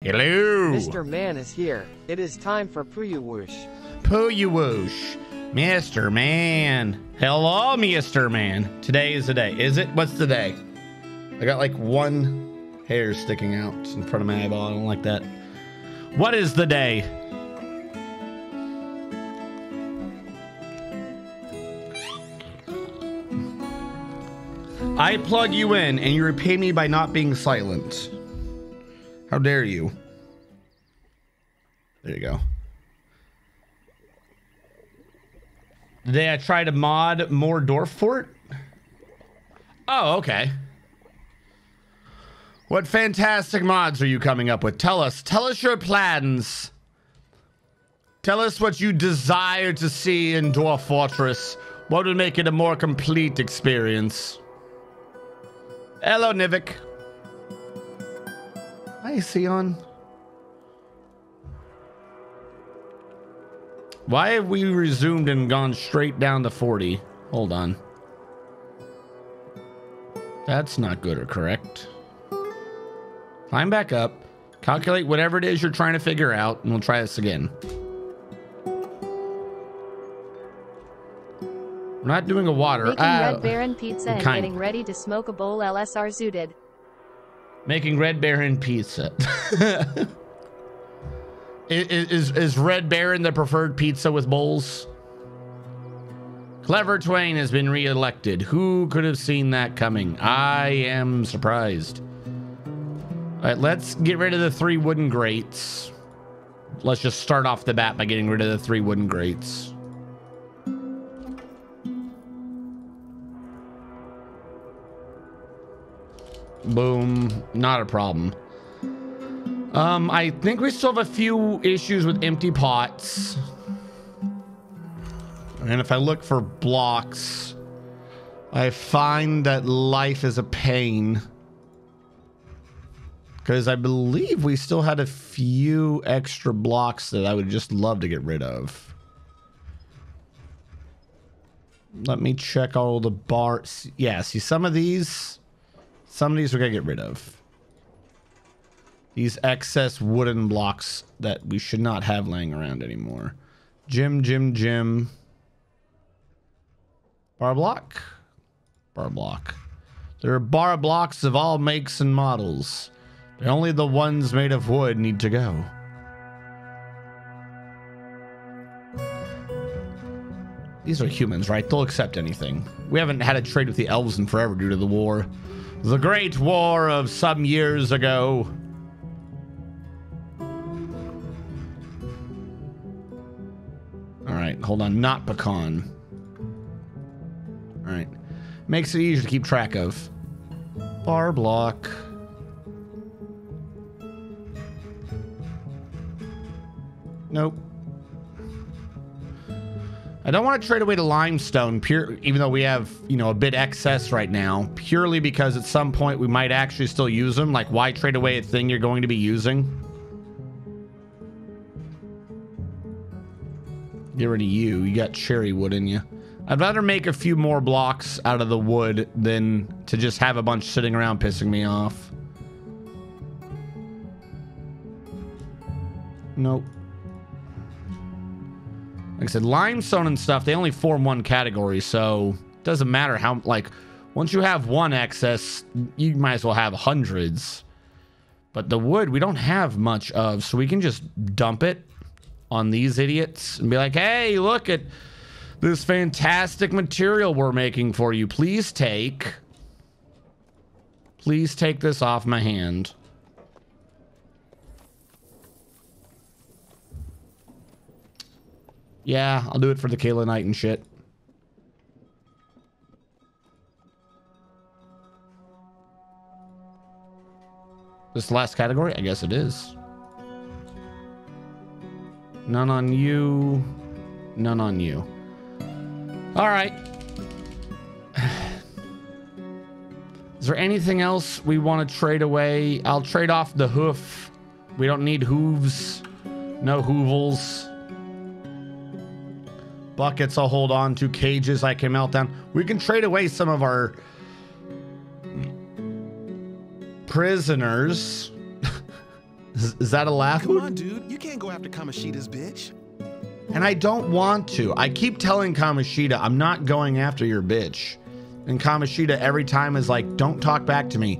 Hello. Mr. Man is here. It is time for Poo-You-Whoosh. Poo-You-Whoosh. Mr. Man. Hello, Mr. Man. Today is the day. Is it? What's the day? I got like one hair sticking out in front of my eyeball. I don't like that. What is the day? I plug you in and you repay me by not being silent. How dare you? There you go. Today I try to mod more Dwarf Fort. Oh, okay. What fantastic mods are you coming up with? Tell us your plans. Tell us what you desire to see in Dwarf Fortress. What would make it a more complete experience? Hello, Nivik. Hi, Sion. Why have we resumed and gone straight down to 40? Hold on. That's not good or correct. Climb back up. Calculate whatever it is you're trying to figure out, and we'll try this again. We're not doing a water. Making Red Baron pizza and getting ready to smoke a bowl LSR zooted. Making Red Baron pizza. Is Red Baron the preferred pizza with bowls? Clever Twain has been re-elected. Who could have seen that coming? I am surprised. All right, let's get rid of the 3 wooden grates. Let's just start off the bat by getting rid of the 3 wooden grates. Boom. Not a problem. I think we still have a few issues with empty pots. And if I look for blocks, I find that life is a pain. Because I believe we still had a few extra blocks that I would just love to get rid of. Let me check all the bars. Yeah, see some of these we're gonna get rid of. These excess wooden blocks that we should not have laying around anymore. Gym. Bar block. Bar block. There are bar blocks of all makes and models. But only the ones made of wood need to go. These are humans, right? They'll accept anything. We haven't had a trade with the elves in forever due to the war. The Great War of some years ago. Alright, hold on. Not pecan. Alright. Makes it easier to keep track of. Bar block. Nope. I don't want to trade away to limestone, even though we have, a bit excess right now, purely because at some point we might actually still use them. Like, why trade away a thing you're going to be using? Get rid of you. You got cherry wood in you. I'd rather make a few more blocks out of the wood than to just have a bunch sitting around pissing me off. Nope. Like I said, limestone and stuff, they only form one category, so it doesn't matter how, once you have one excess, you might as well have hundreds. But the wood, we don't have much of, so we can just dump it on these idiots and be like, hey, look at this fantastic material we're making for you. Please take this off my hand. Yeah, I'll do it for the Kalenite and shit. This last category? I guess it is. None on you. None on you. All right. Is there anything else we want to trade away? I'll trade off the hoof. We don't need hooves. No hoovels. Buckets I'll hold on to. Cages I can melt down. We can trade away some of our prisoners Is that a laugh? Come on, dude. You can't go after Kamoshida's bitch. And I don't want to. I keep telling Kamoshida, I'm not going after your bitch. And Kamoshida every time is like, don't talk back to me.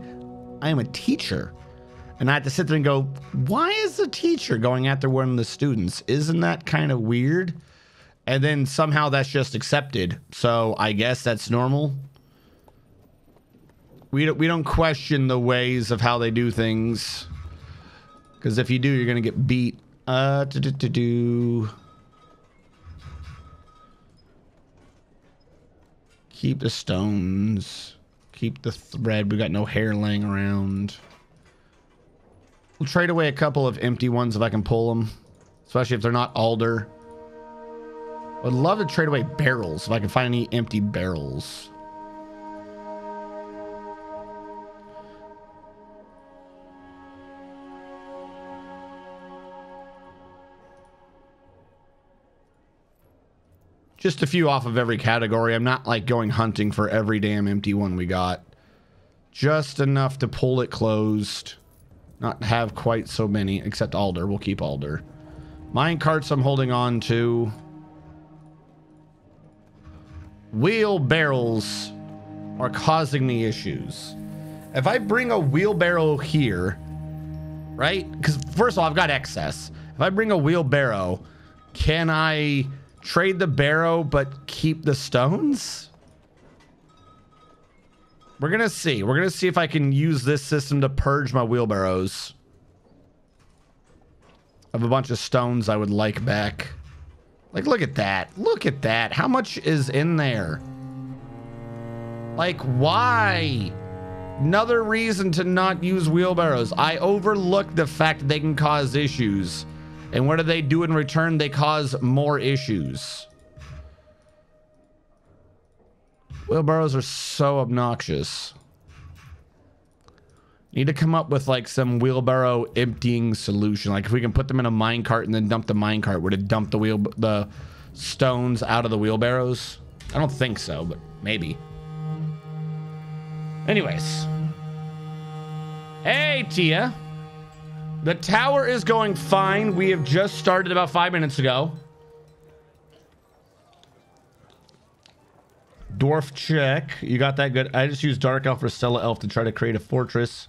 I am a teacher. And I have to sit there and go, why is the teacher going after one of the students? Isn't that kind of weird? And then somehow that's just accepted. So I guess that's normal. We don't question the ways of how they do things. Because if you do, you're going to get beat. Keep the stones. Keep the thread. We got no hair laying around. We'll trade away a couple of empty ones if I can pull them. Especially if they're not alder. I would love to trade away barrels if I can find any empty barrels. Just a few off of every category. I'm not like going hunting for every damn empty one we got. Just enough to pull it closed. Not have quite so many, except alder. We'll keep alder. Mine carts I'm holding on to. Wheelbarrows are causing me issues. If I bring a wheelbarrow here, right? Because first of all, I've got excess. If I bring a wheelbarrow, can I trade the barrow but keep the stones? We're gonna see. We're gonna see if I can use this system to purge my wheelbarrows of a bunch of stones I would like back. Like, look at that. Look at that. How much is in there? Like, why? Another reason to not use wheelbarrows. I overlook the fact that they can cause issues. And what do they do in return? They cause more issues. Wheelbarrows are so obnoxious. Need to come up with like some wheelbarrow emptying solution. Like if we can put them in a minecart and then dump the minecart, would it dump the stones out of the wheelbarrows? I don't think so, but maybe. Anyways. Hey, Tia. The tower is going fine. We have just started about 5 minutes ago. Dwarf check. You got that good. I just used Dark Elf or Stella Elf to try to create a fortress.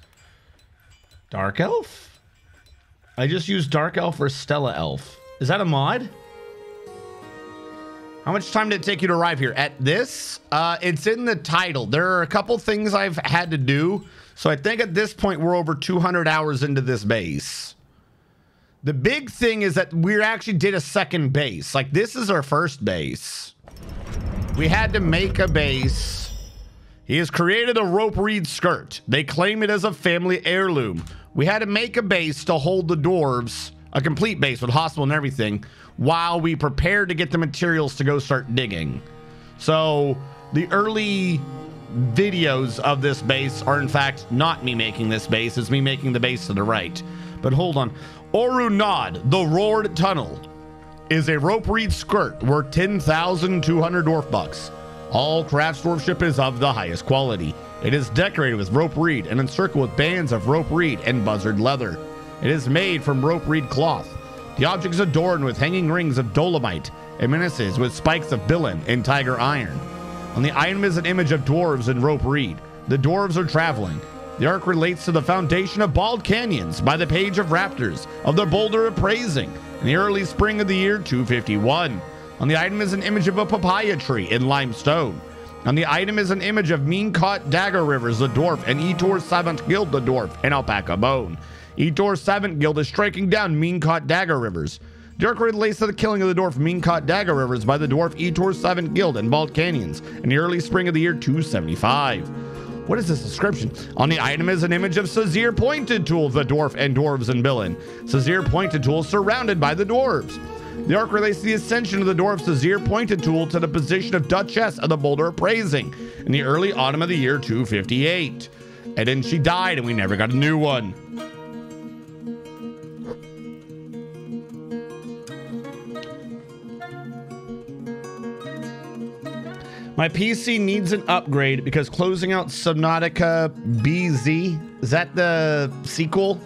Dark Elf? I just used Dark Elf or Stella Elf. Is that a mod? How much time did it take you to arrive here? At this? It's in the title. There are a couple things I've had to do. So I think at this point, we're over 200 hours into this base. The big thing is that we actually did a second base. Like, this is our first base. We had to make a base. He has created a rope reed skirt. They claim it as a family heirloom. We had to make a base to hold the dwarves, a complete base with hospital and everything, while we prepared to get the materials to go start digging. So the early videos of this base are in fact not me making this base, it's me making the base to the right. But hold on. Oru Nod, the Roared Tunnel, is a rope reed skirt worth 10,200 dwarf bucks. All craft dwarfship is of the highest quality. It is decorated with rope reed and encircled with bands of rope reed and buzzard leather. It is made from rope reed cloth. The object is adorned with hanging rings of dolomite and menaces with spikes of bilin and tiger iron. On the item is an image of dwarves and rope reed. The dwarves are traveling. The arc relates to the foundation of BaldCanyons by the page of raptors of the boulder of praising in the early spring of the year 251. On the item is an image of a papaya tree in limestone. On the item is an image of Meancaught Dagger Rivers, the dwarf, and Etor's Seventh Guild, the dwarf, and Alpaca Bone. Etor's Seventh Guild is striking down Meancaught Dagger Rivers. The arc relates to the killing of the dwarf Meancaught Dagger Rivers by the dwarf Etor's Seventh Guild in BaldCanyons in the early spring of the year 275. What is this description? On the item is an image of Sazir Pointed Tool, the dwarf, and dwarves in Bilin. Sazir Pointed Tool surrounded by the dwarves. The arc relates to the ascension of the dwarf Sazir Pointed Tool to the position of Duchess of the Boulder of Praising in the early autumn of the year 258. And then she died and we never got a new one. My PC needs an upgrade because closing out Subnautica BZ, is that the sequel?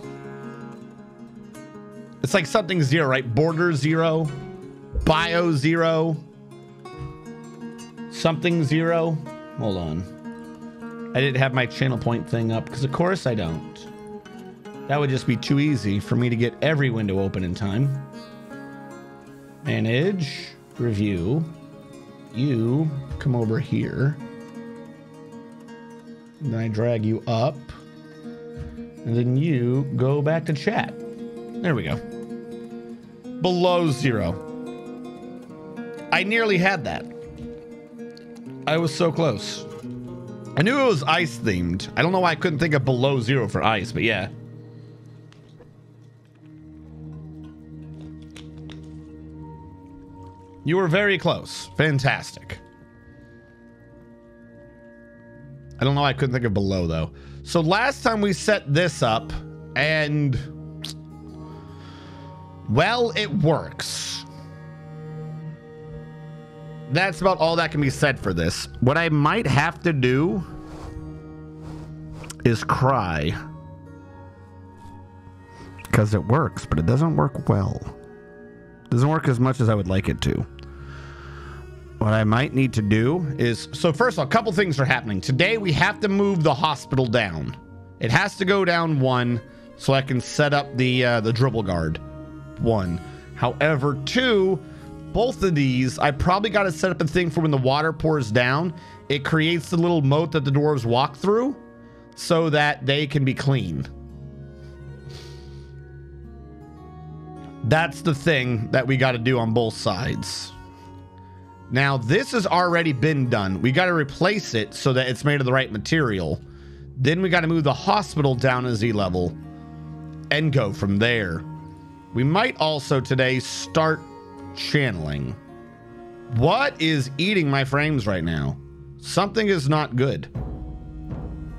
It's like something 0, right? Border 0, bio 0, something 0. Hold on. I didn't have my channel point thing up because of course I don't. That would just be too easy for me to get every window open in time. Manage, review. You come over here. And then I drag you up. And then you go back to chat. There we go. Below 0. I nearly had that. I was so close. I knew it was ice themed. I don't know why I couldn't think of below 0 for ice, but yeah. You were very close. Fantastic. I don't know why I couldn't think of below though. So last time we set this up and well, it works. That's about all that can be said for this. What I might have to do is cry. Because it works, but it doesn't work well. It doesn't work as much as I would like it to. What I might need to do is... So first of all, a couple things are happening. Today, we have to move the hospital down. It has to go down 1 so I can set up the dribble guard. 1. However, 2, both of these, I probably got to set up a thing for when the water pours down. It creates the little moat that the dwarves walk through so that they can be clean. That's the thing that we got to do on both sides. Now, this has already been done. We got to replace it so that it's made of the right material. Then we got to move the hospital down a Z level and go from there. We might also today start channeling. What is eating my frames right now? Something is not good.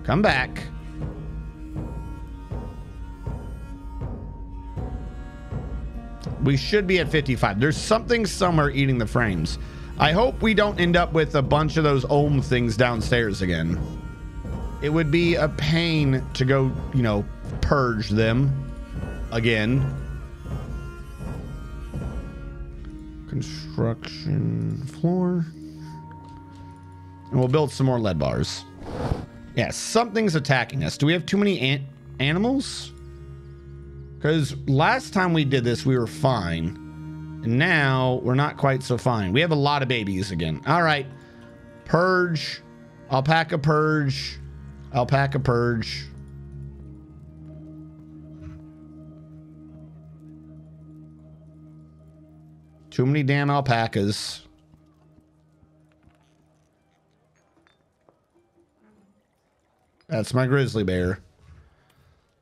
Come back. We should be at 55. There's something somewhere eating the frames. I hope we don't end up with a bunch of those ohm things downstairs again. It would be a pain to go, you know, purge them again. Construction floor. And we'll build some more lead bars. Yeah, something's attacking us. Do we have too many animals? Because last time we did this, we were fine. And now we're not quite so fine. We have a lot of babies again. All right. Purge. Alpaca purge. Alpaca purge. Too many damn alpacas. That's my grizzly bear.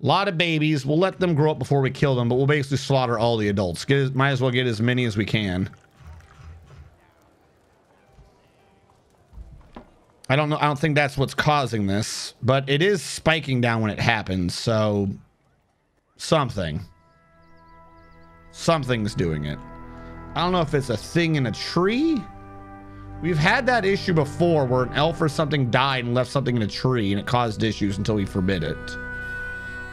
A lot of babies. We'll let them grow up before we kill them, but we'll basically slaughter all the adults. Might as well get as many as we can. I don't know. I don't think that's what's causing this, but it is spiking down when it happens. So something's doing it. I don't know if it's a thing in a tree. We've had that issue before where an elf or something died and left something in a tree and it caused issues until we forbid it.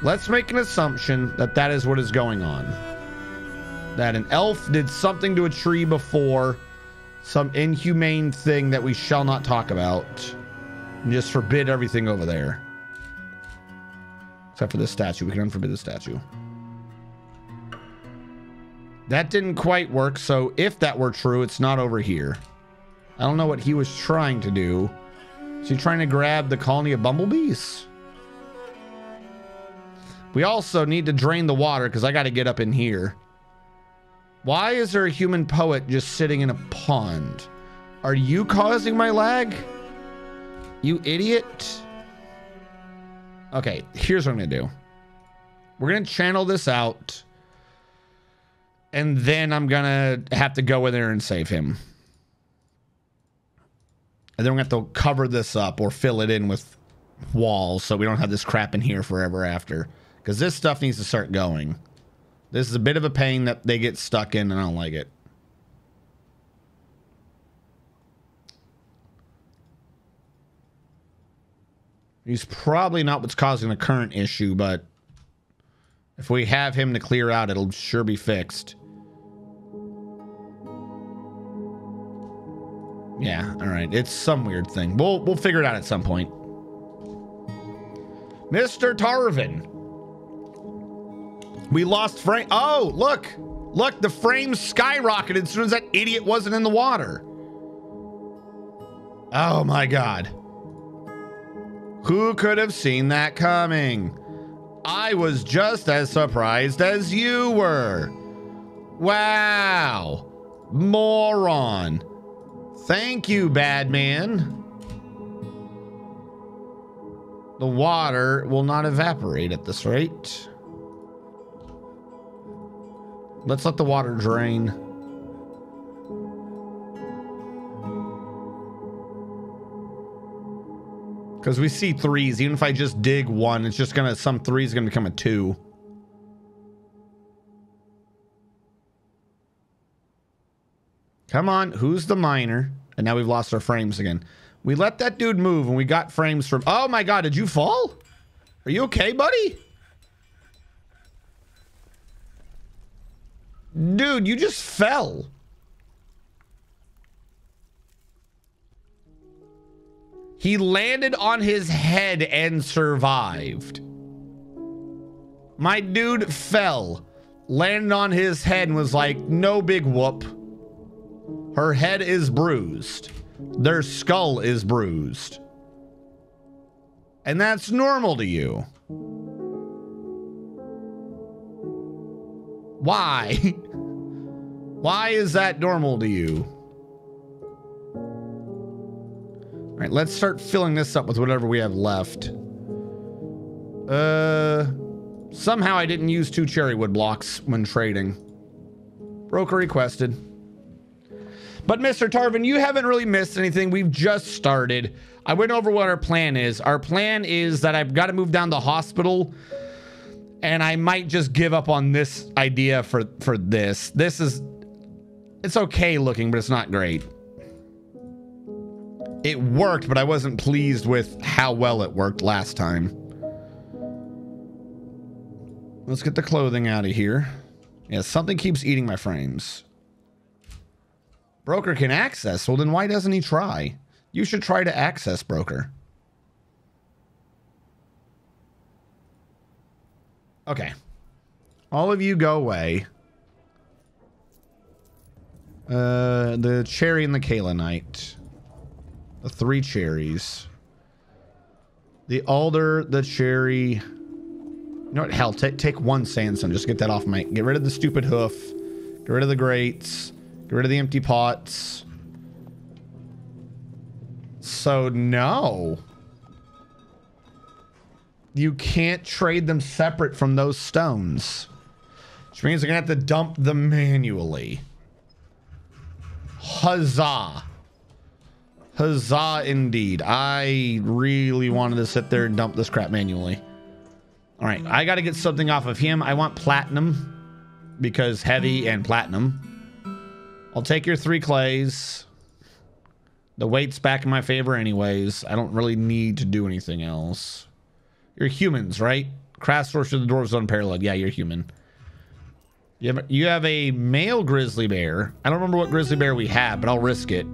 Let's make an assumption that that is what is going on. That an elf did something to a tree before, some inhumane thing that we shall not talk about, and just forbid everything over there. Except for this statue. We can unforbid the statue. That didn't quite work, so if that were true, it's not over here. I don't know what he was trying to do. Is he trying to grab the colony of bumblebees? We also need to drain the water because I got to get up in here. Why is there a human poet just sitting in a pond? Are you causing my lag? You idiot. Okay, here's what I'm going to do. We're going to channel this out. And then I'm going to have to go in there and save him. And then we're going to have to cover this up or fill it in with walls so we don't have this crap in here forever after. Because this stuff needs to start going. This is a bit of a pain that they get stuck in, and I don't like it. He's probably not what's causing the current issue, but If we have him to clear out, it'll sure be fixed. Yeah, all right. It's some weird thing. We'll figure it out at some point. Mr. Tarvin. We lost frame. Oh, look. Look, the frames skyrocketed as soon as that idiot wasn't in the water. Oh my God. Who could have seen that coming? I was just as surprised as you were. Wow. Moron. Thank you, bad man. The water will not evaporate at this rate. Let's let the water drain. Because we see threes. Even if I just dig one, it's just gonna, some three is gonna become a two. Come on, who's the miner? And now we've lost our frames again. We let that dude move and we got frames from... Oh my God, did you fall? Are you okay, buddy? Dude, you just fell. He landed on his head and survived. My dude fell, landed on his head and was like, no big whoop. Her head is bruised. Their skull is bruised. And that's normal to you. Why? Why is that normal to you? All right, let's start filling this up with whatever we have left. Somehow I didn't use 2 cherry wood blocks when trading. Broker requested. But Mr. Tarvin, you haven't really missed anything. We've just started. I went over what our plan is. Our plan is that I've got to move down the hospital, and I might just give up on this idea for this. This is, it's okay looking, but it's not great. It worked, but I wasn't pleased with how well it worked last time. Let's get the clothing out of here. Yeah, something keeps eating my frames. Broker can access. Well, then why doesn't he try? You should try to access broker. Okay. All of you go away. The cherry and the kaolinite. The 3 cherries. The alder, the cherry. You know what? Hell, take 1 sandstone. Just get that off my... Get rid of the stupid hoof. Get rid of the grates. Get rid of the empty pots. So, no. You can't trade them separate from those stones. Which means they're going to have to dump them manually. Huzzah. Huzzah indeed. I really wanted to sit there and dump this crap manually. Alright, I got to get something off of him. I want platinum. Because heavy and platinum. I'll take your 3 clays. The weight's back in my favor anyways. I don't really need to do anything else. You're humans, right? Craft source of the dwarves unparalleled. Yeah, you're human. You have a male grizzly bear. I don't remember what grizzly bear we have, but I'll risk it.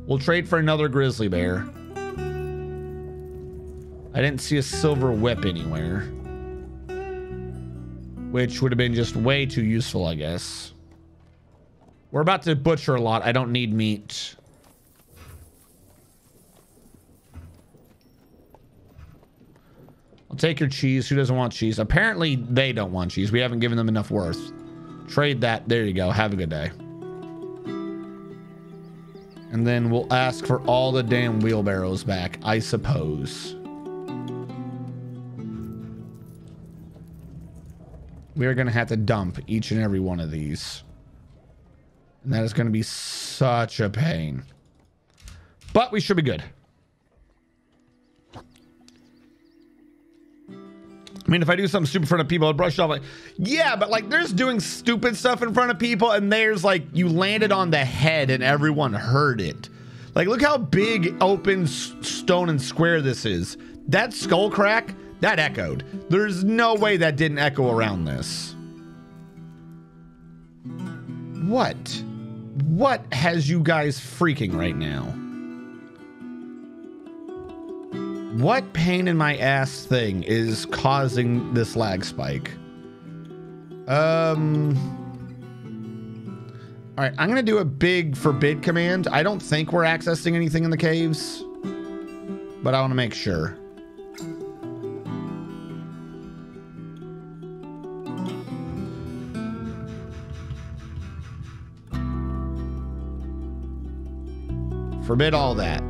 We'll trade for another grizzly bear. I didn't see a silver whip anywhere. Which would have been just way too useful, I guess. We're about to butcher a lot. I don't need meat. I'll take your cheese. Who doesn't want cheese? Apparently, they don't want cheese. We haven't given them enough worth. Trade that. There you go. Have a good day. And then we'll ask for all the damn wheelbarrows back, I suppose. We are going to have to dump each and every one of these. And that is going to be such a pain. But we should be good. I mean, if I do something stupid in front of people, I'll brush it off like, yeah, but like there's doing stupid stuff in front of people and there's like, you landed on the head and everyone heard it. Like, look how big, open, stone and square this is. That skull crack, That echoed. There's no way that didn't echo around this. What? What has you guys freaking right now? What pain in my ass thing is causing this lag spike? All right, I'm gonna do a big forbid command. I don't think we're accessing anything in the caves, but I want to make sure. Forbid all that.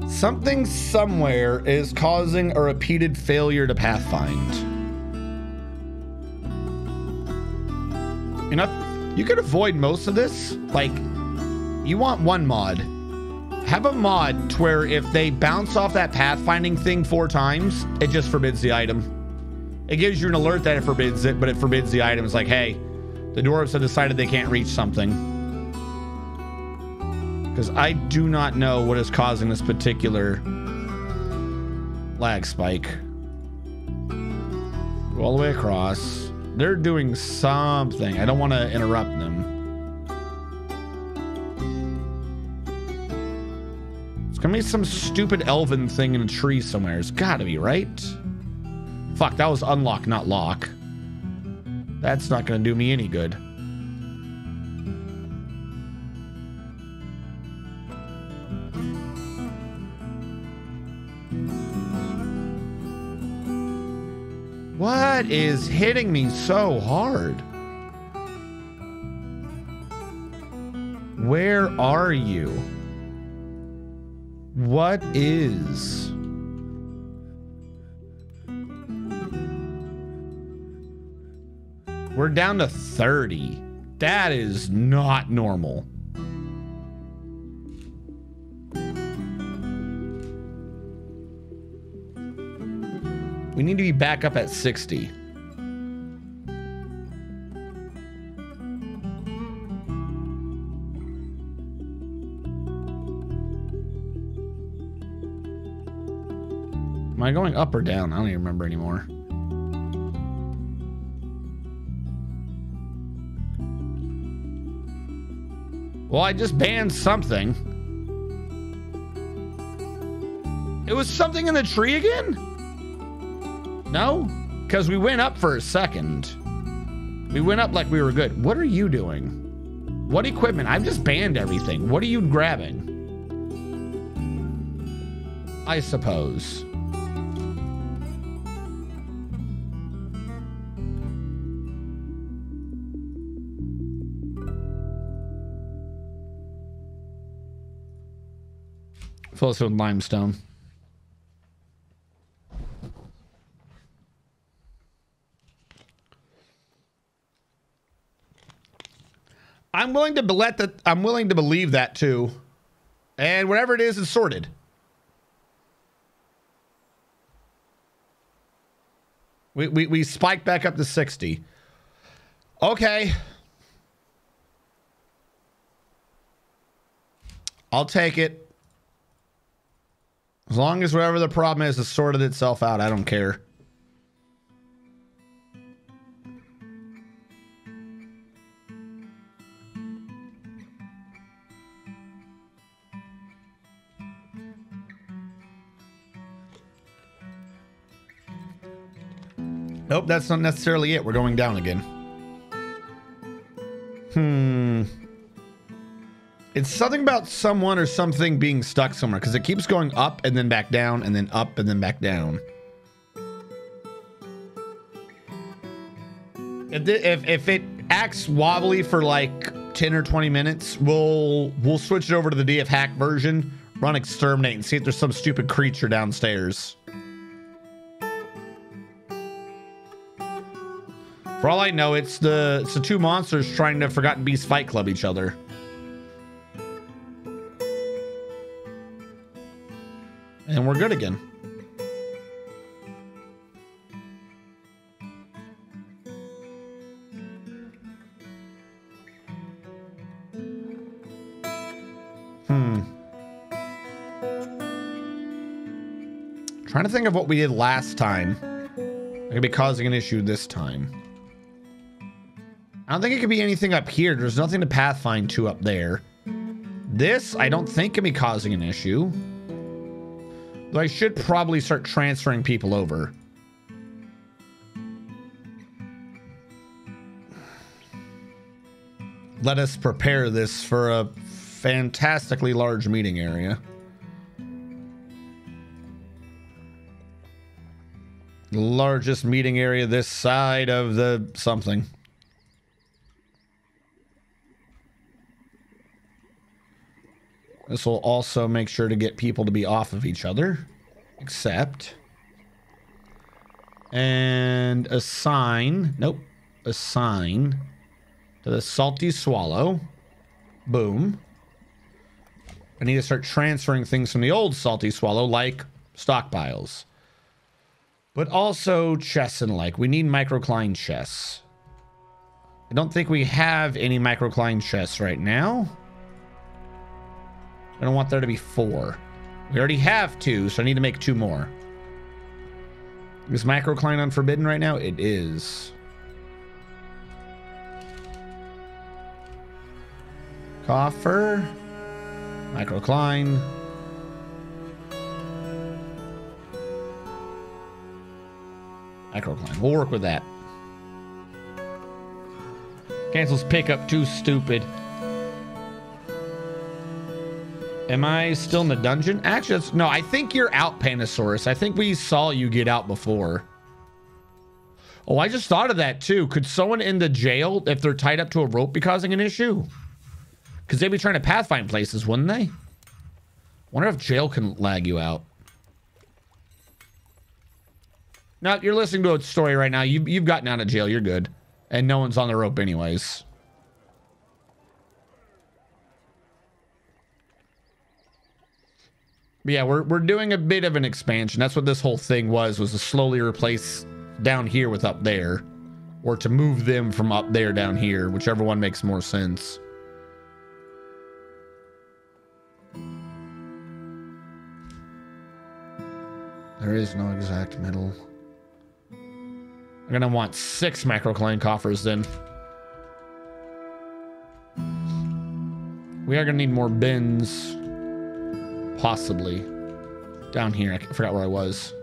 Something somewhere is causing a repeated failure to pathfind. You know, you could avoid most of this. Like, you want one mod. Have a mod to where if they bounce off that pathfinding thing 4 times, it just forbids the item. It gives you an alert that it forbids it, but it forbids the item. It's like, hey, the dwarves have decided they can't reach something. Because I do not know what is causing this particular lag spike. Go all the way across. They're doing something. I don't want to interrupt them. It's gonna be some stupid elven thing in a tree somewhere. It's gotta be, right? Fuck, that was unlock, not lock. That's not gonna do me any good. What is hitting me so hard? Where are you? What is? We're down to 30. That is not normal. We need to be back up at 60. Am I going up or down? I don't even remember anymore. Well, I just banned something. It was something in the tree again? No? Because we went up for a second. We went up like we were good. What are you doing? What equipment? I've just banned everything. What are you grabbing? I suppose. Fill this with limestone. I'm willing to believe that too. And whatever it is sorted. We spiked back up to 60. Okay. I'll take it. As long as whatever the problem is has sorted itself out, I don't care. Nope, that's not necessarily it. We're going down again. It's something about someone or something being stuck somewhere because it keeps going up and then back down and then up and then back down. If it acts wobbly for like 10 or 20 minutes, we'll switch it over to the DF hack version, run exterminate and see if there's some stupid creature downstairs. For all I know, it's the two monsters trying to Forgotten Beast Fight Club each other. And we're good again. Trying to think of what we did last time. It could be causing an issue this time. I don't think it could be anything up here. There's nothing to pathfind to up there. This, I don't think, can be causing an issue. Though I should probably start transferring people over. Let us prepare this for a fantastically large meeting area. The largest meeting area this side of the something. This will also make sure to get people to be off of each other. Accept. And assign. Nope. Assign to the Salty Swallow. Boom. I need to start transferring things from the old Salty Swallow, like stockpiles. But also chests and like. We need microcline chests. I don't think we have any microcline chests right now. I don't want there to be 4. We already have 2, so I need to make 2 more. Is microcline unforbidden right now? It is. Coffer. Microcline. Microcline. We'll work with that. Cancels pickup. Too stupid. Am I still in the dungeon? Actually, no, I think you're out, Panosaurus. I think we saw you get out before. Oh, I just thought of that too. Could someone in the jail, if they're tied up to a rope, be causing an issue? Because they'd be trying to pathfind places, wouldn't they? Wonder if jail can lag you out. No, you're listening to a story right now. You've gotten out of jail. You're good. And no one's on the rope anyways. But yeah, we're doing a bit of an expansion. That's what this whole thing was to slowly replace down here with up there. Or to move them from up there down here, whichever one makes more sense. There is no exact middle. I'm gonna want 6 microcline coffers then. We are gonna need more bins. Possibly. Down here. I forgot where I was.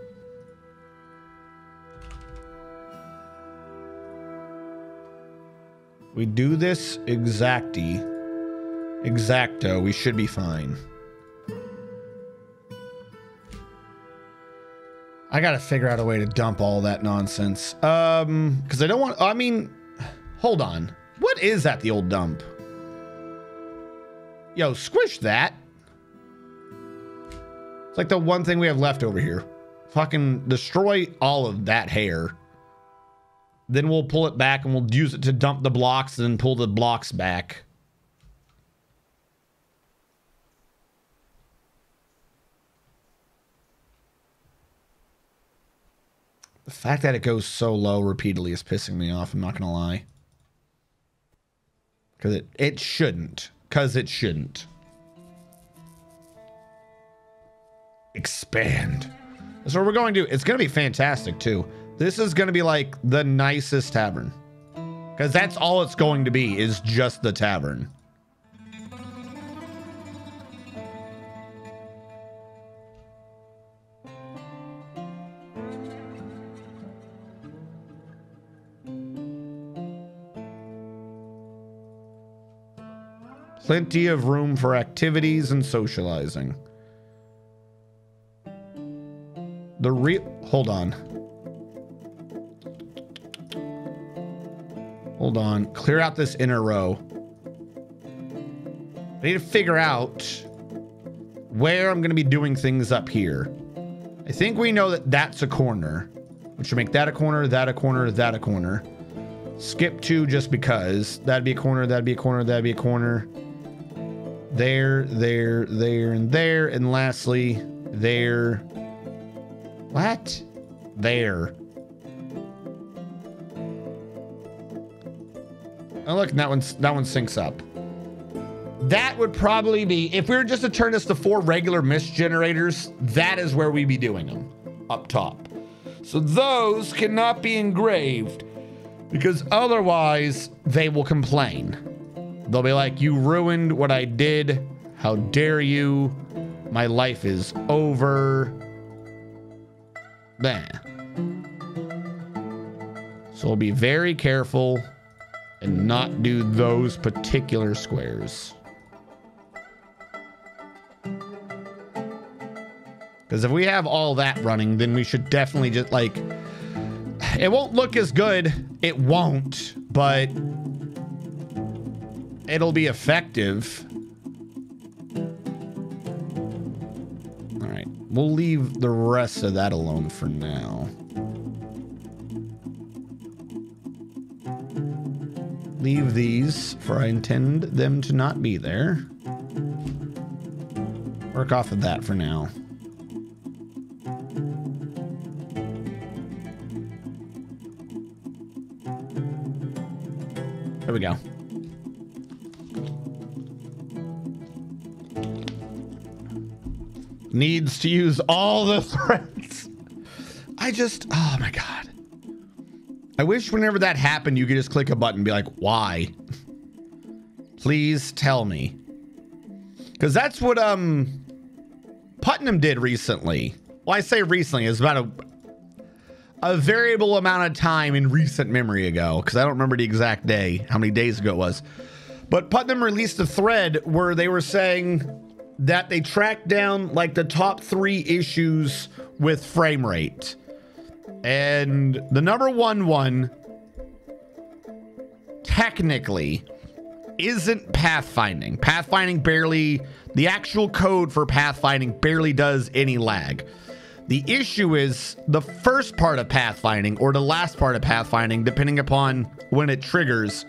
We do this exacto, we should be fine. I gotta figure out a way to dump all that nonsense. Because I don't want, I mean, hold on. What is that, the old dump? Yo, squish that. It's like the one thing we have left over here. Fucking destroy all of that hair. Then we'll pull it back and we'll use it to dump the blocks and then pull the blocks back. The fact that it goes so low repeatedly is pissing me off, I'm not gonna lie. Because it shouldn't. Because it shouldn't. Expand. That's what we're going to do. It's going to be fantastic too. This is going to be like the nicest tavern. Because that's all it's going to be, is just the tavern. Plenty of room for activities and socializing. Hold on. Hold on. Clear out this inner row. I need to figure out where I'm going to be doing things up here. I think we know that that's a corner. We should make that a corner, that a corner, that a corner. Skip 2 just because. That'd be a corner, that'd be a corner, that'd be a corner. There, there, there, and there. And lastly, there. What? There. Oh look, that one syncs up. That would probably be, if we were just to turn this to 4 regular mist generators, that is where we'd be doing them. up top. So those cannot be engraved because otherwise they will complain. They'll be like, you ruined what I did. How dare you? My life is over. Bah. So we'll be very careful and not do those particular squares. Because if we have all that running, then we should definitely just like, it won't look as good. It won't, but it'll be effective. All right, we'll leave the rest of that alone for now. Leave these, for I intend them to not be there. Work off of that for now. There we go. Needs to use all the threads. Oh my God. I wish whenever that happened, you could just click a button and be like, why? Please tell me. Because that's what Putnam did recently. Well, I say recently, it's about a variable amount of time in recent memory ago, because I don't remember the exact day, how many days ago it was. But Putnam released a thread where they were saying that they tracked down like the top 3 issues with frame rate. And the number one technically isn't pathfinding. Pathfinding barely, the actual code for pathfinding barely does any lag. The issue is the first part of pathfinding or the last part of pathfinding, depending upon when it triggers,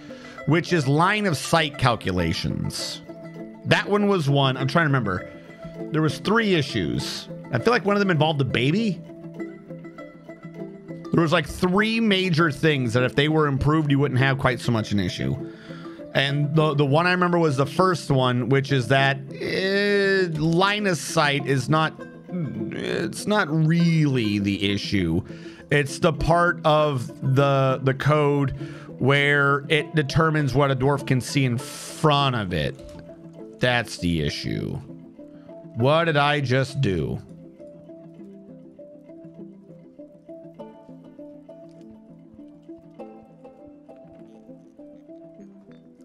which is line of sight calculations. That one was one. I'm trying to remember. There was 3 issues. I feel like one of them involved a baby. There was like 3 major things that if they were improved, you wouldn't have quite so much an issue. And the one I remember was the first one, which is that line of sight is not, it's not really the issue. It's the part of the code where it determines what a dwarf can see in front of it. That's the issue. What did I just do?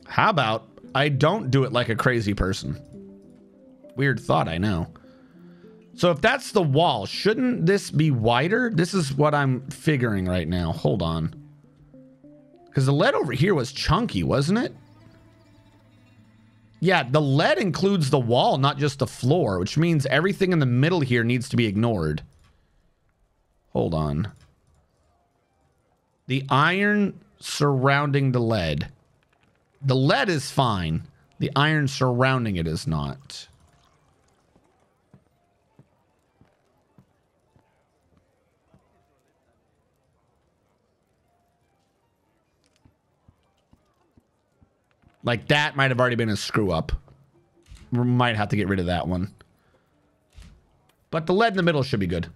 How about I don't do it like a crazy person? Weird thought, I know. So if that's the wall, shouldn't this be wider? This is what I'm figuring right now. Hold on. Because the lead over here was chunky, wasn't it? Yeah, the lead includes the wall, not just the floor, which means everything in the middle here needs to be ignored. Hold on. The iron surrounding the lead. The lead is fine. The iron surrounding it is not. Like that might have already been a screw up. We might have to get rid of that one. But the lead in the middle should be good.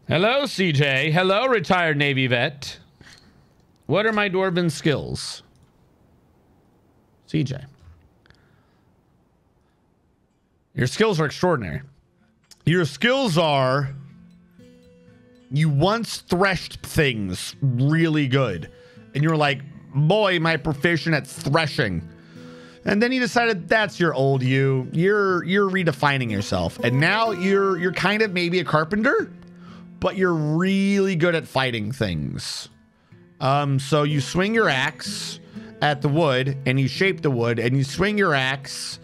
Hello, CJ. Hello, retired Navy vet. What are my dwarven skills? CJ. Your skills are extraordinary. Your skills are... You once threshed things really good. And you were like, boy, am I proficient at threshing. And then you decided that's your old you. You're redefining yourself. And now you're kind of maybe a carpenter, but you're really good at fighting things. So you swing your axe at the wood and you shape the wood, and you swing your axe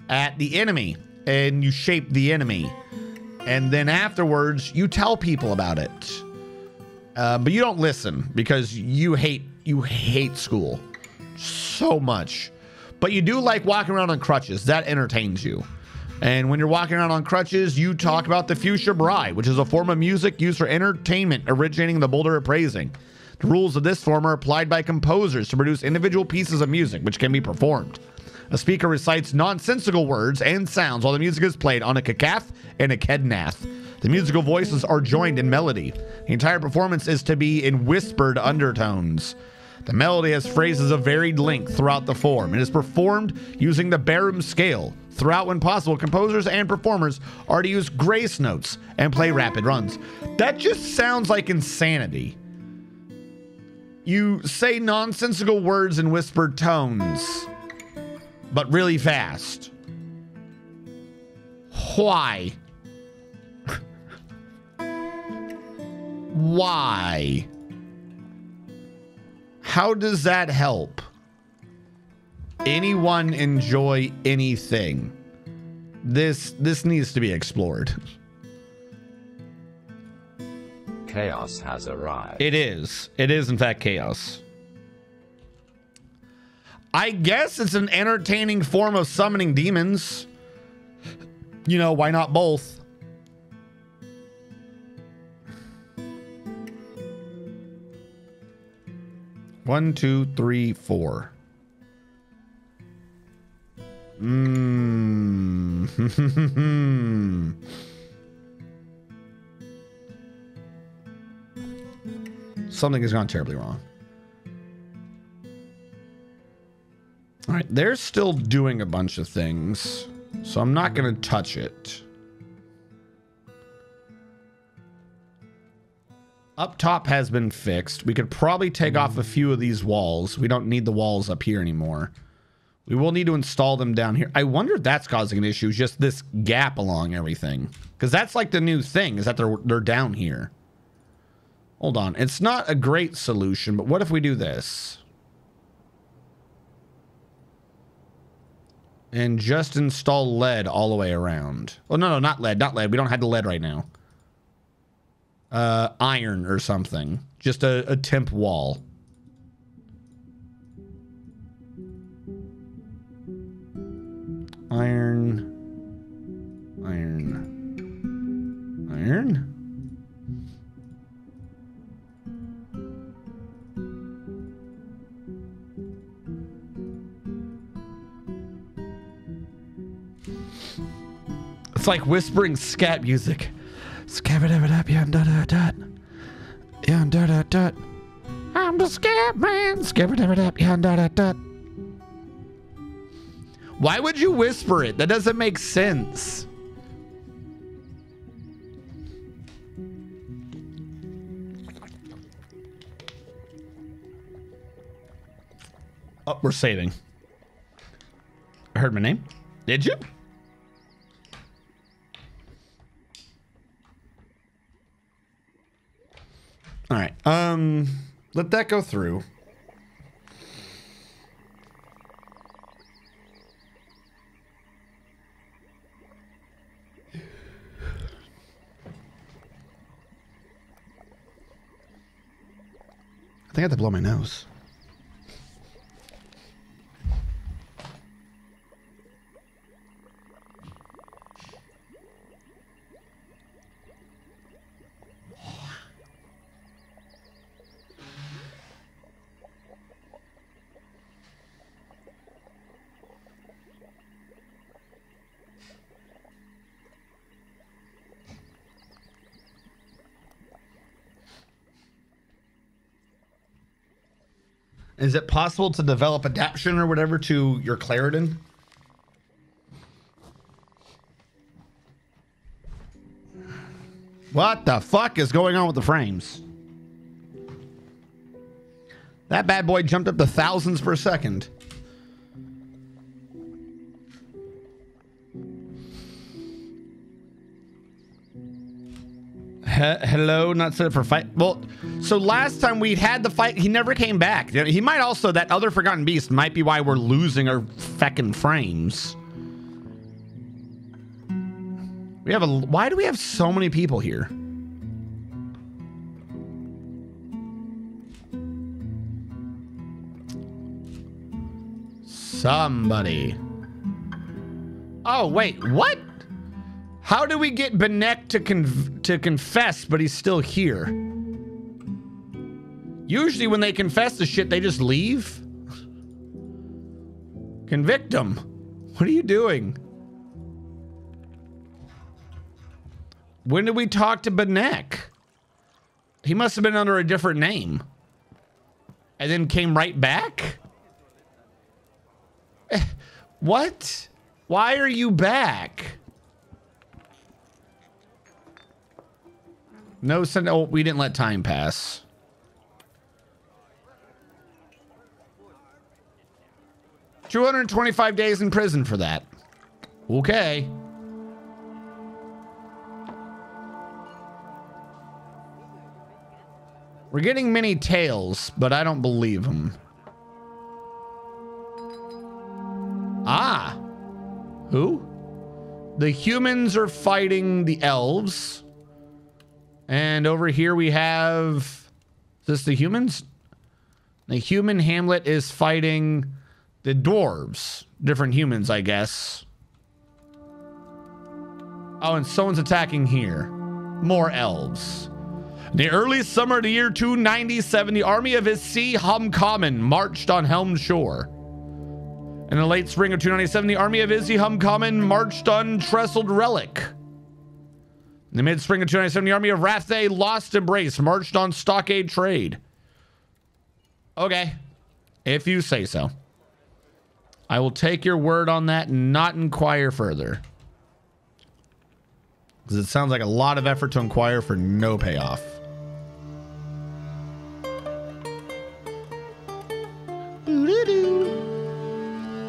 at the enemy and you shape the enemy. And then afterwards you tell people about it. But you don't listen because you hate school so much. But you do like walking around on crutches. That entertains you. And when you're walking around on crutches, you talk about the fuchsia bride, which is a form of music used for entertainment originating in the Boulder Appraising. The rules of this form are applied by composers to produce individual pieces of music which can be performed. A speaker recites nonsensical words and sounds while the music is played on a kakath and a kednath. The musical voices are joined in melody. The entire performance is to be in whispered undertones. The melody has phrases of varied length throughout the form. It is performed using the Barum scale. Throughout, when possible, composers and performers are to use grace notes and play rapid runs. That just sounds like insanity. You say nonsensical words in whispered tones, but really fast. Why? Why? How does that help anyone enjoy anything? This needs to be explored. Chaos has arrived. It is. It is, in fact, chaos. I guess it's an entertaining form of summoning demons. You know, why not both? One, two, three, four. Something has gone terribly wrong. All right, they're still doing a bunch of things, so I'm not going to touch it. Up top has been fixed. We could probably take off a few of these walls. We don't need the walls up here anymore. We will need to install them down here. I wonder if that's causing an issue, just this gap along everything. Because that's like the new thing, is that they're down here. Hold on. It's not a great solution, but what if we do this? And just install lead all the way around. Oh, no, not lead, not lead. We don't have the lead right now. Iron or something. Just a temp wall. Iron. It's like whispering scat music. I'm the scat man. Why would you whisper it? That doesn't make sense. Oh, we're saving. I heard my name. Did you? All right. Let that go through. I think I have to blow my nose. Is it possible to develop adaptation or whatever to your Claritin? What the fuck is going on with the frames? That bad boy jumped up to thousands per second. Hello, not set up for fight. Well, so last time we had the fight, he never came back. He might also, that other Forgotten Beast might be why we're losing our feckin' frames. We have why do we have so many people here? Somebody. Oh, wait, what? How do we get Benek to confess, but he's still here? Usually when they confess the shit, they just leave. Convict him. What are you doing? When did we talk to Benek? He must have been under a different name. And then came right back? What? Why are you back? No, oh, we didn't let time pass. $225 days in prison for that. Okay. We're getting many tales, but I don't believe them. Ah. Who? The humans are fighting the elves. And over here we have... Is this the humans? The human hamlet is fighting the dwarves. Different humans, I guess. Oh, and someone's attacking here. More elves. In the early summer of the year 297, the army of Isi Humcommon marched on Helm Shore. In the late spring of 297, the army of Isi Humcommon marched on Trestled Relic. In the mid-spring of 297, the army of Rathay Lost Embrace marched on Stockade Trade. Okay, if you say so. I will take your word on that and not inquire further. Because it sounds like a lot of effort to inquire for no payoff.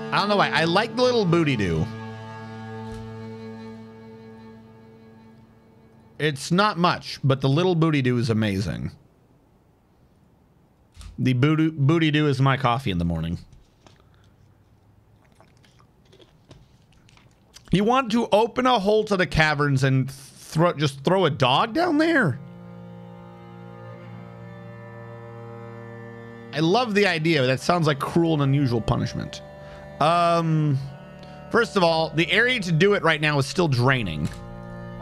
I don't know why. I like the little booty doo. It's not much, but the little booty doo is amazing. The booty doo is my coffee in the morning. You want to open a hole to the caverns and just throw a dog down there? I love the idea. That sounds like cruel and unusual punishment. First of all, the area to do it right now is still draining.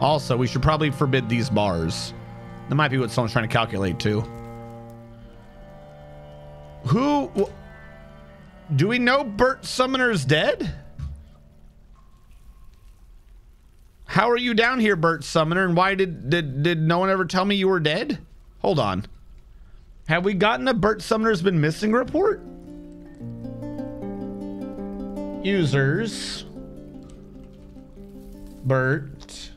Also, we should probably forbid these bars. That might be what someone's trying to calculate too. Do we know Bert Summoner's dead? How are you down here, Bert Summoner? And why did no one ever tell me you were dead? Hold on. Have we gotten a Bert Summoner's been missing report? Users. Bert.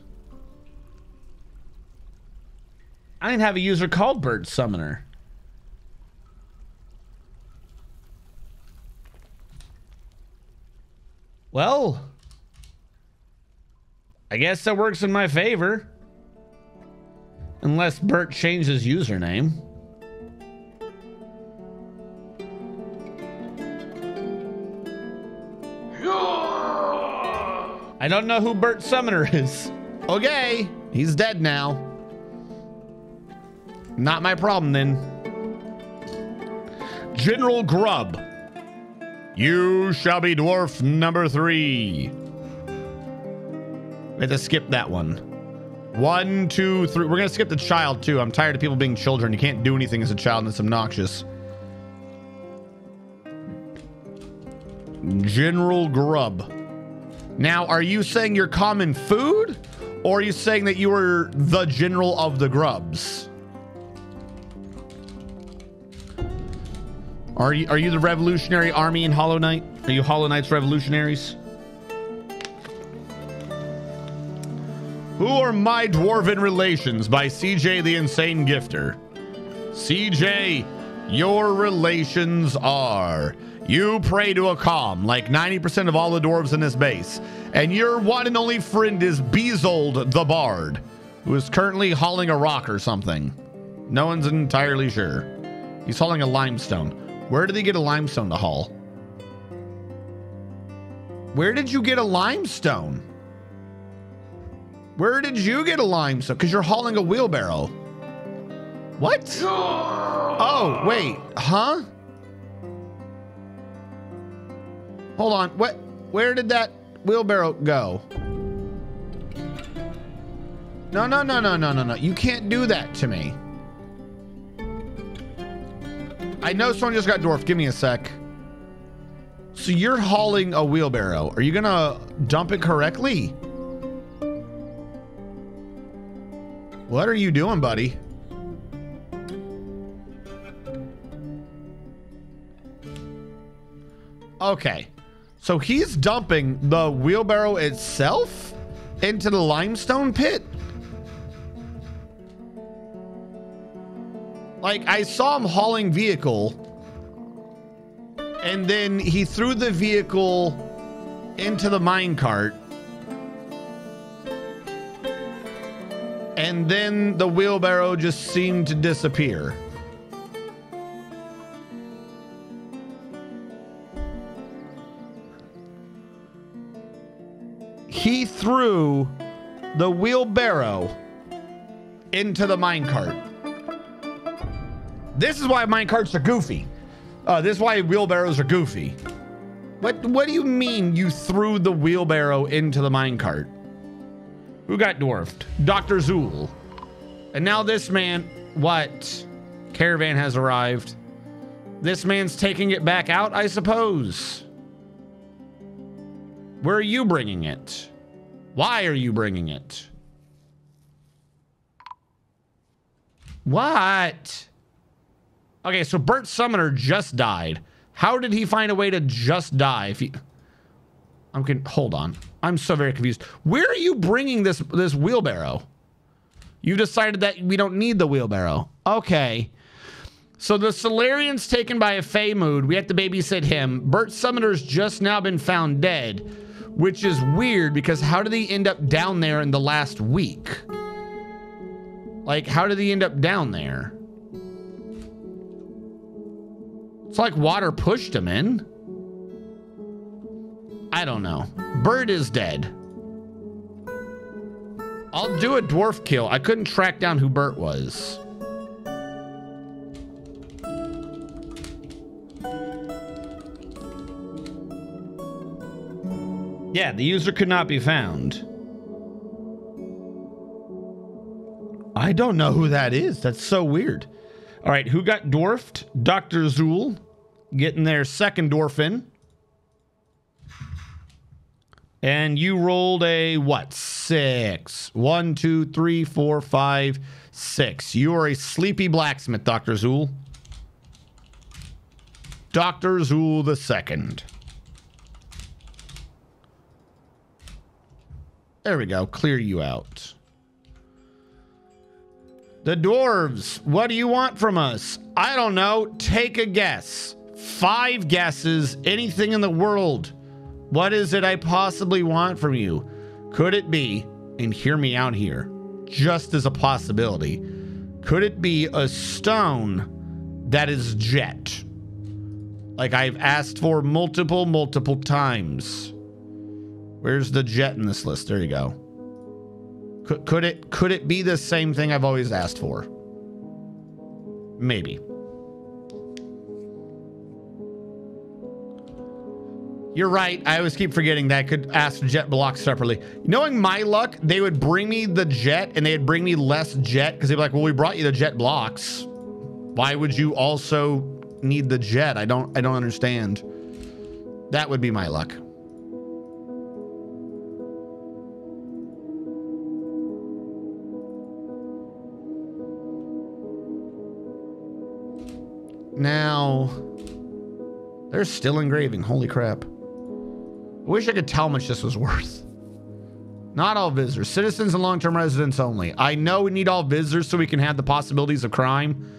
I didn't have a user called Bert Summoner. Well, I guess that works in my favor. Unless Bert changed his username. I don't know who Bert Summoner is. Okay, he's dead now. Not my problem then. General Grub. You shall be dwarf number 3. We have to skip that one. 1, 2, 3. We're gonna skip the child too. I'm tired of people being children. You can't do anything as a child and it's obnoxious. General Grub. Now, are you saying you're common food? Or are you saying that you were the general of the grubs? Are you the Revolutionary Army in Hollow Knight? Are you Hollow Knight's revolutionaries? Who are my dwarven relations by CJ the Insane Gifter? CJ, your relations are... You pray to a calm, like 90% of all the dwarves in this base. And your one and only friend is Bezold the Bard, who is currently hauling a rock or something. No one's entirely sure. He's hauling a limestone. Where did he get a limestone to haul? Where did you get a limestone? Where did you get a limestone? Because you're hauling a wheelbarrow. What? Oh, wait. Huh? Hold on. What? Where did that wheelbarrow go? No, no, no, no, no, no, no. You can't do that to me. I know someone just got dwarfed. Give me a sec. So you're hauling a wheelbarrow. Are you gonna dump it correctly? What are you doing, buddy? Okay. So he's dumping the wheelbarrow itself into the limestone pit? Like, I saw him hauling vehicle, and then he threw the vehicle into the minecart, and then the wheelbarrow just seemed to disappear. He threw the wheelbarrow into the minecart. This is why minecarts are goofy. This is why wheelbarrows are goofy. What do you mean you threw the wheelbarrow into the minecart? Who got dwarfed? Dr. Zool. And now this man, what? Caravan has arrived. This man's taking it back out, I suppose. Where are you bringing it? Why are you bringing it? What? Okay, so Bert Summoner just died. How did he find a way to just die? If he, hold on. I'm so very confused. Where are you bringing this wheelbarrow? You decided that we don't need the wheelbarrow. Okay. So the Solarian's taken by a Fey mood. We have to babysit him. Bert Summoner's just now been found dead, which is weird because how did he end up down there in the last week? Like, how did he end up down there? It's like water pushed him in. I don't know. Bird is dead. I'll do a dwarf kill. I couldn't track down who Bert was. Yeah, the user could not be found. I don't know who that is. That's so weird. All right, who got dwarfed? Dr. Zool getting their second dwarf in. And you rolled a what? 6. 1, 2, 3, 4, 5, 6. You are a sleepy blacksmith, Dr. Zool. Dr. Zool the second. There we go. Clear you out. The dwarves, what do you want from us? I don't know. Take a guess. 5 guesses. Anything in the world. What is it I possibly want from you? Could it be, and hear me out here, just as a possibility, could it be a stone that is jet? Like I've asked for multiple times. Where's the jet in this list? There you go. Could it be the same thing I've always asked for? Maybe. You're right. I always keep forgetting that I could ask jet blocks separately. Knowing my luck, they would bring me the jet and they'd bring me less jet because they'd be like, well, we brought you the jet blocks. Why would you also need the jet? I don't understand. That would be my luck. Now, they're still engraving. Holy crap. I wish I could tell how much this was worth. Not all visitors. Citizens and long-term residents only. I know we need all visitors so we can have the possibilities of crime.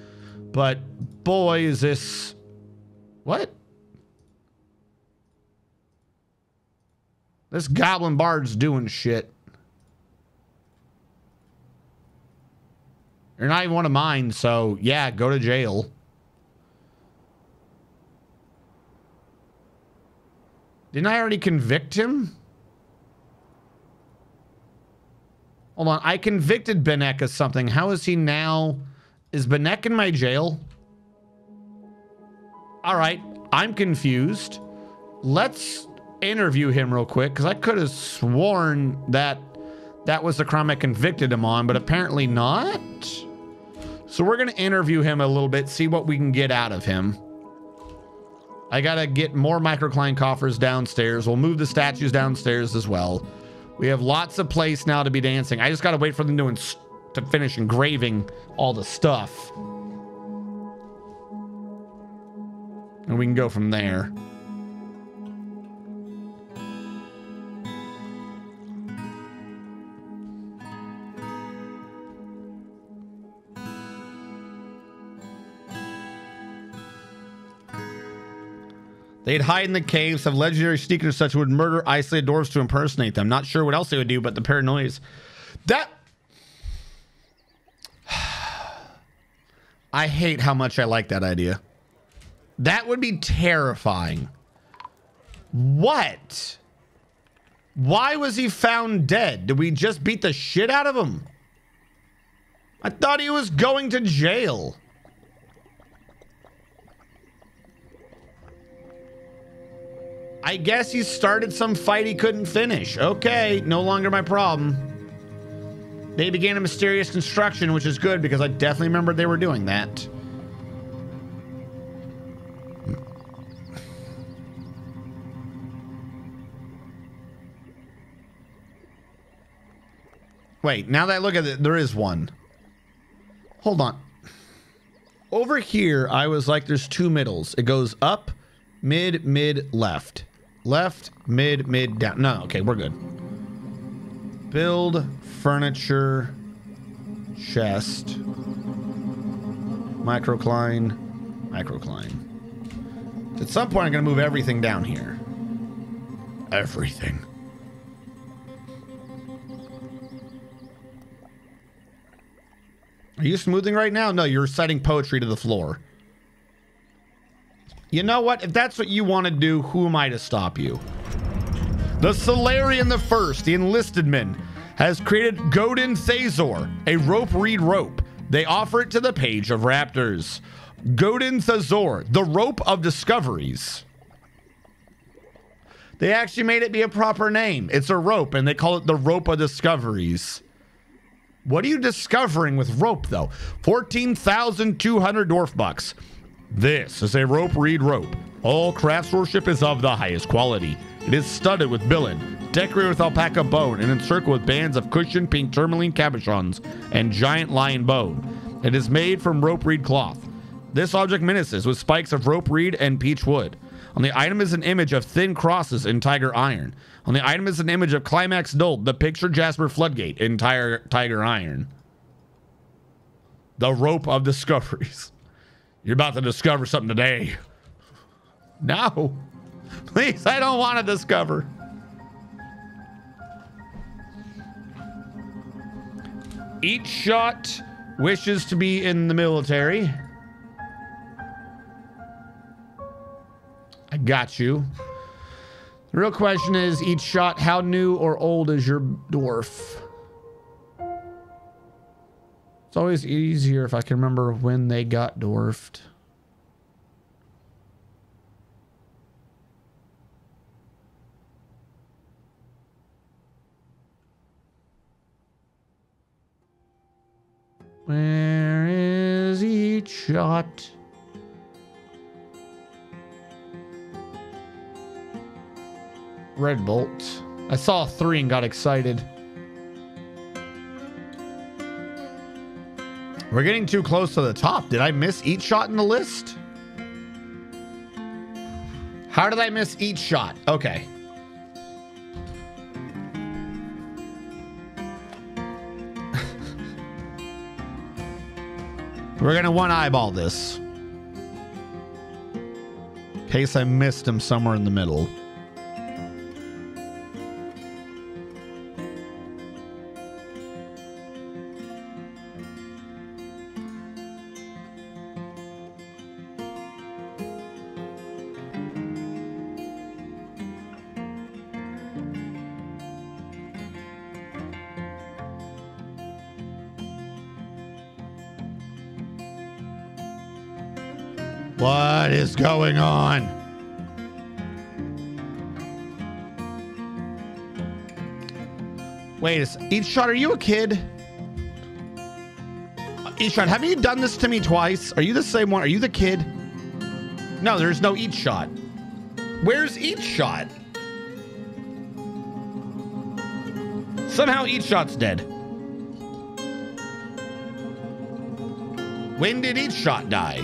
But, boy, is this... What? This goblin bard's doing shit. You're not even one of mine, so, yeah, go to jail. Didn't I already convict him? Hold on. I convicted Benek of something. How is he now? Is Benek in my jail? All right. I'm confused. Let's interview him real quick because I could have sworn that that was the crime I convicted him on, but apparently not. So we're going to interview him a little bit, see what we can get out of him. I gotta get more microcline coffers downstairs. We'll move the statues downstairs as well. We have lots of place now to be dancing. I just gotta wait for them to finish engraving all the stuff. And we can go from there. They'd hide in the caves, have legendary sneakers such would murder isolated dwarves to impersonate them. Not sure what else they would do, but the paranoia. That... I hate how much I like that idea. That would be terrifying. What? Why was he found dead? Did we just beat the shit out of him? I thought he was going to jail. I guess he started some fight he couldn't finish. Okay, no longer my problem. They began a mysterious construction, which is good because I definitely remember they were doing that. Wait, now that I look at it, there is one. Hold on. Over here, I was like, there's two middles. It goes up, mid, mid, left. Left, mid, mid, down. No, okay, we're good. Build, furniture, chest, microcline, microcline. At some point, I'm going to move everything down here. Everything. Are you smoothing right now? No, you're reciting poetry to the floor. You know what? If that's what you want to do, who am I to stop you? The Solarian the First, the enlisted man, has created Godin Thazor, a rope reed rope. They offer it to the Page of Raptors. Godin Thazor, the rope of discoveries. They actually made it be a proper name. It's a rope, and they call it the rope of discoveries. What are you discovering with rope, though? 14,200 dwarf bucks. This is a rope reed rope. All craftsmanship is of the highest quality. It is studded with bilin, decorated with alpaca bone, and encircled with bands of cushioned pink tourmaline cabochons and giant lion bone. It is made from rope reed cloth. This object menaces with spikes of rope reed and peach wood. On the item is an image of thin crosses in tiger iron. On the item is an image of Climax Dold, the picture Jasper Floodgate in tiger iron. The rope of discoveries. You're about to discover something today. No. Please, I don't want to discover. Each shot wishes to be in the military. I got you. The real question is, each shot, how new or old is your dwarf? It's always easier if I can remember when they got dwarfed. Where is each shot? Red Bolt. I saw 3 and got excited. We're getting too close to the top. Did I miss each shot in the list? How did I miss each shot? Okay. We're gonna one eyeball this. In case I missed him somewhere in the middle. What is going on? Wait, each shot, are you a kid? Each shot, have you done this to me twice? Are you the same one? Are you the kid? No, there's no eat shot. Where's eat shot? Somehow eat shot's dead. When did each shot die?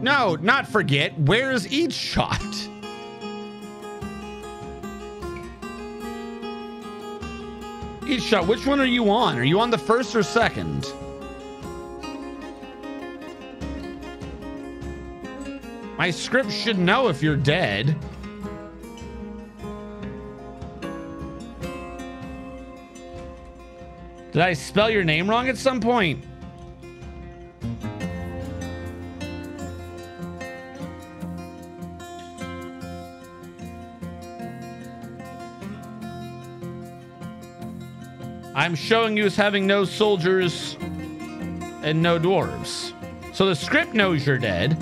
No, not forget. Where's each shot? Each shot, which one are you on? Are you on the first or second? My script should know if you're dead. Did I spell your name wrong at some point? I'm showing you as having no soldiers and no dwarves. So the script knows you're dead.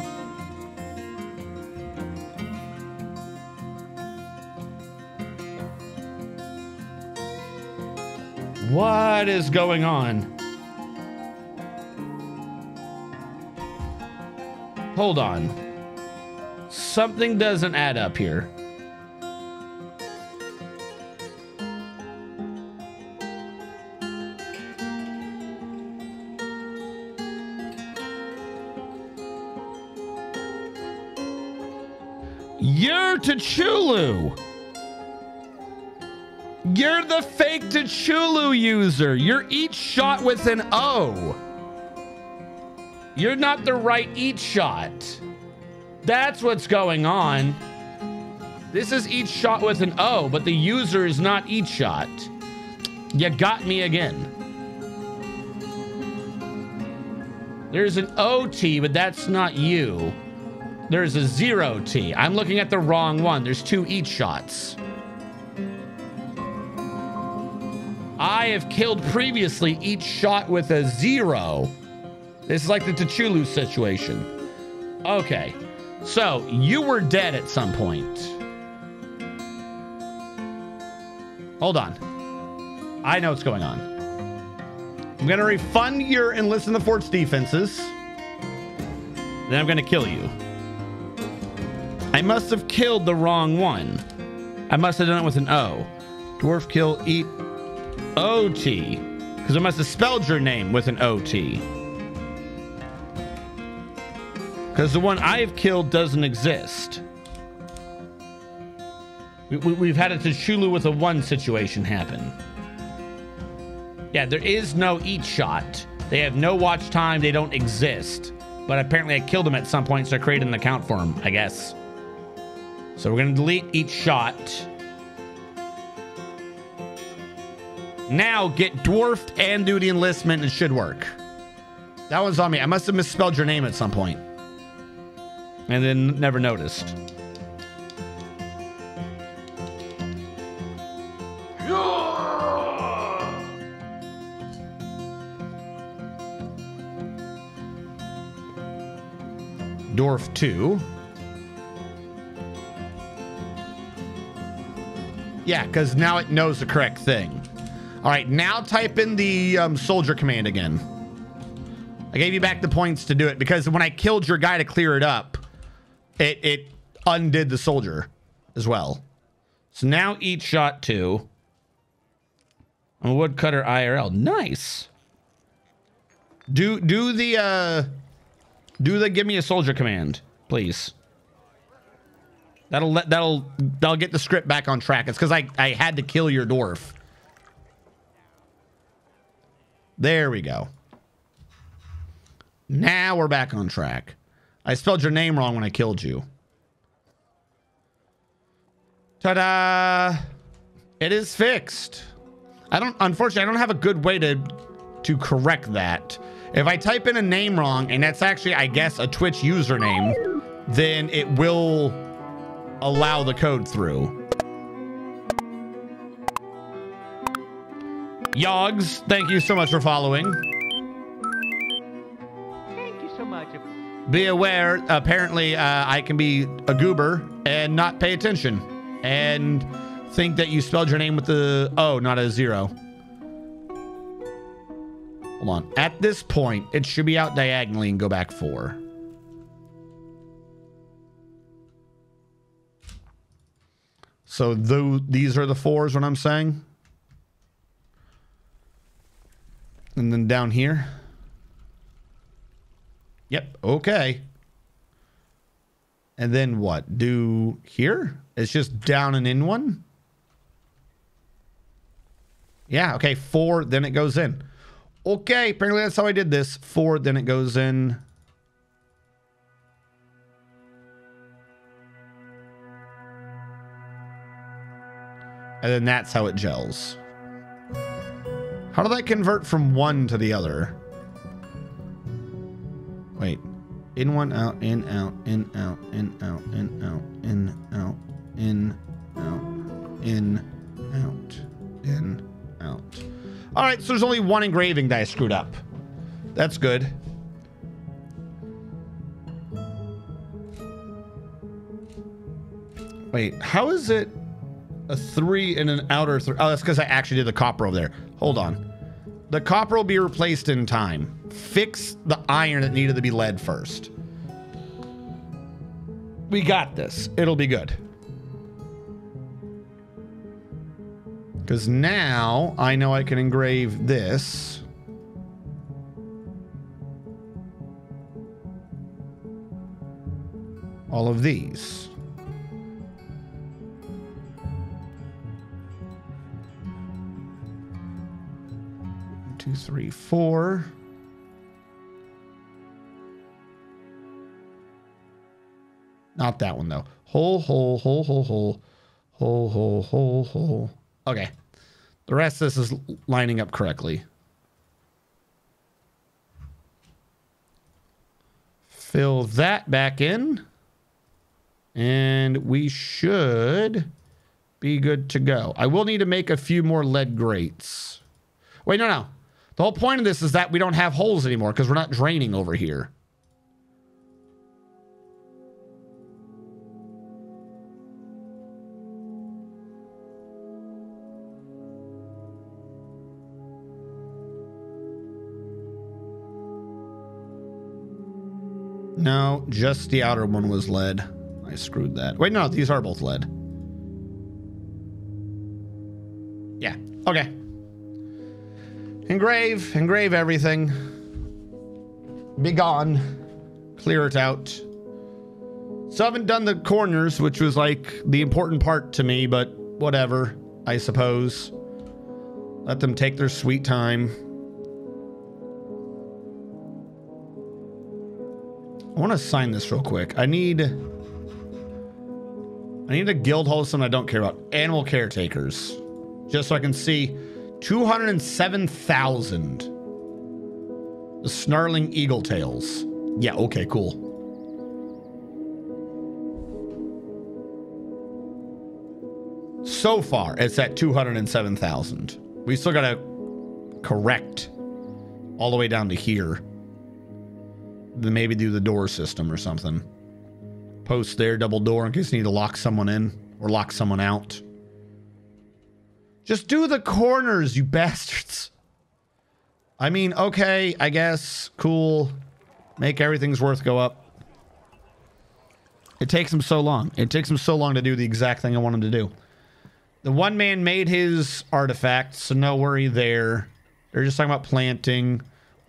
What is going on? Hold on. Something doesn't add up here. You're T'Chulu. You're the fake T'Chulu user. You're each shot with an O. You're not the right each shot. That's what's going on. This is each shot with an O, but the user is not each shot. You got me again. There's an OT, but that's not you. There's a 0T. I'm looking at the wrong one. There's two each shots. I have killed previously each shot with a 0. This is like the T'Chulu situation. Okay. So, you were dead at some point. Hold on. I know what's going on. I'm going to refund your enlist in the fort's defenses. Then I'm going to kill you. I must have killed the wrong one. I must have done it with an O. Dwarf kill, eat, OT. Because I must have spelled your name with an OT. Because the one I've killed doesn't exist. We've had a T'Chulu with a 1 situation happen. Yeah, there is no eat shot. They have no watch time. They don't exist. But apparently I killed them at some point, so I created an account for them, I guess. So we're going to delete each shot. Now get dwarfed and do the enlistment. It should work. That was on me. I must have misspelled your name at some point. And then never noticed. Dwarf 2. Yeah, because now it knows the correct thing. All right, now type in the soldier command again. I gave you back the points to do it because when I killed your guy to clear it up, it undid the soldier as well. So now eat shot 2. A woodcutter IRL. Nice. Do the give me a soldier command, please. That'll get the script back on track. It's because I had to kill your dwarf. There we go. Now we're back on track. I spelled your name wrong when I killed you. Ta-da! It is fixed. Unfortunately, I don't have a good way to correct that. If I type in a name wrong, and that's actually, I guess, a Twitch username, then it will allow the code through. Yogs, thank you so much for following. Thank you so much. Be aware, apparently, I can be a goober and not pay attention and think that you spelled your name with the O, not a 0. Hold on. At this point, it should be out diagonally and go back 4. So these are the 4s, what I'm saying. And then down here. Yep, okay. And then what? Do here? It's just down and in one? Yeah, okay, 4, then it goes in. Okay, apparently that's how I did this. 4, then it goes in. And then that's how it gels. How did that convert from one to the other? Wait. In one, out, in, out, in, out, in, out, in, out, in, out, in, out, in, out, in, out. All right, so there's only one engraving that I screwed up. That's good. Wait, how is it a 3 and an outer 3? Oh, that's because I actually did the copper over there. Hold on. The copper will be replaced in time. Fix the iron that needed to be lead first. We got this. It'll be good. Because now I know I can engrave this. All of these. 2, 3, 4. Not that one though. Hole. Okay. The rest of this is lining up correctly. Fill that back in. And we should be good to go. I will need to make a few more lead grates. Wait, no. The whole point of this is that we don't have holes anymore because we're not draining over here. No, just the outer one was lead. I screwed that. Wait, no, these are both lead. Yeah, okay. Engrave everything. Be gone. Clear it out. So I haven't done the corners, which was like the important part to me, but whatever, I suppose. Let them take their sweet time. I want to sign this real quick. I need a guild hall of something I don't care about. Animal caretakers. Just so I can see 207,000. The snarling eagle tails. Yeah, okay, cool. So far, it's at 207,000. We still gotta correct all the way down to here. Then maybe do the door system or something. Post there, double door in case you need to lock someone in or lock someone out. Just do the corners, you bastards. I mean, okay, I guess. Cool. Make everything's worth go up. It takes them so long. It takes them so long to do the exact thing I want them to do. The one man made his artifact, so no worry there. They're just talking about planting.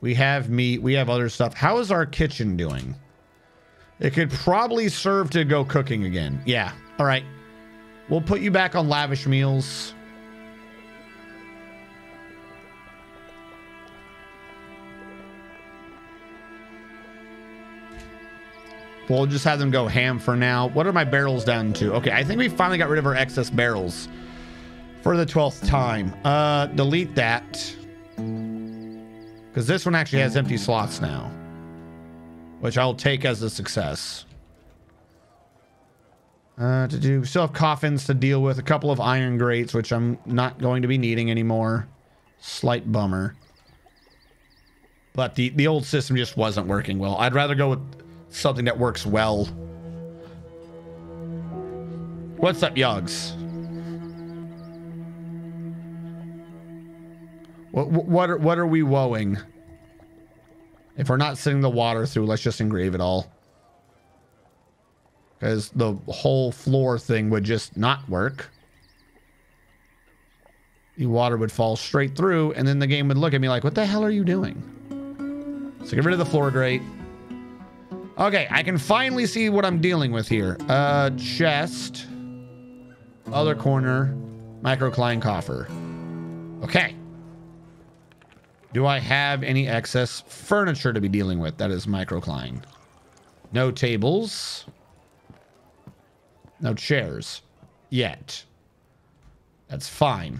We have meat. We have other stuff. How is our kitchen doing? It could probably serve to go cooking again. Yeah. All right. We'll put you back on lavish meals. We'll just have them go ham for now. What are my barrels down to? Okay, I think we finally got rid of our excess barrels for the 12th time. Delete that. Because this one actually has empty slots now. Which I'll take as a success. We still have coffins to deal with. A couple of iron grates, which I'm not going to be needing anymore. Slight bummer. But the old system just wasn't working well. I'd rather go with something that works well. What's up, Yogs? What are we woeing? If we're not sending the water through, let's just engrave it all. Because the whole floor thing would just not work. The water would fall straight through, and then the game would look at me like, what the hell are you doing? So get rid of the floor grate. Okay, I can finally see what I'm dealing with here. Chest. Other corner. Microcline coffer. Okay. Do I have any excess furniture to be dealing with? That is microcline. No tables. No chairs. Yet. That's fine.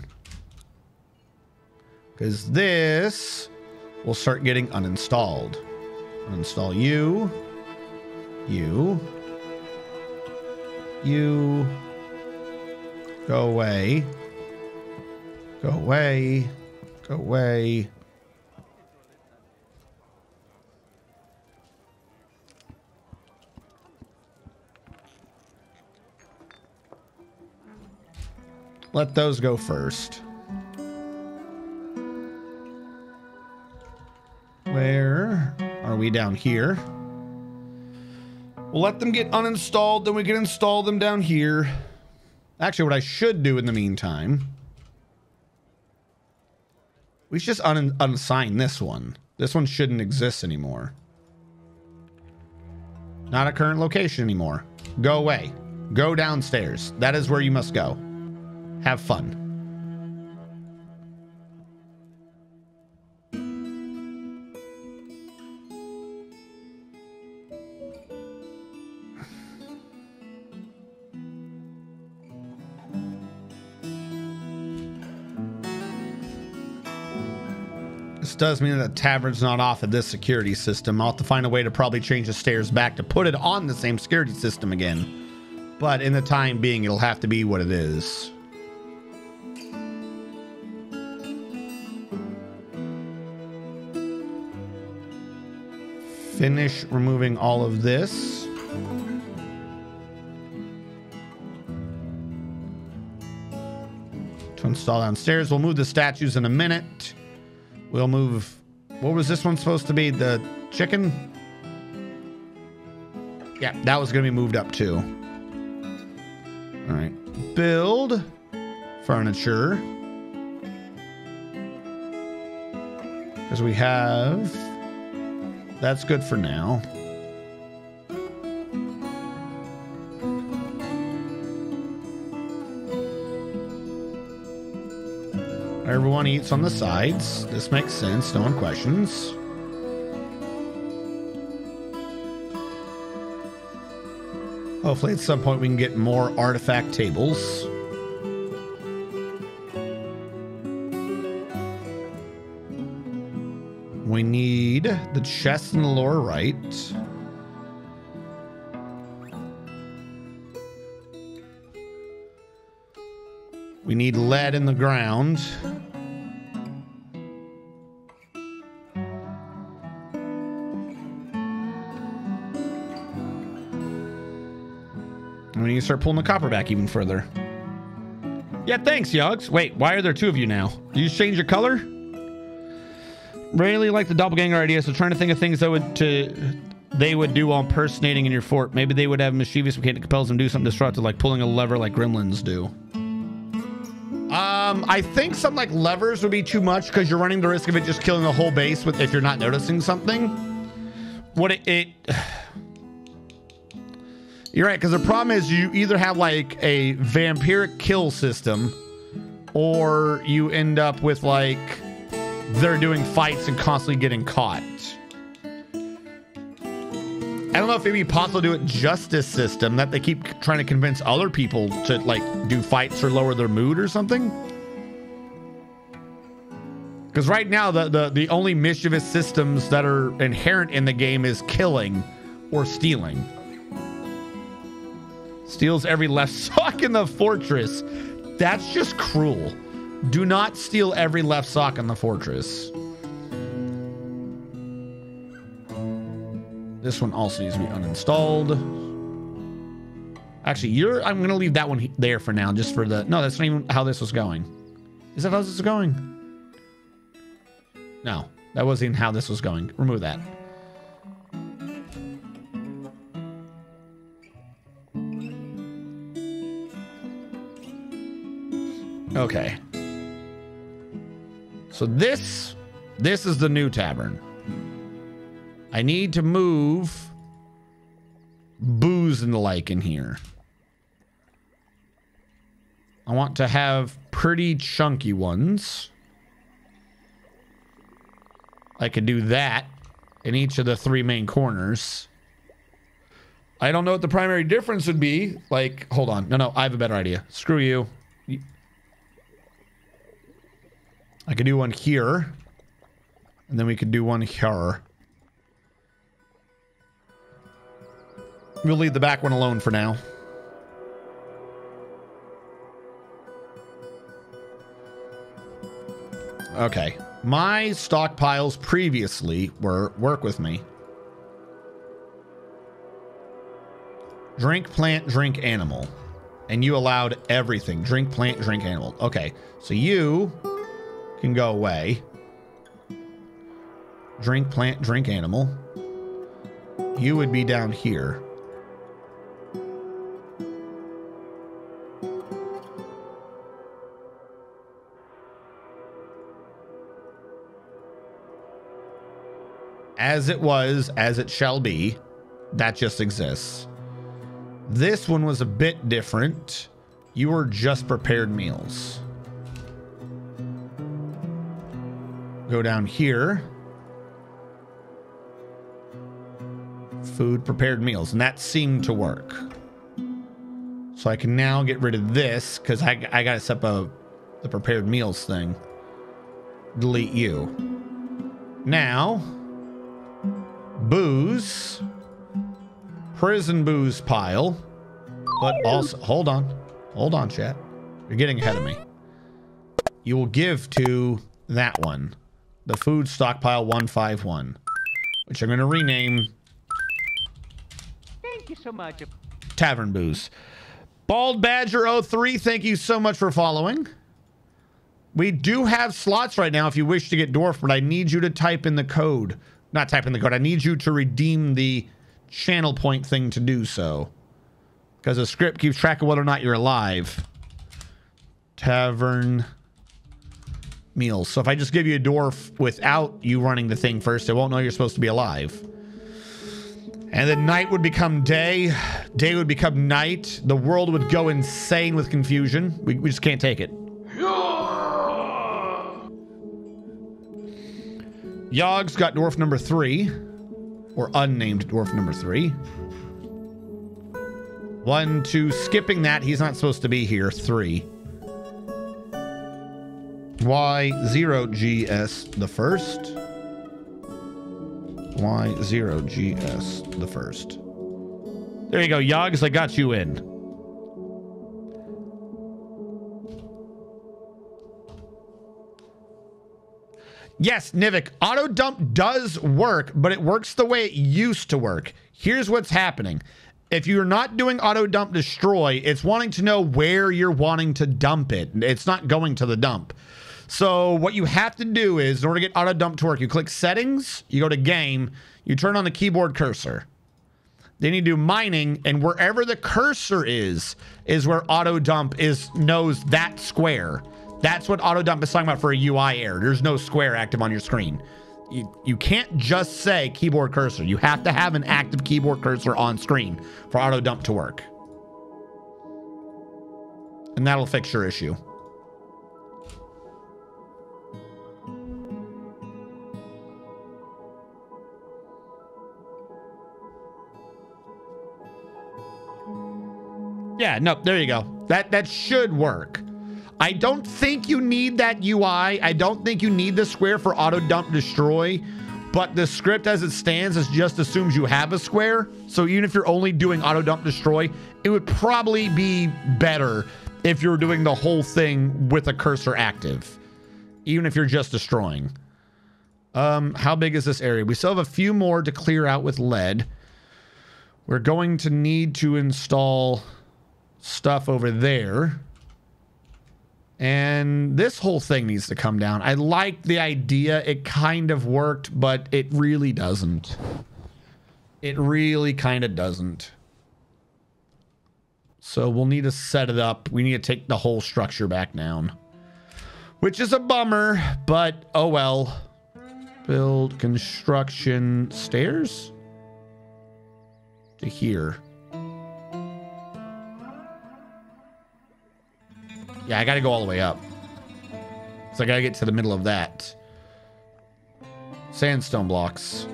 Because this will start getting uninstalled. Uninstall you. You. You. Go away. Go away. Go away. Let those go first. Where are we? Down here? We'll let them get uninstalled, then we can install them down here. Actually, what I should do in the meantime, we should just unassign this one. This one shouldn't exist anymore. Not a current location anymore. Go away. Go downstairs. That is where you must go. Have fun. This does mean that the tavern's not off of this security system. I'll have to find a way to probably change the stairs back to put it on the same security system again. But in the time being, it'll have to be what it is. Finish removing all of this. To install downstairs. We'll move the statues in a minute. We'll move... What was this one supposed to be? The chicken? Yeah, that was going to be moved up too. All right. Build. Furniture. Because we have... That's good for now. Everyone eats on the sides. This makes sense. No one questions. Hopefully at some point we can get more artifact tables. We need the chest in the lower right. We need lead in the ground. And we need to start pulling the copper back even further. Yeah, thanks, Yogs. Wait, why are there two of you now? Did you just change your color? Really like the doppelganger idea, so trying to think of things that they would do while impersonating in your fort. Maybe they would have mischievous mechanic that compels them to do something destructive, like pulling a lever like gremlins do. I think something like levers would be too much because you're running the risk of it just killing the whole base with if you're not noticing something. You're right, because the problem is you either have like a vampiric kill system or you end up with like they're doing fights and constantly getting caught. I don't know if it'd be possible to do a justice system that they keep trying to convince other people to like do fights or lower their mood or something. Because right now the only mischievous systems that are inherent in the game is killing or stealing. Steals every left sock in the fortress. That's just cruel. Do not steal every left sock in the fortress. This one also needs to be uninstalled. Actually, I'm going to leave that one there for now, just for the... No, that's not even how this was going. Is that how this is going? No, that wasn't even how this was going. Remove that. Okay. So this is the new tavern. I need to move booze and the like in here. I want to have pretty chunky ones. I could do that in each of the 3 main corners. I don't know what the primary difference would be. Like, hold on. No, I have a better idea. Screw you. I could do one here. And then we could do one here. We'll leave the back one alone for now. Okay. My stockpiles previously were work with me. Drink, plant, drink, animal. And you allowed everything. Drink, plant, drink, animal. Okay. So you can go away. Drink, plant, drink, animal. You would be down here. As it was, as it shall be. That just exists. This one was a bit different. You were just prepared meals. Go down here. Food, prepared meals. And that seemed to work. So I can now get rid of this because I got to set up the prepared meals thing. Delete you. Now, booze. Prison booze pile. But also, hold on, chat. You're getting ahead of me. You will give to that one. The food stockpile 151. Which I'm going to rename. Thank you so much. Tavern Booze. Bald Badger 03, thank you so much for following. We do have slots right now if you wish to get dwarf, but I need you to type in the code. Not type in the code. I need you to redeem the channel point thing to do so. Because the script keeps track of whether or not you're alive. Tavern meals. So if I just give you a dwarf without you running the thing first, it won't know you're supposed to be alive. And then night would become day. Day would become night. The world would go insane with confusion. We just can't take it. Yogg's got dwarf number 3. Or unnamed dwarf number 3. 1, 2, skipping that. He's not supposed to be here. 3. Y0GS the first. Y0GS the first. There you go, Yogs. I got you in. Yes, Nivik, auto dump does work, but it works the way it used to work. Here's what's happening. If you're not doing auto dump destroy, it's wanting to know where you're wanting to dump it. It's not going to the dump. So what you have to do is, in order to get auto dump to work, you click settings, you go to game, you turn on the keyboard cursor. Then you do mining, and wherever the cursor is where auto dump knows that square. That's what auto dump is talking about for a UI error. There's no square active on your screen. You can't just say keyboard cursor. You have to have an active keyboard cursor on screen for auto dump to work. And that'll fix your issue. Yeah, no, there you go. That should work. I don't think you need that UI. I don't think you need the square for auto dump destroy, but the script as it stands just assumes you have a square. So even if you're only doing auto dump destroy, it would probably be better if you're doing the whole thing with a cursor active, even if you're just destroying. How big is this area? We still have a few more to clear out with lead. We're going to need to install stuff over there. And this whole thing needs to come down. I like the idea. It kind of worked, but it really doesn't. It really kind of doesn't. So we'll need to set it up. We need to take the whole structure back down. which is a bummer, but oh well. Build construction stairs to here. Yeah, I got to go all the way up. So I got to get to the middle of that. Sandstone blocks.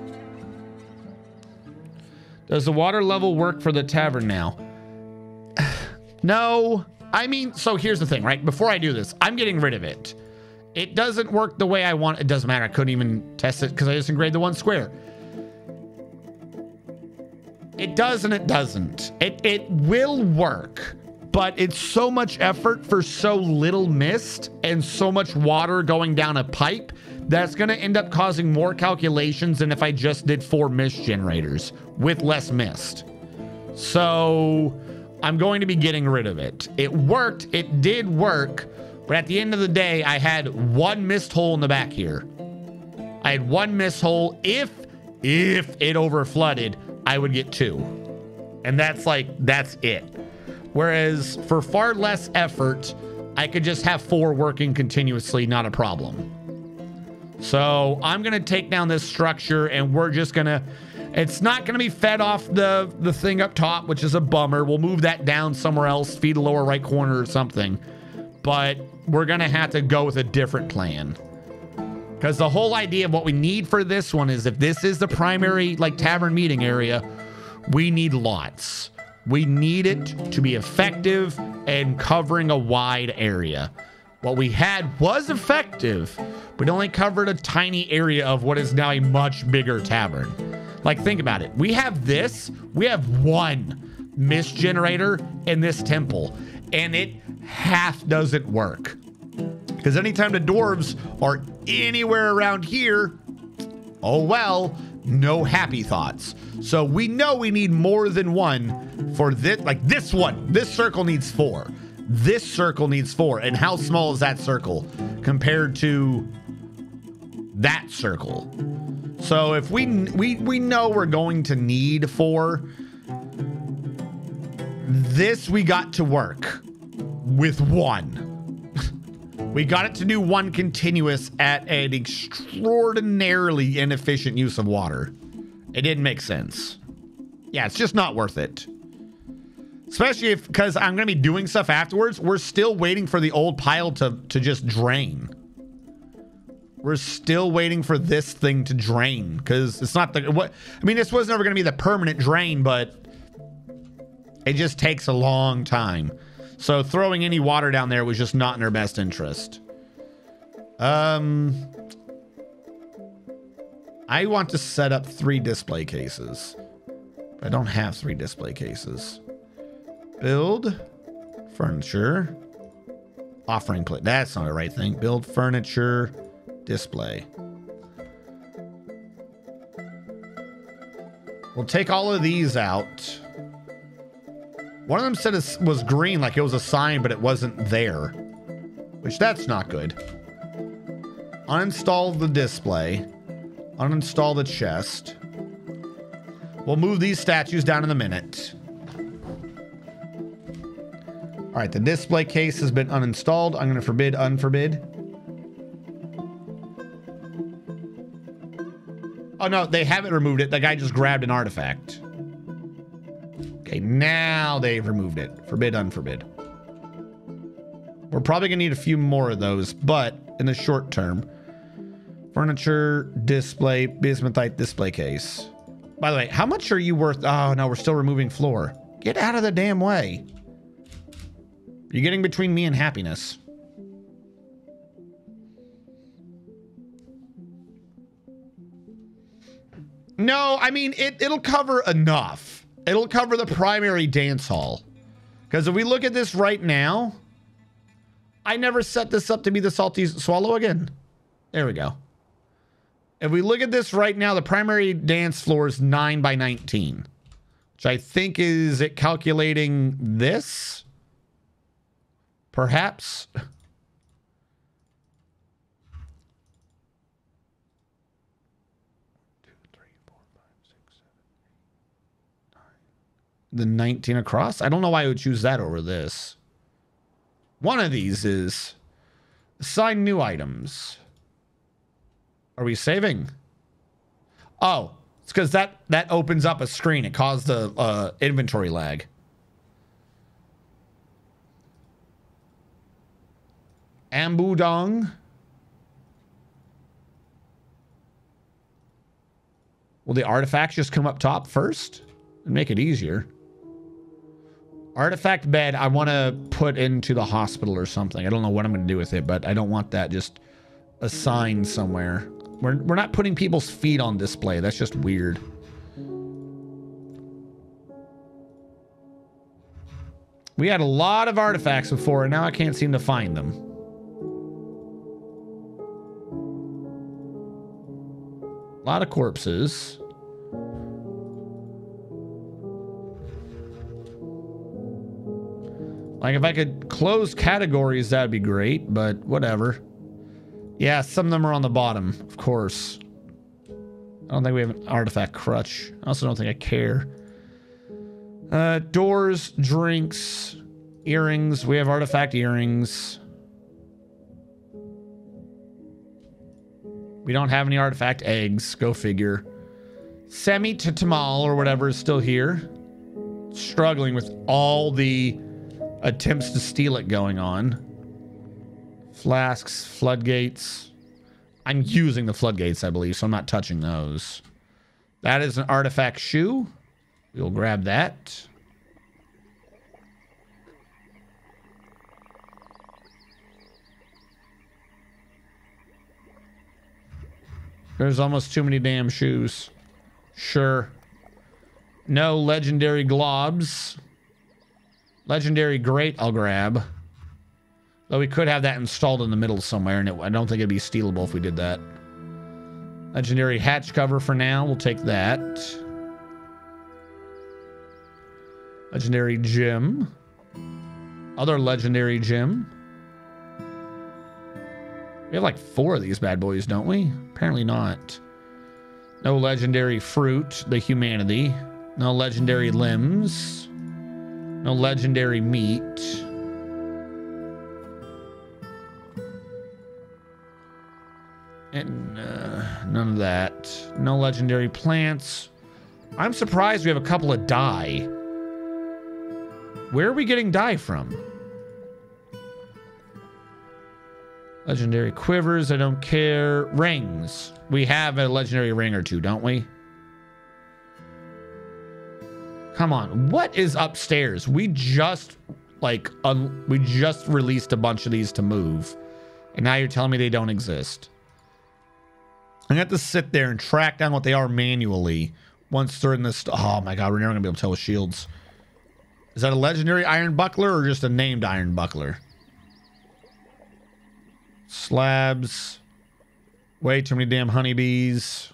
Does the water level work for the tavern now? No. I mean, so here's the thing, right? Before I do this, I'm getting rid of it. It doesn't work the way I want. It doesn't matter. I couldn't even test it because I just engraved the one square. It does and it doesn't. It will work, but it's so much effort for so little mist and so much water going down a pipe that's going to end up causing more calculations than if I just did 4 mist generators with less mist. So I'm going to be getting rid of it. It worked. It did work. But at the end of the day, I had 1 mist hole in the back here. I had 1 mist hole. If it over flooded, I would get 2. And that's it. Whereas for far less effort, I could just have 4 working continuously, not a problem. So I'm going to take down this structure and we're just going to, it's not going to be fed off the thing up top, which is a bummer. We'll move that down somewhere else, feed a lower right corner or something. But we're going to have to go with a different plan. Because the whole idea of what we need for this one is if this is the primary like tavern meeting area, we need lots. We need it to be effective and covering a wide area. What we had was effective, but only covered a tiny area of what is now a much bigger tavern. Like, think about it. We have this. We have 1 mist generator in this temple, and it half doesn't work. Because anytime the dwarves are anywhere around here, oh well, no happy thoughts. So we know we need more than 1 for this. Like this one, this circle needs 4. This circle needs 4. And how small is that circle compared to that circle? So if we know we're going to need 4, this we got to work with 1. We got it to do 1 continuous at an extraordinarily inefficient use of water. It didn't make sense. Yeah, it's just not worth it. Especially because I'm going to be doing stuff afterwards. We're still waiting for the old pile to just drain. We're still waiting for this thing to drain because it's not I mean, this was never going to be the permanent drain, but it just takes a long time. So throwing any water down there was just not in our best interest. I want to set up 3 display cases. I don't have 3 display cases. Build furniture. Offering plate. That's not the right thing. Build furniture. Display. We'll take all of these out. One of them said it was green, like it was a sign, but it wasn't there. Which, that's not good. Uninstall the display. Uninstall the chest. We'll move these statues down in a minute. All right, the display case has been uninstalled. I'm going to forbid unforbid. Oh, no, they haven't removed it. The guy just grabbed an artifact. Okay, now they've removed it. Forbid, unforbid. We're probably going to need a few more of those, but in the short term. Furniture, display, bismuthite display case. By the way, how much are you worth? Oh, no, we're still removing floor. Get out of the damn way. You're getting between me and happiness. No, I mean, it'll cover enough. It'll cover the primary dance hall. Because if we look at this right now, I never set this up to be the salty swallow again. There we go. If we look at this right now, the primary dance floor is 9 by 19. Which I think is it calculating this? Perhaps. The 19 across? I don't know why I would choose that over this. One of these is Assign new items. Are we saving? Oh, it's because that opens up a screen. It caused the inventory lag. Ambudong. Will the artifacts just come up top first and make it easier? Artifact bed, I want to put into the hospital or something. I don't know what I'm going to do with it, but I don't want that just assigned somewhere. We're not putting people's feet on display. That's just weird. We had a lot of artifacts before, and now I can't seem to find them. A lot of corpses. Like, if I could close categories, that'd be great, but whatever. Yeah, some of them are on the bottom, of course. I don't think we have an artifact crutch. I also don't think I care. Doors, drinks, earrings. We have artifact earrings. We don't have any artifact eggs. Go figure. Semi-Tamal or whatever is still here. Struggling with all the attempts to steal it going on. Flasks, floodgates. I'm using the floodgates, I believe, so I'm not touching those. That is an artifact shoe. We'll grab that. There's almost too many damn shoes. Sure. No legendary globs. Legendary grate I'll grab. Though we could have that installed in the middle somewhere, and I don't think it'd be stealable if we did that. Legendary hatch cover for now. We'll take that. Legendary gem. Other legendary gem. We have like 4 of these bad boys, don't we? Apparently not. No legendary fruit, the humanity. No legendary limbs. No legendary meat. And none of that. No legendary plants. I'm surprised we have a couple of dye. Where are we getting dye from? Legendary quivers, I don't care. Rings. We have a legendary ring or two, don't we? Come on. What is upstairs? We just, like, we just released a bunch of these to move. And now you're telling me they don't exist. I have to sit there and track down what they are manually once they're in this. Oh my god, we're never gonna be able to tell with shields. Is that a legendary iron buckler or just a named iron buckler? Slabs. Way too many damn honeybees.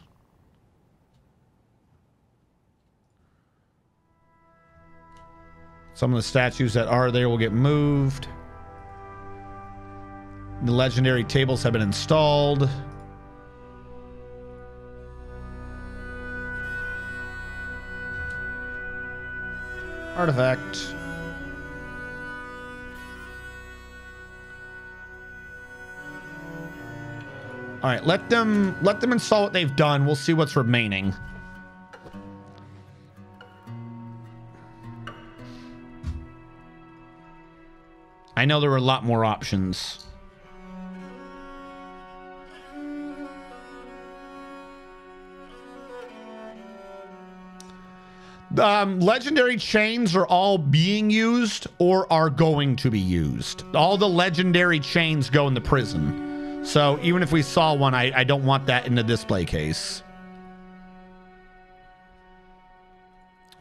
Some of the statues that are there will get moved. The legendary tables have been installed. Artifact. All right, let them install what they've done. We'll see what's remaining. I know there were a lot more options. Legendary chains are all being used or are going to be used. All the legendary chains go in the prison. So even if we saw one, I don't want that in the display case.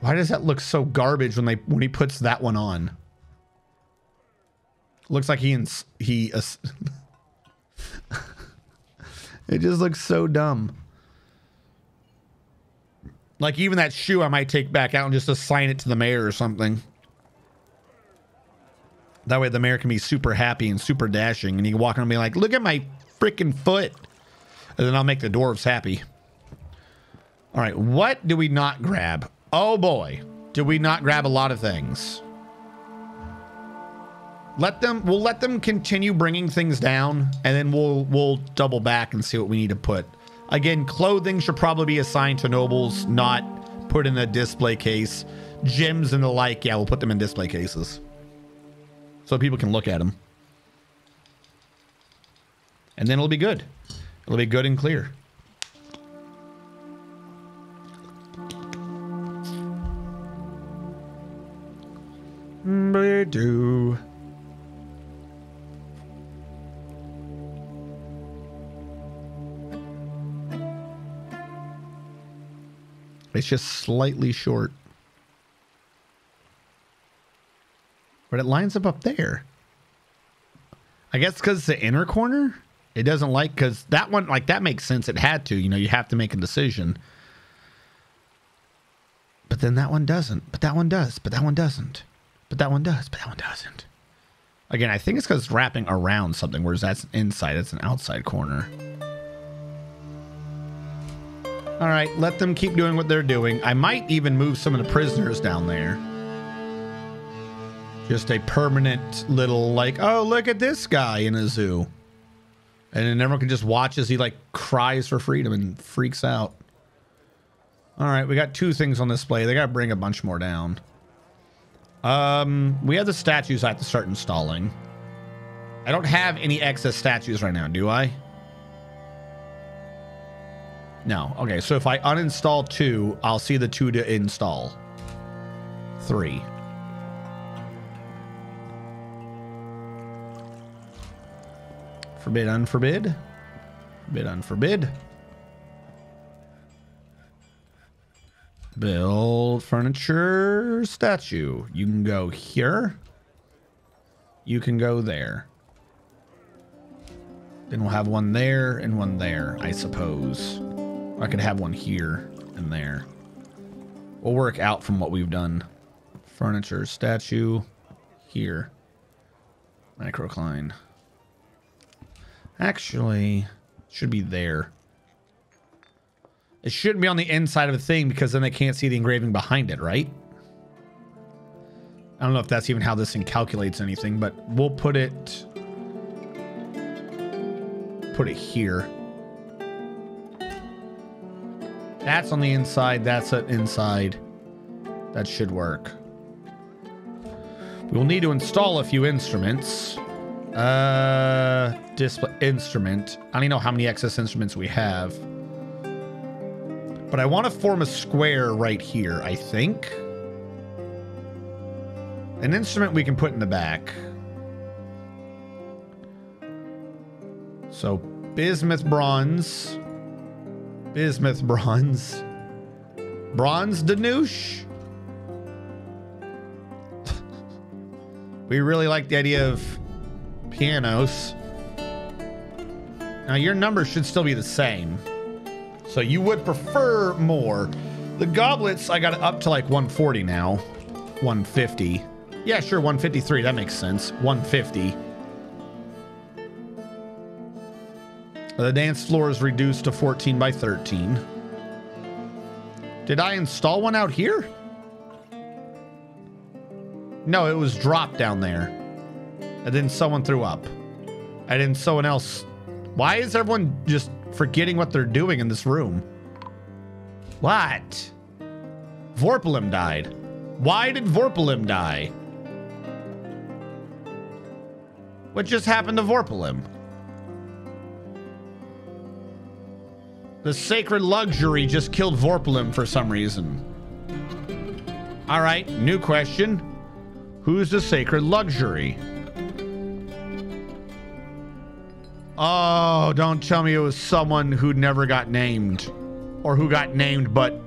Why does that look so garbage when he puts that one on? Looks like it just looks so dumb. Like, even that shoe I might take back out and just assign it to the mayor or something. That way the mayor can be super happy and super dashing. And he can walk around and be like, look at my freaking foot. And then I'll make the dwarves happy. All right, what do we not grab? Oh boy, did we not grab a lot of things. We'll let them continue bringing things down, and then we'll double back and see what we need to put. Again, clothing should probably be assigned to nobles, not put in a display case. Gems and the like, yeah, we'll put them in display cases so people can look at them. And then it'll be good. It'll be good and clear. Do. It's just slightly short. But it lines up there. I guess because it's the inner corner. It doesn't like, because that one, like, that makes sense. It had to, you know, you have to make a decision. But then that one doesn't. But that one does. But that one doesn't. But that one does. But that one doesn't. Again, I think it's because it's wrapping around something, whereas that's inside. That's an outside corner. All right, let them keep doing what they're doing. I might even move some of the prisoners down there. Just a permanent little, like, oh, look at this guy in a zoo. And then everyone can just watch as he, like, cries for freedom and freaks out. All right, we got 2 things on display. They got to bring a bunch more down. We have the statues I have to start installing. I don't have any excess statues right now, do I? No. Okay, so if I uninstall 2, I'll see the 2 to install. 3. Forbid, unforbid. Forbid, unforbid. Build furniture statue. You can go here. You can go there. Then we'll have one there and one there, I suppose. I could have one here and there. We'll work out from what we've done. Furniture statue here. Microcline. Actually, it should be there. It shouldn't be on the inside of a thing because then they can't see the engraving behind it, right? I don't know if that's even how this thing calculates anything, but we'll put it here. That's on the inside. That's an inside. That should work. We will need to install a few instruments. Display instrument. I don't even know how many excess instruments we have. But I want to form a square right here, I think. An instrument we can put in the back. So, bismuth bronze. Bismuth bronze. Bronze Danouche. We really like the idea of pianos. Now, your numbers should still be the same. So you would prefer more. The goblets, I got it up to like 140 now. 150. Yeah, sure, 153. That makes sense. 150. The dance floor is reduced to 14 by 13. Did I install one out here? No, it was dropped down there. And then someone threw up. And then someone else. Why is everyone just forgetting what they're doing in this room? What? Vorpalim died. Why did Vorpalim die? What just happened to Vorpalim? The sacred luxury just killed Vorpalim for some reason. All right, new question. Who's the sacred luxury? Oh, don't tell me it was someone who never got named. Or who got named, but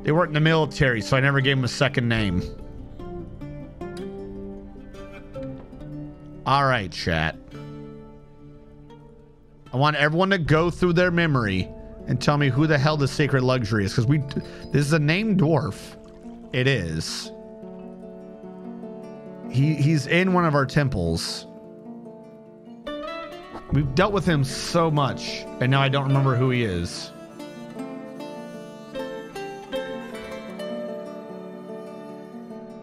they weren't in the military, so I never gave them a second name. All right, chat. I want everyone to go through their memory and tell me who the hell the sacred luxury is, because this is a named dwarf. It is. He's in one of our temples. We've dealt with him so much, and now I don't remember who he is.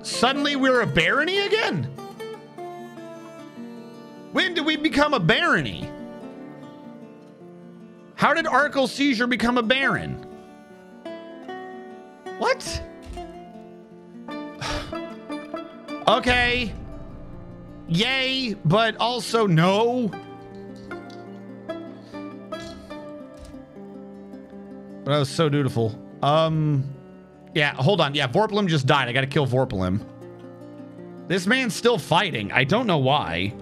Suddenly we're a barony again? When did we become a barony? How did Arkle Seizure become a baron? What? Okay. Yay, but also no. But that was so dutiful. Yeah, hold on. Yeah, Vorpalem just died. I gotta kill Vorpalem. This man's still fighting. I don't know why.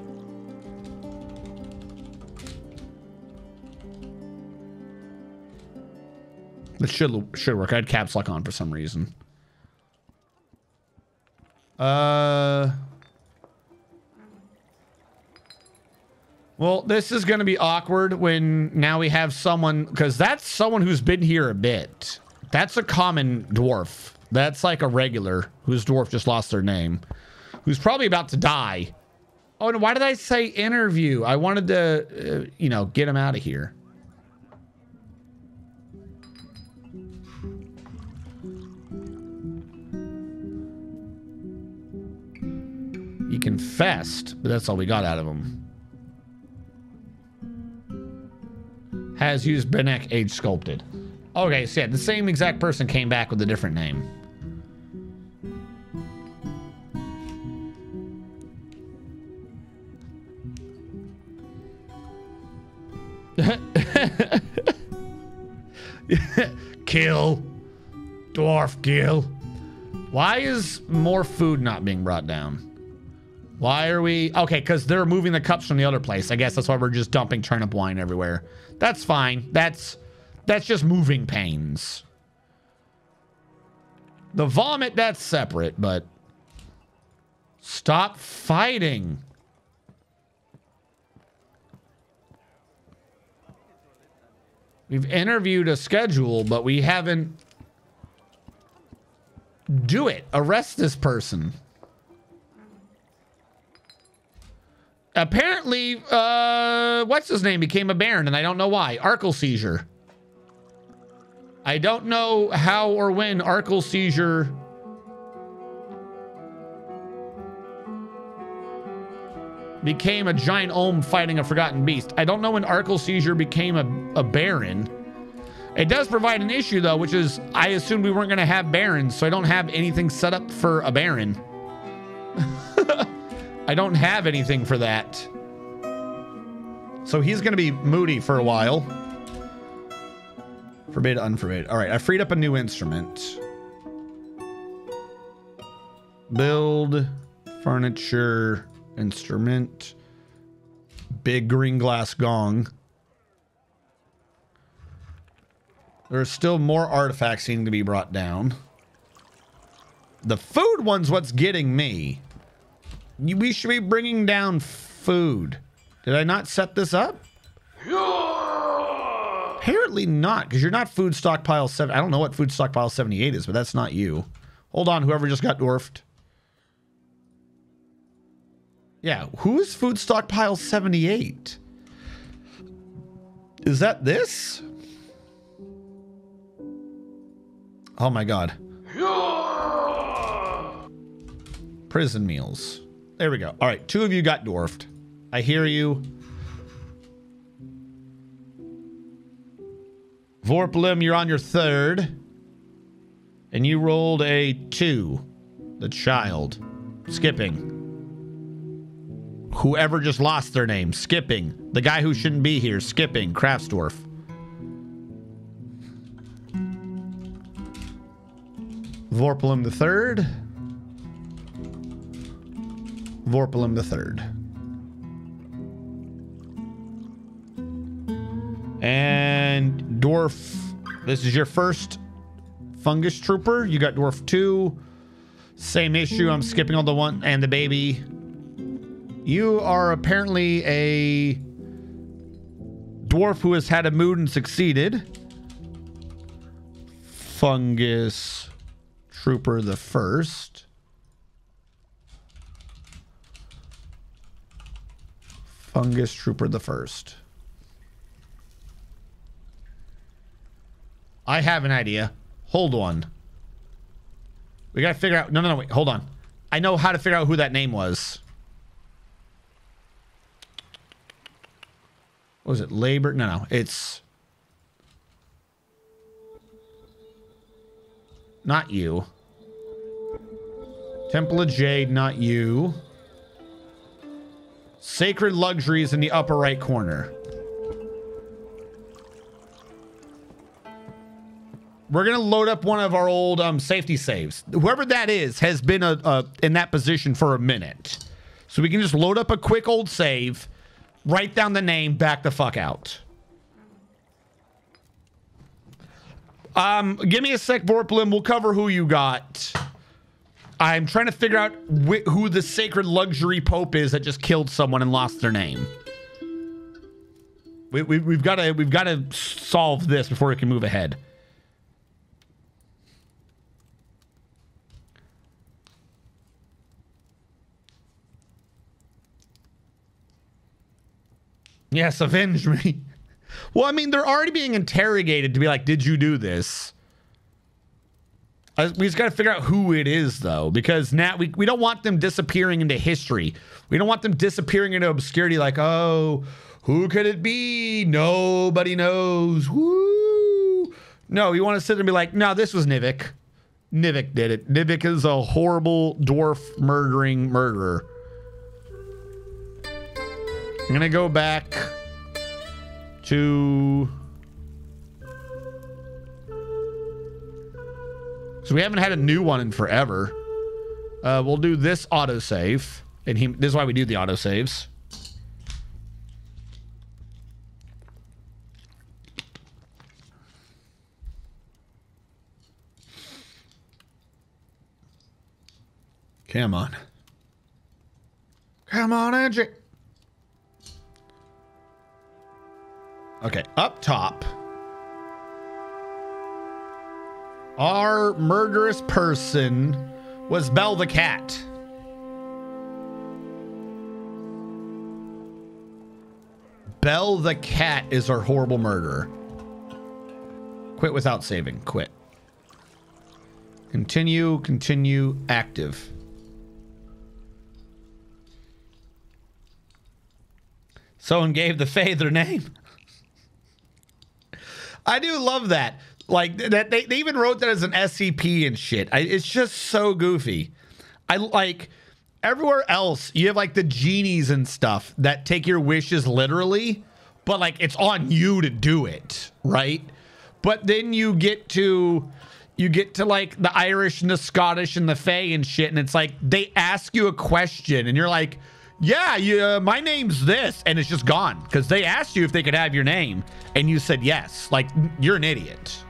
This should work. I had caps lock on for some reason. Well, this is going to be awkward when now we have someone, because that's someone who's been here a bit. That's a common dwarf. That's like a regular whose dwarf just lost their name, who's probably about to die. Oh, and why did I say interview? I wanted to, you know, get him out of here. He confessed, but that's all we got out of him. Has used Benek age sculpted. Okay, so yeah, the same exact person came back with a different name. Kill. Dwarf kill. Why is more food not being brought down? Why are we... Okay, because they're moving the cups from the other place. I guess that's why we're just dumping turnip wine everywhere. That's fine. That's just moving pains. The vomit, that's separate, but... Stop fighting. We've interviewed a schedule, but we haven't... Do it. Arrest this person. Apparently, what's his name became a baron, and I don't know why. Arkle Seizure. I don't know how or when Arkle Seizure became a giant ohm fighting a forgotten beast. I don't know when Arkle Seizure became a baron. It does provide an issue, though, which is I assumed we weren't going to have barons, so I don't have anything set up for a baron. I don't have anything for that. So he's going to be moody for a while. Forbid, unforbid. All right, I freed up a new instrument. Build, furniture, instrument, big green glass gong. There's still more artifacts needing to be brought down. The food one's what's getting me. We should be bringing down food. Did I not set this up? Apparently not, because you're not food stockpile 7. I don't know what food stockpile 78 is, but that's not you. Hold on, whoever just got dwarfed. Yeah, who is food stockpile 78? Is that this? Oh my god. Prison meals. There we go. All right, 2 of you got dwarfed. I hear you. Vorpalem, you're on your 3rd. And you rolled a 2. The child. Skipping. Whoever just lost their name. Skipping. The guy who shouldn't be here. Skipping. Craftsdwarf. Vorpalem the 3rd. Vorpalem the 3rd. And dwarf, this is your first fungus trooper. You got dwarf 2. Same issue. I'm skipping all the one and the baby. You are apparently a dwarf who has had a mood and succeeded. Fungus trooper the 1st. Fungus trooper the 1st. I have an idea. Hold on. We gotta figure out... No, wait. Hold on. I know how to figure out who that name was. What was it? Labor? No, it's not you. Temple of Jade, not you. Sacred Luxuries in the upper right corner. We're going to load up one of our old safety saves. Whoever that is has been in that position for a minute. So we can just load up a quick old save, write down the name, back the fuck out. Give me a sec, Vorplim. We'll cover who you got. I'm trying to figure out who the Sacred Luxury Pope is that just killed someone and lost their name. We've got to solve this before we can move ahead. Yes, avenge me. Well, I mean, they're already being interrogated to be like, did you do this? We just got to figure out who it is, though, because now we don't want them disappearing into history. We don't want them disappearing into obscurity like, oh, who could it be? Nobody knows. Woo! No, you want to sit there and be like, no, this was Nivik. Nivik did it. Nivik is a horrible dwarf murdering murderer. I'm going to go back to... So we haven't had a new one in forever. We'll do this autosave. And this is why we do the autosaves. Come on. Come on, Angie. Okay, up top. Our murderous person was Belle the cat. Belle the cat is our horrible murderer. Quit without saving. Quit. Continue. Continue. Active. Someone gave the Fae their name. I do love that. Like that they even wrote that as an SCP and shit. It's just so goofy. I like everywhere else you have like the genies and stuff that take your wishes literally, but like it's on you to do it, right? But then you get to like the Irish and the Scottish and the Fae and shit, and it's like they ask you a question and you're like, yeah, my name's this, and it's just gone because they asked you if they could have your name and you said yes. Like, you're an idiot.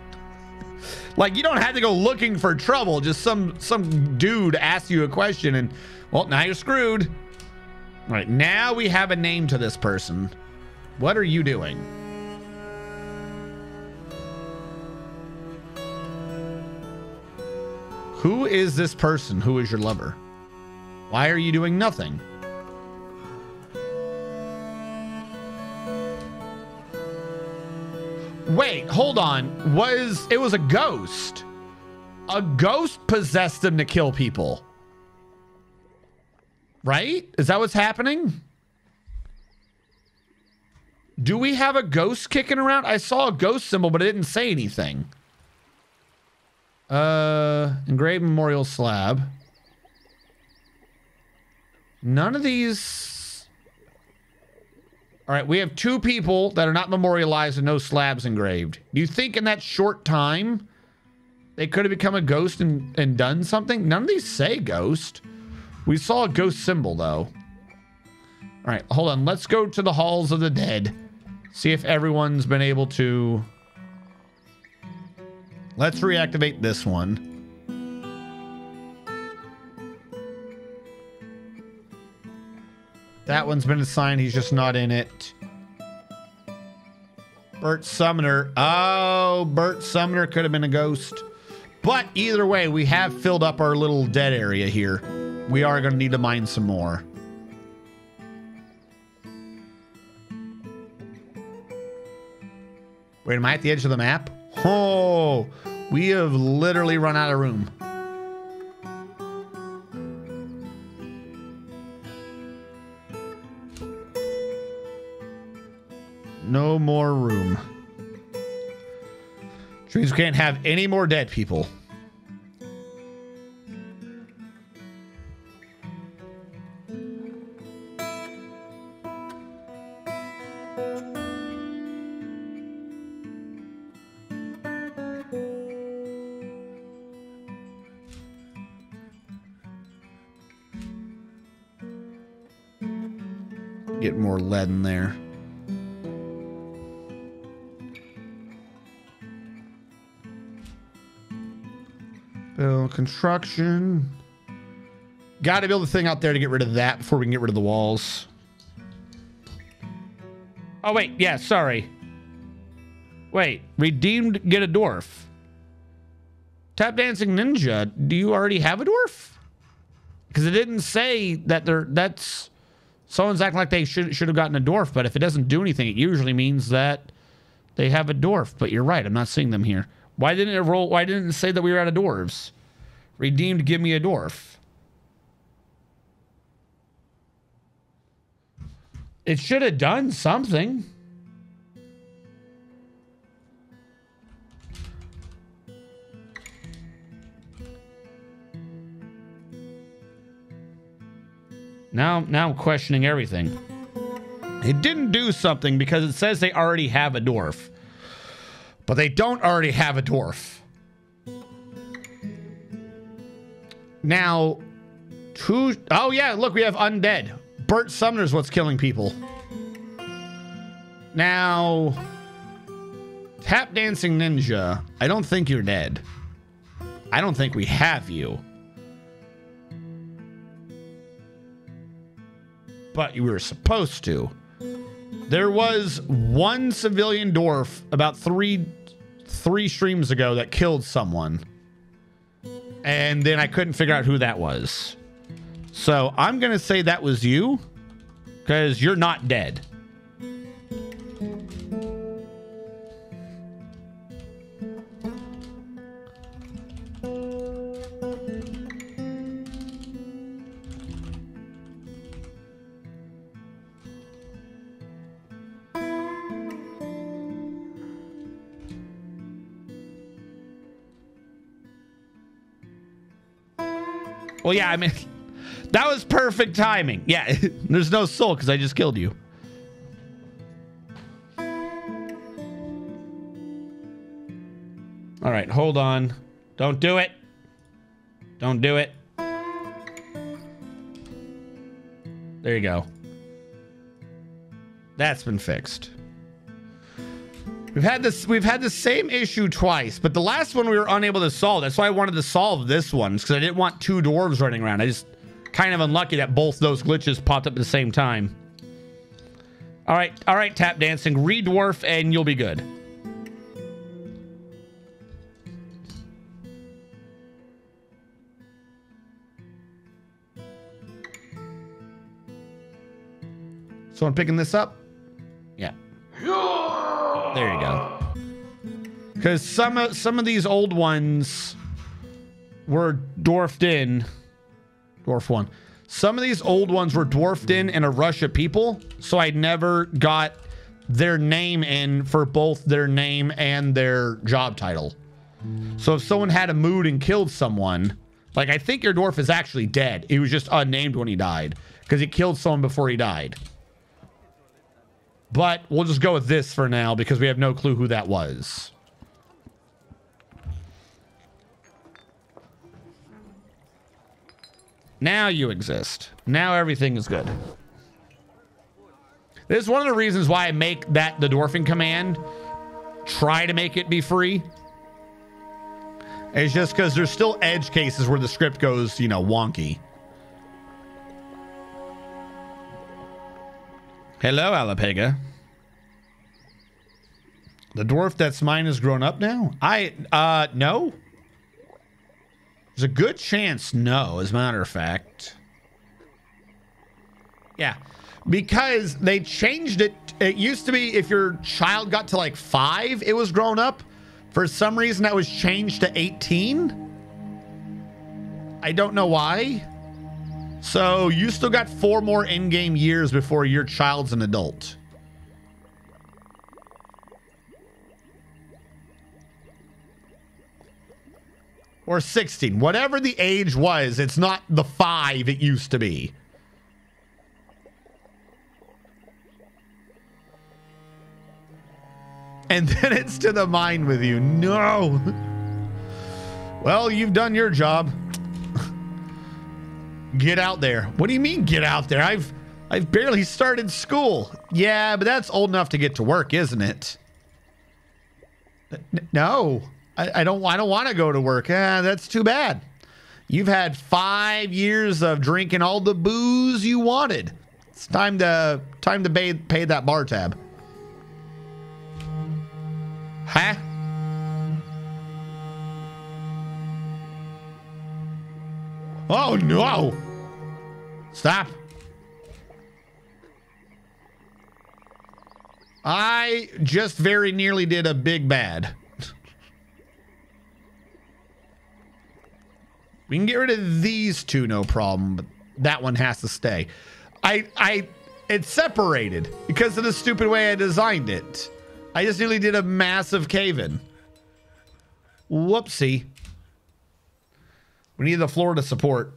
Like, you don't have to go looking for trouble. Just some dude asks you a question and, well, now you're screwed. All right, now we have a name to this person. What are you doing? Who is this person? Who is your lover? Why are you doing nothing? Wait, hold on. It was a ghost. A ghost possessed him to kill people. Right? Is that what's happening? Do we have a ghost kicking around? I saw a ghost symbol, but it didn't say anything. Engraved memorial slab. None of these... All right, we have 2 people that are not memorialized and no slabs engraved. Do you think in that short time they could have become a ghost and done something? None of these say ghost. We saw a ghost symbol, though. All right, hold on. Let's go to the halls of the dead. See if everyone's been able to... Let's reactivate this one. That one's been assigned. He's just not in it. Bert Summoner. Oh, Bert Summoner could have been a ghost. But either way, we have filled up our little dead area here. We are going to need to mine some more. Wait, am I at the edge of the map? Oh, we have literally run out of room. more room. Which means we can't have any more dead people. Get more lead in there. Build construction. Got to build a thing out there to get rid of that before we can get rid of the walls. Oh, wait. Yeah, sorry. Wait. Redeemed, get a dwarf. Tap Dancing Ninja, do you already have a dwarf? Because it didn't say that that's... Someone's acting like they should have gotten a dwarf, but if it doesn't do anything, it usually means that they have a dwarf. But you're right, I'm not seeing them here. Why didn't it roll? Why didn't it say that we were out of dwarves? Redeemed, give me a dwarf. It should have done something. Now I'm questioning everything. It didn't do something because it says they already have a dwarf. But they don't already have a dwarf. Now, oh yeah, look, we have undead. Bert Sumner's what's killing people. Now, Tap Dancing Ninja, I don't think you're dead. I don't think we have you. But you were supposed to. There was one civilian dwarf about three streams ago that killed someone. And then I couldn't figure out who that was. So I'm going to say that was you. Because you're not dead. Well, yeah, I mean, that was perfect timing. Yeah, there's no soul because I just killed you. All right, hold on. Don't do it. Don't do it. There you go. That's been fixed. We've had the same issue twice, but the last one we were unable to solve. That's why I wanted to solve this one, because I didn't want two dwarves running around. I just kind of unlucky that both those glitches popped up at the same time. All right, Tap Dancing, re-dwarf and you'll be good. Someone picking this up? Yeah. There you go. Because some of these old ones were dwarfed in. Dwarf one. Some of these old ones were dwarfed in a rush of people, so I never got their name in for both their name and their job title. So if someone had a mood and killed someone, like I think your dwarf is actually dead. He was just unnamed when he died because he killed someone before he died. But we'll just go with this for now because we have no clue who that was. Now you exist. Now everything is good. This is one of the reasons why I make that the dwarfing command. Try to make it be free. It's just because there's still edge cases where the script goes, you know, wonky. Hello, Alapega. The dwarf that's mine is grown up now? No. There's a good chance no, as a matter of fact. Yeah, because they changed it. It used to be if your child got to like 5, it was grown up. For some reason, that was changed to 18. I don't know why. So you still got 4 more in-game years before your child's an adult. or 16. Whatever the age was, it's not the 5 it used to be. And then it's to the mine with you. No. Well, you've done your job. Get out there. What do you mean get out there? I've barely started school. Yeah, but that's old enough to get to work, isn't it? No. I don't want to go to work. That's too bad. You've had 5 years of drinking all the booze you wanted. It's time to pay that bar tab. Huh? Oh no! Stop. I just very nearly did a big bad. We can get rid of these two, no problem, but that one has to stay. It's separated because of the stupid way I designed it. I just nearly did a massive cave-in. Whoopsie. We need the floor to support.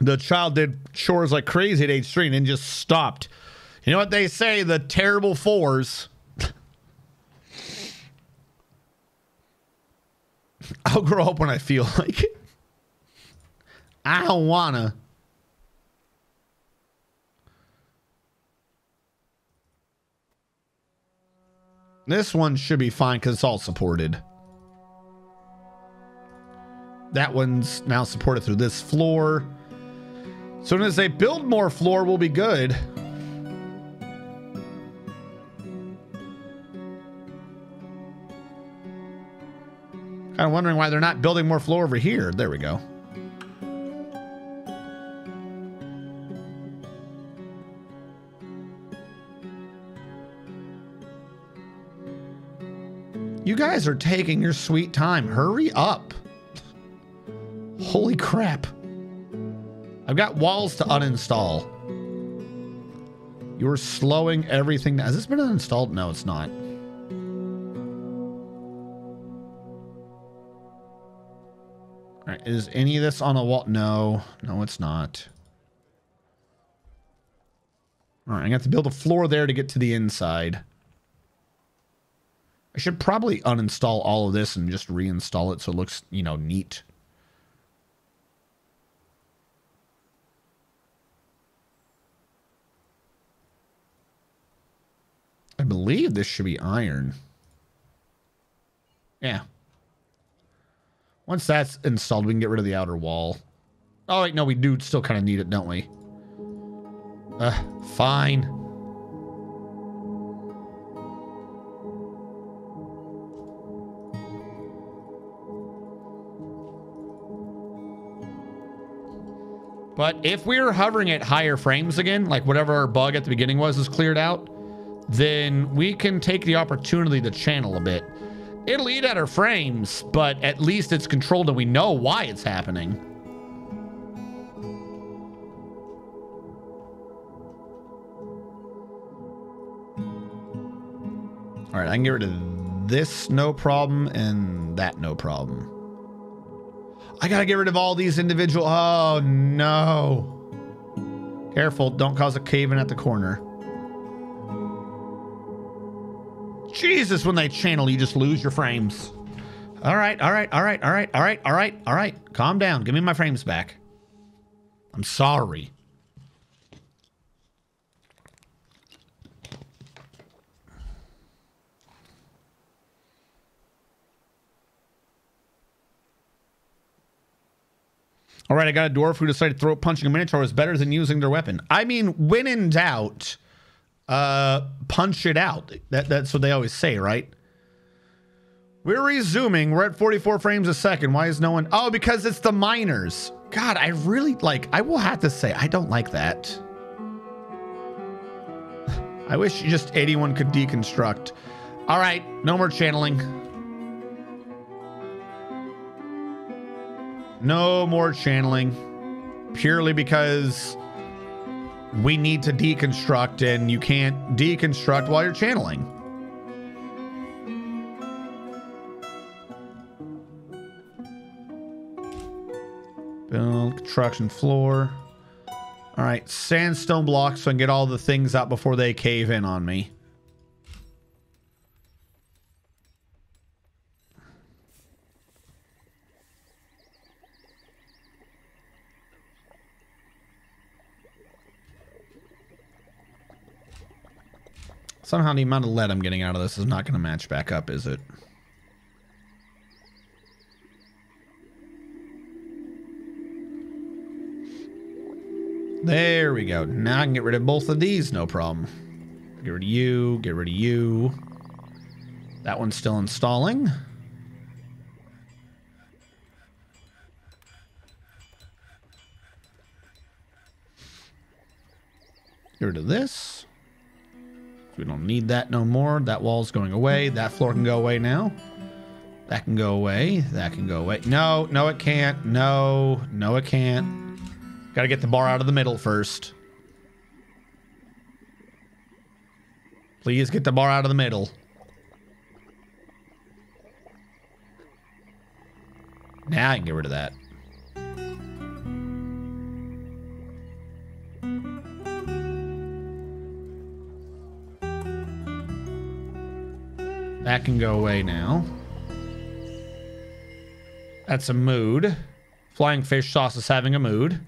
The child did chores like crazy at age 3 and then just stopped. You know what they say? The terrible 4s. I'll grow up when I feel like it. I don't wanna. This one should be fine because it's all supported. That one's now supported through this floor. As soon as they build more floor, we'll be good. Kind of wondering why they're not building more floor over here. There we go. You guys are taking your sweet time. Hurry up. Holy crap. I've got walls to uninstall. You're slowing everything down. Has this been uninstalled? No, it's not. All right, is any of this on a wall? No, it's not. All right, I got to build a floor there to get to the inside. I should probably uninstall all of this and just reinstall it so it looks, you know, neat. I believe this should be iron. Yeah. Once that's installed, we can get rid of the outer wall. Oh, wait, no, we do still kind of need it, don't we? Fine. But if we're hovering at higher frames again, like whatever our bug at the beginning was is cleared out, then we can take the opportunity to channel a bit. It'll eat at our frames, but at least it's controlled and we know why it's happening. All right, I can get rid of this, no problem, and that, no problem. I gotta get rid of all these individual... Oh, no. Careful, don't cause a cave-in at the corner. Jesus, when they channel, you just lose your frames. All right. Calm down. Give me my frames back. I'm sorry. All right, I got a dwarf who decided throat punching a minotaur is better than using their weapon. I mean, when in doubt, punch it out. That's what they always say, right? We're resuming. We're at 44 frames a second. Why is no one... Oh, because it's the miners. God, I really like... I will have to say, I don't like that. I wish just anyone could deconstruct. All right, no more channeling. No more channeling. Purely because we need to deconstruct, and you can't deconstruct while you're channeling. Build construction floor. All right, sandstone blocks so I can get all the things out before they cave in on me. Somehow the amount of lead I'm getting out of this is not going to match back up, is it? There we go. Now I can get rid of both of these, no problem. Get rid of you, get rid of you. That one's still installing. Get rid of this. We don't need that no more. That wall's going away. That floor can go away now. That can go away. That can go away. No, no, it can't. No, no, it can't. Got to get the bar out of the middle first. Please get the bar out of the middle. Now I can get rid of that. That can go away now. That's a mood. Flying fish sauce is having a mood.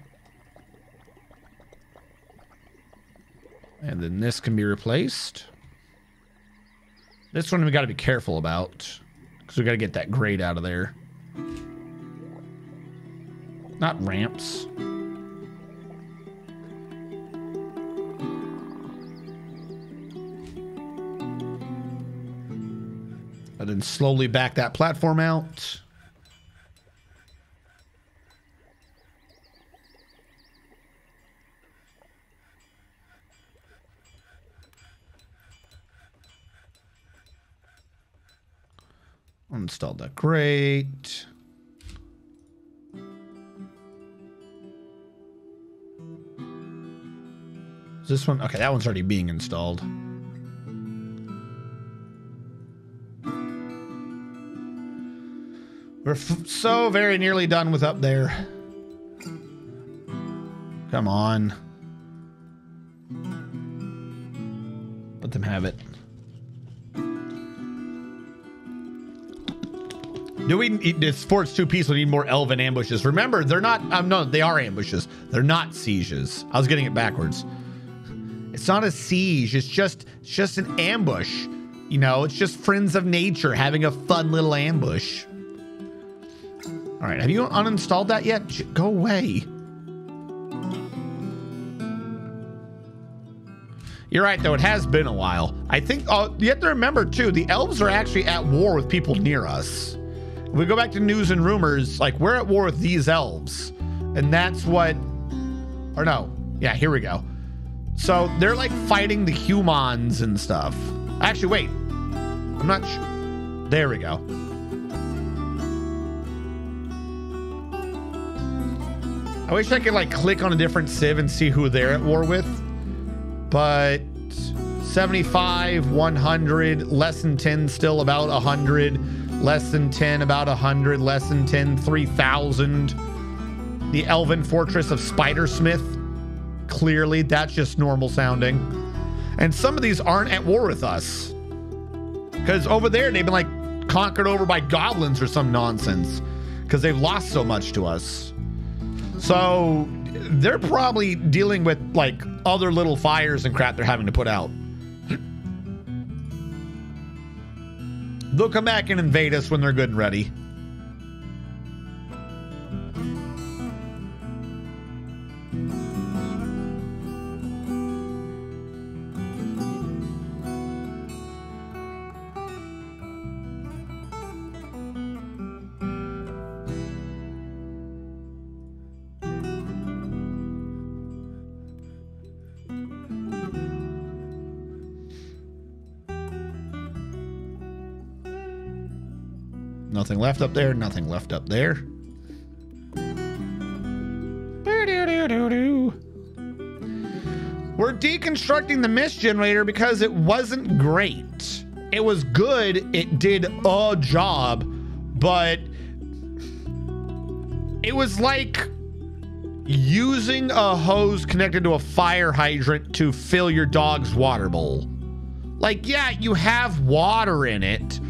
And then this can be replaced. This one we got to be careful about, because we got to get that grate out of there. Not ramps. And then slowly back that platform out. Installed that grate. Is this one? Okay, that one's already being installed. We're so very nearly done with up there. Come on. Let them have it. Do we need this Forts 2 piece? We need more elven ambushes. Remember, they're not, no, they are ambushes. They're not sieges. I was getting it backwards. It's not a siege. It's just an ambush. You know, it's just friends of nature having a fun little ambush. All right, have you uninstalled that yet? Go away. You're right, though. It has been a while. I think, you have to remember, too, the elves are actually at war with people near us. If we go back to news and rumors, like, we're at war with these elves. And that's what, or no. Yeah, here we go. So they're like fighting the humans and stuff. Actually, wait. I'm not sure. There we go. I wish I could like click on a different civ and see who they're at war with. But 75, 100, less than 10, still about 100, less than 10, about 100, less than 10, 3,000. The Elven Fortress of Spidersmith. Clearly, that's just normal sounding. And some of these aren't at war with us. Because over there, they've been like conquered over by goblins or some nonsense. Because they've lost so much to us. So they're probably dealing with like other little fires and crap they're having to put out. They'll come back and invade us when they're good and ready. Nothing left up there, nothing left up there. We're deconstructing the mist generator because it wasn't great. It was good. It did a job, but it was like using a hose connected to a fire hydrant to fill your dog's water bowl. Like, yeah, you have water in it,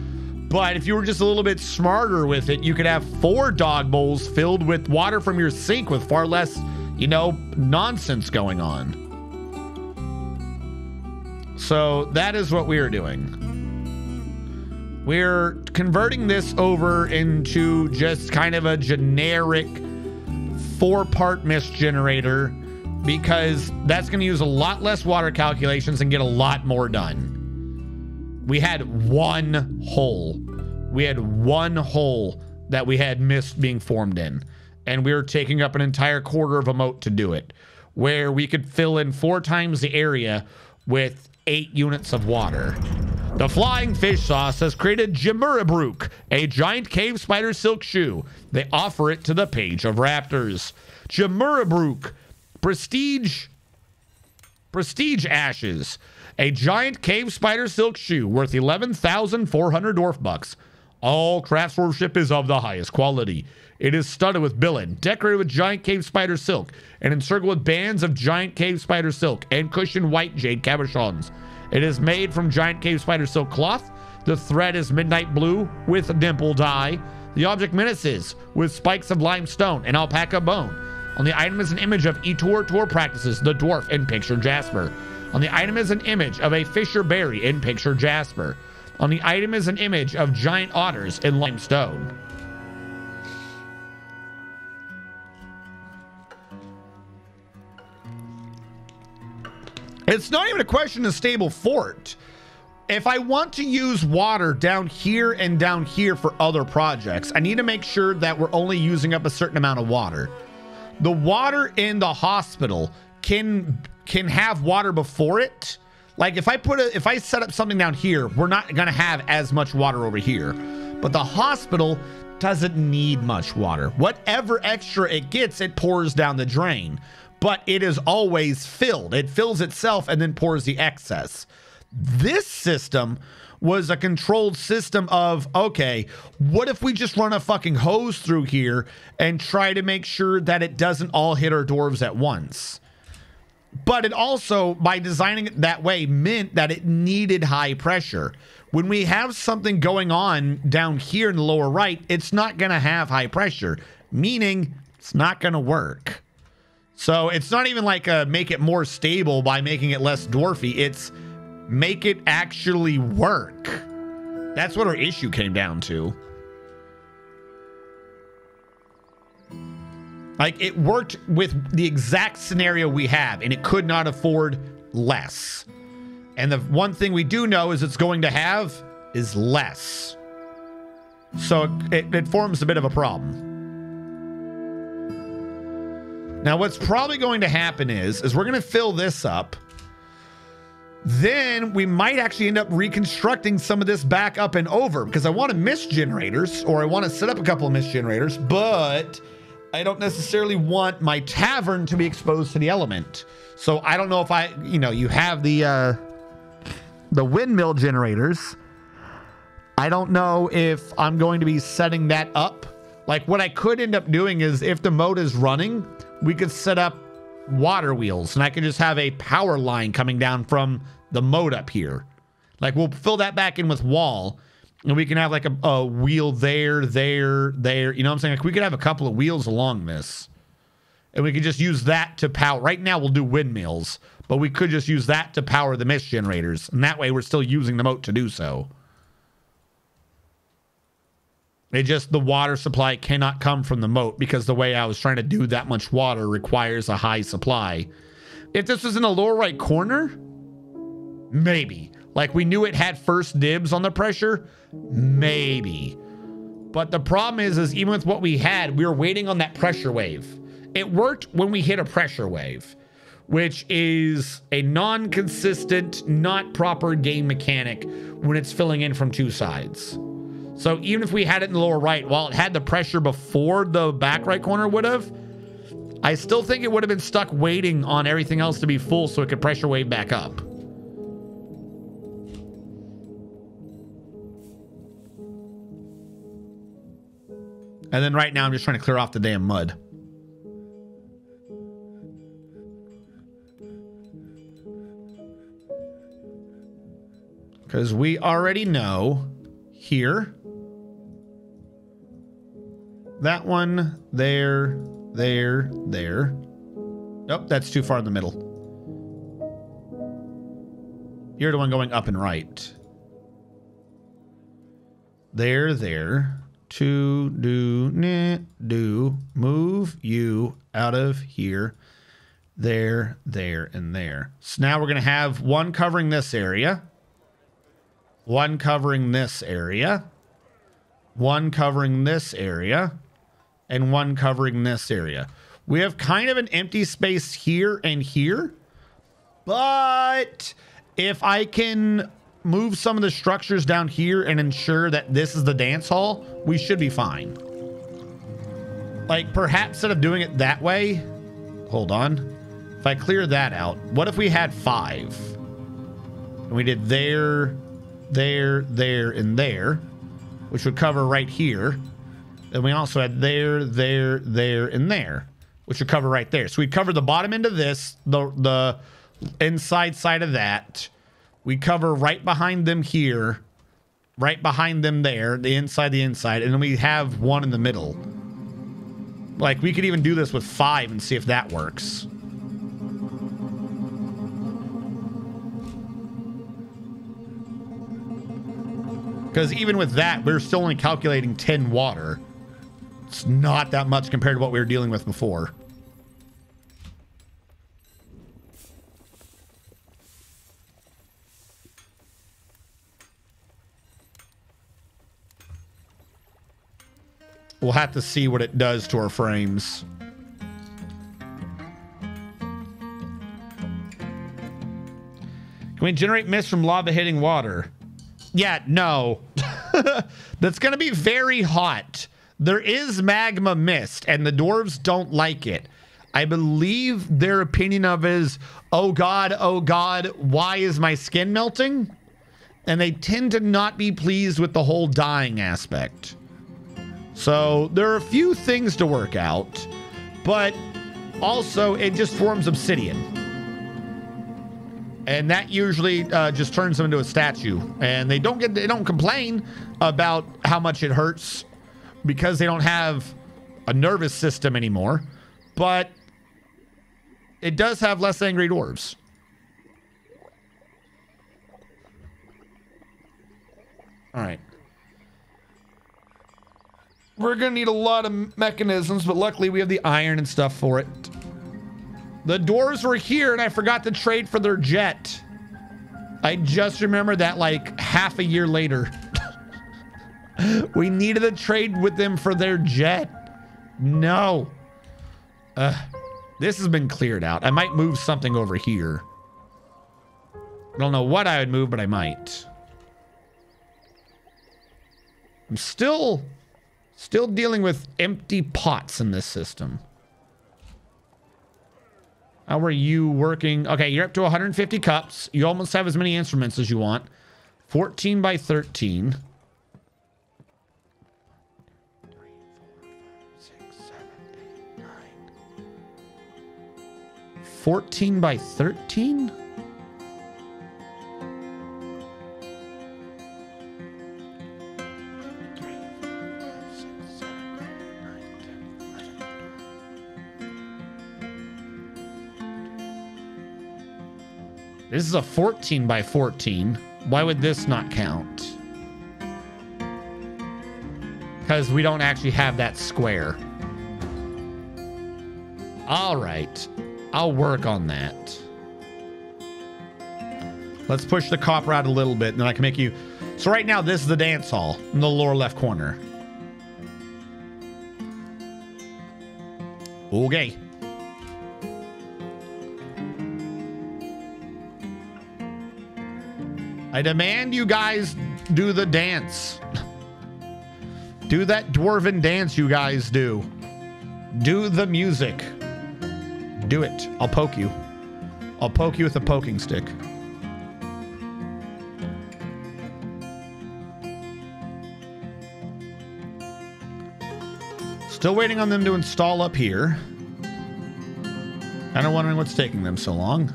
but if you were just a little bit smarter with it, you could have 4 dog bowls filled with water from your sink with far less, you know, nonsense going on. So that is what we are doing. We're converting this over into just kind of a generic 4-part mist generator because that's going to use a lot less water calculations and get a lot more done. We had one hole. We had one hole that we had mist being formed in, and we were taking up an entire quarter of a moat to do it, where we could fill in 4 times the area with 8 units of water. The Flying Fish Sauce has created Jimurabrook, a giant cave spider silk shoe. They offer it to the Page of Raptors. Jimurabrook, Prestige Ashes, a giant cave spider silk shoe worth 11,400 dwarf bucks. All craftsmanship is of the highest quality. It is studded with billing, decorated with giant cave spider silk, and encircled with bands of giant cave spider silk and cushioned white jade cabochons. It is made from giant cave spider silk cloth. The thread is midnight blue with dimple dye. The object menaces with spikes of limestone and alpaca bone. On the item is an image of Etor Tor practices the dwarf in picture Jasper. On the item is an image of a fisher berry in picture Jasper. On the item is an image of giant otters in limestone. It's not even a question of stable fort. If I want to use water down here and down here for other projects, I need to make sure that we're only using up a certain amount of water. The water in the hospital can have water before it. Like if I set up something down here, we're not gonna have as much water over here. But the hospital doesn't need much water. Whatever extra it gets, it pours down the drain. But it is always filled. It fills itself and then pours the excess. This system was a controlled system of, okay, what if we just run a fucking hose through here and try to make sure that it doesn't all hit our dwarves at once? But it also, by designing it that way, meant that it needed high pressure. When we have something going on down here in the lower right, it's not going to have high pressure, meaning it's not going to work. So it's not even like make it more stable by making it less dwarfy. It's make it actually work. That's what our issue came down to. Like, it worked with the exact scenario we have, and it could not afford less. And the one thing we do know is it's going to have is less. So it forms a bit of a problem. Now, what's probably going to happen is we're going to fill this up. Then we might actually end up reconstructing some of this back up and over because I want to mist generators, or I want to set up a couple of mist generators, but I don't necessarily want my tavern to be exposed to the element. So I don't know if you have the windmill generators. I don't know if I'm going to be setting that up. Like, what I could end up doing is if the moat is running, we could set up water wheels and I could just have a power line coming down from the moat up here. Like, we'll fill that back in with wall and we can have like a wheel there. You know what I'm saying? Like, we could have a couple of wheels along this and we could just use that to power. Right now we'll do windmills, but we could just use that to power the mist generators. And that way we're still using the moat to do so. The water supply cannot come from the moat because the way I was trying to do that much water requires a high supply. If this was in the lower right corner, maybe. Like, we knew it had first dibs on the pressure, maybe. But the problem is even with what we had, we were waiting on that pressure wave. It worked when we hit a pressure wave, which is a non-consistent, not proper game mechanic when it's filling in from 2 sides. So even if we had it in the lower right, while it had the pressure before the back right corner would have, I still think it would have been stuck waiting on everything else to be full so it could pressure wave back up. And then right now I'm just trying to clear off the damn mud. Because we already know here. That one, there, there, there. Nope, that's too far in the middle. You're the one going up and right. There, there. To do, move you out of here. There, there, and there. So now we're going to have one covering this area. One covering this area. One covering this area. And one covering this area. We have kind of an empty space here and here. But if I can move some of the structures down here and ensure that this is the dance hall, we should be fine. Like, perhaps instead of doing it that way, hold on. If I clear that out, what if we had 5? And we did there, there, there, and there, which would cover right here. And we also had there, there, there, and there, which would cover right there. So we'd cover the bottom end of this, the inside side of that. We cover right behind them here, right behind them there, the inside, and then we have one in the middle. Like, we could even do this with 5 and see if that works. Because even with that, we're still only calculating 10 water. It's not that much compared to what we were dealing with before. We'll have to see what it does to our frames. Can we generate mist from lava hitting water? Yeah, no. That's going to be very hot. There is magma mist, and the dwarves don't like it. I believe their opinion of is, oh God, why is my skin melting? And they tend to not be pleased with the whole dying aspect. So there are a few things to work out, but also it just forms obsidian. And that usually just turns them into a statue. And they don't complain about how much it hurts because they don't have a nervous system anymore. But it does have less angry dwarves. All right. We're going to need a lot of mechanisms, but luckily we have the iron and stuff for it. The dwarves were here and I forgot to trade for their jet. I just remembered that like half a year later. We needed to trade with them for their jet. No. This has been cleared out. I might move something over here. I don't know what I would move, but I might. I'm still dealing with empty pots in this system. How are you working? Okay, you're up to 150 cups. You almost have as many instruments as you want. 14 by 13. 14 by 13? This is a 14 by 14. Why would this not count? Because we don't actually have that square. All right. I'll work on that. Let's push the copper out a little bit, and then I can make you... So right now, this is the dance hall in the lower left corner. Okay. I demand you guys do the dance. Do that dwarven dance you guys do. Do the music. Do it. I'll poke you. I'll poke you with a poking stick. Still waiting on them to install up here. Kind of wondering what's taking them so long.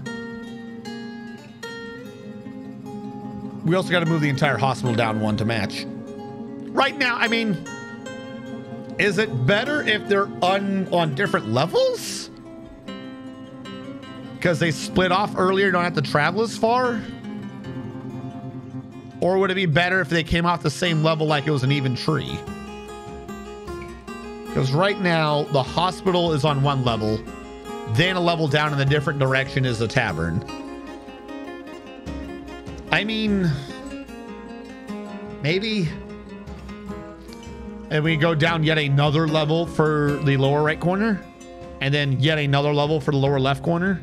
We also got to move the entire hospital down one to match. Right now, I mean, is it better if they're on different levels? Because they split off earlier, don't have to travel as far? Or would it be better if they came off the same level like it was an even tree? Because right now, the hospital is on one level, then a level down in the different direction is the tavern. I mean, maybe. And we go down yet another level for the lower right corner, and then yet another level for the lower left corner.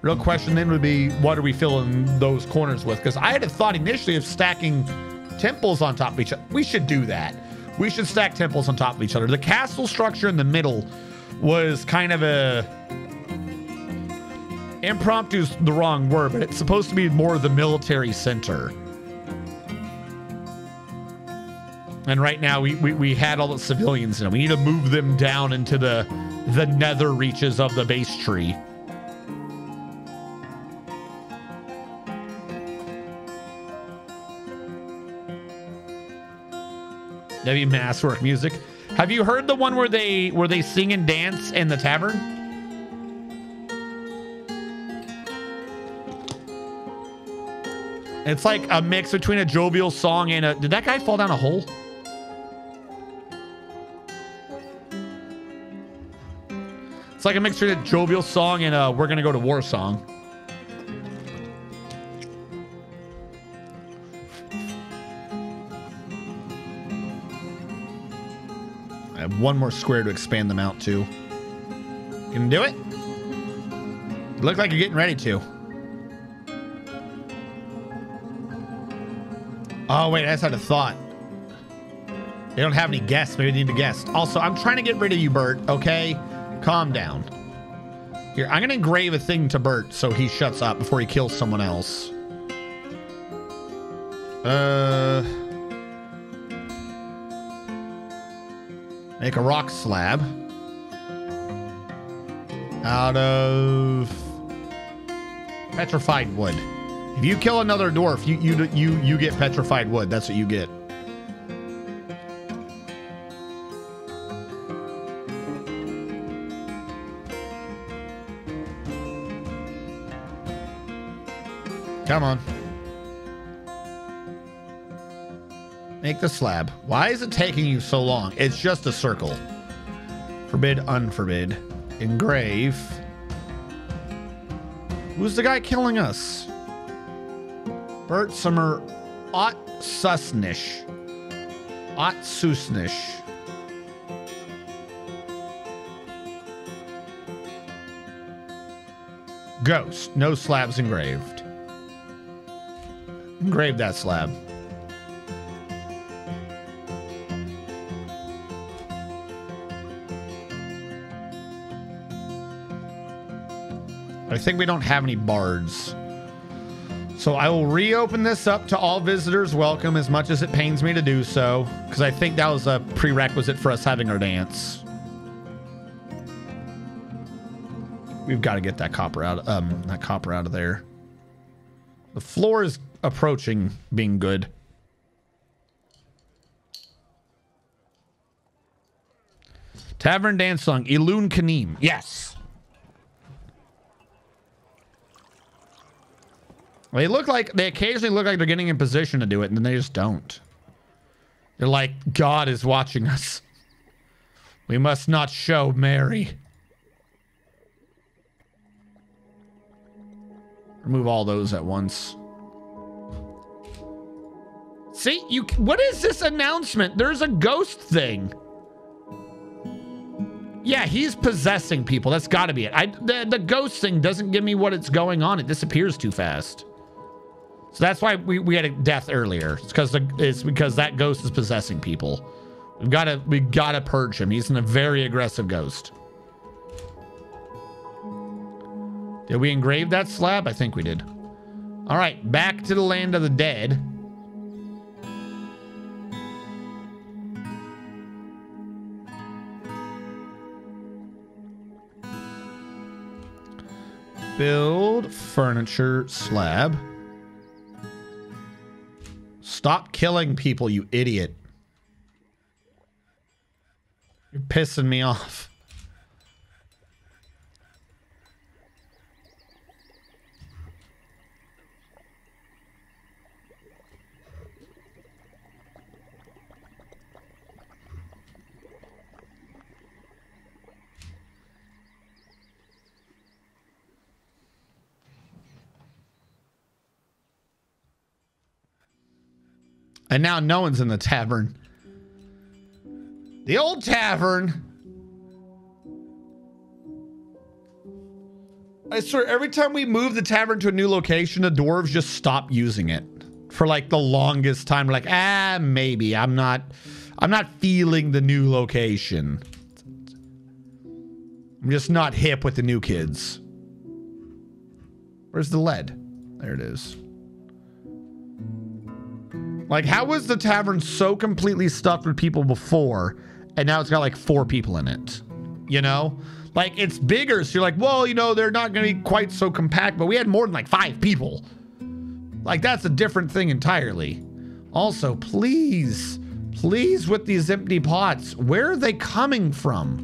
Real question then would be, what are we filling those corners with? Because I had a thought initially of stacking temples on top of each other. We should do that. We should stack temples on top of each other. The castle structure in the middle was kind of a... Impromptu is the wrong word, but it's supposed to be more the military center. And right now we had all the civilians in it. We need to move them down into the nether reaches of the base tree. That'd be masswork music. Have you heard the one where they sing and dance in the tavern? It's like a mix between a jovial song and a... Did that guy fall down a hole? It's like a mixture of a jovial song and a We're Gonna Go to War song. I have one more square to expand them out to. Can you do it? Look like you're getting ready to. Oh, wait, I just had a thought. They don't have any guests. Maybe they need a guest. Also, I'm trying to get rid of you, Bert, okay? Calm down. Here, I'm going to engrave a thing to Bert so he shuts up before he kills someone else. Make a rock slab. Out of petrified wood. If you kill another dwarf, you get petrified wood. That's what you get. Come on. Make the slab. Why is it taking you so long? It's just a circle. Forbid, unforbid. Engrave. Who's the guy killing us? Bert Summer Ot Susnish. Ot Susnish. Ghost. No slabs engraved. Engrave that slab. I think we don't have any bards. So I will reopen this up to all visitors welcome, as much as it pains me to do so, because I think that was a prerequisite for us having our dance. We've got to get that copper out of there. The floor is approaching being good. Tavern dance song, Ilun Kanim. Yes. They occasionally look like they're getting in position to do it, and then they just don't. They're like, God is watching us. We must not show Mary. Remove all those at once. See, what is this announcement? There's a ghost thing. Yeah, he's possessing people. That's got to be it. The ghost thing doesn't give me what it's going on. It disappears too fast. So that's why we had a death earlier. It's because that ghost is possessing people. We gotta purge him. He's a very aggressive ghost. Did we engrave that slab? I think we did. All right, back to the land of the dead. Build furniture slab. Stop killing people, you idiot. You're pissing me off. And now no one's in the tavern. The old tavern. I swear, every time we move the tavern to a new location, the dwarves just stop using it for like the longest time. We're like, maybe I'm not feeling the new location. I'm just not hip with the new kids. Where's the lead? There it is. Like, how was the tavern so completely stuffed with people before, and now it's got like 4 people in it? You know? Like, it's bigger, so you're like, well, you know, they're not going to be quite so compact, but we had more than like 5 people. Like, that's a different thing entirely. Also, please with these empty pots, where are they coming from?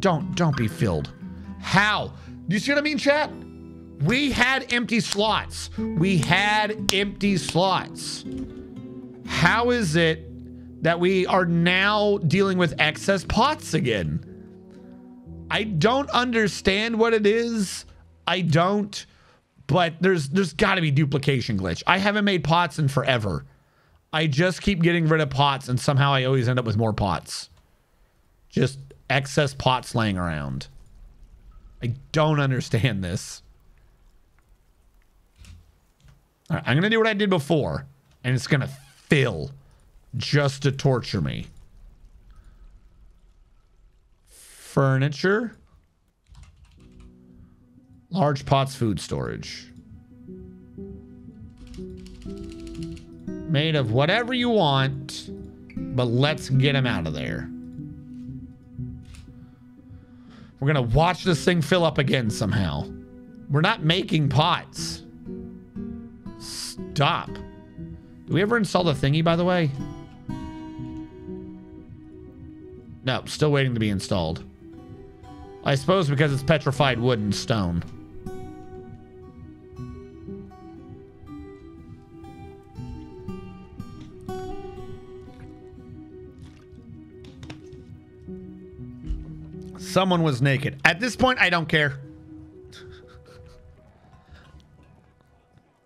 Don't be filled. How? Do you see what I mean, chat? We had empty slots. We had empty slots. How is it that we are now dealing with excess pots again? I don't understand what it is. I don't, but there's got to be duplication glitch. I haven't made pots in forever. I just keep getting rid of pots and somehow I always end up with more pots. Just excess pots laying around. I don't understand this. All right, I'm going to do what I did before, and it's going to fill just to torture me. Furniture. Large pots, food storage. Made of whatever you want, but let's get them out of there. We're going to watch this thing fill up again somehow. We're not making pots. Stop. Do we ever install the thingy, by the way? No, still waiting to be installed. I suppose because it's petrified wood and stone. Someone was naked. At this point, I don't care.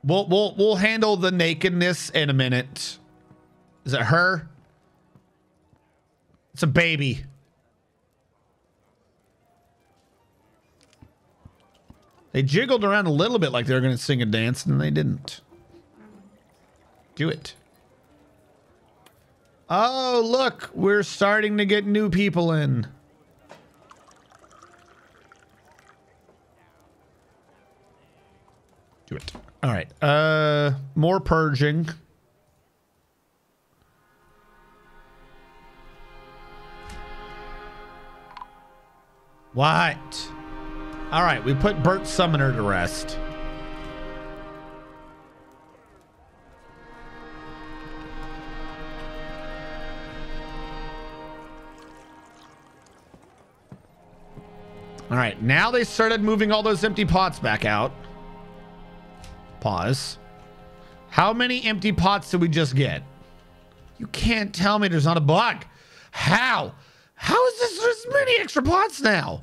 We'll handle the nakedness in a minute. Is it her? It's a baby. They jiggled around a little bit like they were going to sing and dance, and they didn't. Do it. Oh, look. We're starting to get new people in. Do it. All right. More purging. What? All right. We put Bert Summoner to rest. All right. Now they started moving all those empty pots back out. Pause. How many empty pots did we just get? You can't tell me there's not a bug. How? How is this there's many extra pots now?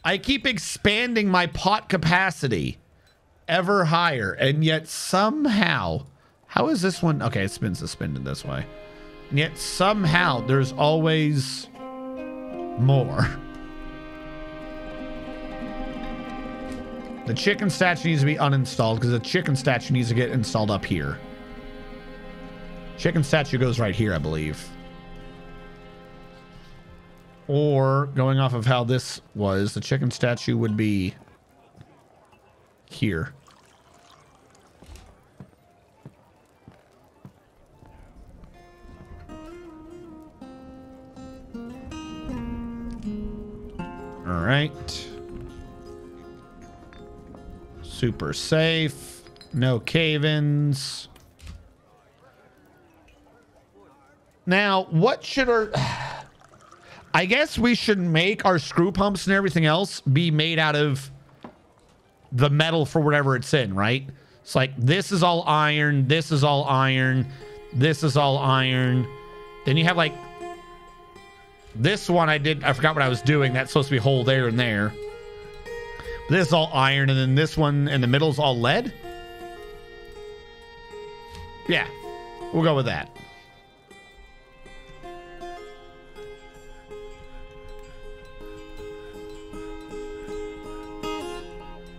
I keep expanding my pot capacity ever higher, and yet somehow, how is this one? Okay, it's been suspended this way. And yet somehow there's always more. The chicken statue needs to be uninstalled because the chicken statue needs to get installed up here. Chicken statue goes right here, I believe. Or going off of how this was, the chicken statue would be here. All right. Super safe. No cave-ins. Now, what should our... I guess we should make our screw pumps and everything else be made out of the metal for whatever it's in, right? It's like, this is all iron, this is all iron, this is all iron. Then you have like this one I forgot what I was doing. That's supposed to be hole there and there. This is all iron, and then this one in the middle is all lead. Yeah, we'll go with that.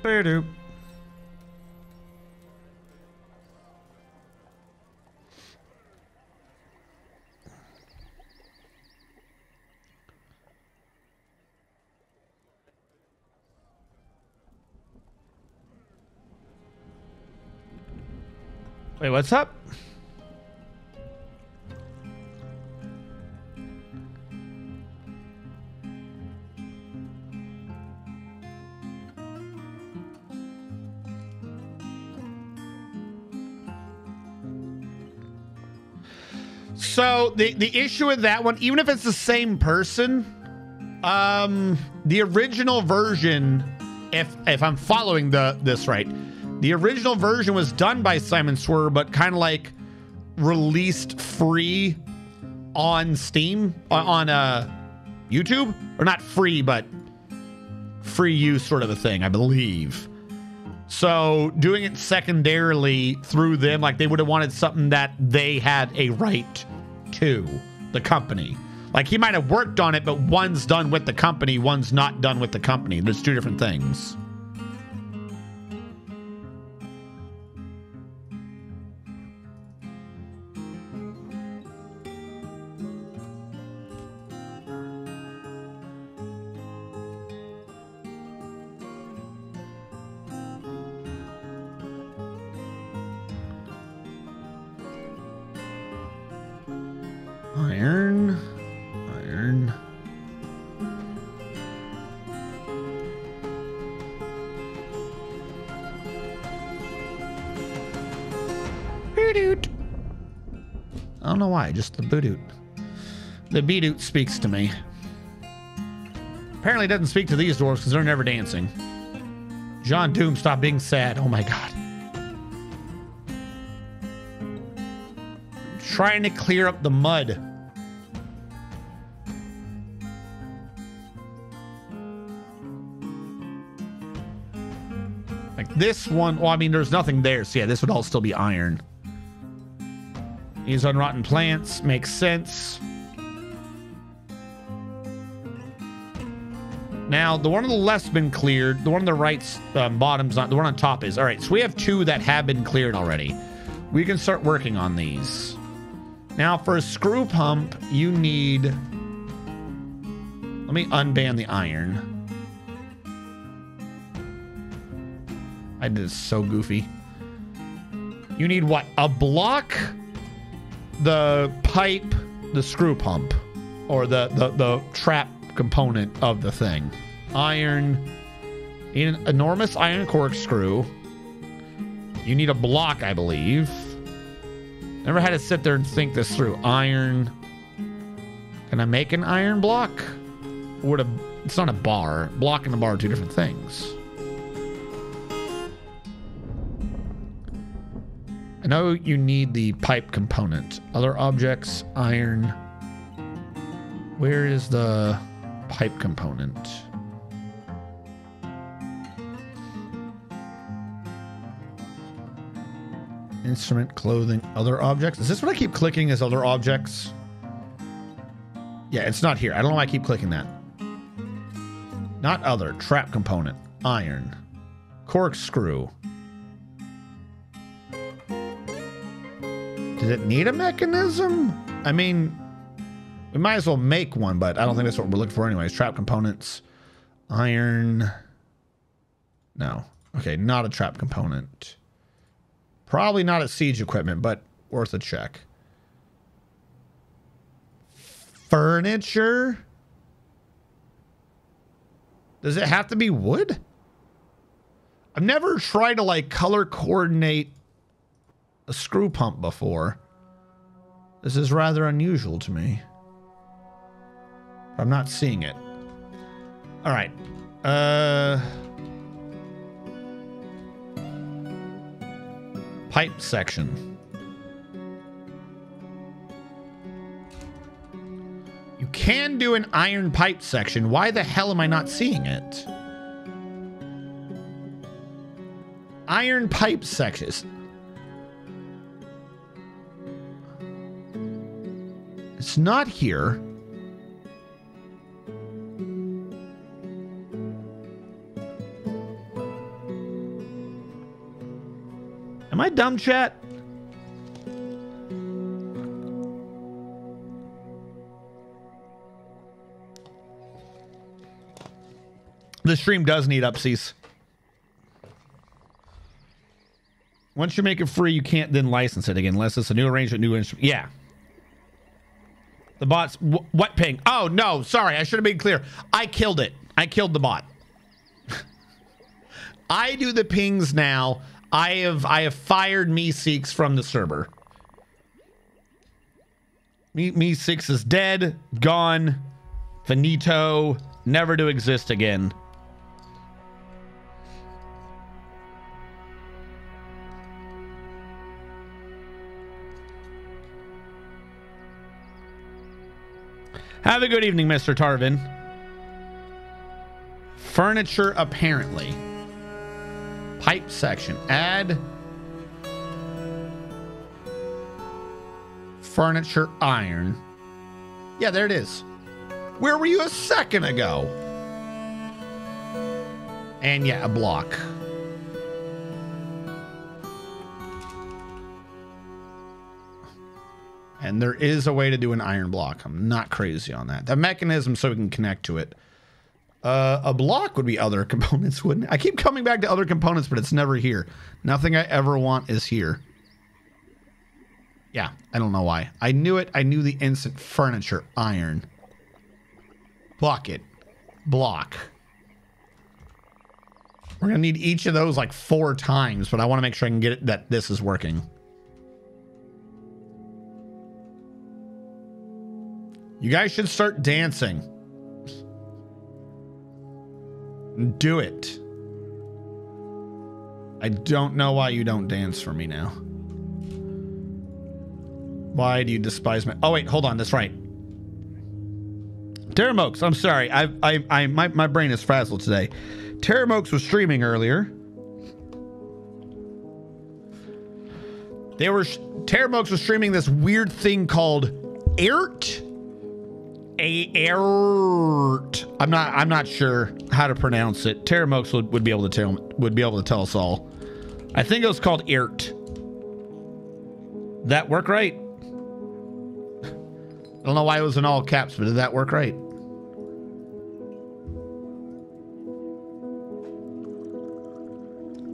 Boop. Wait, what's up? So the issue with that one, even if it's the same person, the original version, if I'm following this right, the original version was done by Simon Swer, but kind of like released free on Steam, on YouTube, or not free, but free use sort of a thing, I believe. So doing it secondarily through them, like they would have wanted something that they had a right to, the company. Like he might have worked on it, but one's done with the company, one's not done with the company. There's two different things. Iron. Boo-doot. I don't know why, just the boo-doot. The bee-doot speaks to me. Apparently it doesn't speak to these dwarves because they're never dancing. John Doom, stop being sad. Oh my god. Trying to clear up the mud. Like this one, well, I mean, there's nothing there, so yeah, this would all still be iron. Use on rotten plants, makes sense. Now, the one on the left's been cleared. The one on the right's bottom's not. The one on top is. All right, so we have two that have been cleared already. We can start working on these. Now, for a screw pump, you need... Let me unban the iron. I did this so goofy. You need what? A block, the pipe, the screw pump, or the trap component of the thing. Iron. You need an enormous iron corkscrew. You need a block, I believe. Never had to sit there and think this through. Iron. Can I make an iron block? Or it's not a bar. Block and a bar are two different things. I know you need the pipe component. Other objects, iron. Where is the pipe component? Instrument, clothing, other objects. Is this what I keep clicking as other objects? Yeah, it's not here. I don't know why I keep clicking that. Not other. Trap component. Iron. Corkscrew. Does it need a mechanism? I mean, We might as well make one, but I don't think that's what we're looking for anyways. Trap components. Iron. No. Okay, not a trap component. Probably not a siege equipment, but worth a check. Furniture? Does it have to be wood? I've never tried to like color coordinate a screw pump before. This is rather unusual to me. I'm not seeing it. All right. Pipe section. You can do an iron pipe section. Why the hell am I not seeing it? Iron pipe sections. It's not here. Am I dumb, chat? The stream does need upsies. Once you make it free, you can't then license it again unless it's a new arrangement, new instrument. Yeah. The bot's what ping? Oh no, sorry, I should have been clear. I killed it. I killed the bot. I do the pings now. I have fired Me6 from the server. Me6 is dead, gone, finito, never to exist again. Have a good evening, Mr. Tarvin. Furniture, apparently. Pipe section. Add furniture iron. Yeah, there it is. Where were you a second ago? And yeah, a block. And there is a way to do an iron block. I'm not crazy on that. The mechanism so we can connect to it. A block would be other components, wouldn't it? I keep coming back to other components, but it's never here. Nothing I ever want is here. Yeah, I don't know why. I knew it. I knew the instant. Furniture, iron. Bucket. Block. We're going to need each of those like 4 times, but I want to make sure I can get it that this is working. You guys should start dancing. Do it. I don't know why you don't dance for me now. Why do you despise me? Oh wait, hold on. That's right. Terramokes, I'm sorry. My brain is frazzled today. Terramokes was streaming earlier. Terramokes was streaming this weird thing called ERT. I'm not sure how to pronounce it. Terramokes would be able to tell us all. I think it was called ERT. That work right? I don't know why it was in all caps, but did that work right?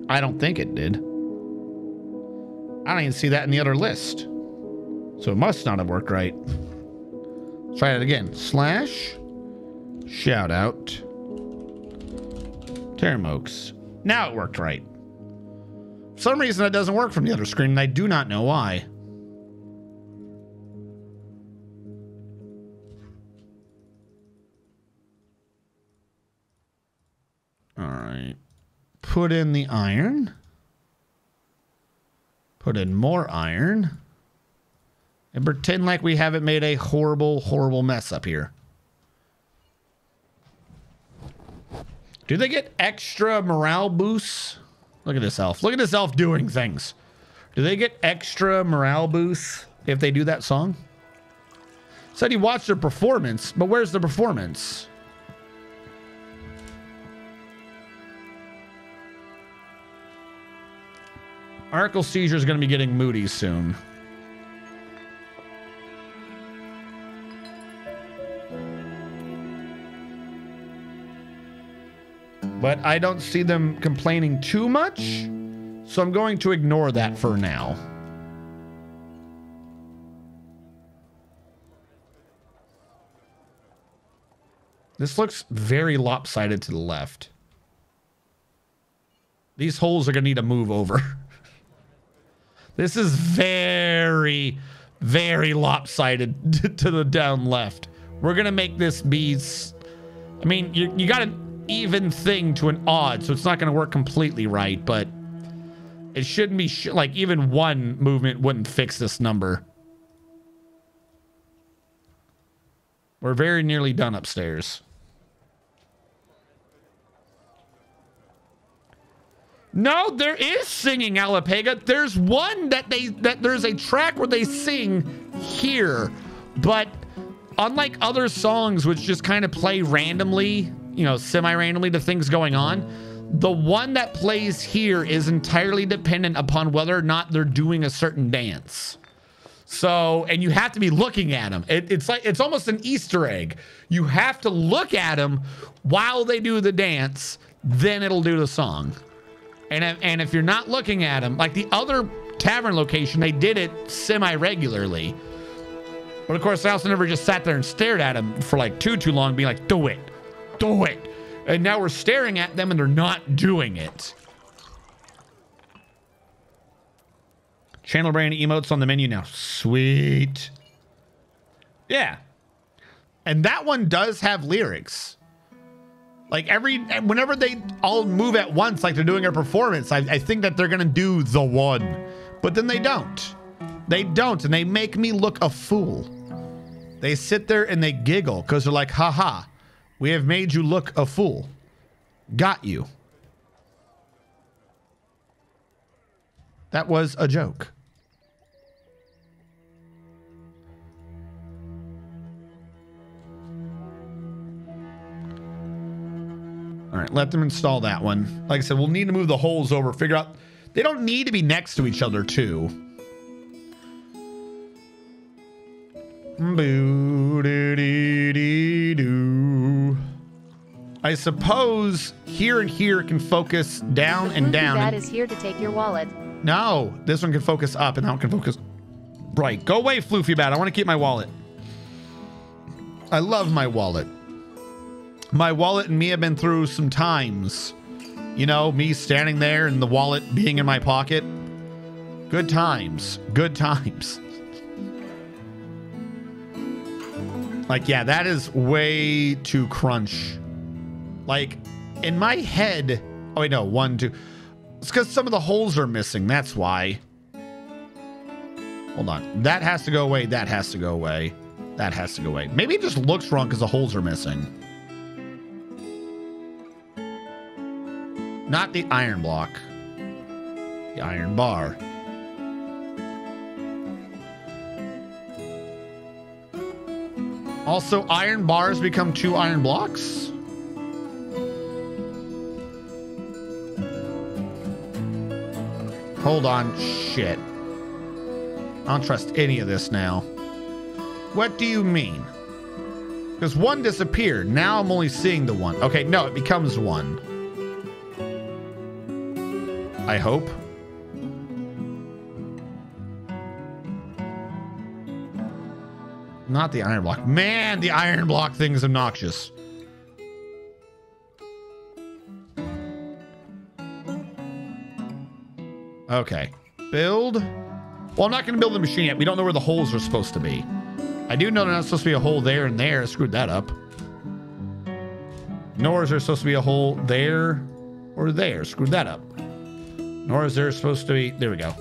I don't think it did. I don't even see that in the other list. So it must not have worked right. Try it again. Slash. Shout out. Terramokes. Now it worked right. For some reason that doesn't work from the other screen, and I do not know why. Alright. Put in the iron. Put in more iron. And pretend like we haven't made a horrible, horrible mess up here. Do they get extra morale boosts? Look at this elf. Look at this elf doing things. Do they get extra morale boosts if they do that song? Said he watched their performance, but where's the performance? Arkle Seizure is going to be getting moody soon. But I don't see them complaining too much, so I'm going to ignore that for now. This looks very lopsided to the left. These holes are going to need to move over. This is very, very lopsided to the down left. We're going to make this be... I mean, you got an even thing to an odd, so it's not going to work completely right, but it shouldn't be... like, even one movement wouldn't fix this number. We're very nearly done upstairs. No, there is singing, Alapega. There's one that there's a track where they sing here, but unlike other songs which just kind of play randomly, you know, semi-randomly to things going on, the one that plays here is entirely dependent upon whether or not they're doing a certain dance. So, and you have to be looking at them. It's almost an Easter egg. You have to look at them while they do the dance, then it'll do the song. And if you're not looking at them, like the other tavern location, they did it semi-regularly. But of course, I also never just sat there and stared at them for like too long, being like, do it, do it. And now we're staring at them and they're not doing it. Channel brand emotes on the menu now. Sweet. Yeah. And that one does have lyrics. Like whenever they all move at once, like they're doing a performance, I think that they're going to do the one, but then they don't. They don't. And they make me look a fool. They sit there and they giggle because they're like, haha, we have made you look a fool. Got you. That was a joke. All right, let them install that one. Like I said, we'll need to move the holes over, figure out... They don't need to be next to each other, too. I suppose here and here can focus down and down. That is here to take your wallet. No, this one can focus up and that one can focus... Right, go away, Floofy Bat. I want to keep my wallet. I love my wallet. My wallet and me have been through some times. You know, me standing there and the wallet being in my pocket. Good times. Good times. Like, yeah, that is way too crunch. Like, in my head... Oh, wait, no. 1, 2... It's because some of the holes are missing. That's why. Hold on. That has to go away. That has to go away. That has to go away. Maybe it just looks wrong because the holes are missing. Not the iron block. The iron bar. Also, iron bars become 2 iron blocks? Hold on. Shit. I don't trust any of this now. What do you mean? Because 1 disappeared. Now I'm only seeing the 1. Okay, no, it becomes 1. I hope. Not the iron block. Man, the iron block thing is obnoxious. Okay. Build. Well, I'm not going to build the machine yet. We don't know where the holes are supposed to be. I do know there's not supposed to be a hole there and there. I screwed that up. Nor is there supposed to be a hole there or there. Screwed that up. Nor is there supposed to be... There we go.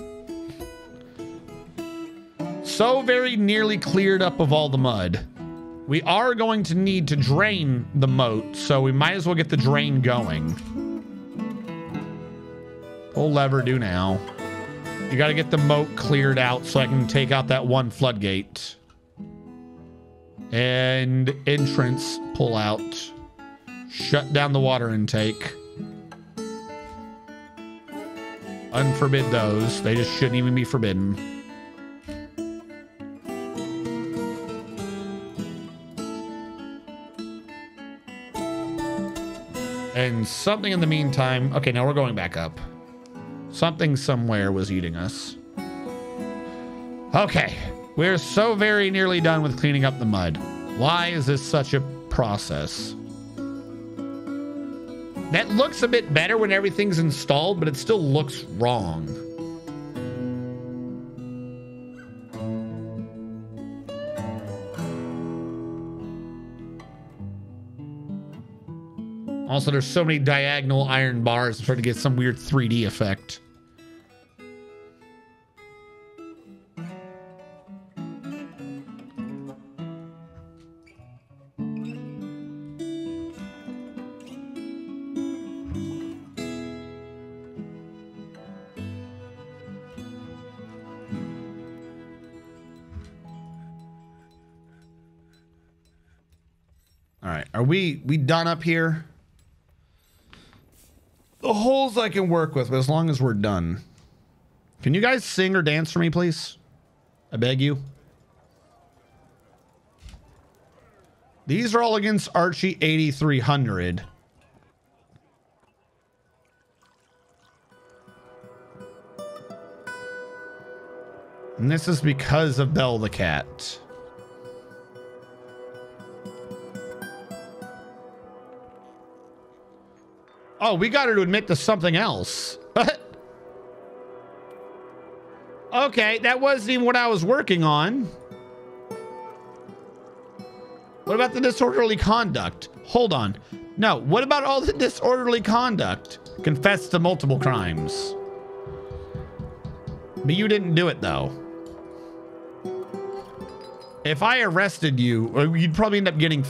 So very nearly cleared up of all the mud. We are going to need to drain the moat, so we might as well get the drain going. Pull lever, do now. You got to get the moat cleared out so I can take out that 1 floodgate. And entrance, pull out. Shut down the water intake. Unforbid those. They just shouldn't even be forbidden. And something in the meantime. Okay, now we're going back up. Something somewhere was eating us. Okay. We're so very nearly done with cleaning up the mud. Why is this such a process? That looks a bit better when everything's installed, but it still looks wrong. Also, there's so many diagonal iron bars. I'm trying to get some weird 3D effect. All right, are we done up here? The holes I can work with, but as long as we're done. Can you guys sing or dance for me, please? I beg you. These are all against Archie 8300. And this is because of Belle the cat. Oh, we got her to admit to something else. Okay, that wasn't even what I was working on. What about the disorderly conduct? Hold on. No, what about all the disorderly conduct? Confess to multiple crimes. But you didn't do it, though. If I arrested you, you'd probably end up getting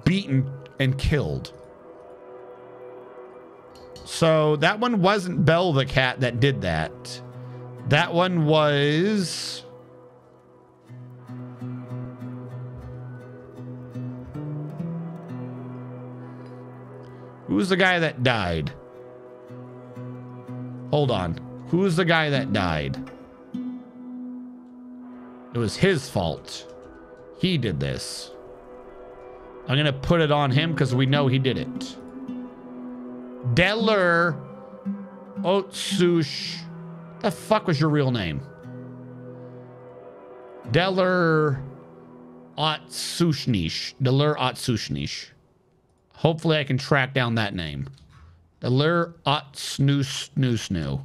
beaten and killed. So that one wasn't Belle the cat that did that. That one was... Who's the guy that died? Hold on. Who's the guy that died? It was his fault. He did this. I'm going to put it on him because we know he did it. Deller Otsush. The fuck was your real name? Deller Otsushnish. Deller Otsushnish. Hopefully I can track down that name. Deller Otsnoosnoosnoo.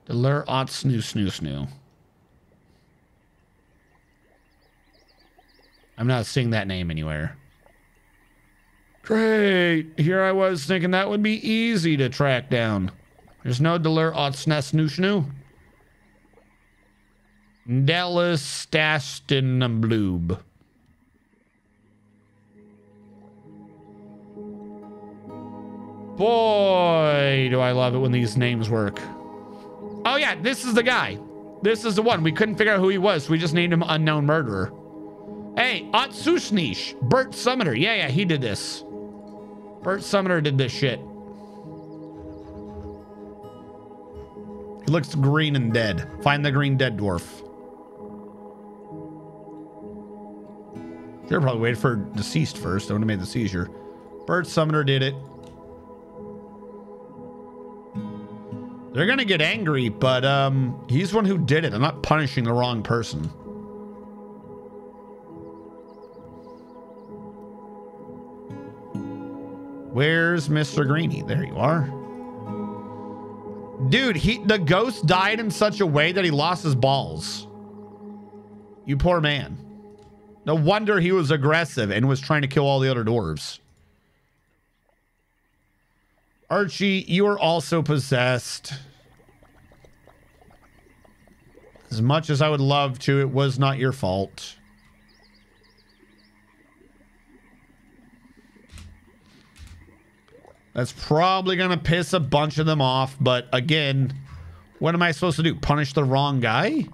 Deller Otsnoosnoosnoo. I'm not seeing that name anywhere. Great. Here I was thinking that would be easy to track down. There's no Deller Otsnoosnoo. Dallas Stastenbloob. Boy, do I love it when these names work. Oh yeah, this is the guy. This is the one. We couldn't figure out who he was, so we just named him Unknown Murderer. Hey, Otsushnish. Bert Summoner. Yeah, he did this. Bert Summoner did this shit. He looks green and dead. Find the green dead dwarf. Should have probably waited for deceased first. I would have made the seizure. Bert Summoner did it. They're gonna get angry, but he's the one who did it. I'm not punishing the wrong person. Where's Mr. Greeny? There you are. Dude, the ghost died in such a way that he lost his balls. You poor man. No wonder he was aggressive and was trying to kill all the other dwarves. Archie, you are also possessed. As much as I would love to, it was not your fault. That's probably going to piss a bunch of them off, but again, what am I supposed to do? Punish the wrong guy?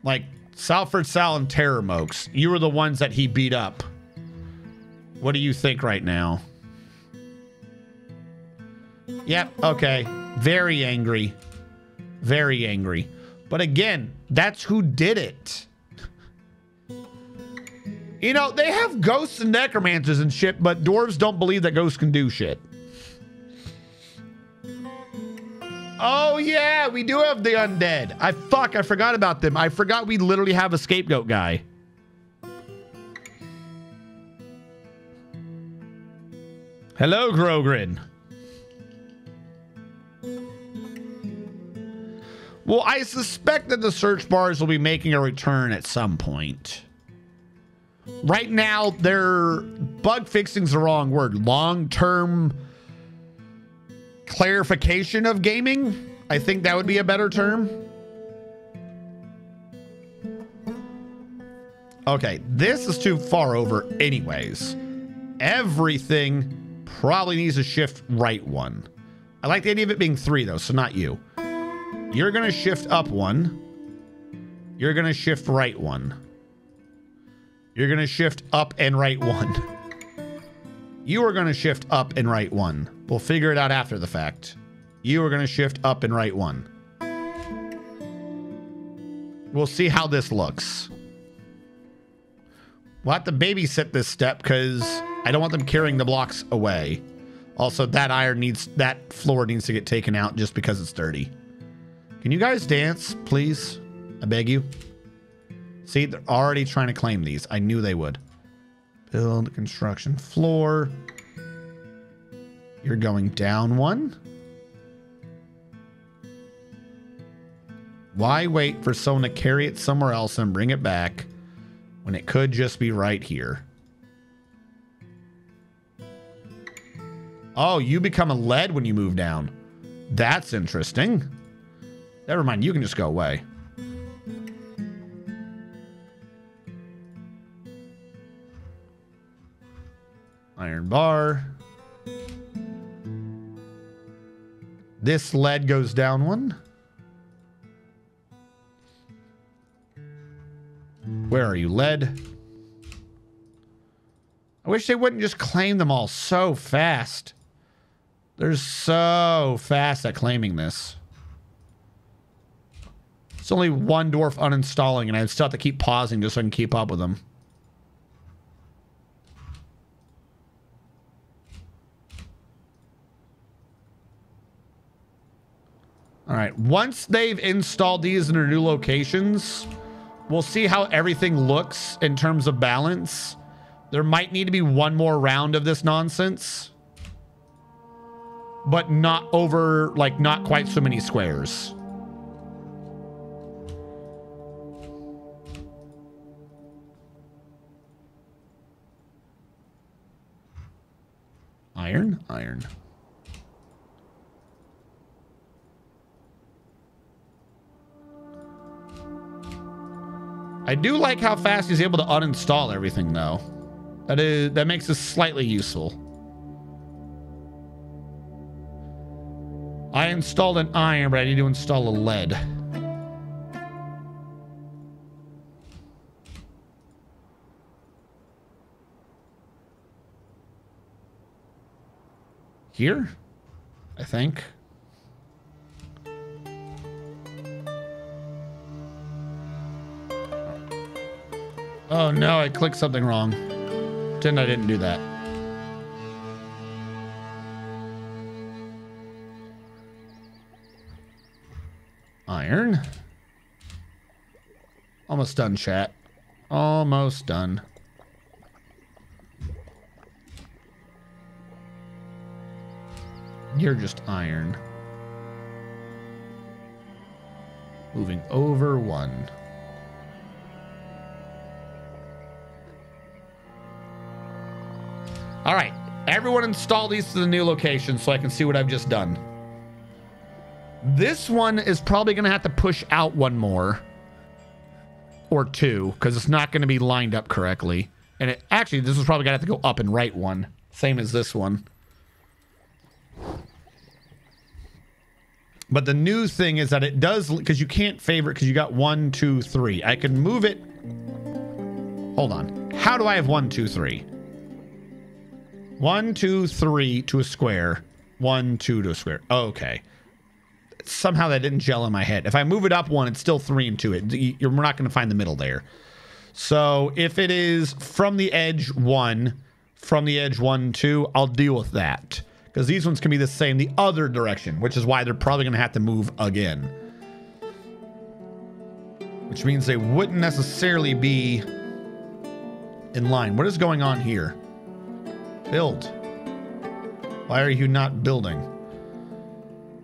Like, Salford Sal and Terror Mokes, you were the ones that he beat up. What do you think right now? Yep, okay. Very angry. Very angry. But again, that's who did it. You know, they have ghosts and necromancers and shit, but dwarves don't believe that ghosts can do shit. Oh, yeah, we do have the undead. I forgot about them. I forgot we literally have a scapegoat guy. Hello, Grogrin. Well, I suspect that the search bars will be making a return at some point. Right now, they're bug fixing's the wrong word. Long-term clarification of gaming. I think that would be a better term. Okay, this is too far over anyways. Everything probably needs to shift right one. I like the idea of it being 3 though, so not you. You're gonna shift up 1. You're gonna shift right 1. You're gonna shift up and right 1. You are gonna shift up and right 1. We'll figure it out after the fact. You are gonna shift up and right 1. We'll see how this looks. We'll have to babysit this step because I don't want them carrying the blocks away. Also, that floor needs to get taken out just because it's dirty. Can you guys dance, please? I beg you. See, they're already trying to claim these. I knew they would. Build construction floor. You're going down 1. Why wait for someone to carry it somewhere else and bring it back when it could just be right here? Oh, you become a lead when you move down. That's interesting. Never mind, you can just go away. Iron bar. This lead goes down 1. Where are you, lead? I wish they wouldn't just claim them all so fast. They're so fast at claiming this. It's only 1 dwarf uninstalling, and I still have to keep pausing just so I can keep up with them. All right, once they've installed these in their new locations, we'll see how everything looks in terms of balance. There might need to be 1 more round of this nonsense, but not over, like, not quite so many squares. Iron, iron. I do like how fast he's able to uninstall everything, though. That makes this slightly useful. I installed an iron, but I need to install a lead. Here, I think. Oh no, I clicked something wrong. Pretend I didn't do that. Iron. Almost done, chat. Almost done. You're just iron. Moving over 1. All right, everyone install these to the new location so I can see what I've just done. This one is probably going to have to push out 1 more. Or 2, because it's not going to be lined up correctly. And actually, this is probably going to have to go up and right 1. Same as this one. But the new thing is that it does, because you can't favorite, because you got 1, 2, 3. I can move it. Hold on. How do I have 1, 2, 3? 1, 2, 3 to a square. 1, 2 to a square. Okay. somehow that didn't gel in my head. If I move it up 1, it's still 3 and 2. We're not going to find the middle there. So if it is from the edge 1, from the edge 1, 2, I'll deal with that. Because these ones can be the same the other direction, which is why they're probably going to have to move again. Which means they wouldn't necessarily be in line. What is going on here? Build. Why are you not building?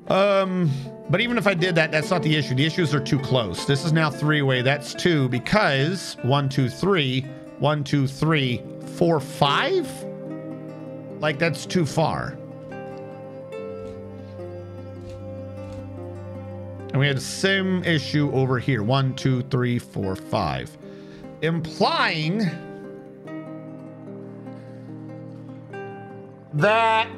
But even if I did that, that's not the issue. The issues are too close. This is now 3-way. That's 2 because 1, 2, 3, 1, 2, 3, 4, 5? Like, that's too far. And we had the same issue over here. 1, 2, 3, 4, 5. Implying that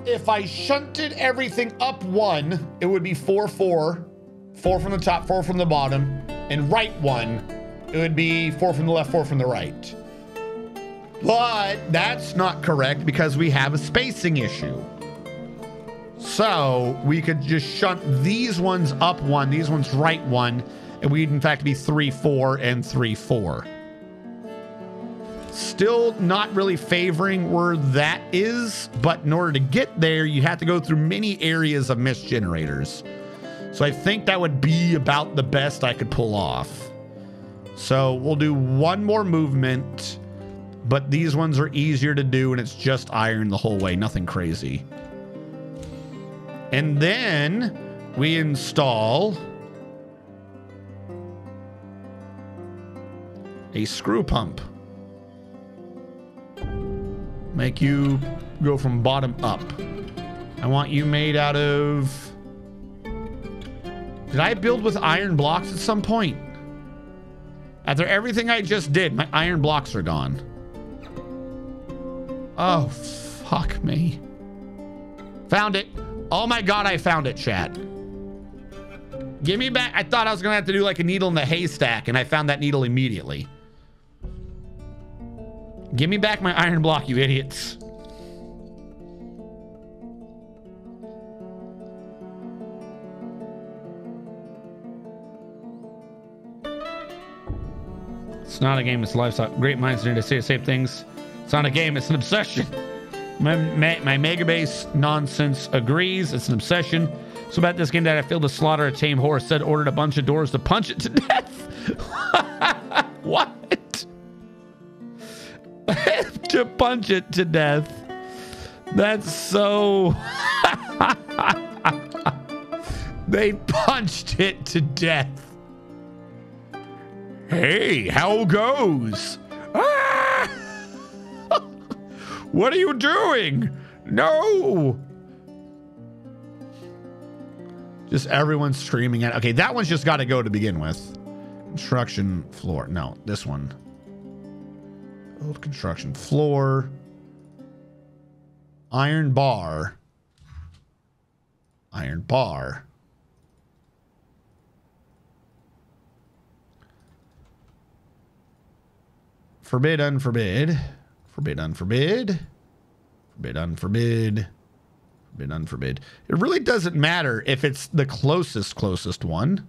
if I shunted everything up 1, it would be 4, 4. 4 from the top, 4 from the bottom. And right 1, it would be 4 from the left, 4 from the right. But that's not correct because we have a spacing issue. So we could just shunt these ones up 1, these ones right 1, and we'd in fact be 3, 4, and 3, 4. Still not really favoring where that is, but in order to get there, you have to go through many areas of mist generators. So I think that would be about the best I could pull off. So we'll do 1 more movement, but these ones are easier to do, and it's just iron the whole way, nothing crazy. And then we install a screw pump. Make you go from bottom up. I want you made out of... Did I build with iron blocks at some point? After everything I just did, my iron blocks are gone. Oh, fuck me. Found it. Oh my God, I found it, chat. Give me back. I thought I was gonna have to do like a needle in the haystack, and I found that needle immediately. Give me back my iron block, you idiots. It's not a game, it's a lifestyle. Great minds need to say the same things. It's not a game, it's an obsession. My Megabase nonsense agrees. It's an obsession. So about this game that I failed to slaughter a tame horse, said ordered a bunch of doors to punch it to death. What? To punch it to death. That's so... They punched it to death. Hey, how goes? Ah! What are you doing? No! Just everyone screaming at... Okay, that one's just got to go to begin with. Construction floor. No, this one. Old construction floor. Iron bar. Iron bar. Forbid, unforbid. Forbid, unforbid. Forbid, unforbid. Forbid, unforbid. It really doesn't matter if it's the closest one.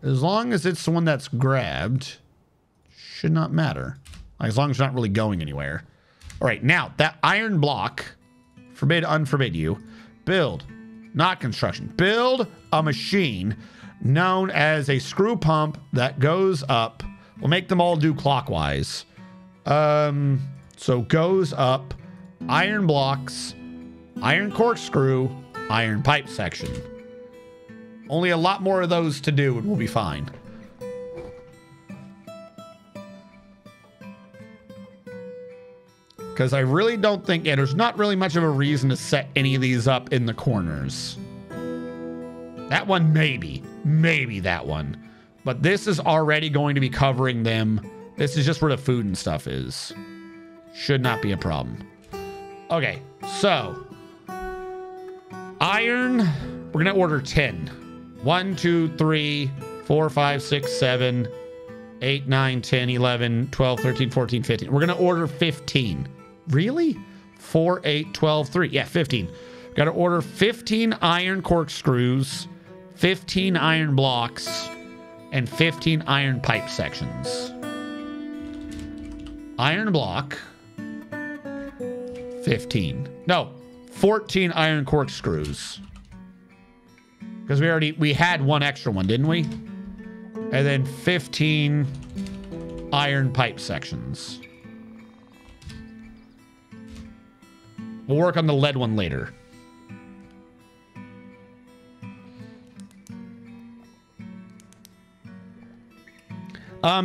As long as it's the one that's grabbed, should not matter. As long as you're not really going anywhere. All right, now that iron block, forbid, unforbid you. Build, not construction. Build a machine known as a screw pump that goes up. We'll make them all do clockwise. So goes up, iron blocks, iron corkscrew, iron pipe section. Only a lot more of those to do and we'll be fine. Because I really don't think, yeah, there's not really much of a reason to set any of these up in the corners. That one, maybe that one. But this is already going to be covering them. This is just where the food and stuff is. Should not be a problem. Okay, so iron, we're gonna order 10. 1, 2, 3, 4, 5, 6, 7, 8, 9, 10, 11, 12, 13, 14, 15. We're gonna order 15. Really? 4, 8, 12, 3. Yeah, 15. Got to order 15 iron corkscrews, 15 iron blocks, and 15 iron pipe sections. Iron block, 15. No, 14 iron corkscrews. Because we had one extra one, didn't we? And then 15 iron pipe sections. We'll work on the lead one later.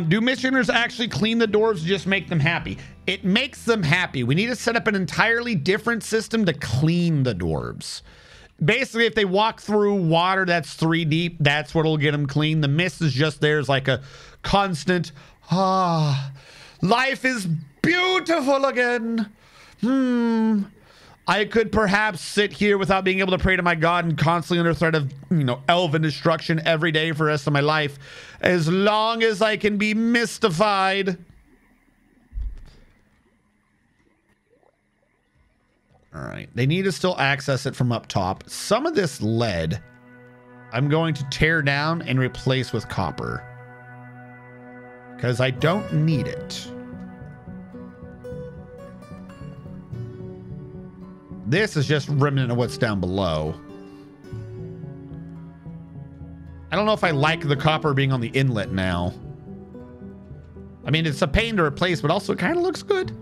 Do missioners actually clean the dwarves or just make them happy? It makes them happy. We need to set up an entirely different system to clean the dwarves. Basically, if they walk through water that's 3 deep, that's what'll get them clean. The mist is just there as like a constant, life is beautiful again. I could perhaps sit here without being able to pray to my God and constantly under threat of, elven destruction every day for the rest of my life, as long as I can be mystified. All right. They need to still access it from up top. Some of this lead, I'm going to tear down and replace with copper, because I don't need it. This is just remnant of what's down below. I don't know if I like the copper being on the inlet now. I mean, it's a pain to replace, but also it kind of looks good.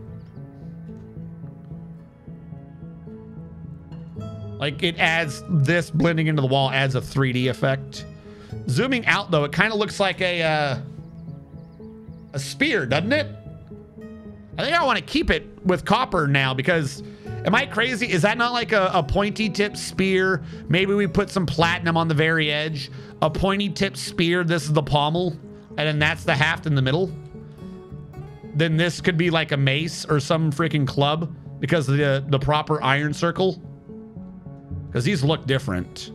Like, it adds, this blending into the wall adds a 3D effect. Zooming out, though, it kind of looks like a spear, doesn't it? I think I want to keep it with copper now because... Am I crazy? Is that not like a pointy tip spear? Maybe we put some platinum on the very edge. A pointy tip spear, this is the pommel, and then that's the haft in the middle. Then this could be like a mace or some freaking club because of the proper iron circle. Because these look different.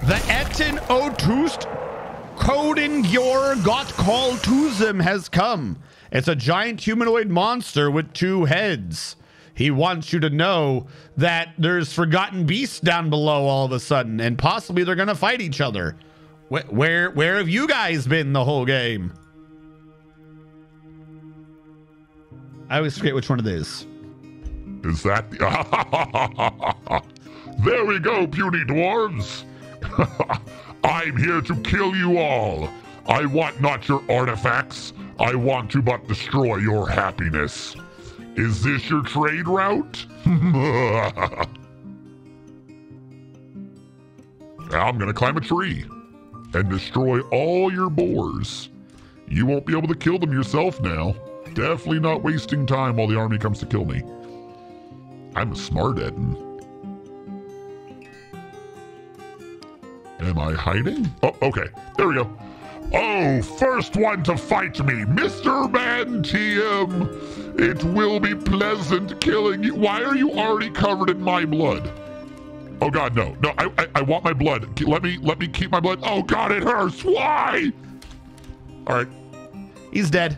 The Etten Otust Kodin Gyor Got Call to them has come. It's a giant humanoid monster with 2 heads. He wants you to know that there's forgotten beasts down below all of a sudden, and possibly they're gonna fight each other. Where have you guys been the whole game? I always forget which one it is. Is that the... There we go, puny dwarves. I'm here to kill you all. I want not your artifacts. I want to but destroy your happiness. Is this your trade route? I'm gonna climb a tree and destroy all your boars. You won't be able to kill them yourself now. Definitely not wasting time while the army comes to kill me. I'm a smart Etten. Am I hiding? Oh, okay. There we go. Oh, first one to fight me, Mr. Mantium. It will be pleasant killing you. Why are you already covered in my blood? Oh God, no. No, I want my blood. Let me keep my blood. Oh God, it hurts. Why? All right. He's dead.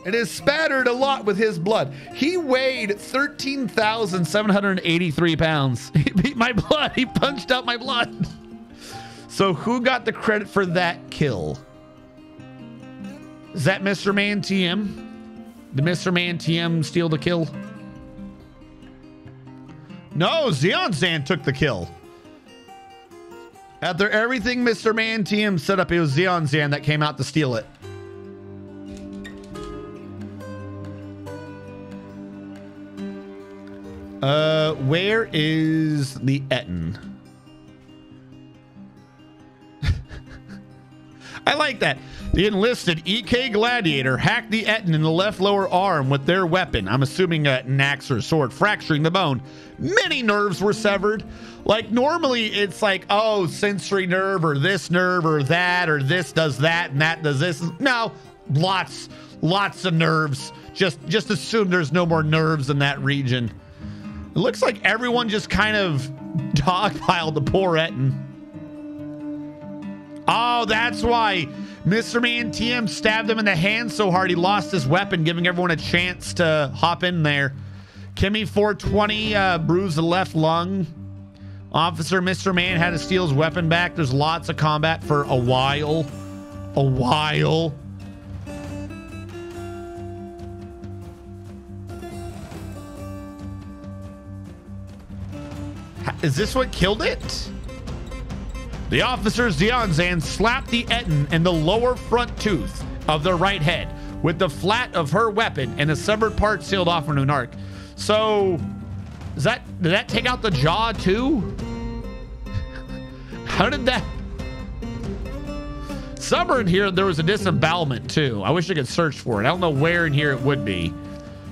It is spattered a lot with his blood. He weighed 13,783 pounds. He beat my blood. He punched out my blood. So who got the credit for that kill? Is that Mr. Mantium? Did Mr. Mantium steal the kill? No, Zeonzan took the kill. After everything Mr. Mantium set up, it was Zeonzan that came out to steal it. Where is the Etten? I like that. The enlisted EK Gladiator hacked the Etten in the left lower arm with their weapon. I'm assuming an axe or sword, fracturing the bone. Many nerves were severed. Like normally it's like, oh, sensory nerve or this nerve or that, or this does that and that does this. No, Lots of nerves. Just assume there's no more nerves in that region. It looks like everyone just kind of dogpiled the poor Etten. Oh, that's why Mr. Man TM stabbed him in the hand so hard he lost his weapon, giving everyone a chance to hop in there. Kimmy 420 bruised the left lung. Officer Mr. Man had to steal his weapon back. There's lots of combat for a while. A while. Is this what killed it? The officers Dionzan slapped the Etten in the lower front tooth of their right head with the flat of her weapon and a severed part sealed off into an arc. So, did that take out the jaw too? How did that? Somewhere in here there was a disembowelment too. I wish I could search for it. I don't know where in here it would be,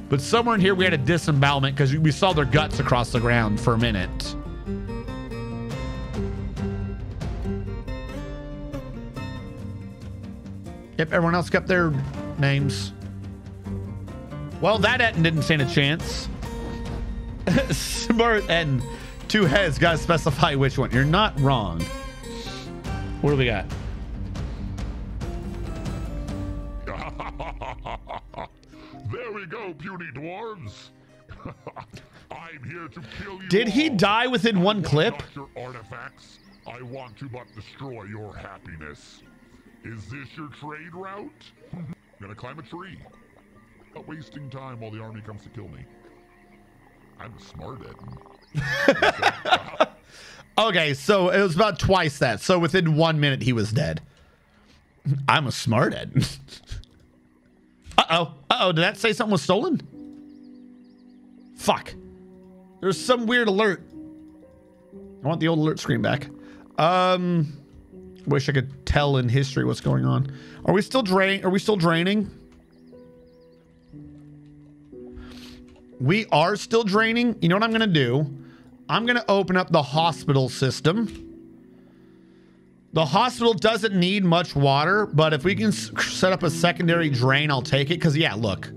but somewhere in here we had a disembowelment because we saw their guts across the ground for a minute. Yep, everyone else got their names. Well, that Etten didn't stand a chance. Smart Etten. 2 heads, gotta specify which one. You're not wrong. What do we got? There we go, puny dwarves. I'm here to kill you. Did he die within one clip? Not your artifacts. I want to but destroy your happiness. Is this your trade route? I'm gonna climb a tree. Not wasting time while the army comes to kill me. I'm smart, Etten. Okay, so it was about twice that. So within 1 minute, he was dead. I'm a smart Etten. Uh-oh. Uh-oh, did that say something was stolen? Fuck. There's some weird alert. I want the old alert screen back. Wish I could tell in history what's going on. Are we still draining? We are still draining. You know what I'm going to do? I'm going to open up the hospital system. The hospital doesn't need much water, but if we can set up a secondary drain, I'll take it. Because, yeah, look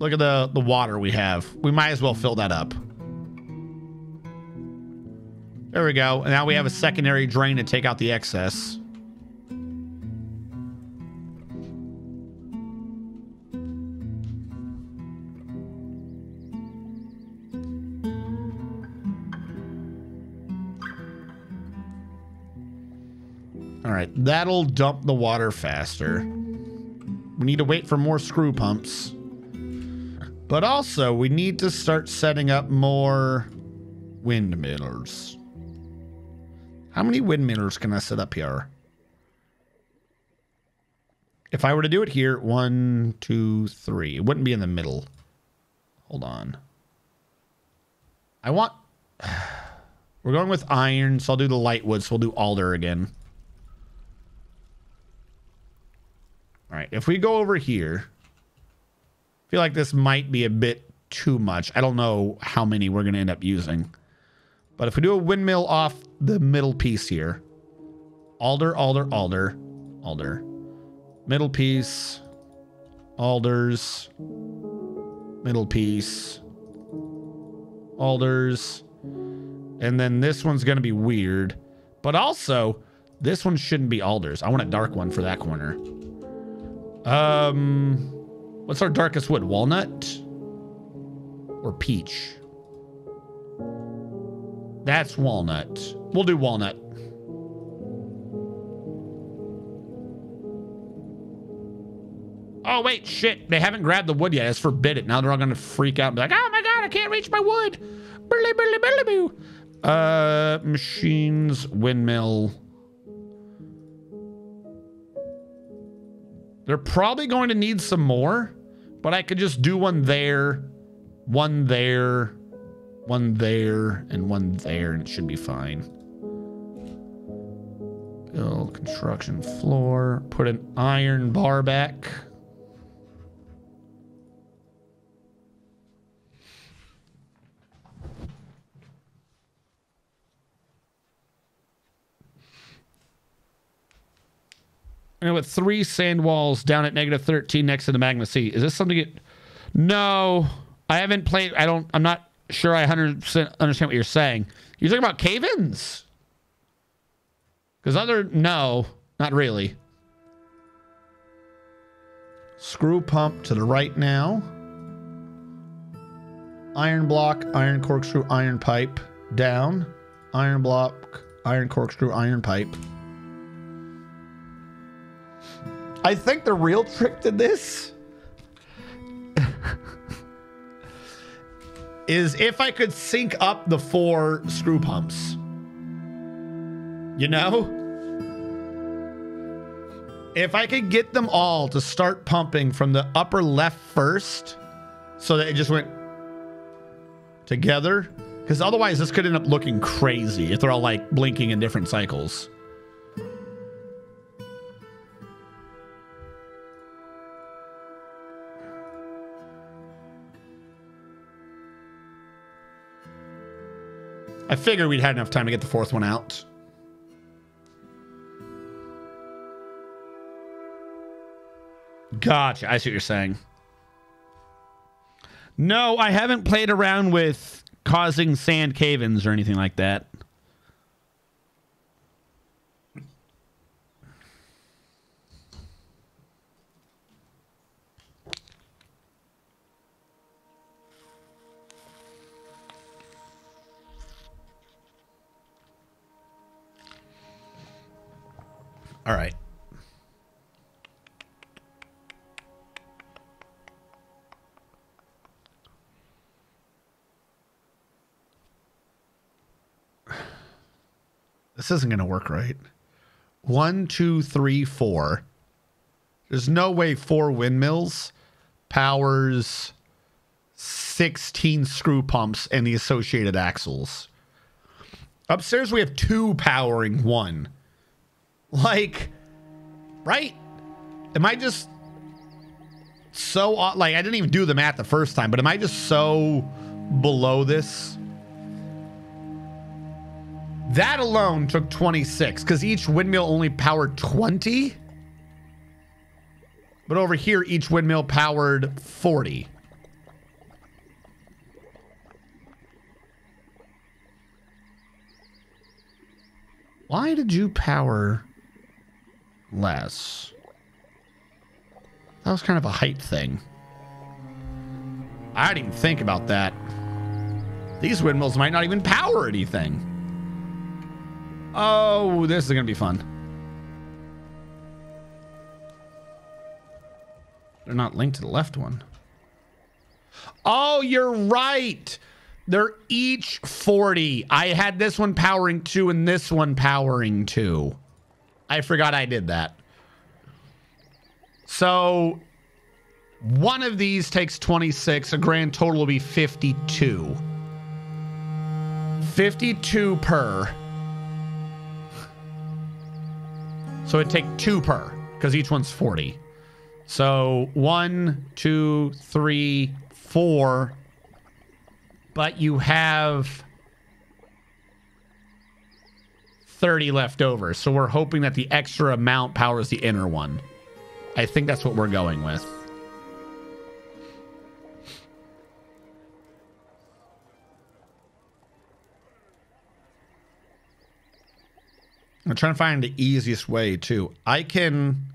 at the water we have. We might as well fill that up. There we go. And now we have a secondary drain to take out the excess. All right, that'll dump the water faster. We need to wait for more screw pumps. But also, we need to start setting up more windmills. How many windmills can I set up here? If I were to do it here, 1, 2, 3. It wouldn't be in the middle. Hold on. We're going with iron, so I'll do the light wood, so we'll do alder again. All right, if we go over here, I feel like this might be a bit too much. I don't know how many we're going to end up using. But if we do a windmill off the middle piece here, alder, alder, alder, alder, middle piece, alders, middle piece, alders, and then this one's going to be weird. But also, this one shouldn't be alders. I want a dark one for that corner. What's our darkest wood? Walnut or peach? That's walnut. We'll do walnut. Oh, wait, shit. They haven't grabbed the wood yet. It's forbidden. Now they're all going to freak out and be like, oh my God, I can't reach my wood. Burly, burly, burly, boo. Machines, windmill. They're probably going to need some more, but I could just do one there, one there, one there, and one there, and it should be fine. Build construction floor, put an iron bar back. with 3 sand walls down at -13 next to the magma sea. Is this something? No, I haven't played. I'm not sure I 100% understand what you're saying. You're talking about cave-ins? Because no, not really. Screw pump to the right now. Iron block, iron corkscrew, iron pipe. Down. Iron block, iron corkscrew, iron pipe. I think the real trick to this is if I could sync up the 4 screw pumps. You know? If I could get them all to start pumping from the upper left first so that it just went together. Because otherwise this could end up looking crazy if they're all like blinking in different cycles. I figured we'd had enough time to get the 4th one out. Gotcha. I see what you're saying. No, I haven't played around with causing sand cave-ins or anything like that. All right. This isn't going to work right. 1, 2, 3, 4. There's no way 4 windmills powers 16 screw pumps and the associated axles. Upstairs, we have 2 powering 1. Like, right? Am I just so, like, I didn't even do the math the first time, but am I just so below this? That alone took 26 because each windmill only powered 20. But over here, each windmill powered 40. Why did you power less? That was kind of a height thing. I didn't even think about that. These windmills might not even power anything. Oh, this is going to be fun. They're not linked to the left one. Oh, you're right. They're each 40. I had this one powering 2 and this one powering 2. I forgot I did that. So one of these takes 26. A grand total will be 52. 52 per. So it'd take 2 per, because each one's 40. So 1, 2, 3, 4. But you have 30 left over. So we're hoping that the extra amount powers the inner one. I think that's what we're going with. I'm trying to find the easiest way too. I can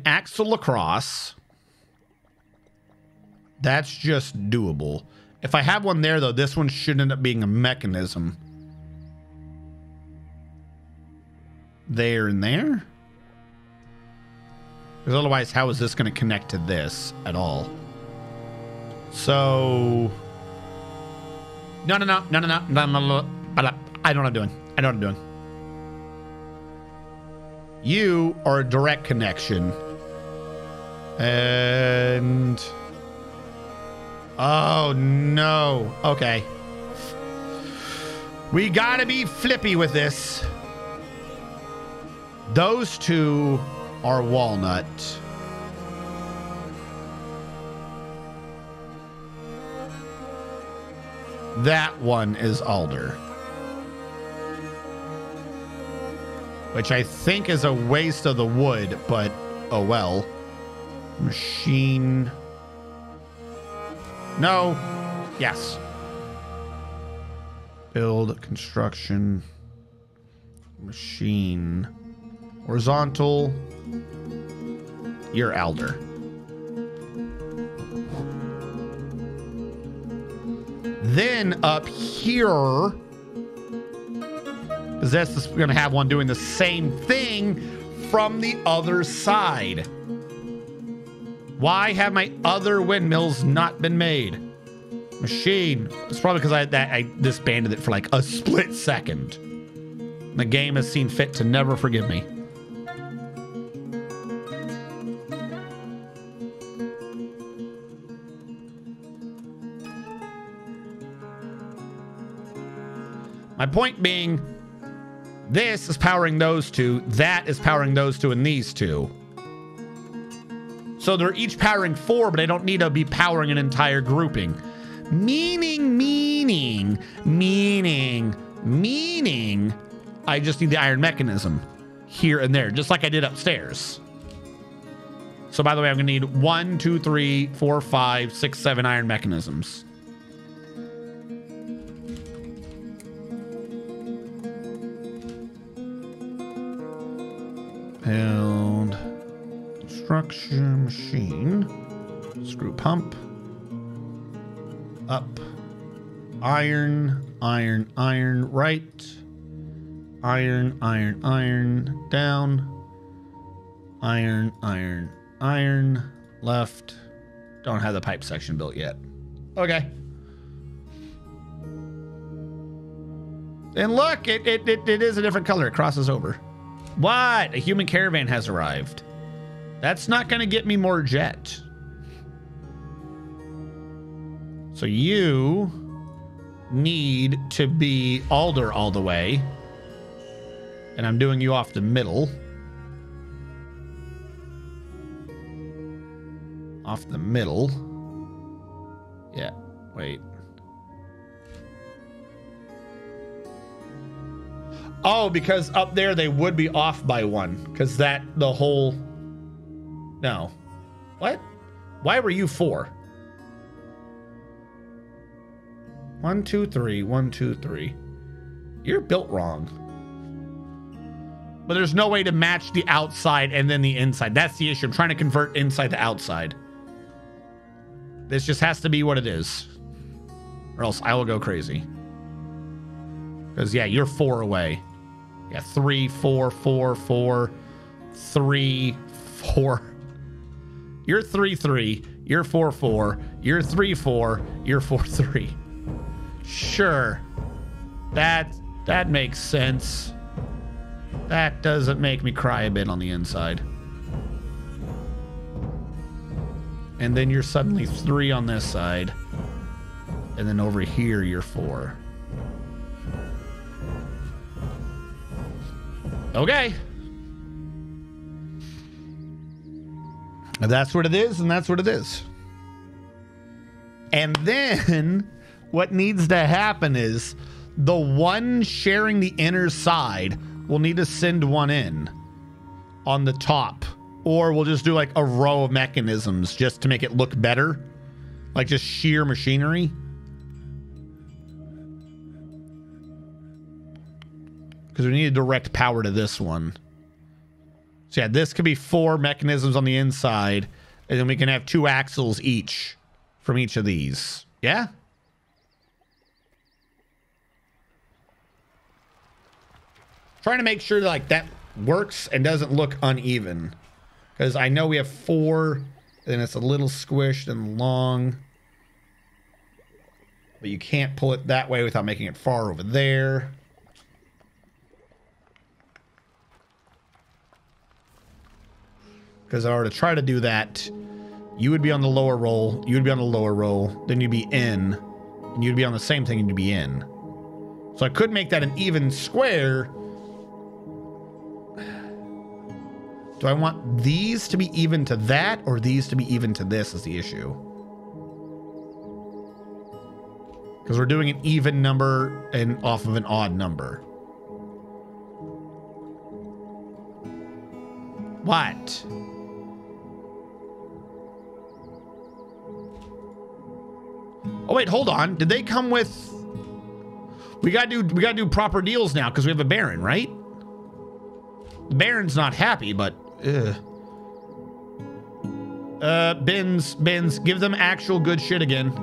axle across. That's just doable. If I have one there though, this one should end up being a mechanism. There and there. Because otherwise, how is this going to connect to this at all? So, no. I know what I'm doing. I know what I'm doing. You are a direct connection. And... oh, no. Okay. We gotta be flippy with this. Those 2 are walnut. That one is alder. which I think is a waste of the wood, but oh well. Machine. No. Yes. Build, construction, machine, horizontal. You're Alder. Then up here, because that's going to have one doing the same thing from the other side. Why have my other windmills not been made? Machine. It's probably because I disbanded it for like a split second. The game has seen fit to never forgive me. My point being, this is powering those two, that is powering those two, and these two. So they're each powering 4, but I don't need to be powering an entire grouping. Meaning, I just need the iron mechanism here and there, just like I did upstairs. So by the way, I'm gonna need 1, 2, 3, 4, 5, 6, 7 iron mechanisms. Build construction machine, screw pump, up, iron, right, iron, down, iron, left. Don't have the pipe section built yet. Okay. And look, it is a different color. It crosses over. What? A human caravan has arrived. That's not going to get me more jet. So you need to be Alder all the way. And I'm doing you off the middle. Off the middle. Yeah, wait. Oh, because up there they would be off by 1. Because the whole... No. What? Why were you 4? 1, 2, 3. 1, 2, 3. You're built wrong. But there's no way to match the outside and then the inside. That's the issue. I'm trying to convert inside to outside. This just has to be what it is. Or else I will go crazy. Because, yeah, you're 4 away. Yeah, 3, 4, 4, 4, 3, 4. You're 3, 3. You're 4, 4. You're 3, 4. You're 4, 3. Sure. That makes sense. That doesn't make me cry a bit on the inside. And then you're suddenly 3 on this side. And then over here, you're 4. Okay. And that's what it is, and that's what it is. And then what needs to happen is the one sharing the inner side will need to send one in on the top. Or we'll just do like a row of mechanisms just to make it look better. Like just sheer machinery. Because we need direct power to this one. So yeah, this could be 4 mechanisms on the inside. And then we can have 2 axles each from each of these. Yeah? Trying to make sure like that works and doesn't look uneven. Because I know we have 4, and it's a little squished and long. But you can't pull it that way without making it far over there. Because if I were to try to do that, you would be on the lower roll, you would be on the lower roll, then you'd be in, and you'd be on the same thing and you'd be in. So I could make that an even square. Do I want these to be even to that or these to be even to this is the issue? Because we're doing an even number and off of an odd number. What? Oh wait, hold on. Did they come with? We gotta do proper deals now because we have a Baron, right? The Baron's not happy, but bins, give them actual good shit again.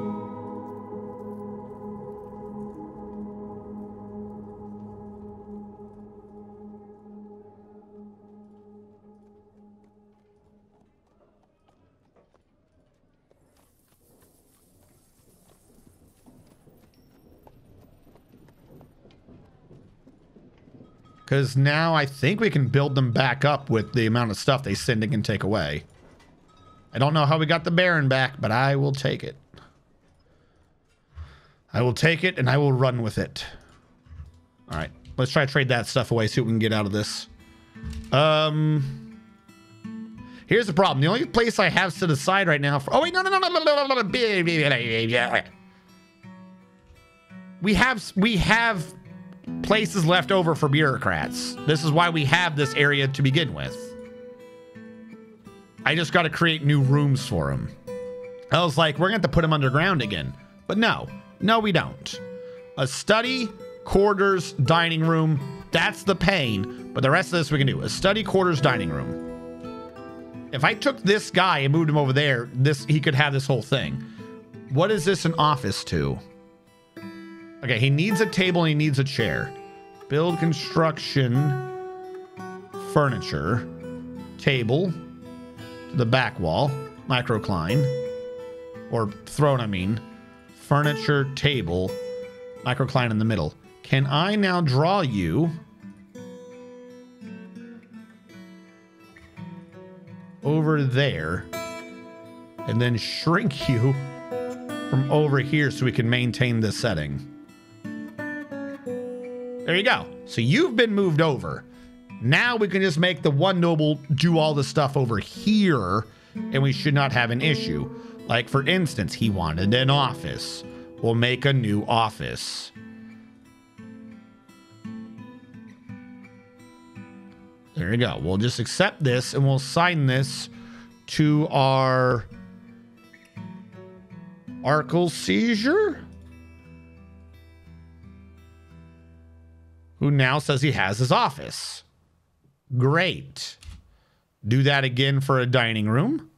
Because now I think we can build them back up with the amount of stuff they send and can take away. I don't know how we got the Baron back, but I will take it. I will take it and I will run with it. All right, let's try to trade that stuff away, see what we can get out of this. Here's the problem. The only place I have set aside right now for... Oh, wait, no. We have places left over for bureaucrats. This is why we have this area to begin with. I just got to create new rooms for them. I was like, we're going to have to put them underground again. But no, we don't. A study, quarters, dining room, that's the pain. But the rest of this we can do. A study, quarters, dining room. If I took this guy and moved him over there, he could have this whole thing. What is this an office to? Okay, he needs a table and he needs a chair. Build construction, furniture, table, to the back wall, microcline, or throne, I mean. Furniture, table, microcline in the middle. Can I now draw you over there and then shrink you from over here so we can maintain this setting? There you go. So you've been moved over. Now we can just make the one noble do all the stuff over here and we should not have an issue. Like, for instance, he wanted an office. We'll make a new office. There you go. We'll just accept this and we'll assign this to our Arkle Seizure, who now says he has his office. Great. Do that again for a dining room.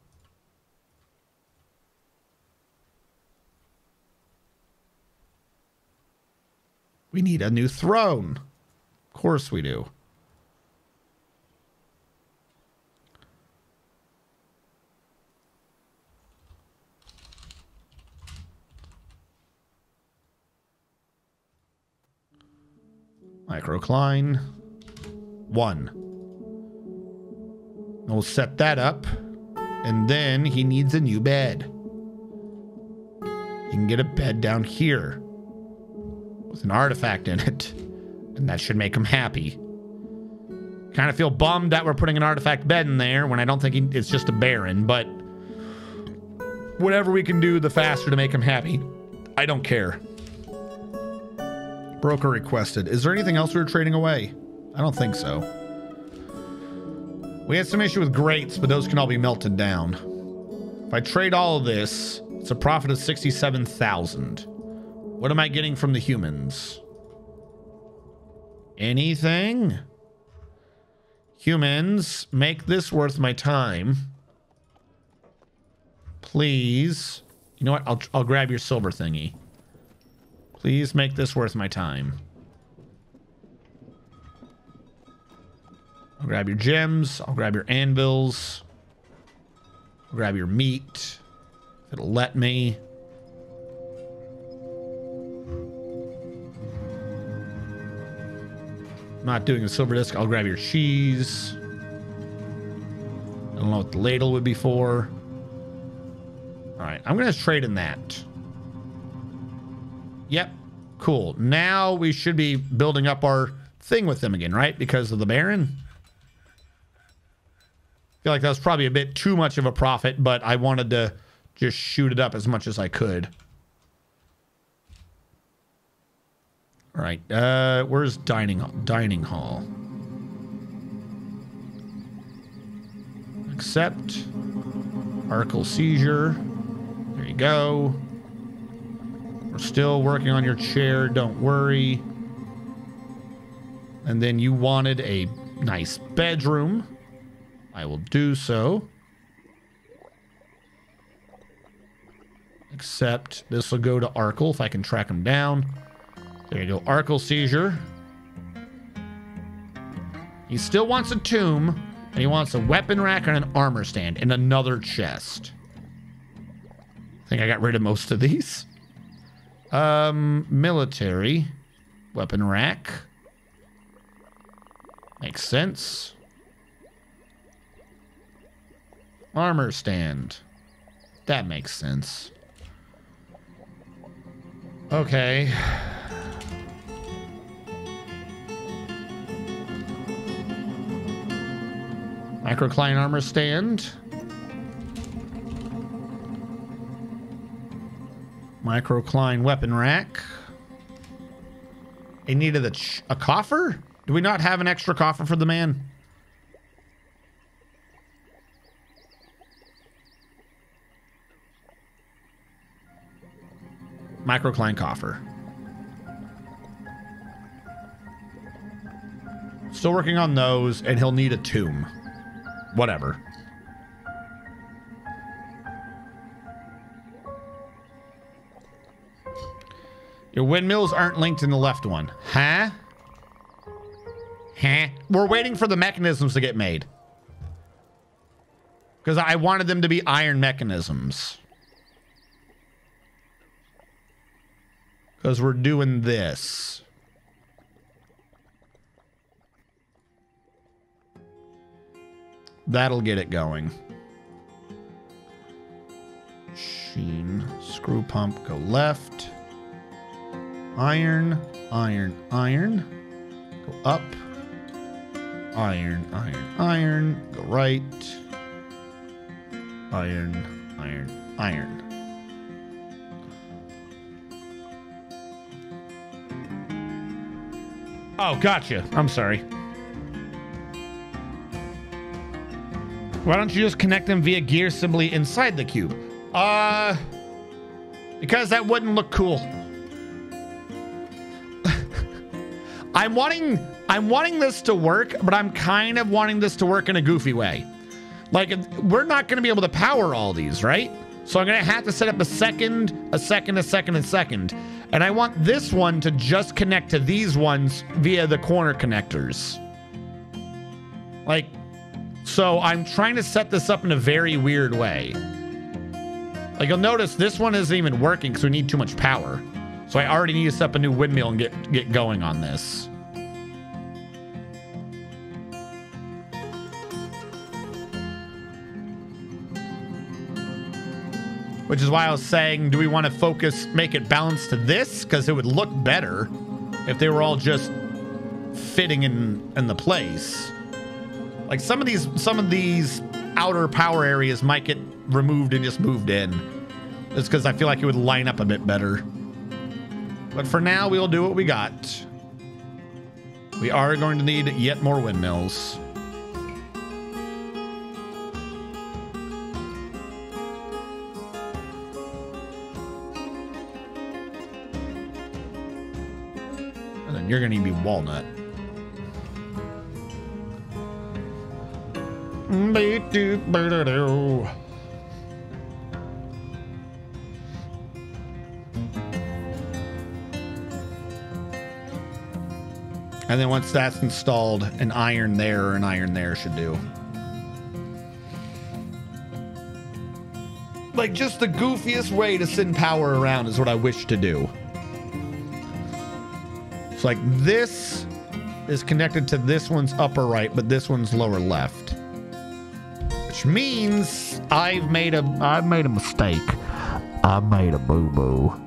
We need a new throne. Of course we do. Microcline. 1. We'll set that up. And then he needs a new bed. You can get a bed down here with an artifact in it. And that should make him happy. Kind of feel bummed that we're putting an artifact bed in there when I don't think it's just a Baron, but whatever we can do the faster to make him happy. I don't care. Broker requested. Is there anything else we were trading away? I don't think so. We had some issue with grates, but those can all be melted down. If I trade all of this, it's a profit of 67,000. What am I getting from the humans? Anything? Humans, make this worth my time. Please. You know what? I'll grab your silver thingy. Please make this worth my time. I'll grab your gems. I'll grab your anvils. I'll grab your meat. If it'll let me. I'm not doing a silver disc. I'll grab your cheese. I don't know what the ladle would be for. All right, I'm going to trade in that. Yep, cool. Now we should be building up our thing with them again, right? Because of the Baron. I feel like that was probably a bit too much of a profit, but I wanted to just shoot it up as much as I could. All right, where's dining hall? Accept. Arcal seizure. There you go. We're still working on your chair. Don't worry. And then you wanted a nice bedroom. I will do so. Except this will go to Arcal if I can track him down. There you go. Arcal seizure. He still wants a tomb, and he wants a weapon rack and an armor stand and another chest. I think I got rid of most of these. Military. Weapon rack. Makes sense. Armor stand. That makes sense. Okay. Microcline armor stand. Microcline weapon rack. It needed a coffer? Do we not have an extra coffer for the man? Microcline coffer. Still working on those, and he'll need a tomb. Whatever. Your windmills aren't linked in the left one. Huh? Huh? We're waiting for the mechanisms to get made. Because I wanted them to be iron mechanisms. Because we're doing this. That'll get it going. Sheen. Screw pump. Go left. Iron. Iron. Iron. Go up. Iron. Iron. Iron. Go right. Iron. Iron. Iron. Oh, gotcha. I'm sorry. Why don't you just connect them via gear assembly inside the cube? Because that wouldn't look cool. I'm wanting this to work, but I'm kind of wanting this to work in a goofy way. Like, we're not going to be able to power all these, right? So I'm going to have to set up a second, a second, a second, a second. And I want this one to just connect to these ones via the corner connectors. Like, so I'm trying to set this up in a very weird way. Like, you'll notice this one isn't even working because we need too much power. So I already need to set up a new windmill and get going on this. Which is why I was saying, do we want to focus, make it balanced to this? Because it would look better if they were all just fitting in the place. Like some of these outer power areas might get removed and just moved in. It's because I feel like it would line up a bit better. But for now, we'll do what we got. We are going to need yet more windmills. And then you're going to need walnut. And then once that's installed, an iron there or an iron there should do. Like, just the goofiest way to send power around is what I wish to do. It's like this is connected to this one's upper right, but this one's lower left. Which means I've made a mistake. I made a boo-boo.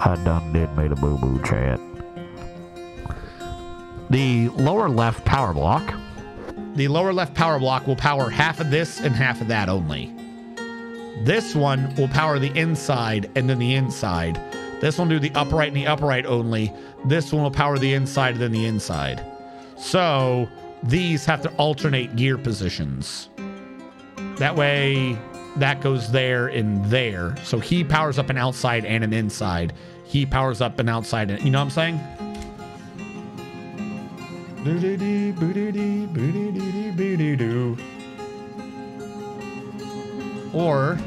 I done made a boo-boo, chat. The lower left power block. The lower left power block will power half of this and half of that only. This one will power the inside and then the inside. This one will do the upright and the upright only. This one will power the inside and then the inside. So these have to alternate gear positions. That way, that goes there and there. So he powers up an outside and an inside. He powers up an outside and... You know what I'm saying? Or...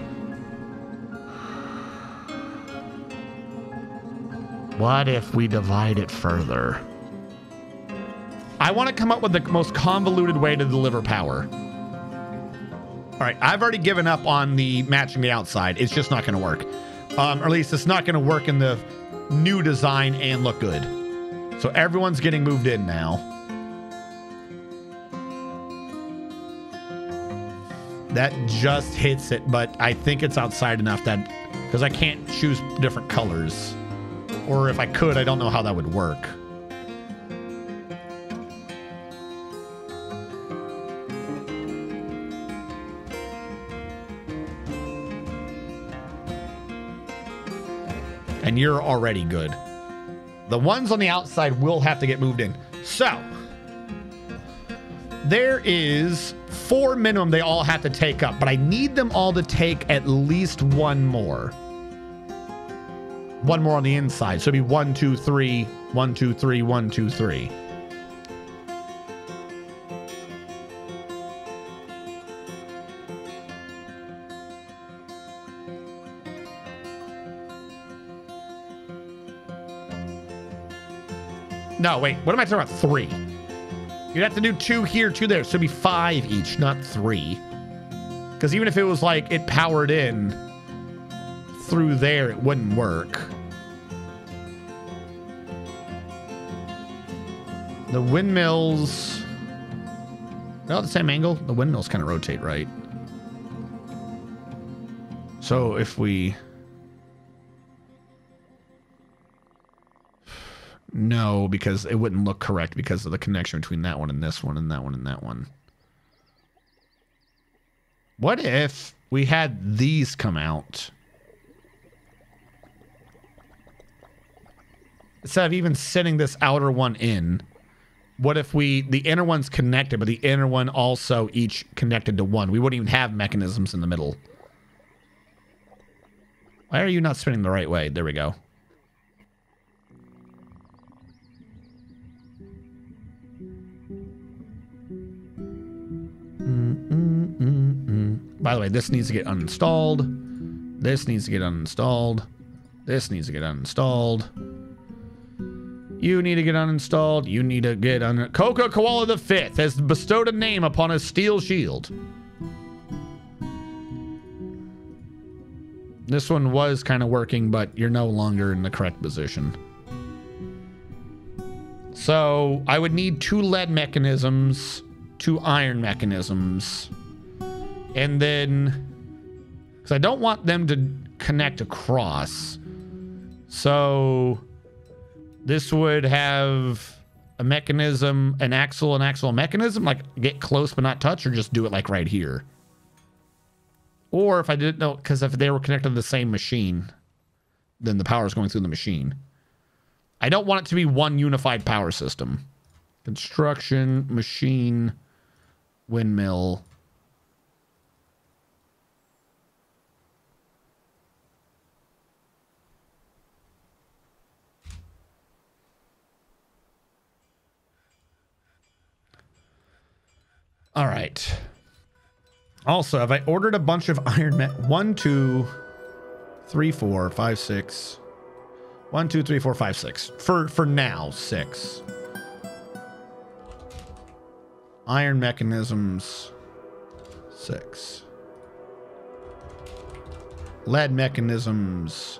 what if we divide it further? I want to come up with the most convoluted way to deliver power. All right, I've already given up on the matching the outside. It's just not going to work. Or at least it's not going to work in the new design and look good. So everyone's getting moved in now. That just hits it, but I think it's outside enough that... because I can't choose different colors. Or if I could, I don't know how that would work. And you're already good. The ones on the outside will have to get moved in. So, there is 4 minimum they all have to take up, but I need them all to take at least one more. One more on the inside. So it'd be 1, 2, 3, 1, 2, 3, 1, 2, 3. No, wait. What am I talking about? 3. You'd have to do 2 here, 2 there. So it'd be 5 each, not 3. Because even if it was like it powered in through there, it wouldn't work. The windmills... they're all the same angle. The windmills kind of rotate, right? So if we... no, because it wouldn't look correct because of the connection between that one and this one and that one and that one. What if we had these come out? Instead of even sending this outer one in, what if the inner one's connected, but the inner one also each connected to one? We wouldn't even have mechanisms in the middle. Why are you not spinning the right way? There we go. By the way, this needs to get uninstalled. This needs to get uninstalled. This needs to get uninstalled. You need to get uninstalled. You need to get Coca Koala the Fifth has bestowed a name upon a steel shield. This one was kind of working, but you're no longer in the correct position. So I would need 2 lead mechanisms, 2 iron mechanisms, and then because I don't want them to connect across. So this would have a mechanism, an axle mechanism, like get close but not touch, or just do it like right here. Or if I didn't know, because if they were connected to the same machine, then the power is going through the machine. I don't want it to be one unified power system. Construction, machine, windmill. All right. Also, have I ordered a bunch of iron 1, 2, 3, 4, 5, 6. 1, 2, 3, 4, 5, 6. For now, 6. Iron mechanisms, 6. Lead mechanisms,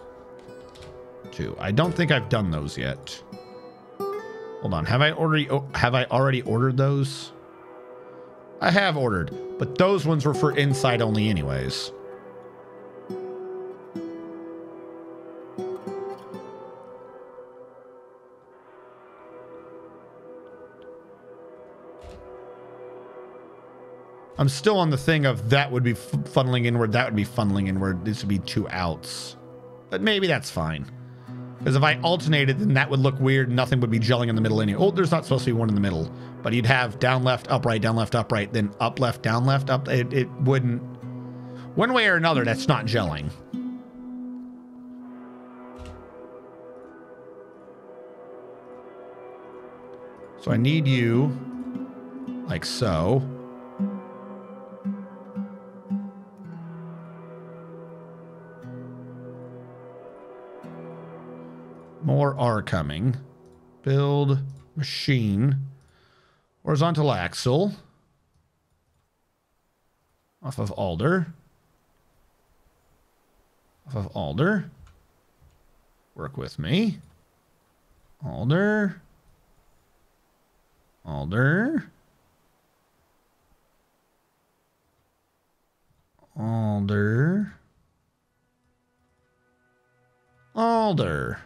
2. I don't think I've done those yet. Hold on. Have I already ordered those? I have ordered, but those ones were for inside only anyways. I'm still on the thing of that would be funneling inward, that would be funneling inward. This would be 2 outs. But maybe that's fine. Because if I alternated, then that would look weird. Nothing would be gelling in the middle anyway. Oh, there's not supposed to be one in the middle. But you'd have down, left, upright, down, left, upright, then up, left, down, left, up. It wouldn't... One way or another, that's not gelling. So I need you like so. More are coming. Build machine. Horizontal axle. Off of Alder. Off of Alder. Work with me. Alder. Alder. Alder. Alder.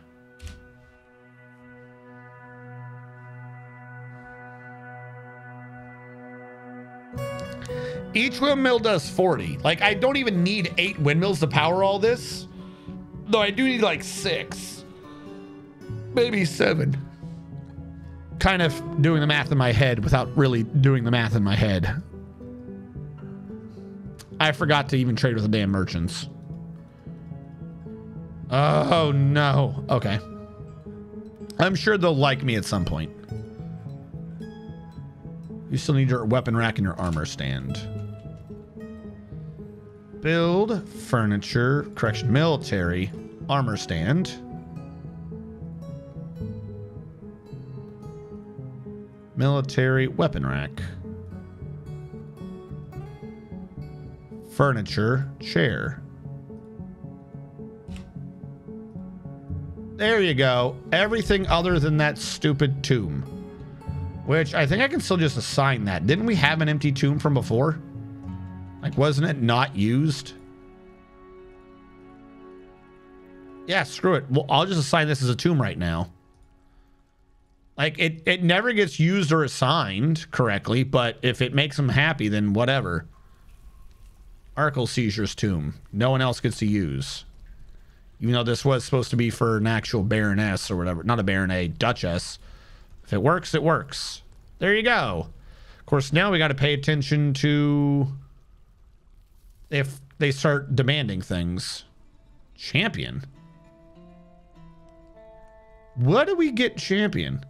Each windmill does 40. Like, I don't even need 8 windmills to power all this. Though I do need like 6. Maybe 7. Kind of doing the math in my head without really doing the math in my head. I forgot to even trade with the damn merchants. Oh, no. Okay. I'm sure they'll like me at some point. You still need your weapon rack and your armor stand. Build, furniture, correction, military, armor stand. Military weapon rack. Furniture, chair. There you go. Everything other than that stupid tomb. Which I think I can still just assign that. Didn't we have an empty tomb from before? Like, wasn't it not used? Yeah, screw it. Well, I'll just assign this as a tomb right now. Like, it never gets used or assigned correctly, but if it makes them happy, then whatever. Arkle Seizure's tomb. No one else gets to use. Even though this was supposed to be for an actual baroness or whatever. Not a baron, a duchess. If it works, it works. There you go. Of course, now we got to pay attention to if they start demanding things. Champion. What do we get champion?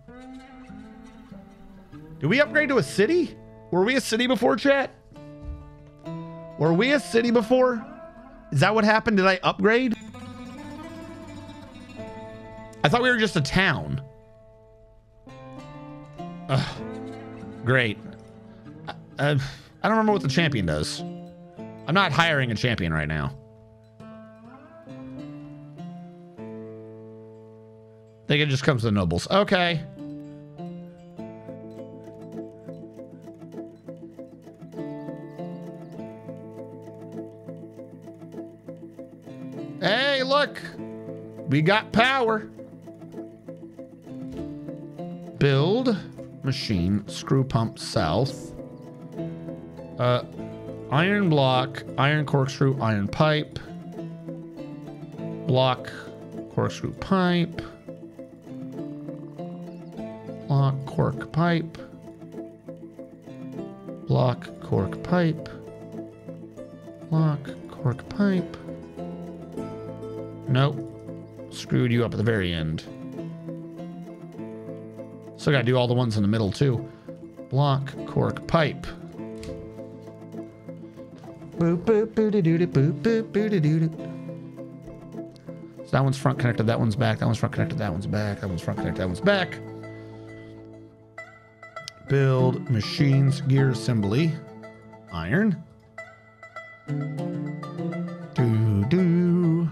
Did we upgrade to a city? Were we a city before, chat? Were we a city before? Is that what happened? Did I upgrade? I thought we were just a town. Ugh. Great. I don't remember what the champion does. I'm not hiring a champion right now. I think it just comes to the nobles. Okay. Hey, look. We got power. Build machine, screw pump south. Iron block, iron corkscrew, iron pipe. Block, corkscrew pipe. Block, cork pipe. Block, cork pipe. Block, cork pipe. Nope. Screwed you up at the very end. Still gotta do all the ones in the middle too. Block, cork, pipe. Boop, boop, boo-doo-doo-doo, boop, boop, boo-doo-doo-doo. So that one's front connected, that one's back, that one's front connected, that one's back, that one's front connected, that one's back. Build machines, gear assembly, iron. Do.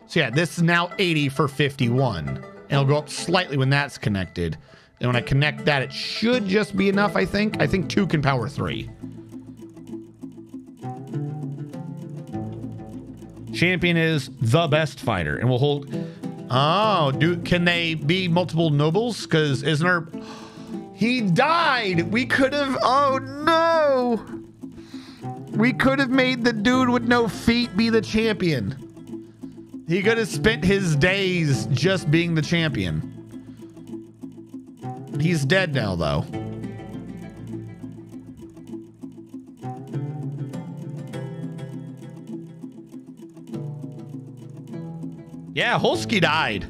So yeah, this is now 80 for 51. And it'll go up slightly when that's connected. And when I connect that, it should just be enough, I think. I think 2 can power 3. Champion is the best fighter. And we'll hold... Oh, can they be multiple nobles? Because isn't there... He died! We could have... Oh, no! We could have made the dude with no feet be the champion. He could have spent his days just being the champion. He's dead now, though. Yeah, Holsky died.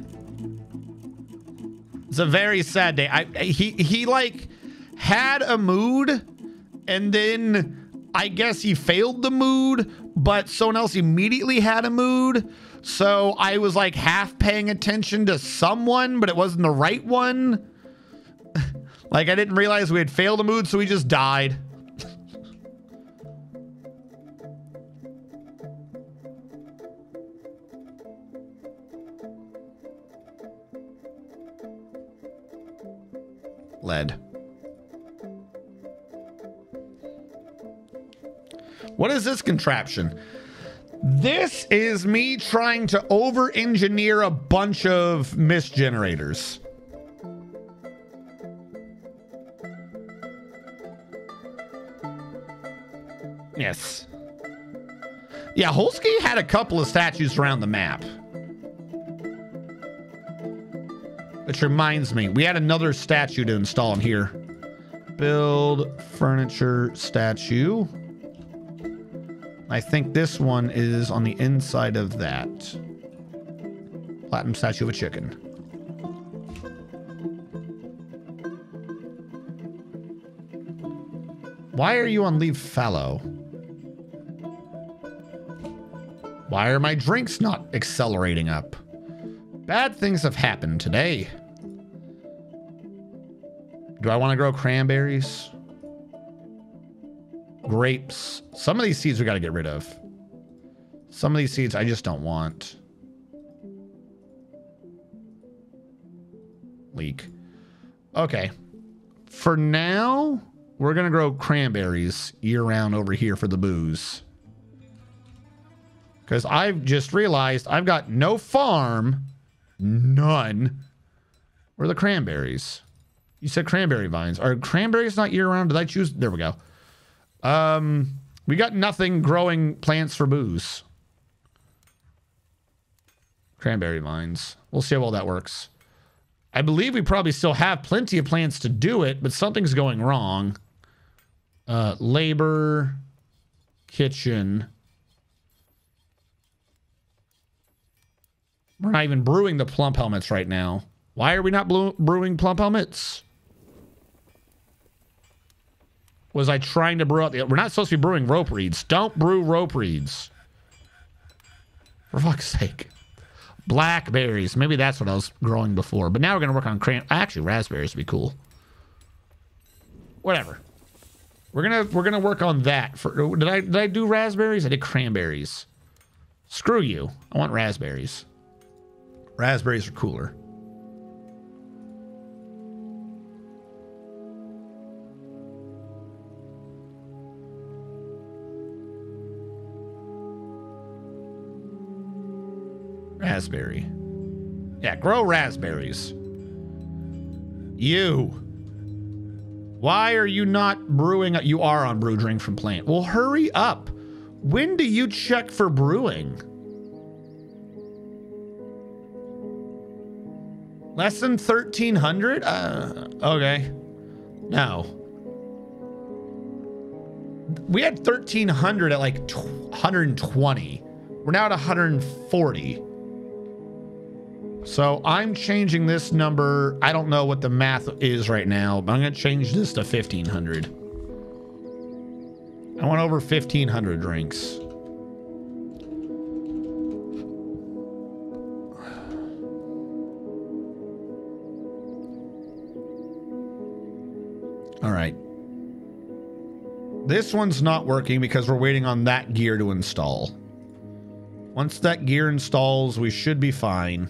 It's a very sad day. He like had a mood, and then I guess he failed the mood, but someone else immediately had a mood. So I was like half paying attention to someone, but it wasn't the right one. Like I didn't realize we had failed a mood, so we just died. Lead. What is this contraption? This is me trying to over-engineer a bunch of mist generators. Yes. Yeah, Holsky had a couple of statues around the map. Which reminds me, we had another statue to install in here. Build furniture statue. I think this one is on the inside of that. Platinum statue of a chicken. Why are you on leave fallow? Why are my drinks not accelerating up? Bad things have happened today. Do I want to grow cranberries? Grapes. Some of these seeds we got to get rid of. Some of these seeds I just don't want. Leek. Okay. For now, we're going to grow cranberries year-round over here for the booze. Because I've just realized I've got no farm. None. Where are the cranberries? You said cranberry vines. Are cranberries not year-round? Did I choose? There we go. We got nothing growing plants for booze. Cranberry vines. We'll see how well that works. I believe we probably still have plenty of plants to do it, but something's going wrong. Labor. Kitchen. We're not even brewing the plump helmets right now. Why are we not brewing plump helmets? Was I trying to brew out the... We're not supposed to be brewing rope reeds. Don't brew rope reeds. For fuck's sake. Blackberries. Maybe that's what I was growing before. But now we're going to work on actually, raspberries would be cool. Whatever. We're gonna work on that. Did I do raspberries? I did cranberries. Screw you. I want raspberries. Raspberries are cooler. Raspberry. Yeah, grow raspberries. You. Why are you not brewing? You are on brew drink from plant. Well, hurry up. When do you check for brewing? Less than 1,300? Okay. No. We had 1,300 at like 120. We're now at 140. So I'm changing this number. I don't know what the math is right now, but I'm going to change this to 1,500. I want over 1,500 drinks. All right. This one's not working because we're waiting on that gear to install. Once that gear installs, we should be fine.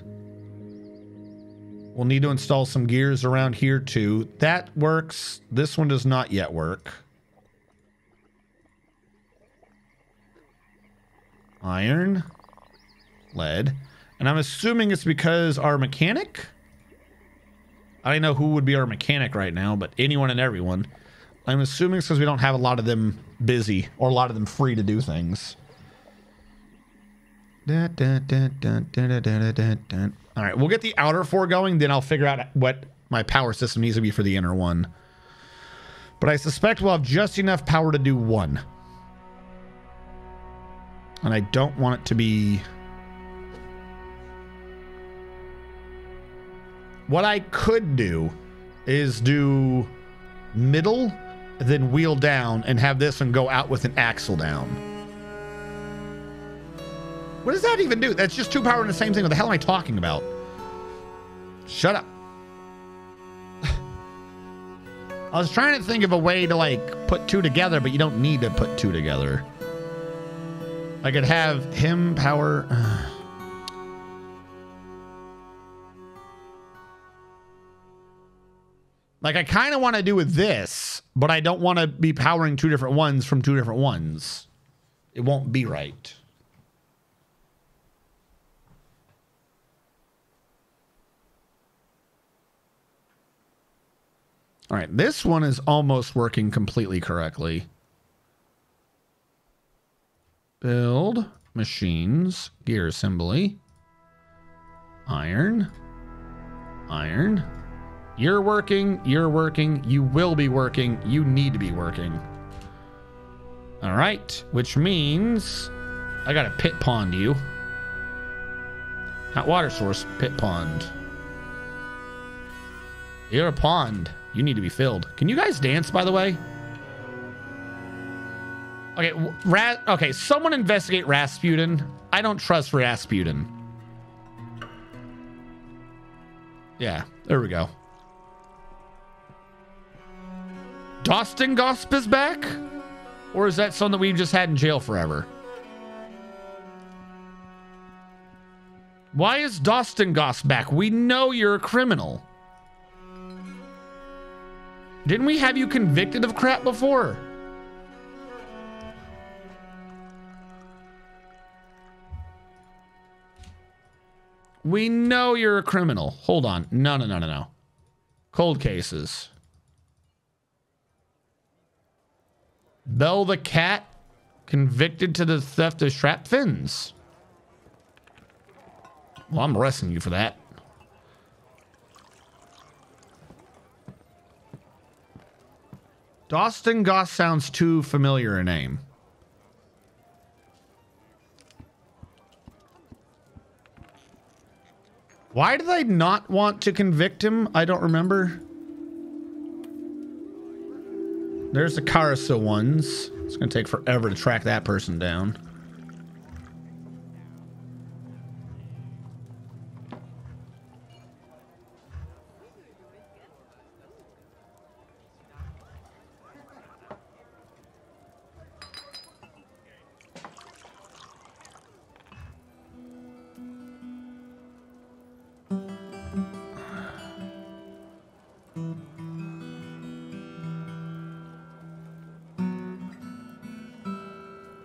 We'll need to install some gears around here too. That works. This one does not yet work. Iron. Lead. And I'm assuming it's because our mechanic... I don't know who would be our mechanic right now, but anyone and everyone. I'm assuming it's because we don't have a lot of them busy or a lot of them free to do things. All right, we'll get the outer 4 going, then I'll figure out what my power system needs to be for the inner one. But I suspect we'll have just enough power to do 1. And I don't want it to be... What I could do is do middle, then wheel down, and have this one go out with an axle down. What does that even do? That's just 2 power in the same thing. What the hell am I talking about? Shut up. I was trying to think of a way to, like, put 2 together, but you don't need to put 2 together. I could have him power... Like, I kind of want to do with this, but I don't want to be powering 2 different ones from 2 different ones. It won't be right. All right, this one is almost working completely correctly. Build, machines, gear assembly, iron, iron. You're working, you will be working, you need to be working. All right, which means I got to pit pond you. Not water source, pit pond. You're a pond. You need to be filled. Can you guys dance, by the way? Okay, okay, someone investigate Rasputin. I don't trust Rasputin. Yeah, there we go. Dostengosp is back? Or is that someone that we've just had in jail forever? Why is Dostengosp back? We know you're a criminal. Didn't we have you convicted of crap before? We know you're a criminal. Hold on. No. Cold cases. Belle the cat convicted to the theft of strap fins. Well, I'm arresting you for that. Dostengosp sounds too familiar a name. Why do they not want to convict him? I don't remember. There's the Karasa ones. It's going to take forever to track that person down.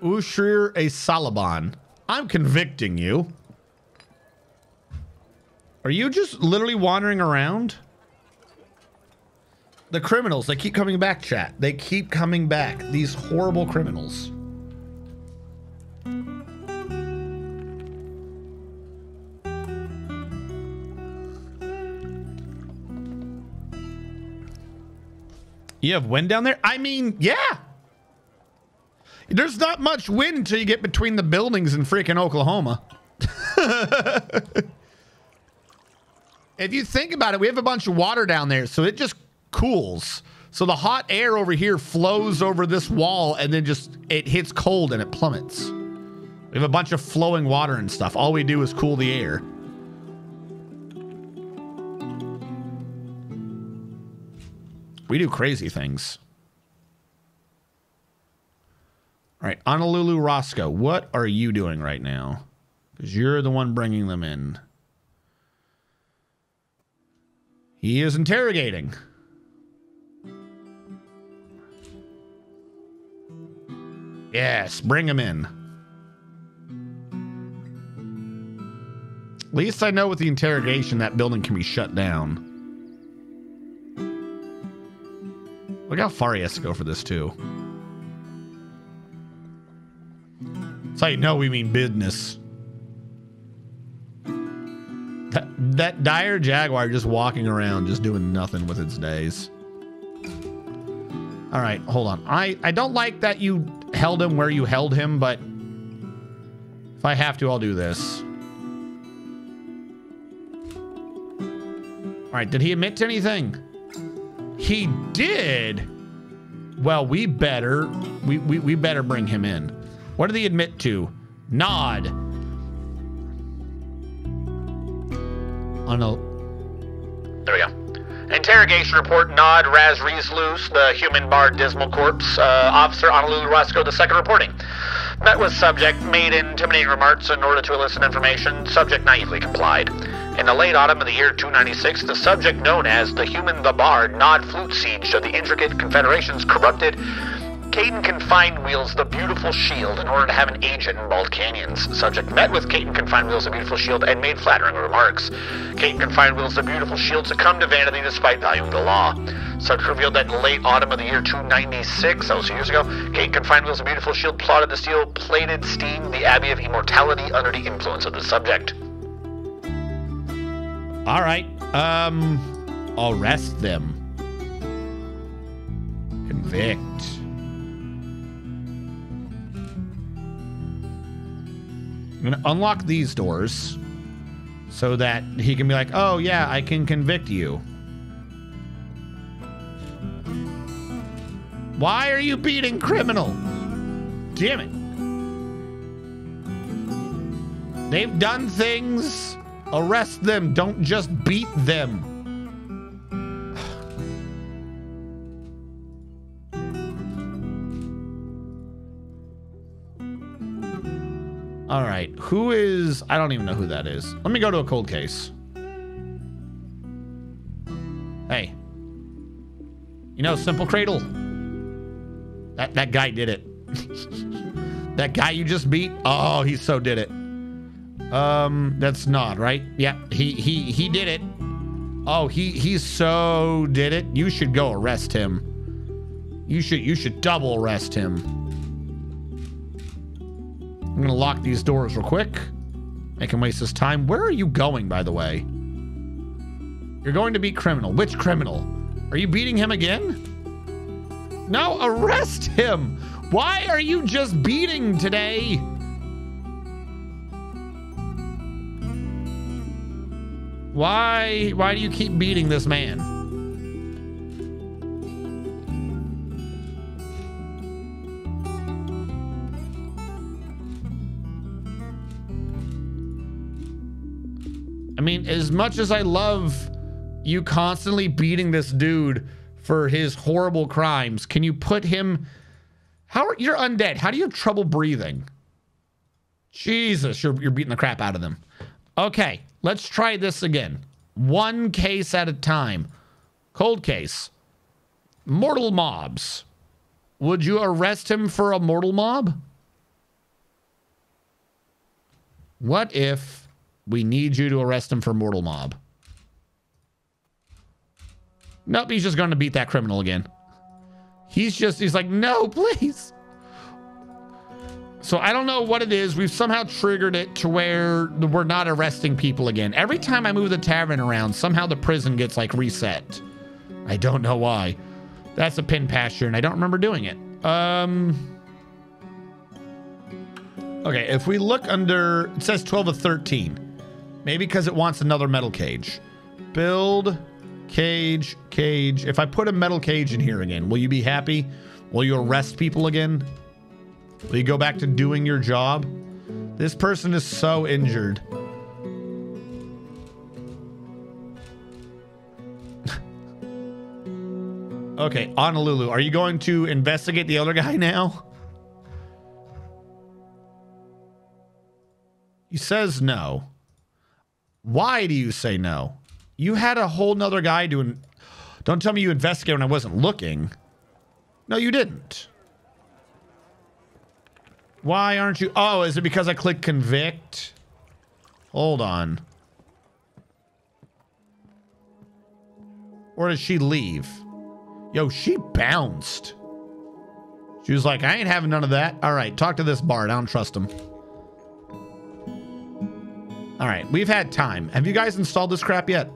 Ushrir a Salaban. I'm convicting you. Are you just literally wandering around? The criminals, they keep coming back, chat. They keep coming back. These horrible criminals. You have wind down there? I mean, yeah. There's not much wind until you get between the buildings in freaking Oklahoma. If you think about it, we have a bunch of water down there, so it just cools. So the hot air over here flows over this wall, and then just it hits cold and it plummets. We have a bunch of flowing water and stuff. All we do is cool the air. We do crazy things. All right, Honolulu Roscoe, what are you doing right now? Because you're the one bringing them in. He is interrogating. Yes, bring him in. At least I know with the interrogation that building can be shut down. Look how far he has to go for this, too. That's how you know we mean business. That dire jaguar just walking around, just doing nothing with its days. All right, hold on. I don't like that you held him where you held him, but if I have to, I'll do this. All right, did he admit to anything? He did. Well, we better bring him in. What did he admit to? Nod. Oh no. There we go. Interrogation report, Nod Razri's loose, the human bard Dismal Corpse, Officer Honolulu Roscoe II reporting. Met with subject, made intimidating remarks in order to elicit information. Subject naively complied. In the late autumn of the year 296, the subject known as the Human the Bard, Nod Flute Siege of the intricate confederation's corrupted Caden Confined Wheels the Beautiful Shield in order to have an agent in BaldCanyons. Subject met with Caden Confined Wheels the Beautiful Shield and made flattering remarks. Caden Confined Wheels the Beautiful Shield succumbed to vanity despite valuing the law. Subject revealed that in late autumn of the year 296, that was 2 years ago, Caden Confined Wheels the Beautiful Shield plotted to steal plated steam, the Abbey of Immortality, under the influence of the subject. All right, arrest them. Convict. I'm gonna unlock these doors so that he can be like, oh yeah, I can convict you. Why are you beating criminal? Damn it. They've done things. Arrest them. Don't just beat them. All right. Who is... I don't even know who that is. Let me go to a cold case. Hey. You know, Simple Cradle. That guy did it. That guy you just beat? Oh, he so did it. That's Nod, right? Yeah, he did it. Oh, he so did it. You should go arrest him. You should double arrest him. I'm gonna lock these doors real quick. Make him waste his time. Where are you going, by the way? You're going to beat criminal. Which criminal? Are you beating him again? No, arrest him. Why are you just beating today? Why do you keep beating this man? I mean, as much as I love you constantly beating this dude for his horrible crimes, can you put him... You're undead. How do you have trouble breathing? Jesus, you're beating the crap out of them. Okay, let's try this again. One case at a time. Cold case. Mortal mobs. Would you arrest him for a mortal mob? What if we need you to arrest him for mortal mob? Nope, he's just going to beat that criminal again. He's like, no, please. So I don't know what it is. We've somehow triggered it to where we're not arresting people again. Every time I move the tavern around, somehow the prison gets like reset. I don't know why. That's a pin pasture and I don't remember doing it. Okay, if we look under, it says 12 of 13. Maybe because it wants another metal cage. Build, cage. If I put a metal cage in here again, will you be happy? Will you arrest people again? Will you go back to doing your job? This person is so injured. Okay, Honolulu, are you going to investigate the other guy now? He says no. Why do you say no? You had a whole nother guy doing... Don't tell me you investigated when I wasn't looking. No, you didn't. Why aren't you... Oh, is it because I clicked convict? Hold on. Or did she leave? Yo, she bounced. She was like, I ain't having none of that. All right, talk to this bard. I don't trust him. All right, we've had time. Have you guys installed this crap yet?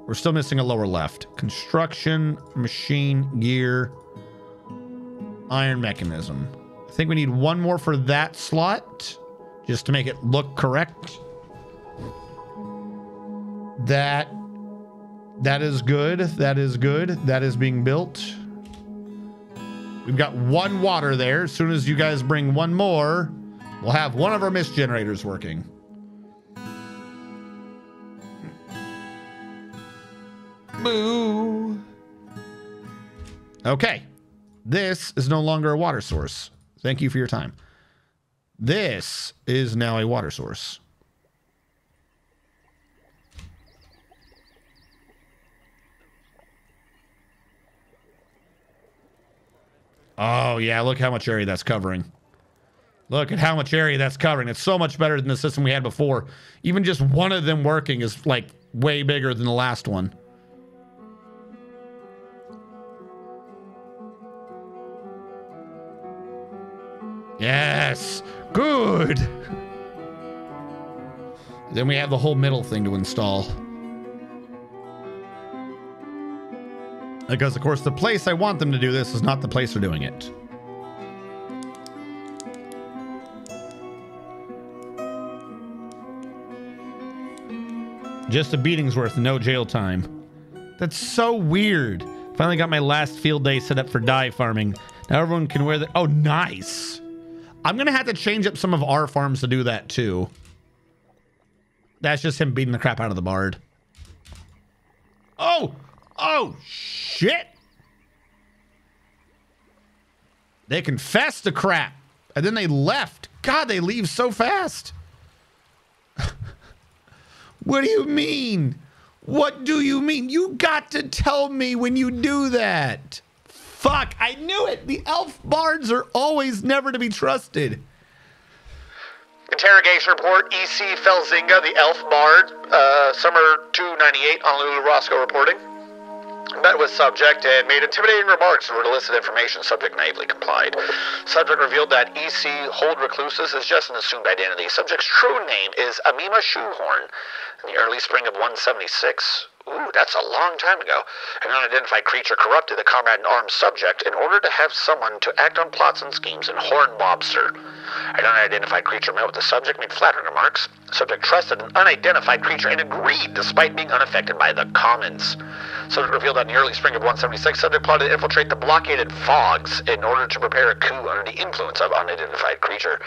We're still missing a lower left. Construction, machine, gear, iron mechanism. I think we need one more for that slot, just to make it look correct. That is good. That is good. That is being built. We've got one water there. As soon as you guys bring one more, we'll have one of our mist generators working. Boo. Okay. This is no longer a water source. Thank you for your time. This is now a water source. Oh, yeah. Look how much area that's covering. Look at how much area that's covering. It's so much better than the system we had before. Even just one of them working is like way bigger than the last one. Yes. Good. Then we have the whole middle thing to install. Because, of course, the place I want them to do this is not the place they're doing it. Just a beating's worth, no jail time. That's so weird. Finally got my last field day set up for dye farming. Now everyone can wear the... Oh, nice. I'm going to have to change up some of our farms to do that, too. That's just him beating the crap out of the bard. Oh! Oh, shit! They confessed the crap, and then they left. God, they leave so fast. What do you mean? What do you mean? You got to tell me when you do that. Fuck, I knew it. The elf bards are always never to be trusted. Interrogation report, EC Felzinga, the elf bard, summer 298, Honolulu Roscoe reporting. Met with subject and made intimidating remarks in order to elicit information. Subject naively complied. Subject revealed that EC Hold Reclusus is just an assumed identity. Subject's true name is Amima Shoehorn. In the early spring of 176, ooh, that's a long time ago, an unidentified creature corrupted the comrade and armed subject in order to have someone to act on plots and schemes in Horn Lobster. An unidentified creature met with the subject, made flattering remarks. Subject trusted an unidentified creature and agreed despite being unaffected by the commons. Subject revealed that in the early spring of 176, subject plotted to infiltrate the blockaded fogs in order to prepare a coup under the influence of unidentified creature.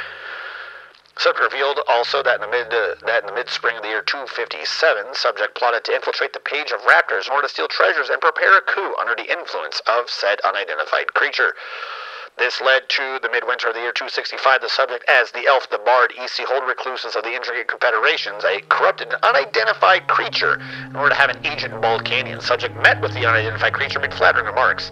Subject revealed also that in the mid-spring of the year 257, subject plotted to infiltrate the Page of Raptors in order to steal treasures and prepare a coup under the influence of said unidentified creature. This led to the midwinter of the year 265, the subject as the elf, the bard, EC Hold Reclusus of the Intricate Confederations, a corrupted and unidentified creature, in order to have an agent in BaldCanyons. Subject met with the unidentified creature, made flattering remarks.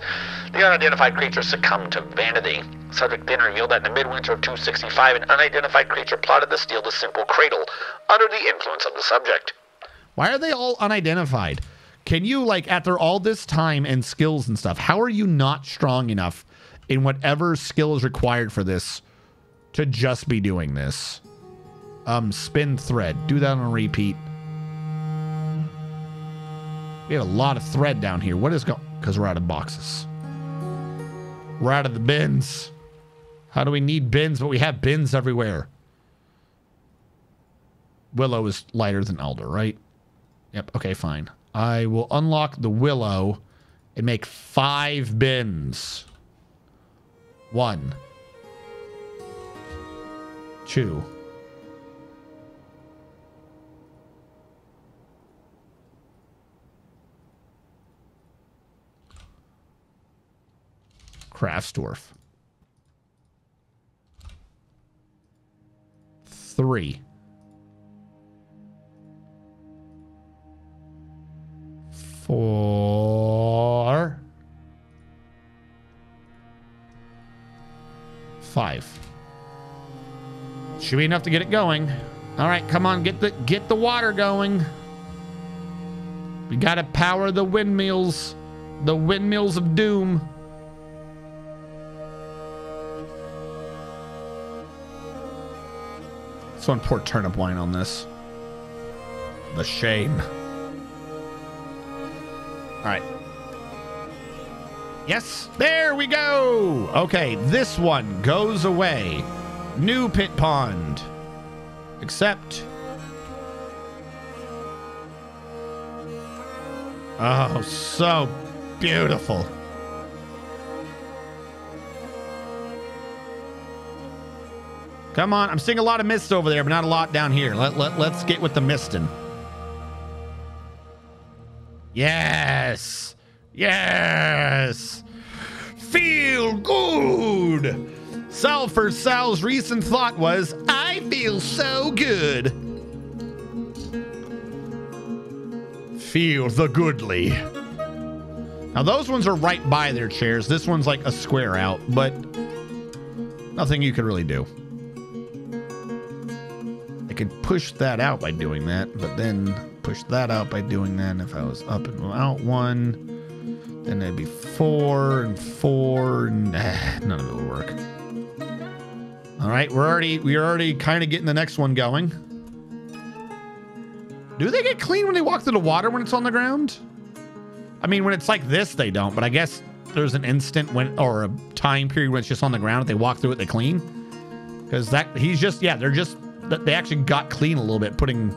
The unidentified creature succumbed to vanity. Subject then revealed that in the midwinter of 265, an unidentified creature plotted to steal the simple cradle, under the influence of the subject. Why are they all unidentified? Can you, like, after all this time and skills and stuff, how are you not strong enough in whatever skill is required for this to just be doing this? Spin thread. Do that on a repeat. We have a lot of thread down here. What is going... Because we're out of boxes. We're out of the bins. How do we need bins? But we have bins everywhere. Willow is lighter than Elder, right? Yep. Okay, fine. I will unlock the Willow and make 5 bins. 1, 2, 3, 4, 5. Should be enough to get it going. All right, come on, get the water going. We gotta power the windmills of doom. Someone pour turnip wine on this. The shame. All right. Yes, there we go. Okay, this one goes away. New pit pond. Except... oh, so beautiful. Come on, I'm seeing a lot of mist over there, but not a lot down here. Let's get with the misting. Yes. Yes. Feel good. Sulfur Sal's recent thought was, I feel so good. Feel the goodly. Now those ones are right by their chairs. This one's like a square out, but nothing you can really do. I could push that out by doing that, but then push that out by doing that. And if I was up and out one, then it'd be 4 and 4, and none of it would work. All right, we're already kind of getting the next one going. Do they get clean when they walk through the water when it's on the ground? I mean, when it's like this, they don't. But I guess there's an instant when, or a time period when it's just on the ground. If they walk through it, they clean. Because that he's just, yeah, they're just, they actually got clean a little bit, putting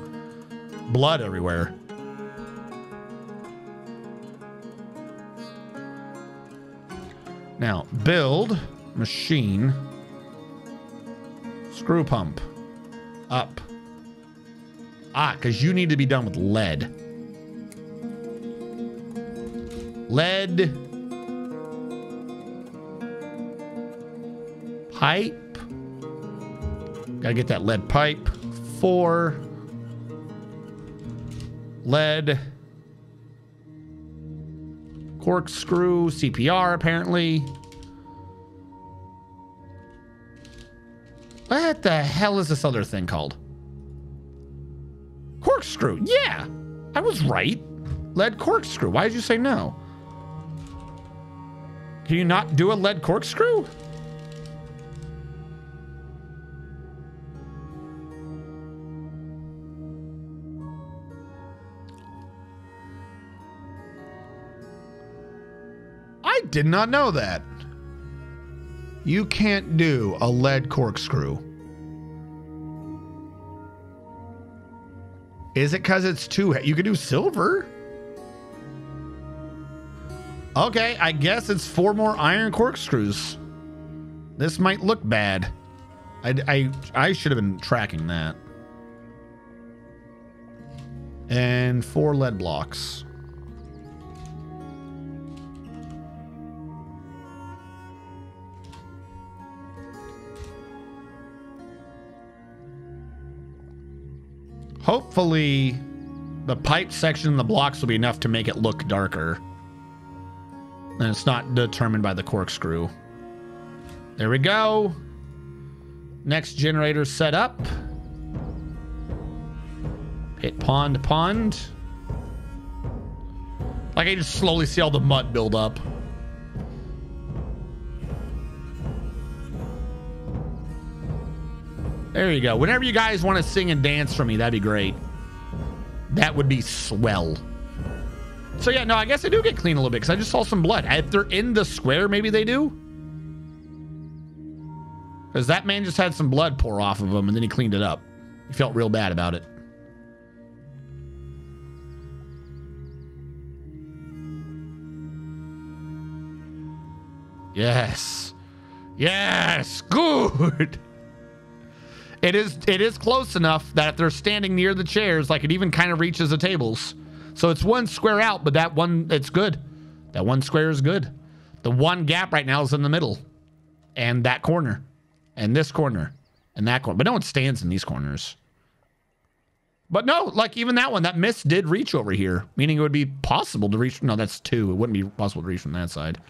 blood everywhere. Now, build machine. Screw pump. Up. Ah, because you need to be done with lead. Lead. Pipe. Gotta get that lead pipe. 4. Lead. Corkscrew. CPR, apparently. What the hell is this other thing called? Corkscrew. Yeah, I was right. Lead corkscrew. Why did you say no? Can you not do a lead corkscrew? I did not know that. You can't do a lead corkscrew. Is it because it's too heavy? You could do silver. Okay, I guess it's 4 more iron corkscrews. This might look bad. I should have been tracking that. And 4 lead blocks. Hopefully, the pipe section and the blocks will be enough to make it look darker. And it's not determined by the corkscrew. There we go. Next generator set up. Hit pond. Like I just slowly see all the mud build up. There you go. Whenever you guys want to sing and dance for me, that'd be great. That would be swell. So yeah, no, I guess they do get clean a little bit because I just saw some blood. If they're in the square, maybe they do. Because that man just had some blood pour off of him and then he cleaned it up. He felt real bad about it. Yes. Yes. Good. It is close enough that if they're standing near the chairs, like it even kind of reaches the tables. So it's 1 square out, but that one, it's good. That 1 square is good. The 1 gap right now is in the middle. And that corner. And this corner. And that corner. But no one stands in these corners. But no, like even that one, that mist did reach over here. Meaning it would be possible to reach. No, that's 2. It wouldn't be possible to reach from that side.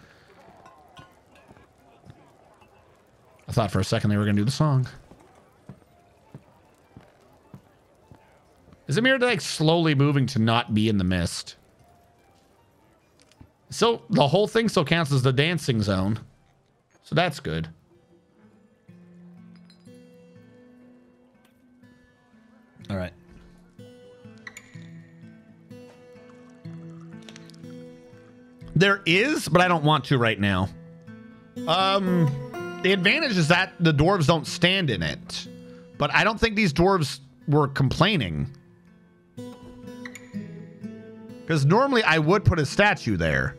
I thought for a second they were going to do the song. Is it mere like slowly moving to not be in the mist? So the whole thing still counts as the dancing zone. So that's good. There is, but I don't want to right now. The advantage is that the dwarves don't stand in it. But I don't think these dwarves were complaining. Because normally I would put a statue there.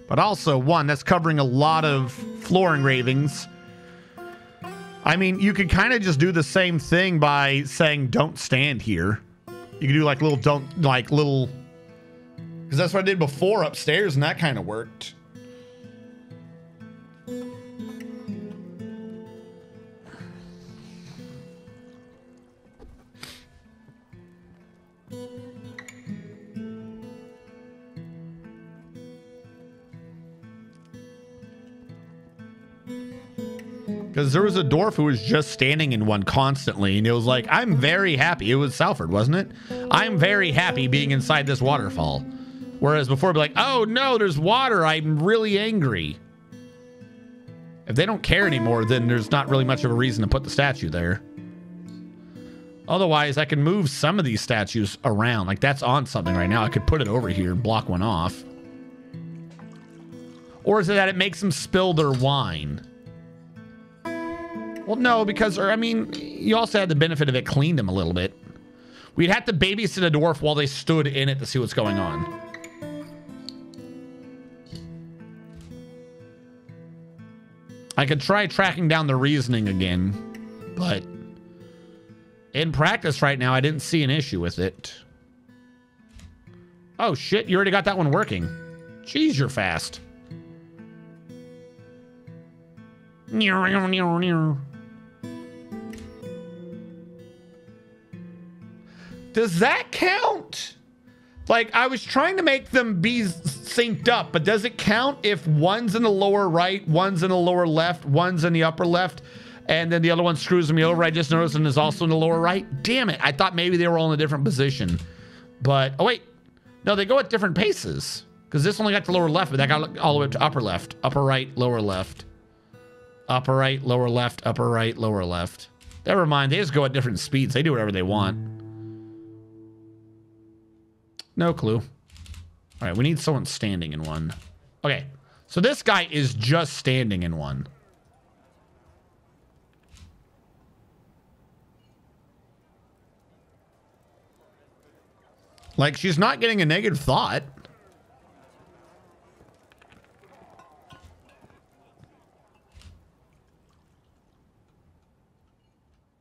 But also, one, that's covering a lot of floor engravings. I mean, you could kind of just do the same thing by saying, don't stand here. You could do like little, because that's what I did before upstairs, and that kind of worked. Because there was a dwarf who was just standing in one constantly, and it was like, I'm very happy. It was Salford, wasn't it? I'm very happy being inside this waterfall. Whereas before, it'd be like, oh no, there's water. I'm really angry. If they don't care anymore, then there's not really much of a reason to put the statue there. Otherwise, I can move some of these statues around. Like, that's on something right now. I could put it over here and block one off. Or is it that it makes them spill their wine? Well, no, because, I mean, you also had the benefit of it cleaned them a little bit. We'd have to babysit a dwarf while they stood in it to see what's going on. I could try tracking down the reasoning again, but in practice right now, I didn't see an issue with it. Oh, shit, you already got that one working. Jeez, you're fast. Does that count? Like, I was trying to make them be synced up, but does it count if one's in the lower right, one's in the lower left, one's in the upper left, and then the other one screws me over? I just noticed and is also in the lower right. Damn it. I thought maybe they were all in a different position. But, oh wait. No, they go at different paces. Because this only got to lower left, but that got all the way up to upper left. Upper right, lower left. Upper right, lower left, upper right, lower left. Never mind. They just go at different speeds. They do whatever they want. No clue. All right, we need someone standing in one. Okay, so this guy is just standing in one. Like, she's not getting a negative thought.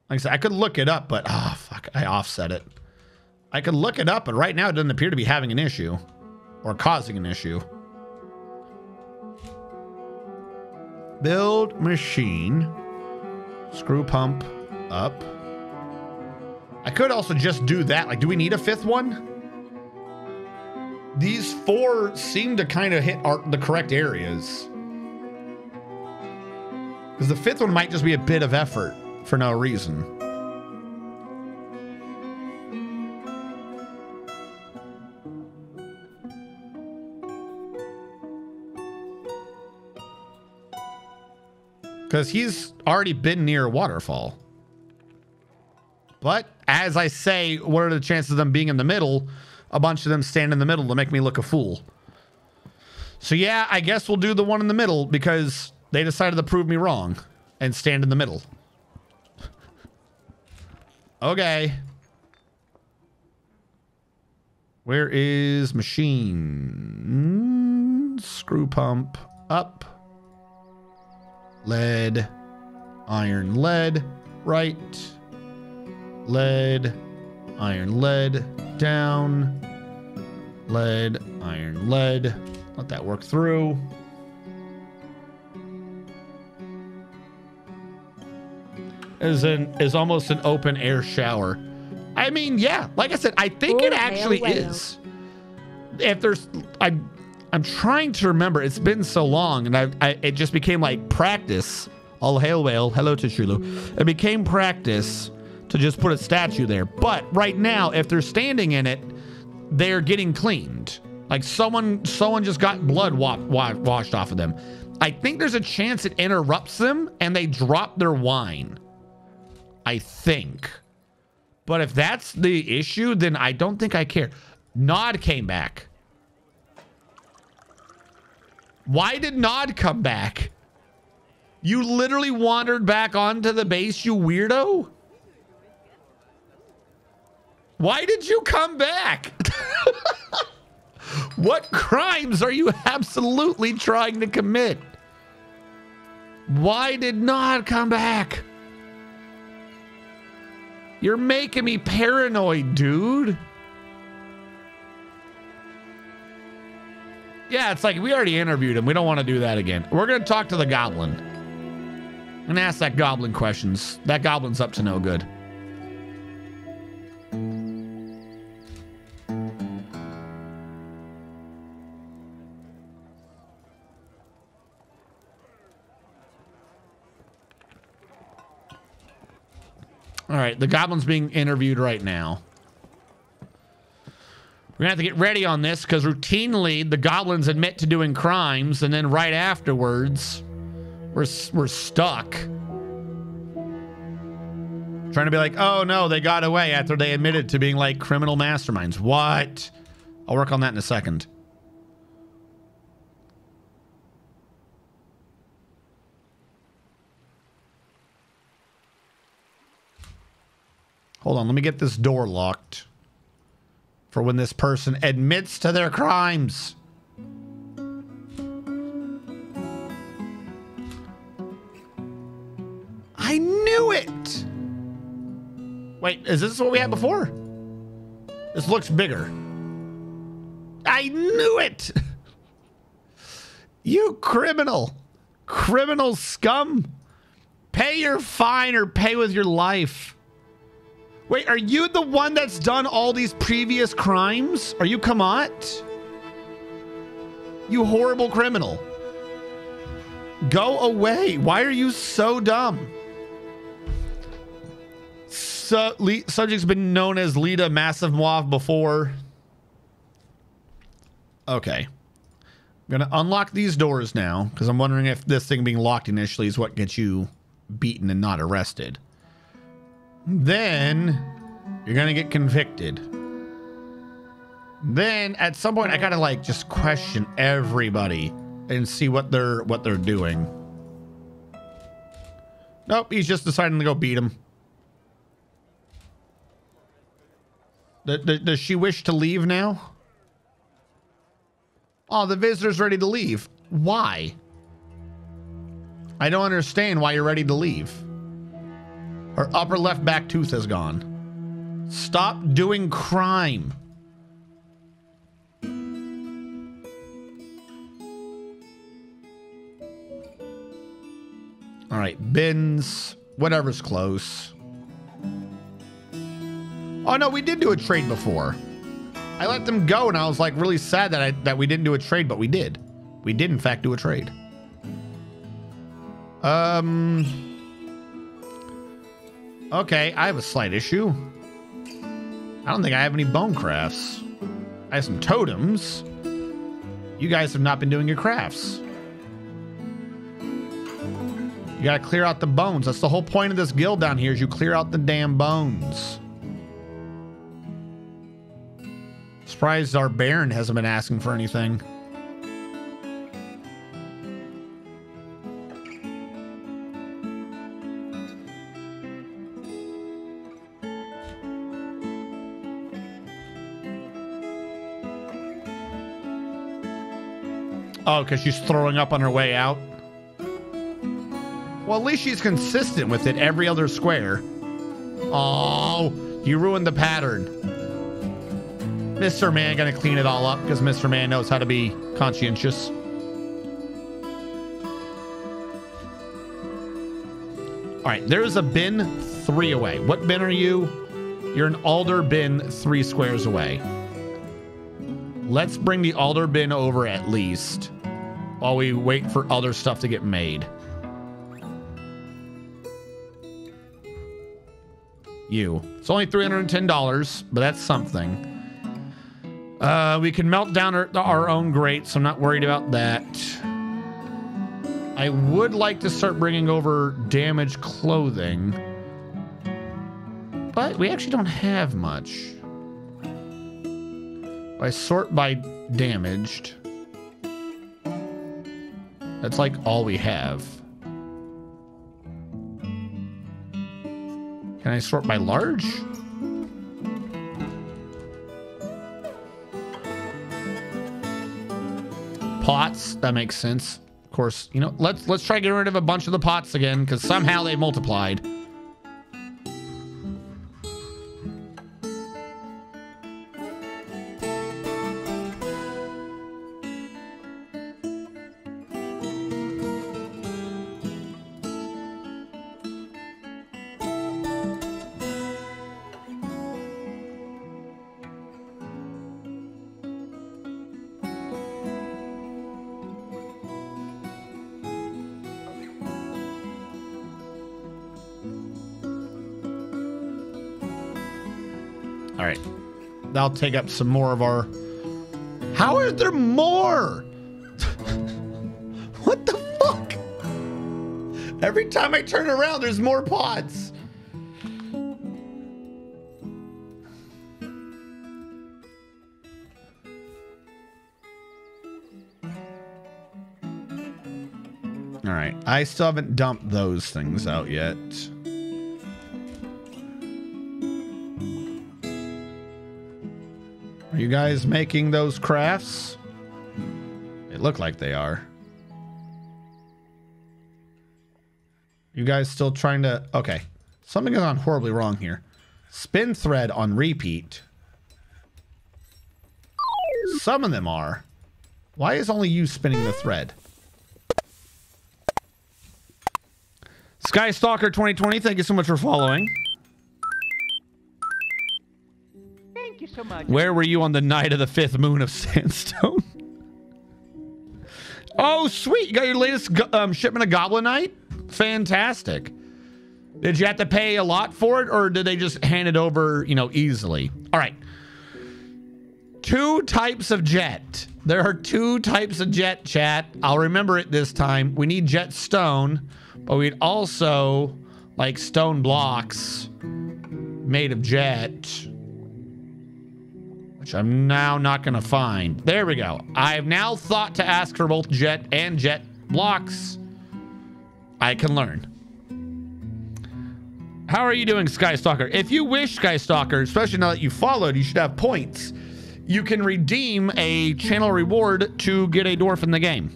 Like I said, I could look it up, but, oh, fuck, I offset it. I could look it up, but right now it doesn't appear to be having an issue or causing an issue. Build machine. Screw pump up. I could also just do that. Like, do we need a fifth one? These four seem to kind of hit the correct areas. Because the fifth one might just be a bit of effort for no reason. Because he's already been near a waterfall. But, as I say, what are the chances of them being in the middle? A bunch of them stand in the middle to make me look a fool. So yeah, I guess we'll do the one in the middle because they decided to prove me wrong and stand in the middle. Okay. Where is machine? Screw pump up. Lead, iron, lead, right, lead, iron, lead, down, lead, iron, lead. Let that work through. Is almost an open air shower. I mean, yeah, like I said, I think it actually is. If there's, I'm trying to remember. It's been so long, and it just became like practice. All hail whale. Hello to Shulu. It became practice to just put a statue there. But right now, if they're standing in it, they're getting cleaned. Like someone just got blood washed off of them. I think there's a chance it interrupts them and they drop their wine. I think. But if that's the issue, then I don't think I care. Nod came back. Why did Nod come back? You literally wandered back onto the base, you weirdo. Why did you come back? What crimes are you absolutely trying to commit? Why did Nod come back? You're making me paranoid, dude. Yeah, it's like we already interviewed him. We don't want to do that again. We're going to talk to the goblin and ask that goblin questions. That goblin's up to no good. All right, the goblin's being interviewed right now. We're gonna have to get ready on this because routinely the goblins admit to doing crimes and then right afterwards we're stuck. Trying to be like, oh no, they got away after they admitted to being like criminal masterminds. What? I'll work on that in a second. Hold on, let me get this door locked for when this person admits to their crimes. I knew it! Wait, is this what we had before? This looks bigger. I knew it! You criminal! Criminal scum! Pay your fine or pay with your life. Wait, are you the one that's done all these previous crimes? Are you Kamat? You horrible criminal. Go away. Why are you so dumb? Subject's been known as Lita Massive Moth before. Okay. I'm going to unlock these doors now because I'm wondering if this thing being locked initially is what gets you beaten and not arrested. Then you're gonna get convicted. Then at some point I gotta like just question everybody and see what they're doing. Nope, he's just deciding to go beat him. Does she wish to leave now? Oh, the visitor's ready to leave. Why? I don't understand why you're ready to leave. Her upper left back tooth is gone. Stop doing crime. All right, bins, whatever's close. Oh no, we did do a trade before. I let them go and I was like really sad that we didn't do a trade, but we did. We did in fact do a trade. Okay, I have a slight issue. I don't think I have any bone crafts. I have some totems. You guys have not been doing your crafts. You gotta clear out the bones. That's the whole point of this guild down here is you clear out the damn bones. Surprised our Baron hasn't been asking for anything. Oh, because she's throwing up on her way out. Well, at least she's consistent with it every other square. Oh, you ruined the pattern. Mr. Man gonna clean it all up because Mr. Man knows how to be conscientious. All right, there's a bin 3 away. What bin are you? You're an alder bin 3 squares away. Let's bring the alder bin over at least while we wait for other stuff to get made. You. It's only $310, but that's something. We can melt down our own grate, so I'm not worried about that. I would like to start bringing over damaged clothing, but we actually don't have much. I sort by damaged. That's like all we have. Can I sort by large? Pots, that makes sense. Of course, you know, let's try to get rid of a bunch of the pots again, because somehow they multiplied. All right, that'll take up some more of our... How is there more? What the fuck? Every time I turn around, there's more pots. All right, I still haven't dumped those things out yet. Are you guys making those crafts? They look like they are. You guys still trying to... Okay. Something has gone horribly wrong here. Spin thread on repeat. Some of them are. Why is only you spinning the thread? Skystalker 2020, thank you so much for following. Thank you so much. Where were you on the night of the 5th moon of Sandstone? Oh, sweet. You got your latest shipment of Goblinite? Fantastic. Did you have to pay a lot for it, or did they just hand it over, you know, easily? All right. 2 types of jet. There are 2 types of jet, chat. I'll remember it this time. We need jet stone, but we'd also like stone blocks made of jet, which I'm now not going to find. There we go. I've now thought to ask for both jet and jet blocks. I can learn. How are you doing, Skystalker? If you wish, Skystalker, especially now that you followed, you should have points. You can redeem a channel reward to get a dwarf in the game.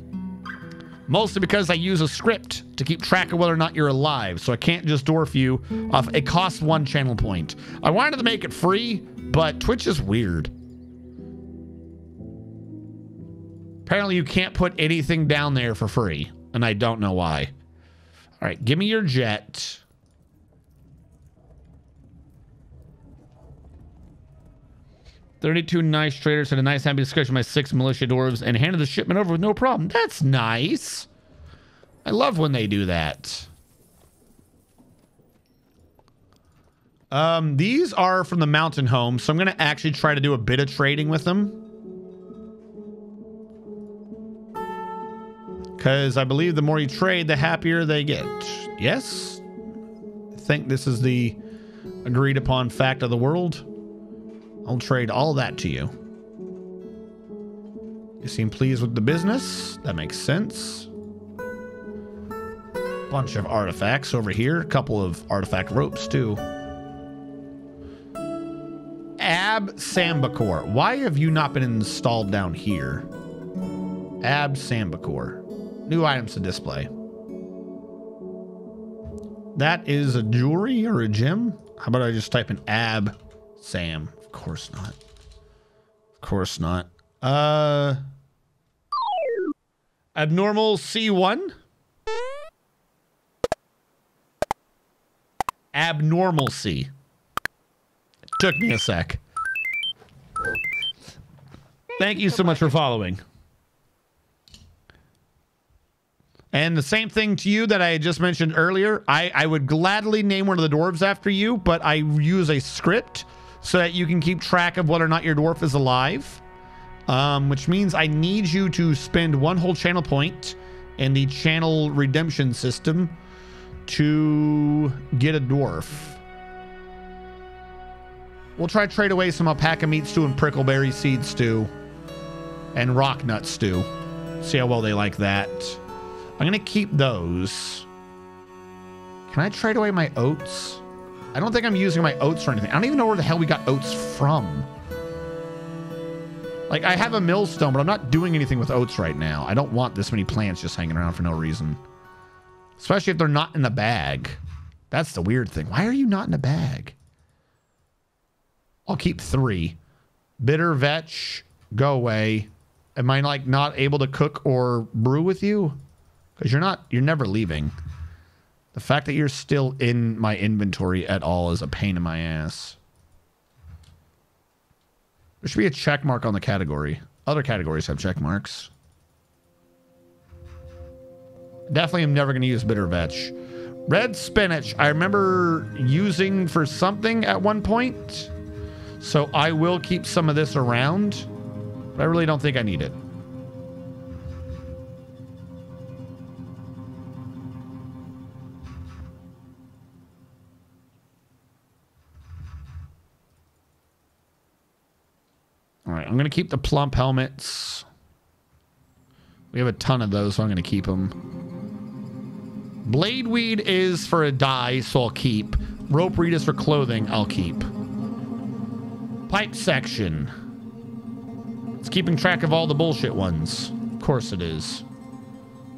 Mostly because I use a script to keep track of whether or not you're alive, so I can't just dwarf you off. It costs 1 channel point. I wanted to make it free, but Twitch is weird. Apparently you can't put anything down there for free, and I don't know why. All right, give me your jet. "32 nice traders had a nice happy discussion with my 6 militia dwarves and handed the shipment over with no problem." That's nice. I love when they do that. These are from the mountain home, so I'm going to actually try to do a bit of trading with them. Because I believe the more you trade, the happier they get. Yes? I think this is the agreed upon fact of the world. I'll trade all that to you. You seem pleased with the business. That makes sense. Bunch of artifacts over here. A couple of artifact ropes, too. Ab Sambacore. Why have you not been installed down here? Ab Sambacore. New items to display. That is a jewelry or a gem? How about I just type in Ab Sam? Of course not. Of course not. Abnormal C1? Abnormal C. It took me a sec. Thank you so much for following. And the same thing to you that I had just mentioned earlier. I would gladly name one of the dwarves after you, but I use a script so that you can keep track of whether or not your dwarf is alive. Which means I need you to spend 1 whole channel point in the channel redemption system to get a dwarf. We'll try to trade away some alpaca meat stew and prickleberry seed stew and rock nut stew. See how well they like that. I'm going to keep those. Can I trade away my oats? I don't think I'm using my oats for anything. I don't even know where the hell we got oats from. Like, I have a millstone, but I'm not doing anything with oats right now. I don't want this many plants just hanging around for no reason. Especially if they're not in a bag. That's the weird thing. Why are you not in a bag? I'll keep 3. Bitter vetch, go away. Am I like not able to cook or brew with you? Because you're never leaving. The fact that you're still in my inventory at all is a pain in my ass. There should be a check mark on the category. Other categories have check marks. Definitely am never going to use bitter vetch. Red spinach, I remember using for something at one point. So I will keep some of this around. But I really don't think I need it. All right, I'm going to keep the plump helmets. We have a ton of those, so I'm going to keep them. Blade weed is for a dye, so I'll keep. Rope reed is for clothing, I'll keep. Pipe section. It's keeping track of all the bullshit ones. Of course it is.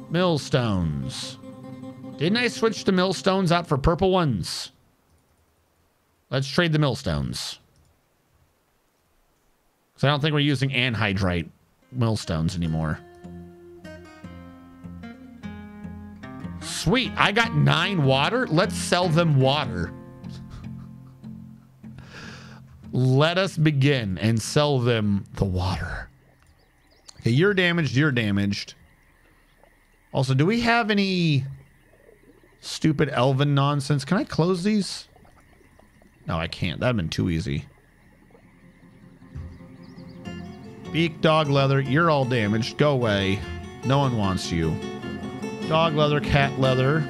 Millstones. Didn't I switch the millstones out for purple ones? Let's trade the millstones. So I don't think we're using anhydrite millstones anymore. Sweet, I got 9 water. Let's sell them water. Let us begin and sell them the water. Okay, you're damaged, you're damaged. Also, do we have any stupid elven nonsense? Can I close these? No, I can't. That'd been too easy. Beak, dog leather, you're all damaged. Go away. No one wants you. Dog leather, cat leather.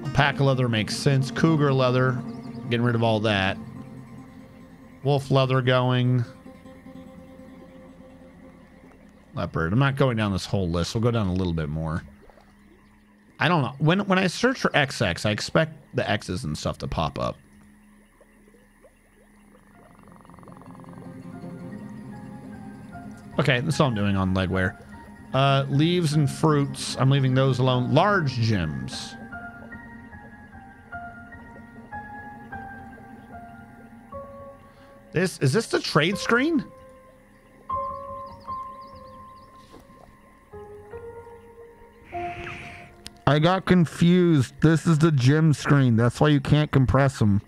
Alpaca leather makes sense. Cougar leather. Getting rid of all that. Wolf leather going. Leopard. I'm not going down this whole list. We'll go down a little bit more. I don't know. When I search for XX, I expect the X's and stuff to pop up. Okay, that's all I'm doing on legwear. Leaves and fruits. I'm leaving those alone. Large gems. Is this the trade screen? I got confused. This is the gem screen. That's why you can't compress them.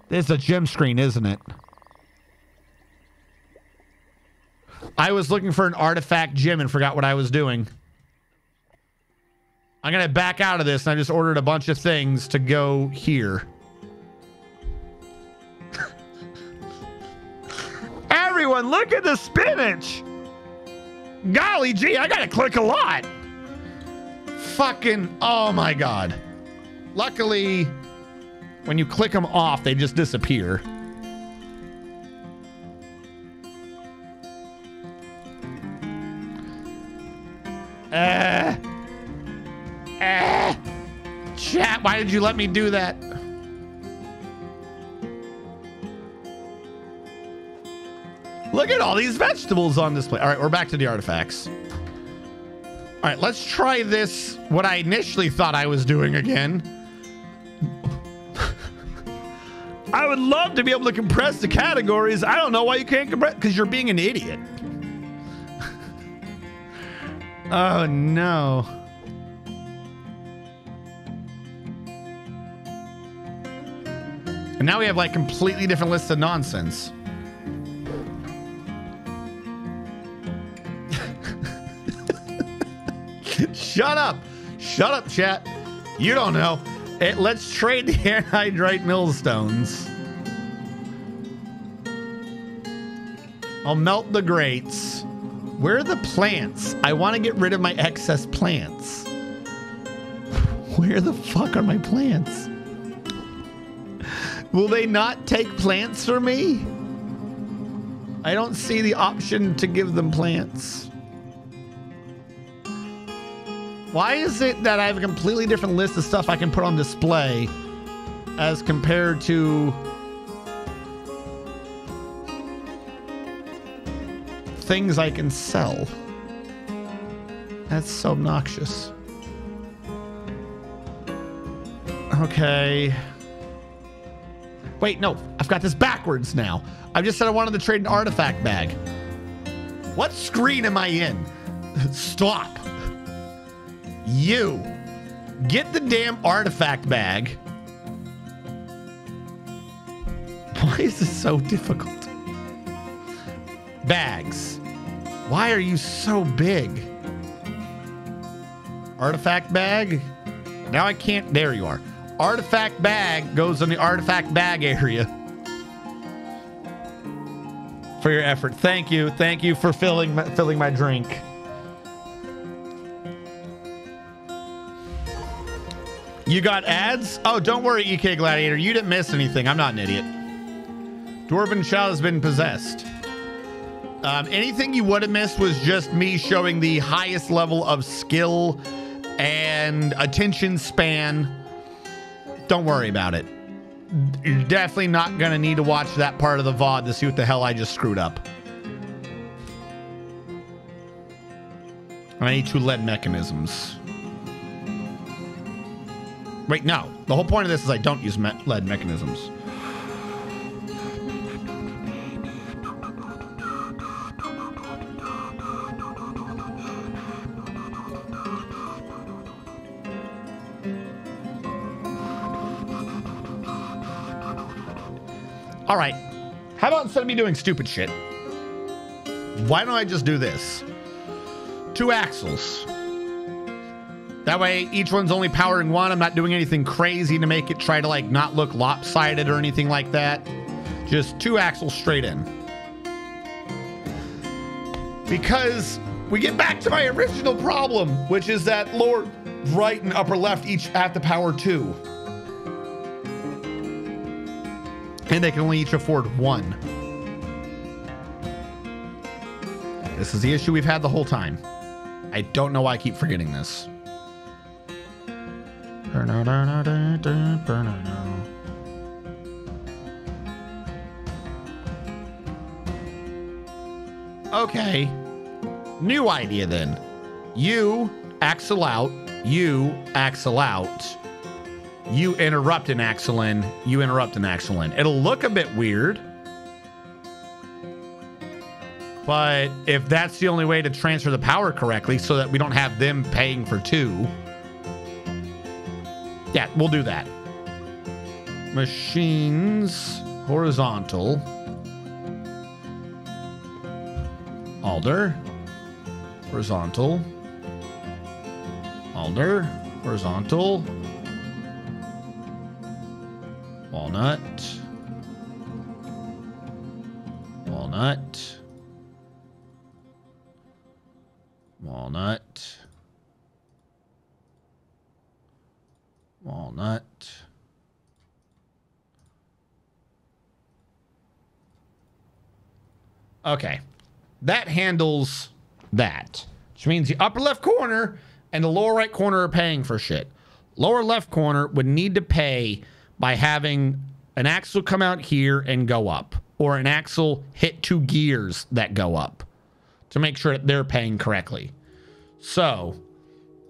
This is a gem screen, isn't it? I was looking for an artifact gem and forgot what I was doing. I'm going to back out of this, and I just ordered a bunch of things to go here. Everyone, look at the spinach! Golly gee, I gotta click a lot! Fucking, oh my god. Luckily, when you click them off, they just disappear. Chat, why did you let me do that? Look at all these vegetables on display. All right, we're back to the artifacts. All right, let's try this, what I initially thought I was doing again. I would love to be able to compress the categories. I don't know why you can't compress, because you're being an idiot. Oh, no. And now we have like completely different lists of nonsense. Shut up. Shut up, chat. You don't know. Let's trade the anhydrite millstones. I'll melt the grates. Where are the plants? I want to get rid of my excess plants. Where the fuck are my plants? Will they not take plants for me? I don't see the option to give them plants. Why is it that I have a completely different list of stuff I can put on display as compared to things I can sell? That's so obnoxious. Okay. Wait, no, I've got this backwards now. I just said I wanted to trade an artifact bag. What screen am I in? Stop. You get the damn artifact bag. Why is this so difficult? Bags. Why are you so big? Artifact bag. Now I can't. There you are. Artifact bag goes in the artifact bag area. For your effort. Thank you. Thank you for filling my drink. You got ads? Oh, don't worry, EK Gladiator. You didn't miss anything. I'm not an idiot. Dwarven Child has been possessed. Anything you would have missed was just me showing the highest level of skill and attention span. Don't worry about it. You're definitely not going to need to watch that part of the VOD to see what the hell I just screwed up. I need 2 lead mechanisms. Wait, no. The whole point of this is I don't use lead mechanisms. All right. How about instead of me doing stupid shit, why don't I just do this? 2 axles. That way, each one's only powering 1. I'm not doing anything crazy to make it try to, like, not look lopsided or anything like that. Just 2 axles straight in. Because we get back to my original problem, which is that lower right and upper left each have to power 2. And they can only each afford 1. This is the issue we've had the whole time. I don't know why I keep forgetting this. Okay. New idea then. You axle out. You axle out. You interrupt an axle in. You interrupt an axle in. It'll look a bit weird. But if that's the only way to transfer the power correctly so that we don't have them paying for 2. Yeah, we'll do that. Machines, horizontal. Alder, horizontal. Alder, horizontal. Walnut. Walnut. Walnut. Walnut. Okay. That handles that. Which means the upper left corner and the lower right corner are paying for shit. Lower left corner would need to pay by having an axle come out here and go up. Or an axle hit 2 gears that go up. To make sure that they're paying correctly. So,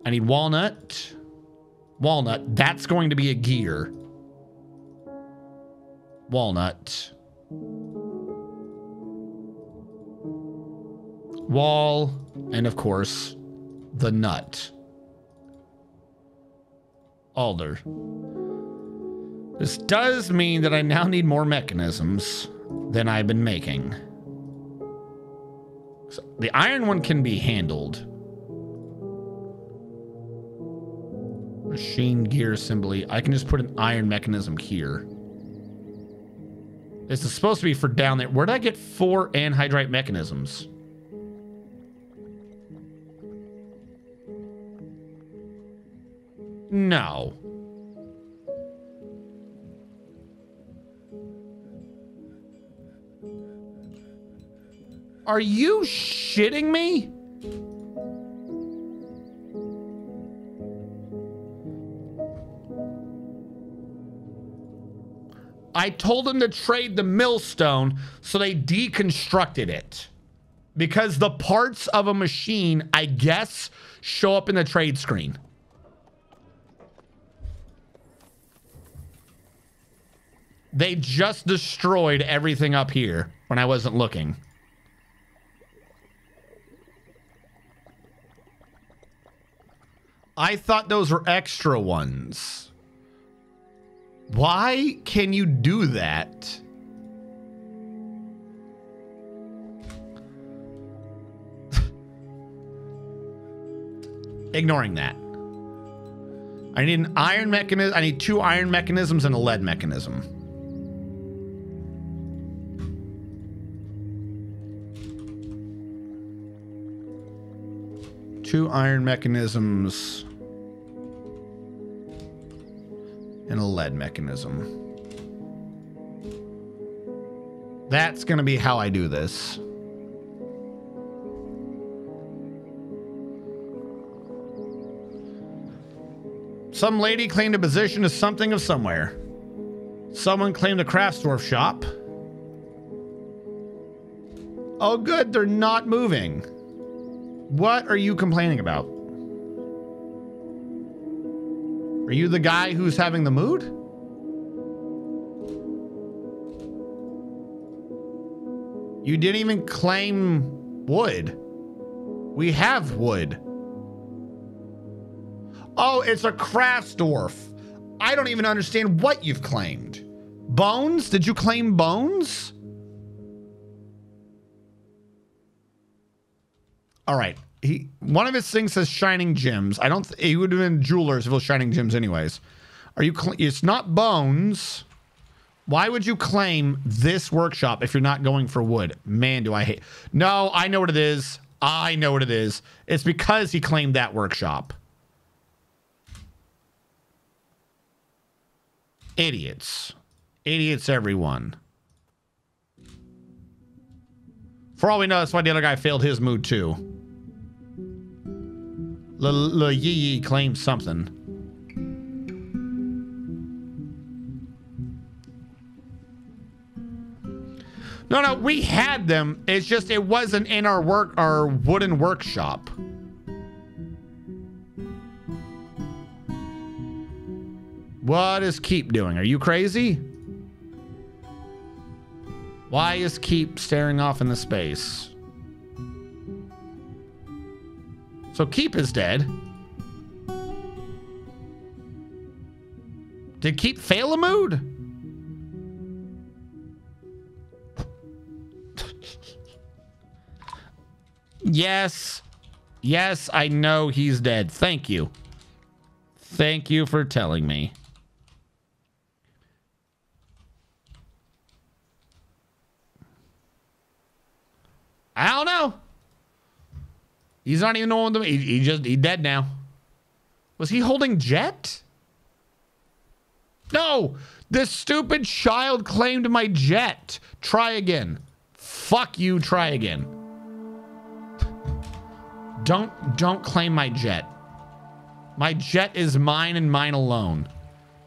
I need walnut. Walnut, that's going to be a gear. Walnut. Wall, and of course, the nut. Alder. This does mean that I now need more mechanisms than I've been making. So the iron one can be handled. Machine gear assembly. I can just put an iron mechanism here. This is supposed to be for down there. Where did I get 4 anhydrite mechanisms? No. Are you shitting me? I told them to trade the millstone, so they deconstructed it. Because the parts of a machine, I guess, show up in the trade screen. They just destroyed everything up here when I wasn't looking. I thought those were extra ones. Why can you do that? Ignoring that. I need an iron mechanism. I need 2 iron mechanisms and a lead mechanism. Two iron mechanisms and a lead mechanism. That's gonna be how I do this. Some lady claimed a position as something of somewhere. Someone claimed a Craftsdorf shop. Oh good, they're not moving. What are you complaining about? Are you the guy who's having the mood? You didn't even claim wood. We have wood. Oh, it's a Craftsdorf. I don't even understand what you've claimed. Bones? Did you claim bones? All right. One of his things says shining gems. I don't. He would have been jewelers if it was shining gems, anyways. Are you? It's not bones. Why would you claim this workshop if you're not going for wood? Man, do I hate. No, I know what it is. I know what it is. It's because he claimed that workshop. Idiots. Idiots, everyone. For all we know, that's why the other guy failed his mood too. Yee claimed something. No, we had them. It's just it wasn't in our wooden workshop. What is Keep doing? Are you crazy? Why is Keep staring off into space? So Keep is dead. Did Keep fail a mood? Yes. Yes, I know he's dead. Thank you. Thank you for telling me. I don't know. He's not even knowing the. He's dead now. Was he holding jet? No, this stupid child claimed my jet. Try again. Fuck you. Try again. Don't claim my jet. My jet is mine and mine alone.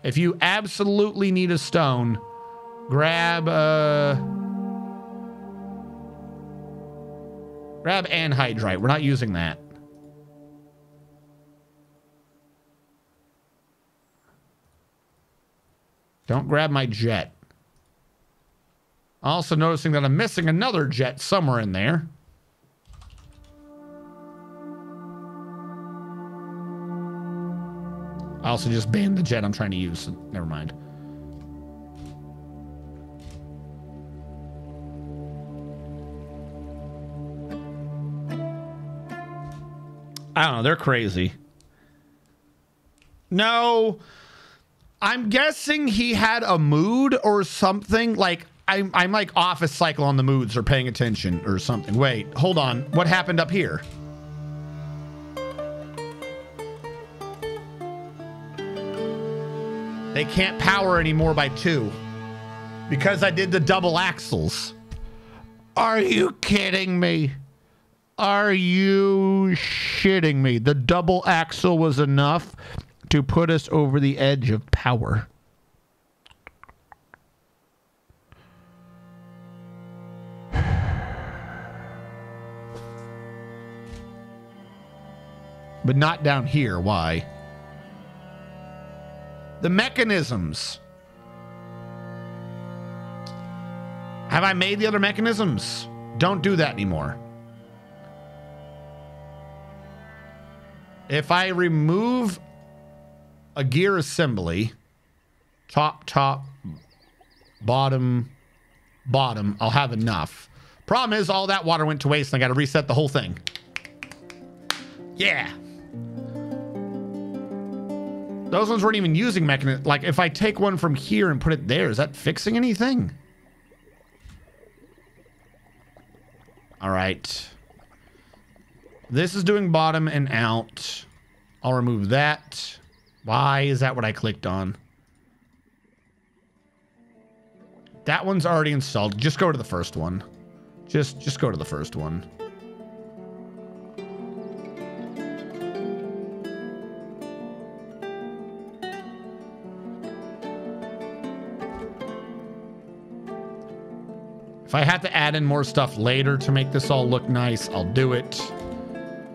If you absolutely need a stone, grab anhydrite. We're not using that. Don't grab my jet. Also noticing that I'm missing another jet somewhere in there. I also just banned the jet I'm trying to use. So never mind. I don't know. They're crazy. No. I'm guessing he had a mood or something. Like, I'm like office cycle on the moods or paying attention or something. Wait, hold on. What happened up here? They can't power anymore by 2 because I did the double axles. Are you kidding me? Are you shitting me? The double axle was enough to put us over the edge of power. But not down here. Why? The mechanisms. Have I made the other mechanisms? Don't do that anymore. If I remove a gear assembly, top, bottom, I'll have enough. Problem is, all that water went to waste and I got to reset the whole thing. Yeah. Those ones weren't even using mechanism. Like, if I take one from here and put it there, is that fixing anything? All right. This is doing bottom and out. I'll remove that. Why is that what I clicked on? That one's already installed. Just go to the first one. Just go to the first one. If I have to add in more stuff later to make this all look nice, I'll do it.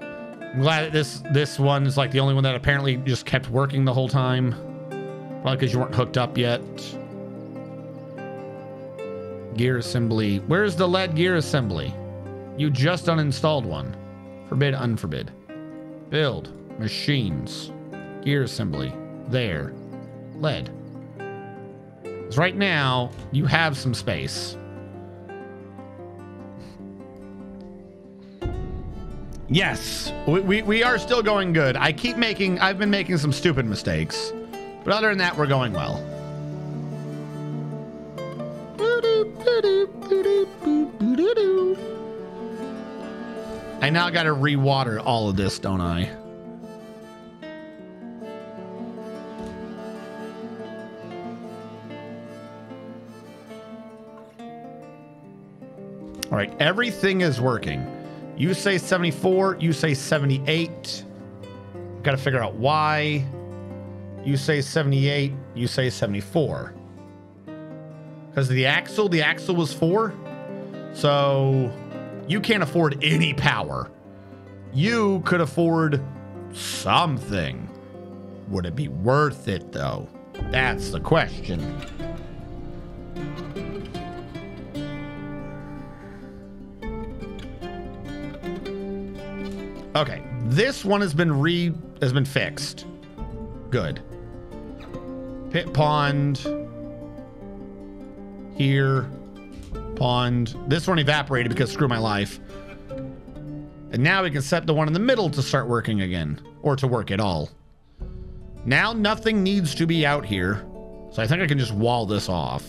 I'm glad that this one is like the only one that apparently just kept working the whole time. Probably because you weren't hooked up yet. Gear assembly. Where's the lead gear assembly? You just uninstalled one. Forbid, unforbid. Build. Machines. Gear assembly. There. Lead. Because right now, you have some space. Yes, we are still going good. I've been making some stupid mistakes. But other than that, we're going well. I now got to re-water all of this, don't I? All right, everything is working. You say 74, you say 78. Got to figure out why. You say 78, you say 74. Because the axle was 4. So you can't afford any power. You could afford something. Would it be worth it, though? That's the question. Okay, this one has been fixed. Good. Pit pond. Here. Pond. This one evaporated because screw my life. And now we can set the one in the middle to start working again. Or to work at all. Now nothing needs to be out here. So I think I can just wall this off.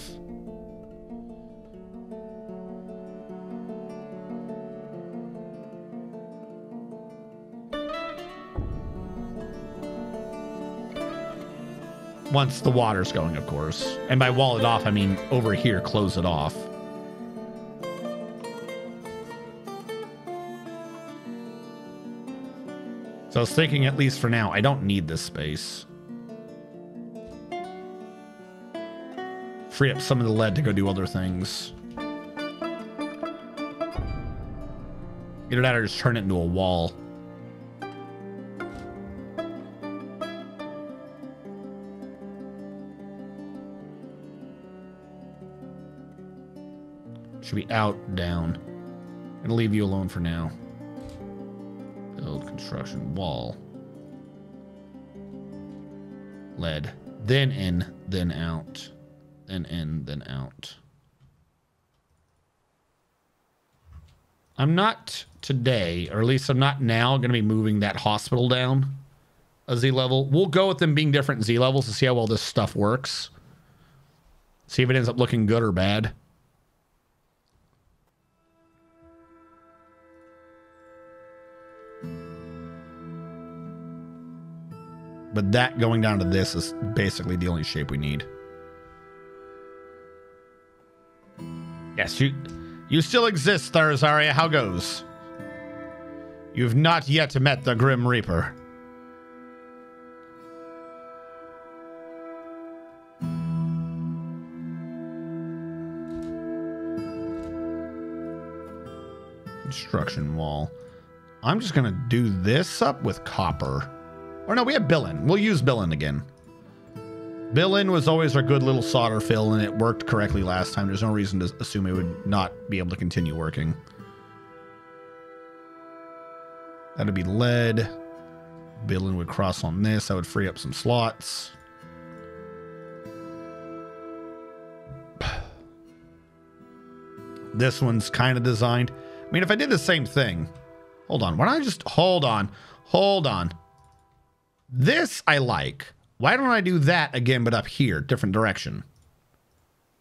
Once the water's going, of course. And by wall it off, I mean over here, close it off. So I was thinking, at least for now, I don't need this space. Free up some of the lead to go do other things. Either that or just turn it into a wall. Should be out, down. I'm gonna leave you alone for now. Build, construction, wall. Lead. Then in, then out. Then in, then out. I'm not today, or at least I'm not now, going to be moving that hospital down a Z level. We'll go with them being different Z levels to see how well this stuff works. See if it ends up looking good or bad. But that going down to this is basically the only shape we need. Yes, you still exist, Tharzaria. How goes? You've not yet met the Grim Reaper. Construction wall. I'm just going to do this up with copper. Or no, we have Billin. We'll use Billin again. Billin was always our good little solder fill, and it worked correctly last time. There's no reason to assume it would not be able to continue working. That'd be lead. Billin would cross on this. That would free up some slots. This one's kind of designed. I mean, if I did the same thing. Hold on. Why don't I just... Hold on. Hold on. This I like. Why don't I do that again, but up here? Different direction.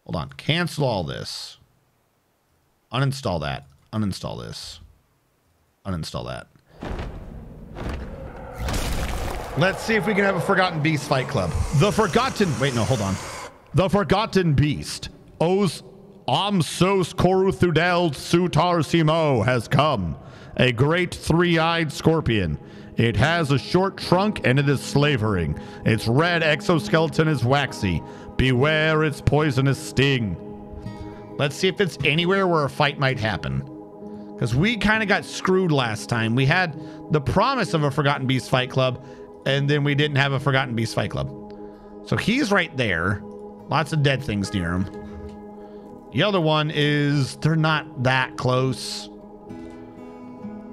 Hold on. Cancel all this. Uninstall that. Uninstall this. Uninstall that. Let's see if we can have a Forgotten Beast Fight Club. The Forgotten... Wait, no, hold on. The Forgotten Beast. Os Amsos Koruthudel Sutar Simo has come. A great three-eyed scorpion. It has a short trunk and it is slavering. Its red exoskeleton is waxy. Beware its poisonous sting. Let's see if it's anywhere where a fight might happen. Because we kind of got screwed last time. We had the promise of a Forgotten Beast Fight Club, and then we didn't have a Forgotten Beast Fight Club. So he's right there. Lots of dead things near him. The other one is, they're not that close.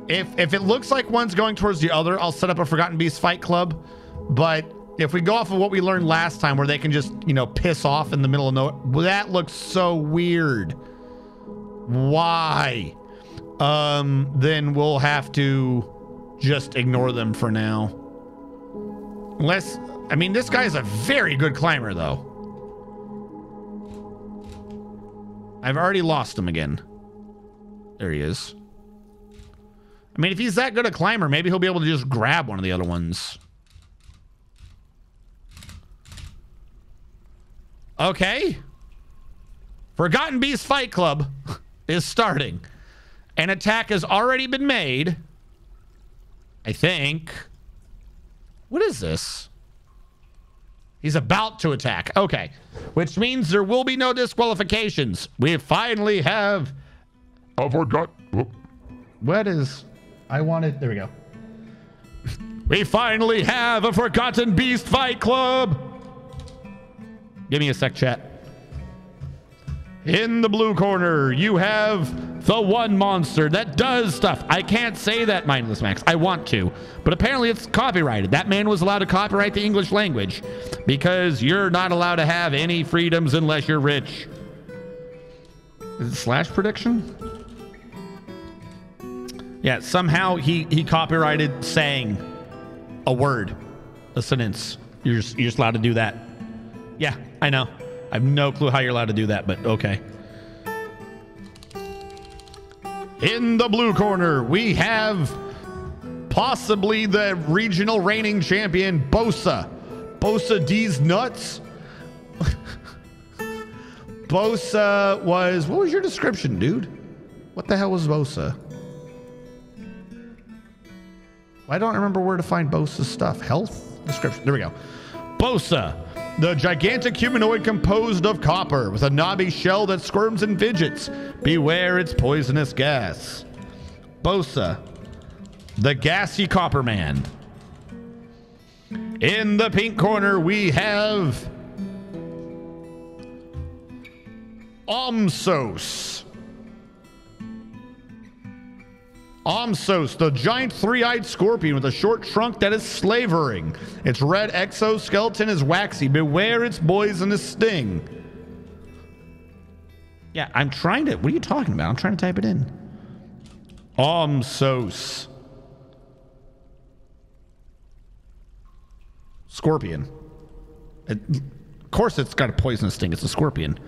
If it looks like one's going towards the other, I'll set up a Forgotten Beast Fight Club. But if we go off of what we learned last time, where they can just, you know, piss off in the middle of nowhere, well, that looks so weird. Why? Then we'll have to just ignore them for now. Unless, I mean, this guy's a very good climber, though. I've already lost him again. There he is. I mean, if he's that good a climber, maybe he'll be able to just grab one of the other ones. Okay. Forgotten Beast Fight Club is starting. An attack has already been made. I think. What is this? He's about to attack. Okay. Which means there will be no disqualifications. We finally have... I forgot. Whoop. What is... I wanted... There we go. We finally have a Forgotten Beast Fight Club. Give me a sec, chat. In the blue corner, you have the one monster that does stuff. I can't say that, Mindless Max. I want to, but apparently it's copyrighted. That man was allowed to copyright the English language because you're not allowed to have any freedoms unless you're rich. Is it slash prediction? Yeah, somehow he copyrighted saying a word, a sentence. You're just allowed to do that. Yeah, I know. I have no clue how you're allowed to do that, but okay. In the blue corner, we have possibly the regional reigning champion, Bosa. Bosa D's nuts. Bosa was... What was your description, dude? What the hell was Bosa? I don't remember where to find Bosa's stuff. Health? Description. There we go. Bosa. The gigantic humanoid composed of copper with a knobby shell that squirms and fidgets. Beware its poisonous gas. Bosa, the gassy copper man. In the pink corner, we have Amsos. Amsos, the giant three-eyed scorpion with a short trunk that is slavering. Its red exoskeleton is waxy. Beware its poisonous sting. Yeah, I'm trying to... What are you talking about? I'm trying to type it in. Amsos. Scorpion. Of course it's got a poisonous sting. It's a scorpion.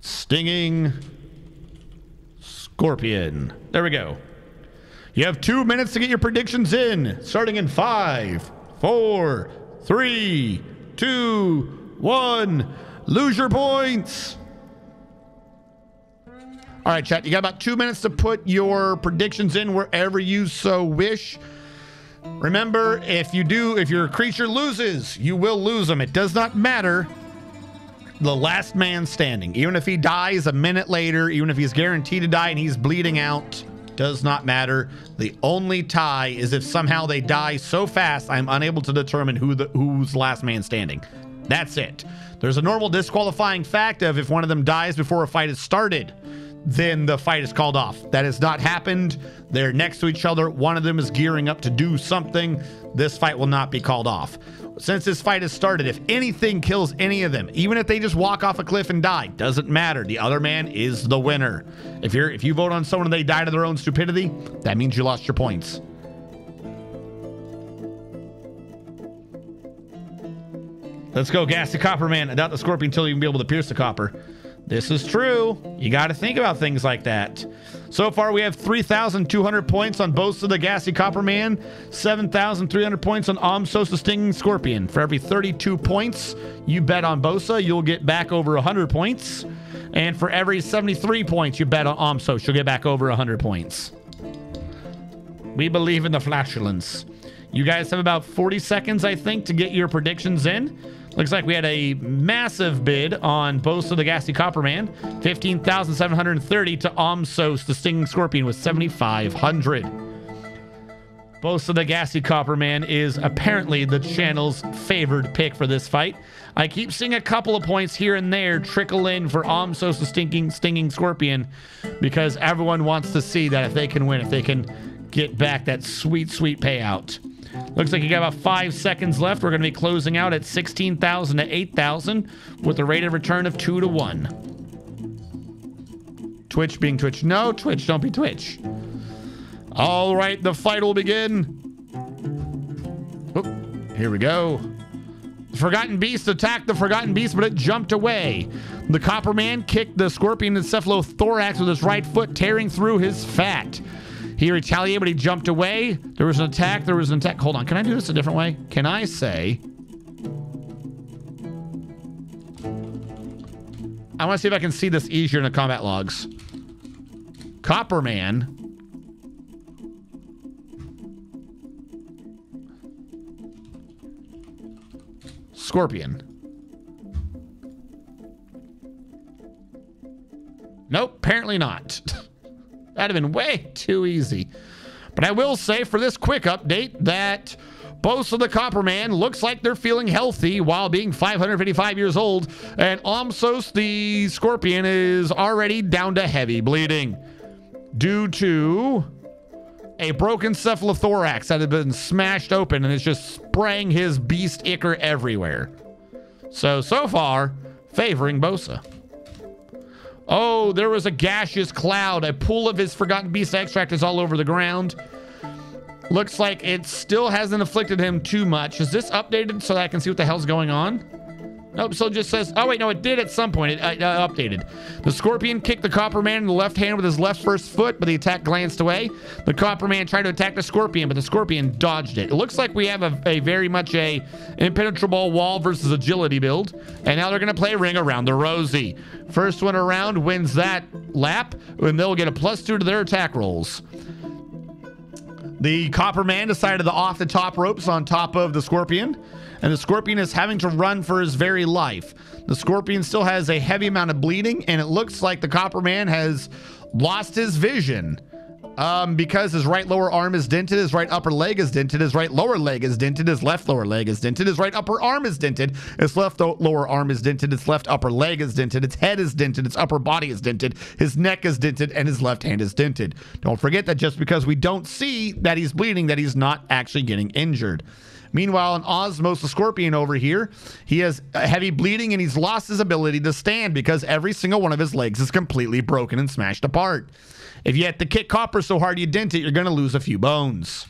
Stinging... Scorpion. There we go. You have 2 minutes to get your predictions in. Starting in 5, 4, 3, 2, 1. Lose your points. All right, chat. You got about 2 minutes to put your predictions in wherever you so wish. Remember, if your creature loses, you will lose them. It does not matter. The last man standing. Even if he dies a minute later, even if he's guaranteed to die and he's bleeding out, Does not matter. The only tie is if somehow they die so fast I'm unable to determine who's last man standing. That's it. There's a normal disqualifying fact of if one of them dies before a fight is started, then the fight is called off. That has not happened. They're next to each other. One of them is gearing up to do something. This fight will not be called off. Since this fight has started, if anything kills any of them, even if they just walk off a cliff and die, doesn't matter. The other man is the winner. If you vote on someone and they die to their own stupidity, that means you lost your points. Let's go, Gassy Copper Man. I doubt the Scorpion until you can be able to pierce the copper. This is true. You got to think about things like that. So far, we have 3,200 points on Bosa the Gassy Copper Man, 7,300 points on Omsos the Stinging Scorpion. For every 32 points you bet on Bosa, you'll get back over 100 points. And for every 73 points you bet on Omsos, you'll get back over 100 points. We believe in the flatulence. You guys have about 40 seconds, I think, to get your predictions in. Looks like we had a massive bid on Bosa the Gassy Copper Man, 15,730 to Omsos the Stinging Scorpion with 7,500. Bosa the Gassy Copper Man is apparently the channel's favored pick for this fight. I keep seeing a couple of points here and there trickle in for Omsos the Stinging Scorpion because everyone wants to see that if they can win, if they can get back that sweet, sweet payout. Looks like you got about 5 seconds left. We're going to be closing out at 16,000 to 8,000 with a rate of return of 2 to 1. Twitch being Twitch. No, Twitch, don't be Twitch. All right, the fight will begin. Oh, here we go. The Forgotten Beast attacked the Forgotten Beast, but it jumped away. The Copper Man kicked the Scorpion encephalothorax with his right foot, tearing through his fat. He retaliated, but he jumped away. There was an attack. There was an attack. Hold on. Can I do this a different way? Can I say... I want to see if I can see this easier in the combat logs. Copper Man... Scorpion. Nope, apparently not. That'd have been way too easy. But I will say for this quick update that Bosa the Copper Man looks like they're feeling healthy while being 555 years old. And Omsos the Scorpion is already down to heavy bleeding due to a broken cephalothorax that had been smashed open and is just spraying his beast ichor everywhere. So far, favoring Bosa. Oh, there was a gaseous cloud. A pool of his Forgotten Beast extract is all over the ground. Looks like it still hasn't afflicted him too much. Is this updated so that I can see what the hell's going on? Nope, so it just says... Oh, wait, no, it did at some point. It updated. The Scorpion kicked the Copper Man in the left hand with his left first foot, but the attack glanced away. The Copper Man tried to attack the Scorpion, but the Scorpion dodged it. It looks like we have a very much a impenetrable wall versus agility build, and now they're going to play Ring Around the Rosie. First one around wins that lap, and they'll get a +2 to their attack rolls. The Copper Man decided to off the top ropes on top of the Scorpion, and the Scorpion is having to run for his very life. The Scorpion still has a heavy amount of bleeding, and it looks like the Copper Man has lost his vision because his right lower arm is dented, his right upper leg is dented, his right lower leg is dented, his left lower leg is dented, his right upper arm is dented, his left lower arm is dented, his left upper leg is dented, its head is dented, its upper body is dented, his neck is dented, and his left hand is dented. Don't forget that just because we don't see that he's bleeding, that he's not actually getting injured. Meanwhile, in Osmos the Scorpion over here, he has heavy bleeding and he's lost his ability to stand because every single one of his legs is completely broken and smashed apart. If you have to kick copper so hard you dent it, you're going to lose a few bones.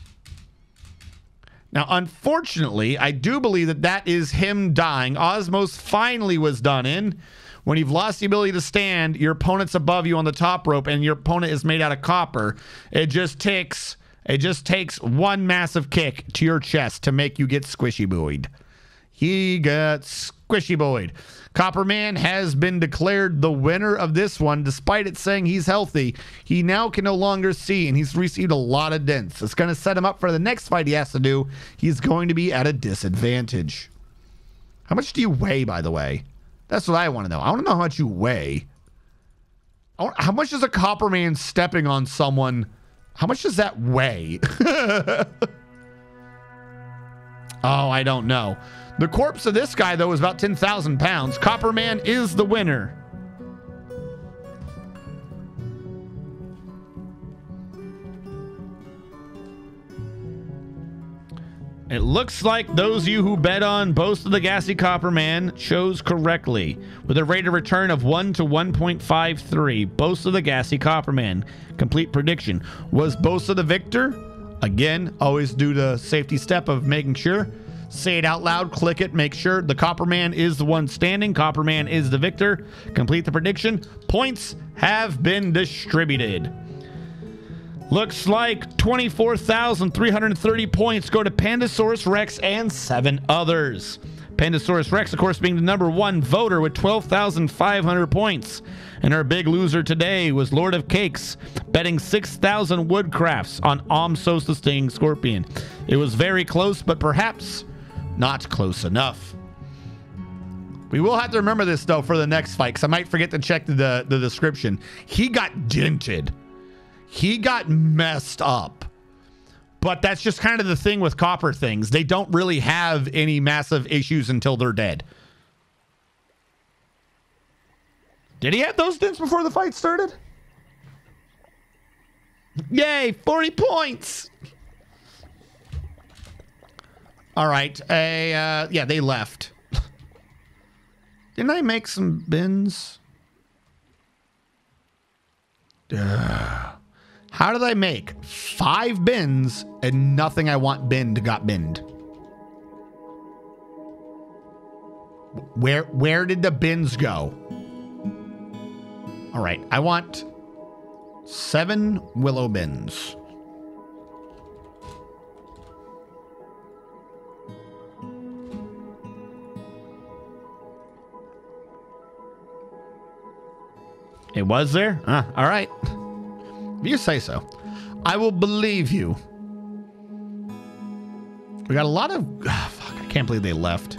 Now, unfortunately, I do believe that that is him dying. Osmos finally was done in. When you've lost the ability to stand, your opponent's above you on the top rope and your opponent is made out of copper. It just takes one massive kick to your chest to make you get squishy buoyed. He got squishy buoyed. Copper Man has been declared the winner of this one, despite it saying he's healthy. He now can no longer see, and he's received a lot of dents. It's going to set him up for the next fight he has to do. He's going to be at a disadvantage. How much do you weigh, by the way? That's what I want to know. I want to know how much you weigh. How much does a Copper Man stepping on someone How much does that weigh? Oh, I don't know. The corpse of this guy, though, is about 10,000 pounds. Copperman is the winner. It looks like those of you who bet on Boast of the Gassy Copperman chose correctly, with a rate of return of 1 to 1.53. Boast of the Gassy Copperman. Complete prediction. Was Boast of the victor? Again, always do the safety step of making sure. Say it out loud, click it, make sure. The Copperman is the one standing. Copperman is the victor. Complete the prediction. Points have been distributed. Looks like 24,330 points go to Pandasaurus Rex and 7 others. Pandasaurus Rex, of course, being the number 1 voter with 12,500 points. And our big loser today was Lord of Cakes, betting 6,000 woodcrafts on Omsos the Stinging Scorpion. It was very close, but perhaps not close enough. We will have to remember this, though, for the next fight, because I might forget to check the description. He got dented. He got messed up. But that's just kind of the thing with copper things. They don't really have any massive issues until they're dead. Did he have those dents before the fight started? Yay, 40 points. All right. Yeah, they left. Didn't I make some bins? How did I make 5 bins and nothing I want binned got binned? Where did the bins go? All right, I want 7 willow bins. It was there? All right. You say so. I will believe you. We got a lot of... fuck, I can't believe they left.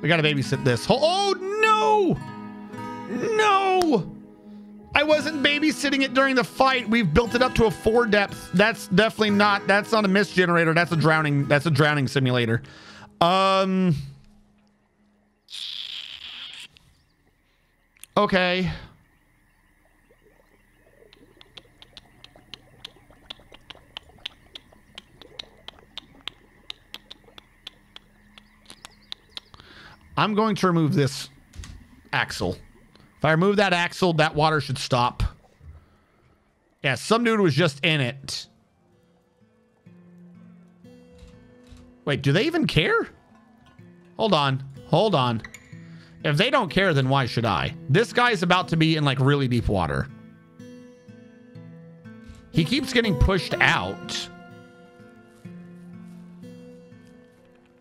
We got to babysit this. Oh, no! No! I wasn't babysitting it during the fight. We've built it up to a 4 depth. That's definitely not... That's not a mist generator. That's a drowning... That's a drowning simulator. Okay. I'm going to remove this axle. If I remove that axle, that water should stop. Yeah, some dude was just in it. Wait, do they even care? Hold on. Hold on. If they don't care, then why should I? This guy's about to be in like really deep water. He keeps getting pushed out.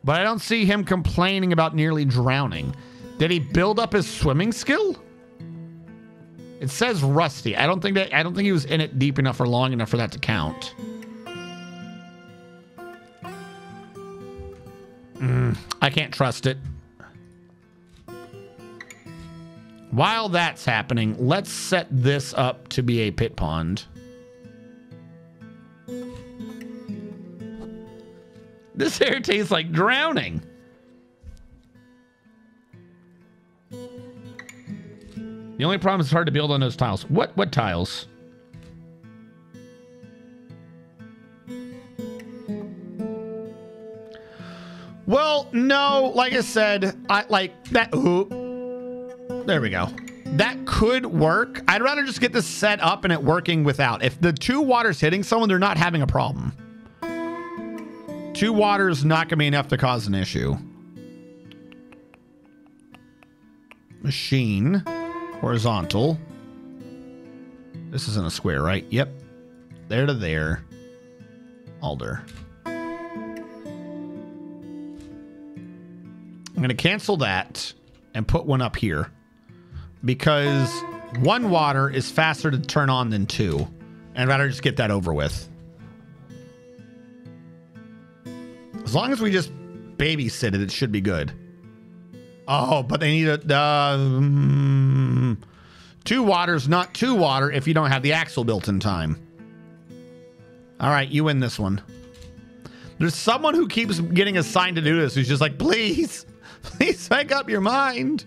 But I don't see him complaining about nearly drowning. Did he build up his swimming skill? It says rusty. I don't think he was in it deep enough or long enough for that to count. I can't trust it. While that's happening, let's set this up to be a pit pond. This air tastes like drowning. The only problem is it's hard to build on those tiles. What tiles? Well, no, like I said, I like that. Ooh, there we go. That could work. I'd rather just get this set up and it working without. If the 2 water's hitting someone, they're not having a problem. 2 water is not going to be enough to cause an issue. Machine. Horizontal. This isn't a square, right? Yep. There to there. Alder. I'm going to cancel that and put one up here. Because 1 water is faster to turn on than 2. And I'd rather just get that over with. As long as we just babysit it, it should be good. Oh, but they need a... 2 water's not 2 water if you don't have the axle built in time. All right, you win this one. There's someone who keeps getting assigned to do this who's just like, please, please make up your mind.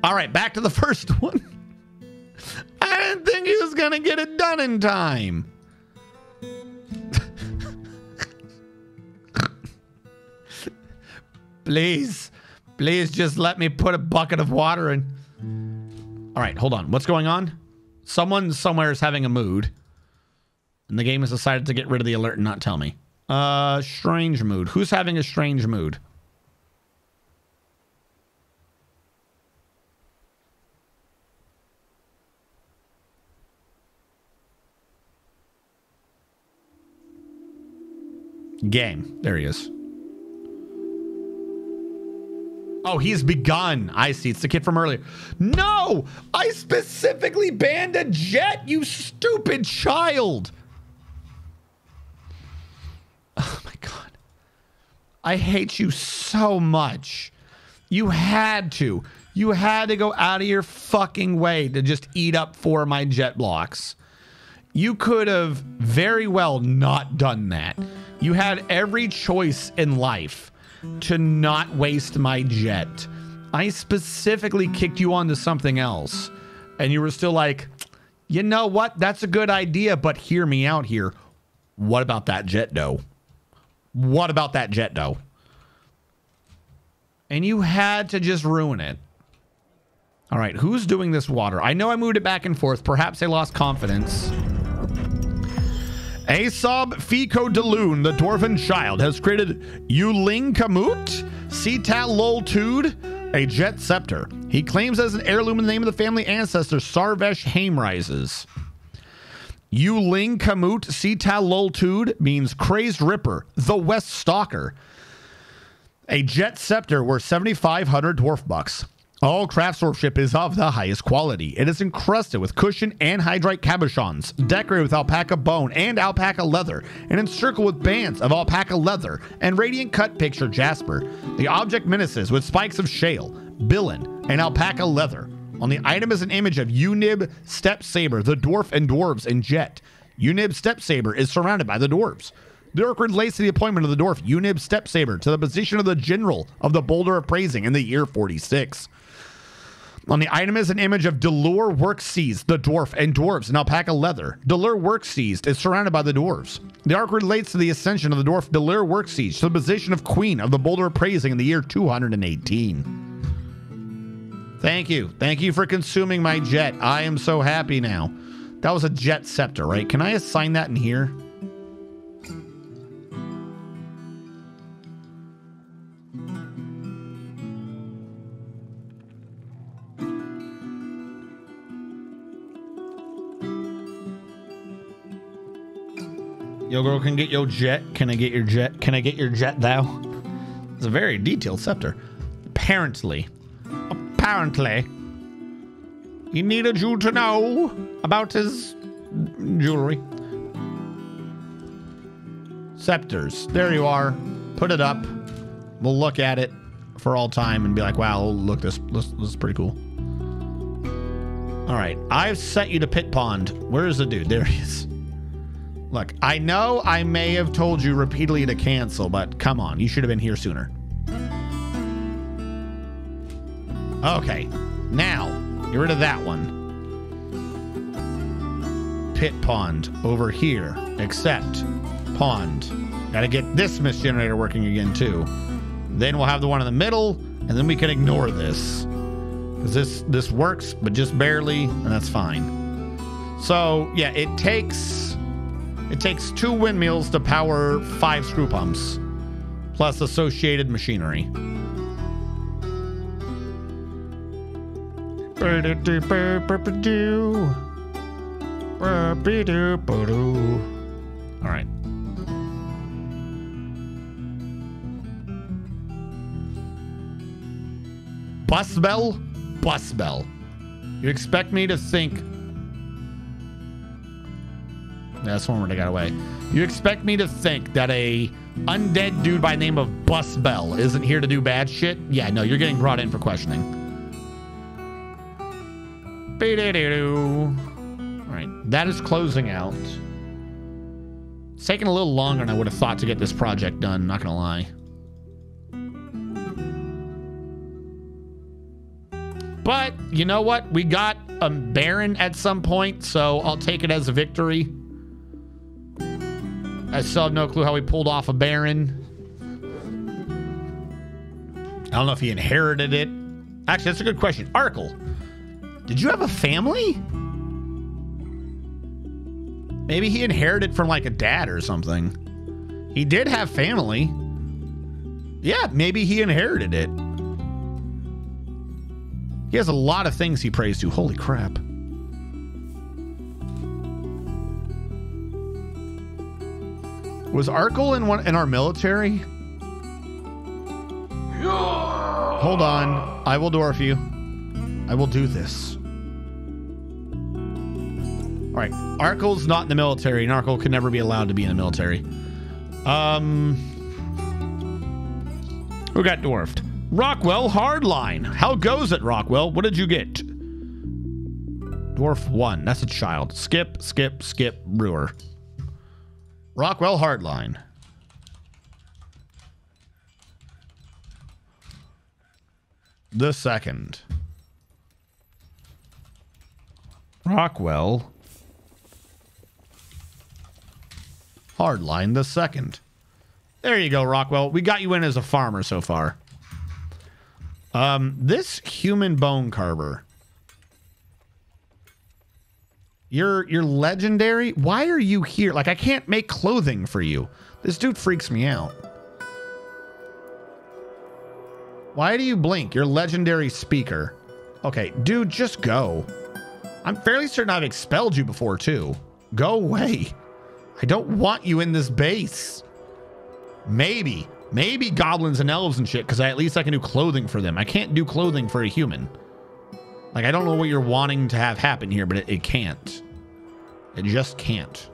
All right, back to the first one. I didn't think he was going to get it done in time. Please, please just let me put a bucket of water in. All right, hold on. What's going on? Someone somewhere is having a mood. And the game has decided to get rid of the alert and not tell me. Strange mood. Who's having a strange mood? Game. There he is. Oh, he's begun. I see. It's the kid from earlier. No! I specifically banned a jet, you stupid child! Oh my god. I hate you so much. You had to. You had to go out of your fucking way to just eat up 4 of my jet blocks. You could have very well not done that. You had every choice in life to not waste my jet. I specifically kicked you onto something else. And you were still like, you know what? That's a good idea, but hear me out here. What about that jet dough? What about that jet dough? And you had to just ruin it. All right, who's doing this water? I know I moved it back and forth. Perhaps I lost confidence. Asob Fico Deloon, the Dwarven Child, has created Yuling Kamut Sital Lol Tud, a jet scepter. He claims as an heirloom in the name of the family ancestor Sarvesh Haimrises. Yuling Kamut Sital Lol Tud means Crazed Ripper, the West Stalker. A jet scepter worth 7,500 dwarf bucks. All craftsmanship is of the highest quality. It is encrusted with cushion and hydrite cabochons, decorated with alpaca bone and alpaca leather, and encircled with bands of alpaca leather and radiant cut picture jasper. The object menaces with spikes of shale, billin, and alpaca leather. On the item is an image of Unib Stepsaber, the dwarf and dwarves in jet. Unib Stepsaber is surrounded by the dwarves. The orc relates to the appointment of the dwarf Unib Stepsaber to the position of the general of the Boulder of Praising in the year 46. On the item is an image of Delure Work Seized, the dwarf and dwarves in alpaca leather. Delure Work Seized is surrounded by the dwarves. The arc relates to the ascension of the dwarf Delure Work Seized to the position of queen of the Boulder of Praising in the year 218. Thank you. Thank you for consuming my jet. I am so happy now. That was a jet scepter, right? Can I assign that in here? Yo, girl, can get your jet. Can I get your jet? Can I get your jet, thou? It's a very detailed scepter. Apparently, he needed you to know about his jewelry. Scepters. There you are. Put it up. We'll look at it for all time and be like, wow, look, this is pretty cool. All right. I've set you to Pit Pond. Where is the dude? There he is. Look, I know I may have told you repeatedly to cancel, but come on, you should have been here sooner. Okay, now, get rid of that one. Pit Pond over here, except pond. Gotta get this mist generator working again, too. Then we'll have the one in the middle, and then we can ignore this. Because this works, but just barely, and that's fine. So, yeah, it takes 2 windmills to power 5 screw pumps, plus associated machinery. All right. Bus bell? Bus bell. You expect me to think That's one where they got away. You expect me to think that a undead dude by the name of Bus Bell isn't here to do bad shit? Yeah, no, you're getting brought in for questioning. All right, that is closing out. It's taking a little longer than I would have thought to get this project done, not gonna lie. But you know what? We got a Baron at some point, so I'll take it as a victory. I still have no clue how we pulled off a Baron. I don't know if he inherited it. Actually, that's a good question. Arkle, did you have a family? Maybe he inherited from like a dad or something. He did have family. Yeah, maybe he inherited it. He has a lot of things he prays to. Holy crap. Was Arkle in our military? Hold on. I will dwarf you. I will do this. All right. Arkle's not in the military, and Arkle can never be allowed to be in the military. Who got dwarfed? Rockwell Hardline. How goes it, Rockwell? What did you get? Dwarf 1. That's a child. Skip, skip, skip, brewer. Rockwell Hardline. The second. Rockwell Hardline the second. There you go, Rockwell. We got you in as a farmer so far. This human bone carver. You're legendary. Why are you here? Like, I can't make clothing for you. This dude freaks me out. Why do you blink? You're legendary speaker. Okay, dude, just go. I'm fairly certain I've expelled you before, too. Go away. I don't want you in this base. Maybe goblins and elves and shit, because at least I can do clothing for them. I can't do clothing for a human. Like, I don't know what you're wanting to have happen here, but it can't. It just can't.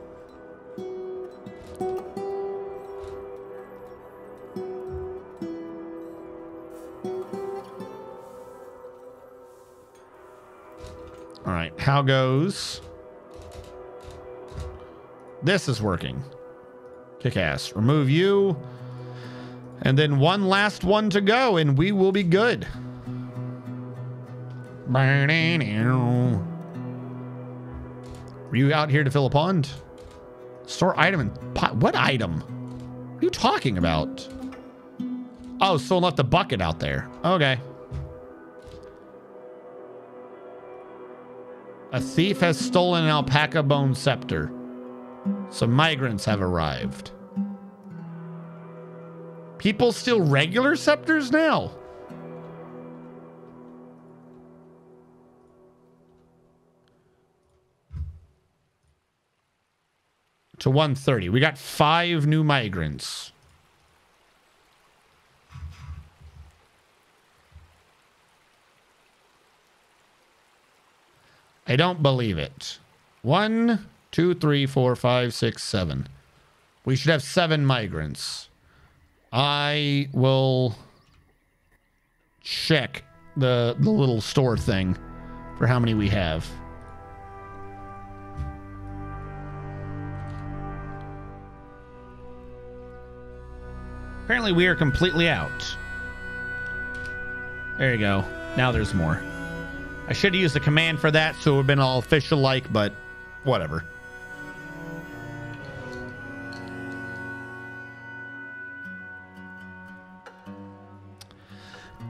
All right, how goes? This is working. Kick ass. Remove you. And then one last one to go, and we will be good. Were you out here to fill a pond? Store item and pot. What item? What are you talking about? Oh, someone left the bucket out there. Okay. A thief has stolen an alpaca bone scepter. Some migrants have arrived. People steal regular scepters now? To 130. We got 5 new migrants. I don't believe it. 1, 2, 3, 4, 5, 6, 7. We should have 7 migrants. I will check the little store thing for how many we have. Apparently we are completely out. There you go. Now there's more. I should have used the command for that so it would have been all official-like, but whatever.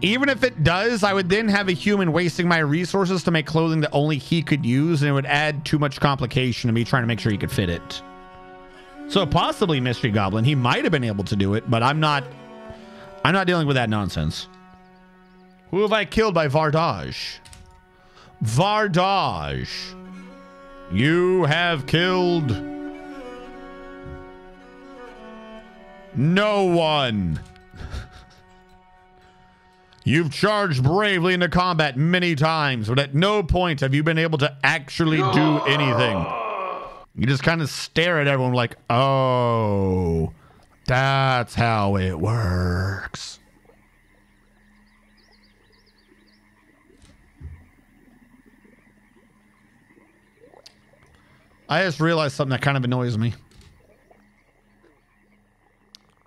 Even if it does, I would then have a human wasting my resources to make clothing that only he could use, and it would add too much complication to me trying to make sure he could fit it. So possibly Mystery Goblin. He might have been able to do it, but I'm not dealing with that nonsense. Who have I killed by Vardage? Vardage. You have killed no one. You've charged bravely into combat many times, but at no point have you been able to actually do anything. You just kind of stare at everyone like, oh, that's how it works. I just realized something that kind of annoys me.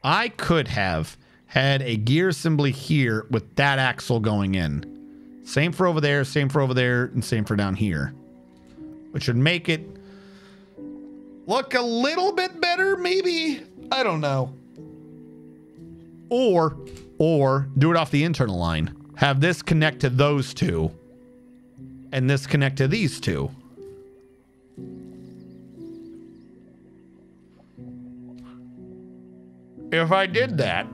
I could have had a gear assembly here with that axle going in. Same for over there, same for over there, and same for down here. Which would make it look a little bit better, maybe? I don't know. Or do it off the internal line. Have this connect to those two. And this connect to these two. If I did that,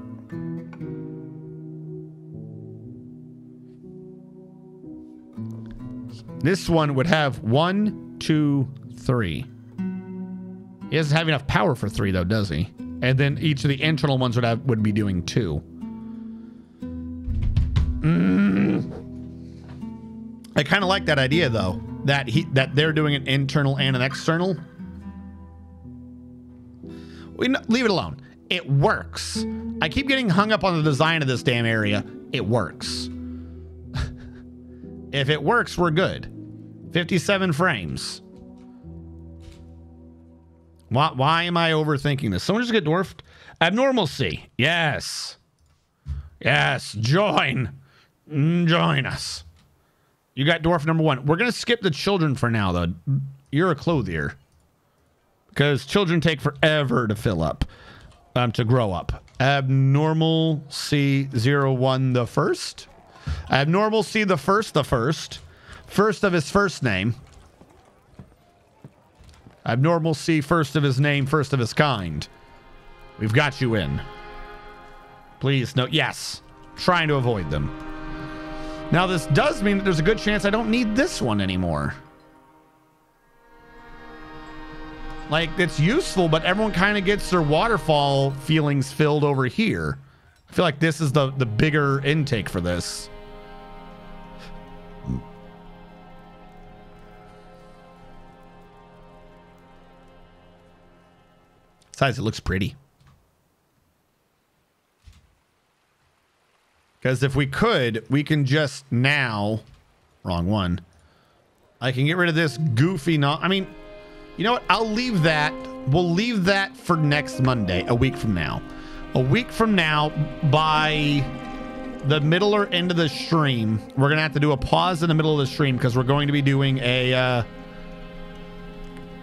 this one would have 1, 2, 3. He doesn't have enough power for 3 though, does he? And then each of the internal ones would be doing 2. I kind of like that idea though, that they're doing an internal and an external. Leave it alone. It works. I keep getting hung up on the design of this damn area. It works. If it works, we're good. 57 frames. Why am I overthinking this? Someone just get dwarfed? Abnormalcy. Yes. Yes. Join us. You got dwarf number 1. We're going to skip the children for now, though. You're a clothier. Because children take forever to fill up. To grow up. Abnormal C01 the first. Abnormal C the first. First of his first name. Abnormal C first of his name, first of his kind. We've got you in. Please, no. Yes. Trying to avoid them. Now, this does mean that there's a good chance I don't need this one anymore. Like, it's useful, but everyone kind of gets their waterfall feelings filled over here. I feel like this is the bigger intake for this. Besides, it looks pretty. Because if we could, we can just now... Wrong one. I can get rid of this goofy... I mean... You know what? I'll leave that. We'll leave that for next Monday, a week from now. A week from now, by the middle or end of the stream, we're going to have to do a pause in the middle of the stream because we're going to be doing a...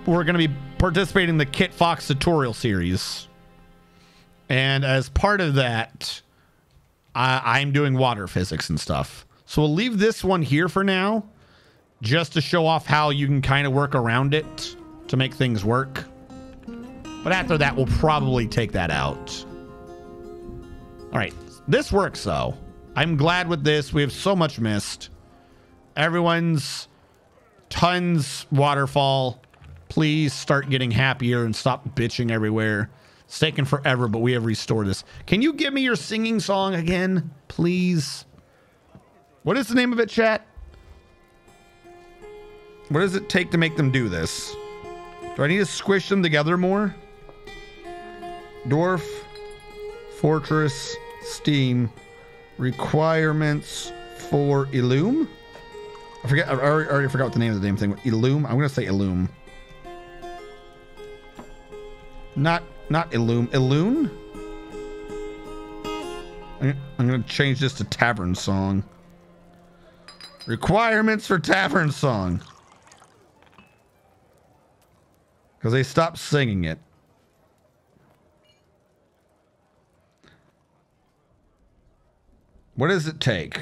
we're going to be participating in the Kit Fox tutorial series. And as part of that, I'm doing water physics and stuff. So we'll leave this one here for now, just to show off how you can kind of work around it to make things work. But after that, we'll probably take that out. All right. This works, though. I'm glad with this. We have so much mist. Everyone's tons waterfall. Please start getting happier and stop bitching everywhere. It's taken forever, but we have restored this. Can you give me your singing song again, please? What is the name of it, chat? What does it take to make them do this? Do I need to squish them together more? Dwarf, Fortress, Steam, requirements for Illume? I already forgot what the name of the damn thing was. Illume? I'm going to say Illume. Not Illume. Illume? I'm going to change this to Tavern Song. Requirements for Tavern Song. Because they stopped singing it. What does it take?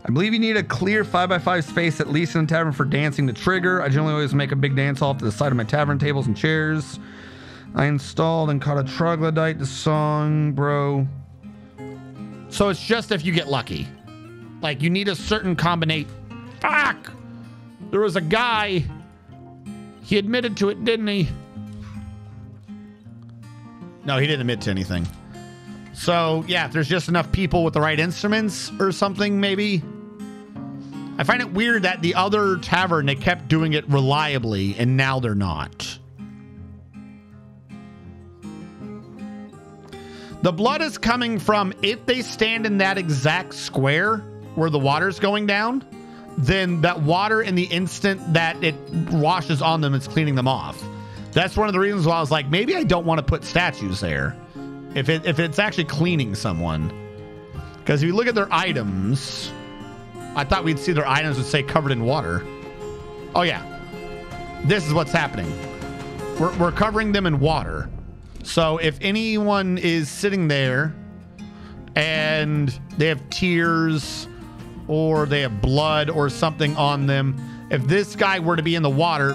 I believe you need a clear 5x5 space at least in the tavern for dancing to trigger. I generally always make a big dance hall to the side of my tavern tables and chairs. I installed and caught a troglodyte. The song, bro. So it's just if you get lucky. Like, you need a certain combination. Fuck! There was a guy. He admitted to it, didn't he? No, he didn't admit to anything. So, yeah, if there's just enough people with the right instruments or something, maybe. I find it weird that the other tavern, they kept doing it reliably, and now they're not. The blood is coming from, if they stand in that exact square where the water's going down, then that water in the instant that it washes on them, it's cleaning them off. That's one of the reasons why I was like, maybe I don't want to put statues there. If it's actually cleaning someone. Because if you look at their items, I thought we'd see their items would say covered in water. Oh yeah. This is what's happening. We're covering them in water. So if anyone is sitting there and they have tears or they have blood or something on them, if this guy were to be in the water,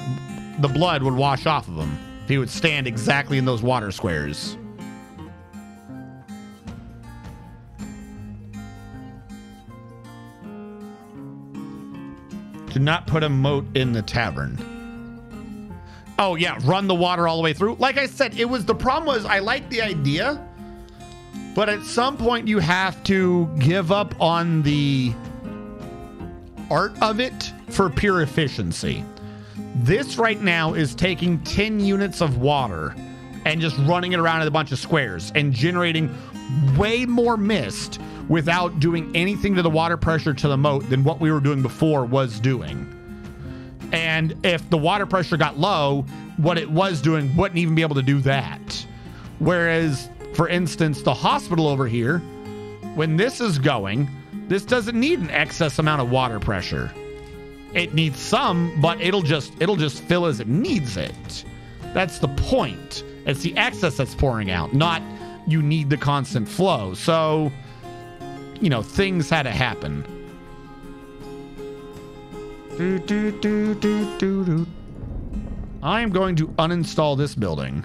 the blood would wash off of him. If he would stand exactly in those water squares. Do not put a moat in the tavern. Oh yeah, run the water all the way through. Like I said, the problem was I like the idea, but at some point you have to give up on the art of it for pure efficiency. This right now is taking 10 units of water and just running it around in a bunch of squares and generating way more mist without doing anything to the water pressure to the moat than what we were doing before was doing. And if the water pressure got low, what it was doing wouldn't even be able to do that. Whereas, for instance, the hospital over here, when this is going, this doesn't need an excess amount of water pressure. It needs some, but it'll just fill as it needs it. That's the point. It's the excess that's pouring out, not you need the constant flow. So, you know, things had to happen. I am going to uninstall this building.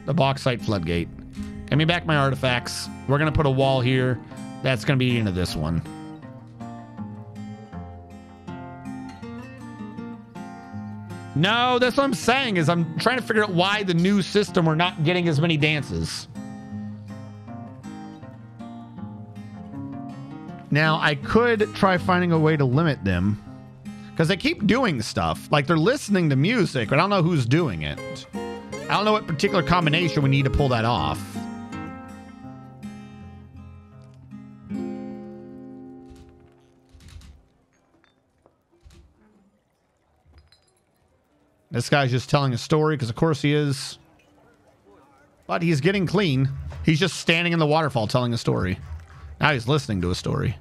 The bauxite floodgate. Give me back my artifacts. We're going to put a wall here. That's going to be the end of this one. No, that's what I'm saying is I'm trying to figure out why the new system we're not getting as many dances. Now, I could try finding a way to limit them. Because they keep doing stuff. Like, they're listening to music, but I don't know who's doing it. I don't know what particular combination we need to pull that off. This guy's just telling a story, because of course he is. But he's getting clean. He's just standing in the waterfall telling a story. Now he's listening to a story.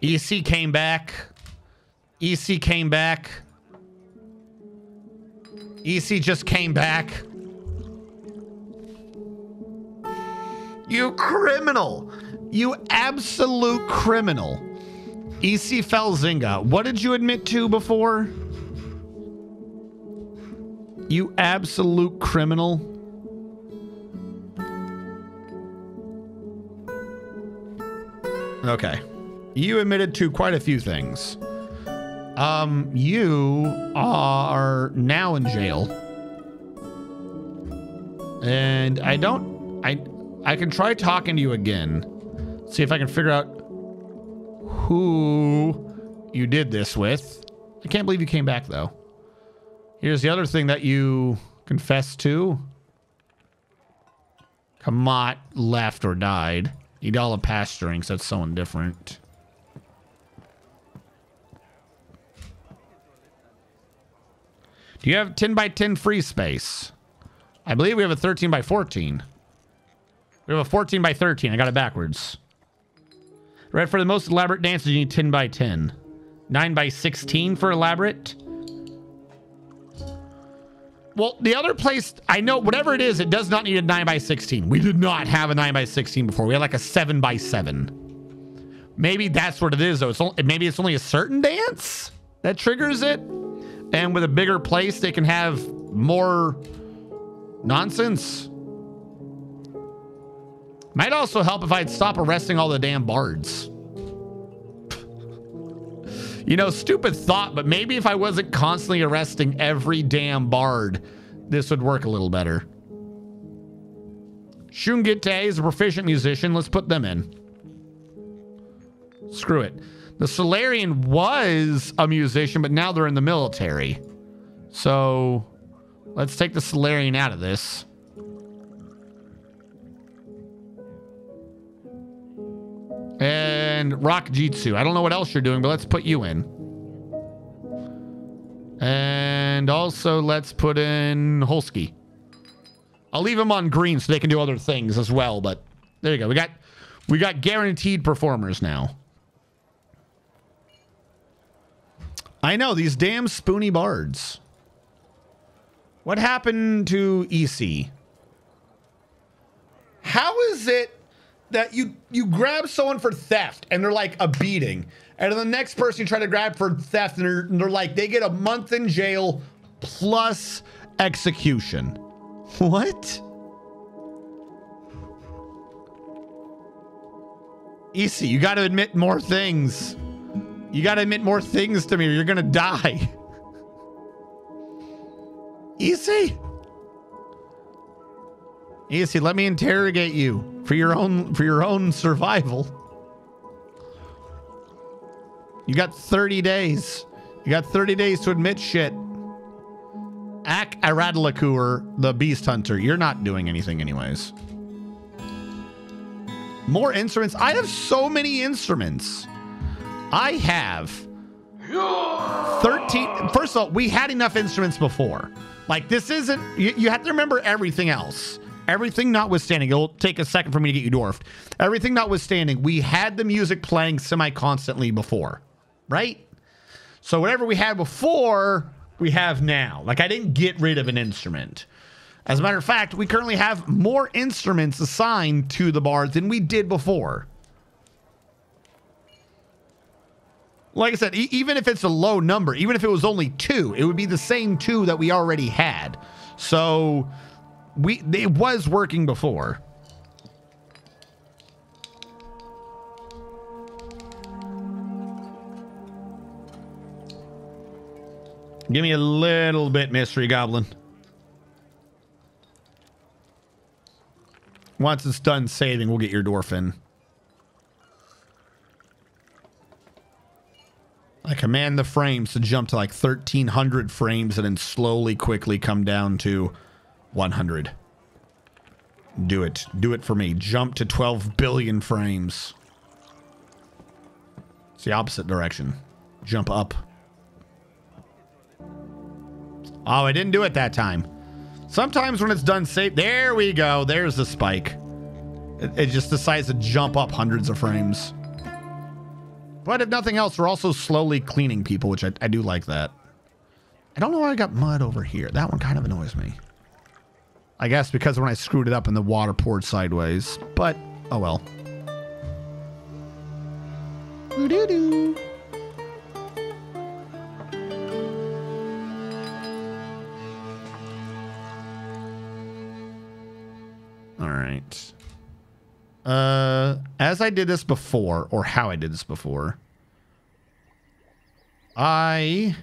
EC came back. EC came back. EC just came back. You criminal. You absolute criminal. EC Felzinga, what did you admit to before? You absolute criminal. Okay. You admitted to quite a few things. You are now in jail. And I can try talking to you again. See if I can figure out who you did this with. I can't believe you came back, though. Here's the other thing that you confessed to. Kamat left or died. Idala pasturing, so that's someone different. Do you have 10 by 10 free space? I believe we have a 13 by 14. We have a 14 by 13. I got it backwards. Right, for the most elaborate dances, you need 10 by 10. 9 by 16 for elaborate. Well, the other place, I know, whatever it is, it does not need a 9 by 16. We did not have a 9 by 16 before. We had like a 7 by 7. Maybe that's what it is, though. Maybe it's only a certain dance that triggers it. And with a bigger place, they can have more nonsense. Might also help if I'd stop arresting all the damn bards. You know, stupid thought, but maybe if I wasn't constantly arresting every damn bard, this would work a little better. Shungite is a proficient musician. Let's put them in. Screw it. The Solarian was a musician, but now they're in the military. So let's take the Solarian out of this. And Rock Jitsu. I don't know what else you're doing, but let's put you in. And also let's put in Holsky. I'll leave them on green so they can do other things as well, but there you go. We got guaranteed performers now. I know, these damn spoony bards. What happened to EC? How is it that you grab someone for theft and they're like a beating, and then the next person you try to grab for theft and they're like, they get a month in jail plus execution? What? EC, you got to admit more things. You got to admit more things to me or you're going to die. EC? EC, let me interrogate you for your own survival. You got 30 days. You got 30 days to admit shit. Ak Aradalakur, the Beast Hunter. You're not doing anything anyways. More instruments. I have so many instruments. I have 13. First of all, we had enough instruments before. Like, this isn't... You have to remember everything else. Everything notwithstanding. It'll take a second for me to get you dwarfed. Everything notwithstanding, we had the music playing semi-constantly before. Right? So whatever we had before, we have now. Like, I didn't get rid of an instrument. As a matter of fact, we currently have more instruments assigned to the bards than we did before. Like I said, even if it's a low number, even if it was only 2, it would be the same 2 that we already had. So it was working before. Give me a little bit, Mystery Goblin. Once it's done saving, we'll get your dwarf in. I command the frames to jump to like 1,300 frames and then slowly, quickly come down to 100. Do it. Do it for me. Jump to 12 billion frames. It's the opposite direction. Jump up. Oh, I didn't do it that time. Sometimes when it's done safe, there we go. There's the spike. It just decides to jump up hundreds of frames. But if nothing else, we're also slowly cleaning people, which I do like that. I don't know why I got mud over here. That one kind of annoys me. I guess because when I screwed it up and the water poured sideways. But, oh well. Doo-doo-doo. All right. As I did this before, or how I did this before, I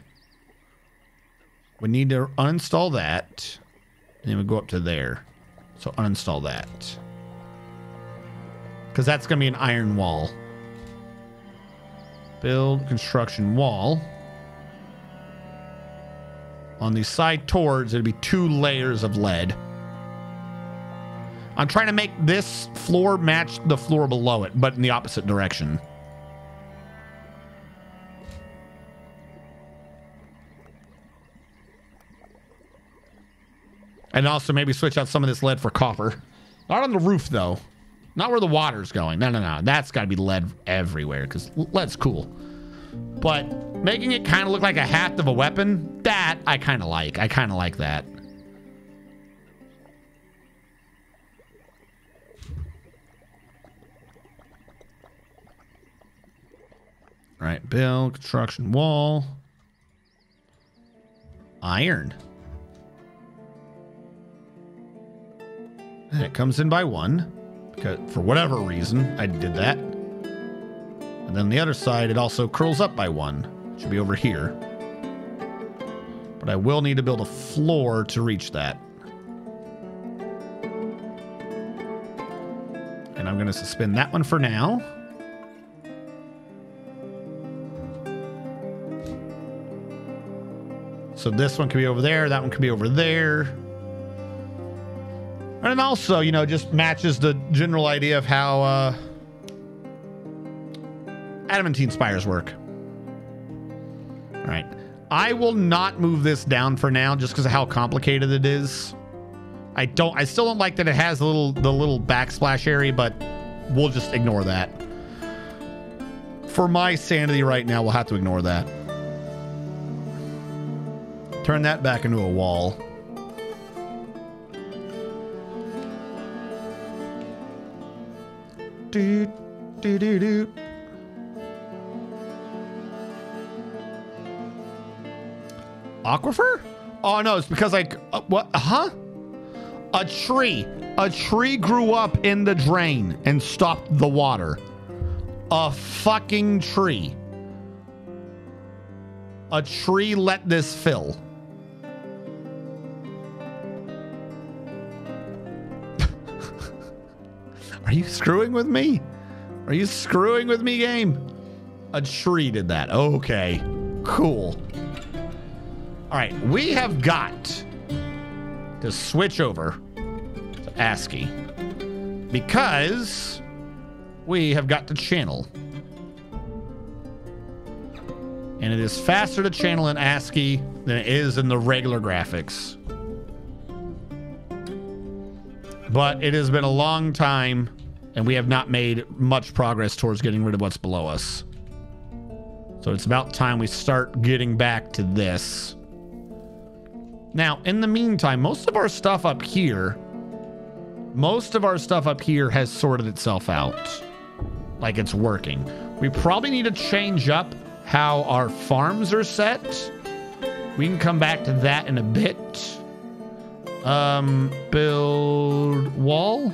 would need to uninstall that, and then we go up to there. So uninstall that. Because that's going to be an iron wall. Build construction wall. On the side towards, it'd be 2 layers of lead. I'm trying to make this floor match the floor below it, but in the opposite direction. And also maybe switch out some of this lead for copper. Not on the roof, though. Not where the water's going. No, no, no. That's got to be lead everywhere, because lead's cool. But making it kind of look like a haft of a weapon, that I kind of like. I kind of like that. All right, build construction wall. iron. And it comes in by 1. Because for whatever reason, I did that. And then the other side, it also curls up by 1. It should be over here. But I will need to build a floor to reach that. And I'm going to suspend that one for now. So this one can be over there. That one can be over there. And it also, you know, just matches the general idea of how adamantine spires work. All right. I will not move this down for now just because of how complicated it is. I still don't like that it has the little backsplash area, but we'll just ignore that. For my sanity right now, we'll have to ignore that. Turn that back into a wall. Doot, doot, doot, doot. Aquifer? Oh no, it's because like what? Huh? A tree grew up in the drain and stopped the water. A fucking tree. A tree let this fill. Are you screwing with me? Are you screwing with me, game? A tree did that. Okay, cool. All right, we have got to switch over to ASCII because we have got to channel. And it is faster to channel in ASCII than it is in the regular graphics. But it has been a long time, and we have not made much progress towards getting rid of what's below us. So it's about time we start getting back to this. Now, in the meantime, most of our stuff up here has sorted itself out. Like it's working. We probably need to change up how our farms are set. We can come back to that in a bit. Build wall.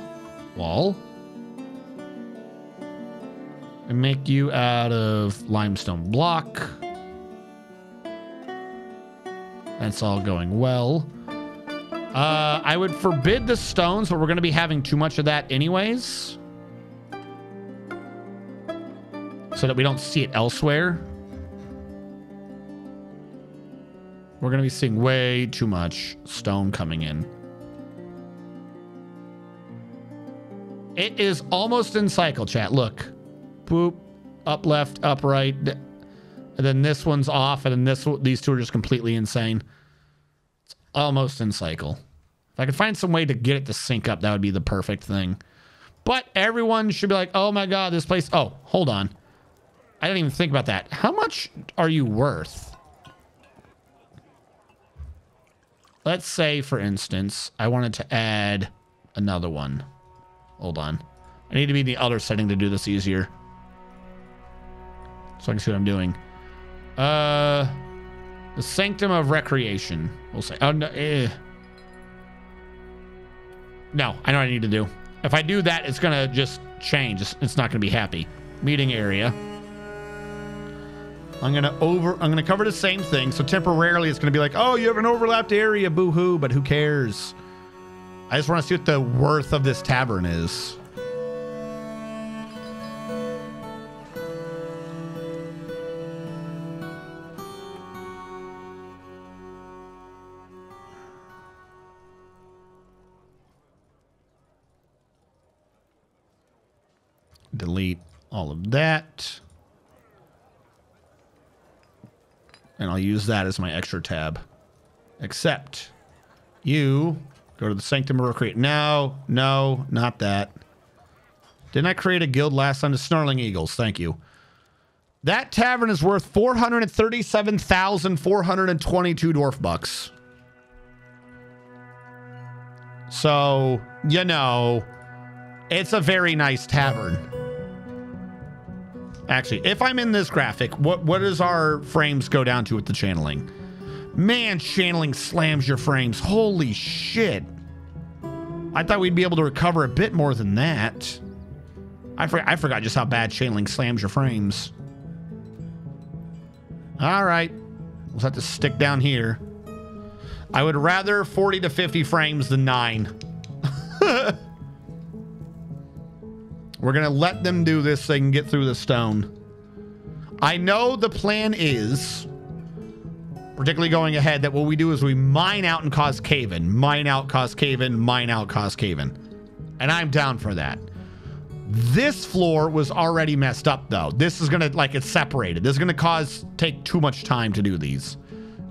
And make you out of limestone block. That's all going well. I would forbid the stones, but we're going to be having too much of that anyways. So that we don't see it elsewhere. We're going to be seeing way too much stone coming in. It is almost in cycle, chat. Look. Boop. Up, left, up, right. And then this one's off. And then these two are just completely insane. It's almost in cycle. If I could find some way to get it to sync up, that would be the perfect thing. But everyone should be like, oh my God, this place. Oh, hold on. I didn't even think about that. How much are you worth? Let's say, for instance, I wanted to add another one. Hold on. I need to be in the other setting to do this easier. So I can see what I'm doing. The Sanctum of Recreation. We'll say. Oh, no. No, I know what I need to do. If I do that, it's going to just change. It's not going to be happy. Meeting area. I'm going to cover the same thing. So temporarily it's going to be like, oh, you have an overlapped area, boo-hoo, but who cares? I just want to see what the worth of this tavern is. Delete all of that. And I'll use that as my extra tab. Except you go to the Sanctum of Recreate. No, not that. Didn't I create a guild last time? The Snarling Eagles. Thank you. That tavern is worth 437,422 dwarf bucks. So, you know, it's a very nice tavern. Actually, if I'm in this graphic, what does our frames go down to with the channeling? Man, channeling slams your frames. Holy shit. I thought we'd be able to recover a bit more than that. I forgot just how bad channeling slams your frames. All right. We'll have to stick down here. I would rather 40 to 50 frames than 9. We're going to let them do this so they can get through the stone. I know the plan is, particularly going ahead, that what we do is we mine out and cause cave-in. Mine out, cause cave-in, mine out, cause cave-in. And I'm down for that. This floor was already messed up, though. This is going to, like, it's separated. This is going to take too much time to do these.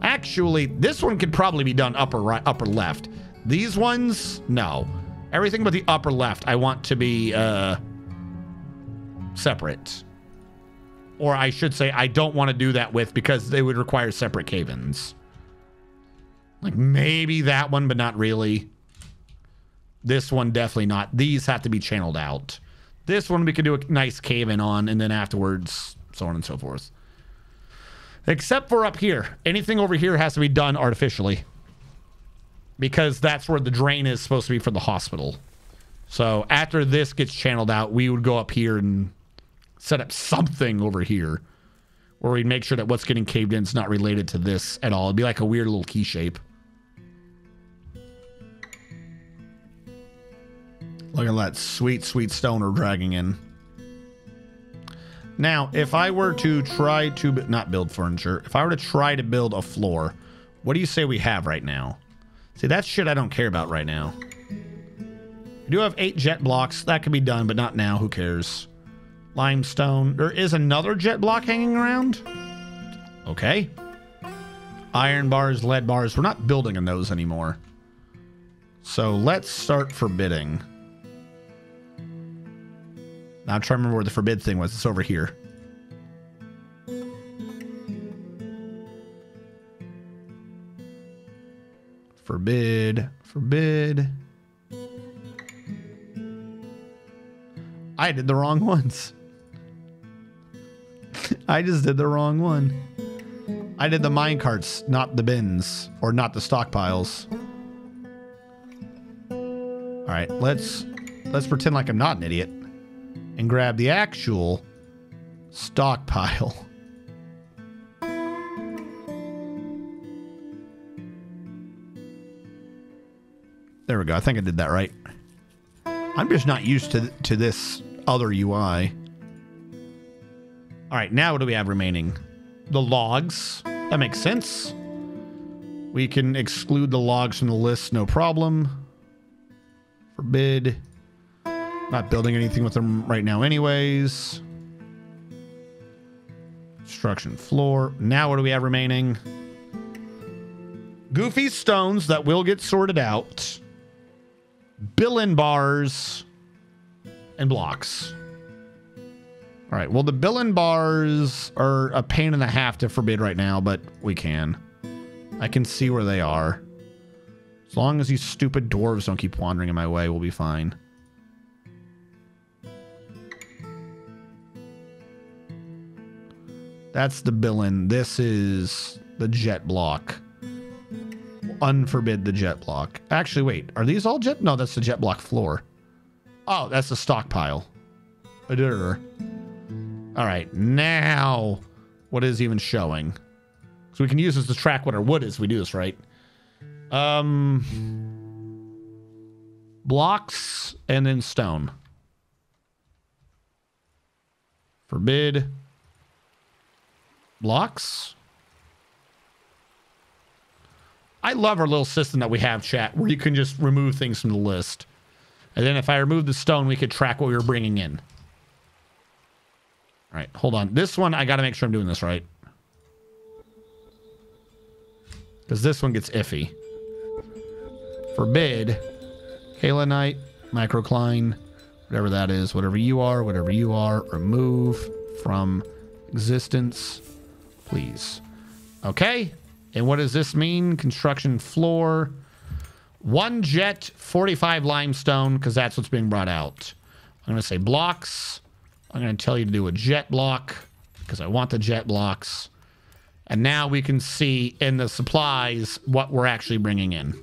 Actually, this one could probably be done upper right, upper left. These ones, no. Everything but the upper left, I want to be separate. Or I should say, I don't want to do that with, because they would require separate cave-ins. Like, maybe that one, but not really. This one, definitely not. These have to be channeled out. This one we could do a nice cave-in on, and then afterwards, so on and so forth. Except for up here. Anything over here has to be done artificially. Because that's where the drain is supposed to be for the hospital. So after this gets channeled out, we would go up here and set up something over here. Where we'd make sure that what's getting caved in is not related to this at all. It'd be like a weird little key shape. Look at that sweet, sweet stone we're dragging in. Now, if I were to try to, not build furniture, if I were to try to build a floor, what do you say we have right now? See, that's shit I don't care about right now. We do have 8 jet blocks. That could be done, but not now. Who cares? Limestone. There is another jet block hanging around. Okay. Iron bars, lead bars. We're not building on those anymore. So let's start forbidding. Now I'm trying to remember where the forbid thing was. It's over here. Forbid. Forbid. I did the wrong ones. I just did the wrong one. I did the mine carts, not the bins. Or not the stockpiles. Alright, let's pretend like I'm not an idiot. And grab the actual stockpile. There we go. I think I did that right. I'm just not used to this other UI. All right, now what do we have remaining? The logs. That makes sense. We can exclude the logs from the list, no problem. Forbid. Not building anything with them right now anyways. Construction floor. Now what do we have remaining? Goofy stones that will get sorted out. Billin bars. And blocks. Alright, well the Billin bars are a pain in the half to forbid right now, but we can. I can see where they are. As long as these stupid dwarves don't keep wandering in my way, we'll be fine. That's the Billin. This is the jet block. Unforbid the jet block. Actually, wait. Are these all jet? No, that's the jet block floor. Oh, that's the stockpile. All right, now what is even showing? So we can use this to track what our wood is. We do this, right? Blocks and then stone. Forbid. Blocks. I love our little system that we have, chat, where you can just remove things from the list. And then if I remove the stone, we could track what we were bringing in. All right, hold on. This one, I got to make sure I'm doing this right. Because this one gets iffy. Forbid. Kalinite, microcline, whatever that is, whatever you are, remove from existence. Please. Okay. And what does this mean? Construction floor. 1 jet, 45 limestone, because that's what's being brought out. I'm going to say blocks. I'm going to tell you to do a jet block, because I want the jet blocks. And now we can see in the supplies what we're actually bringing in.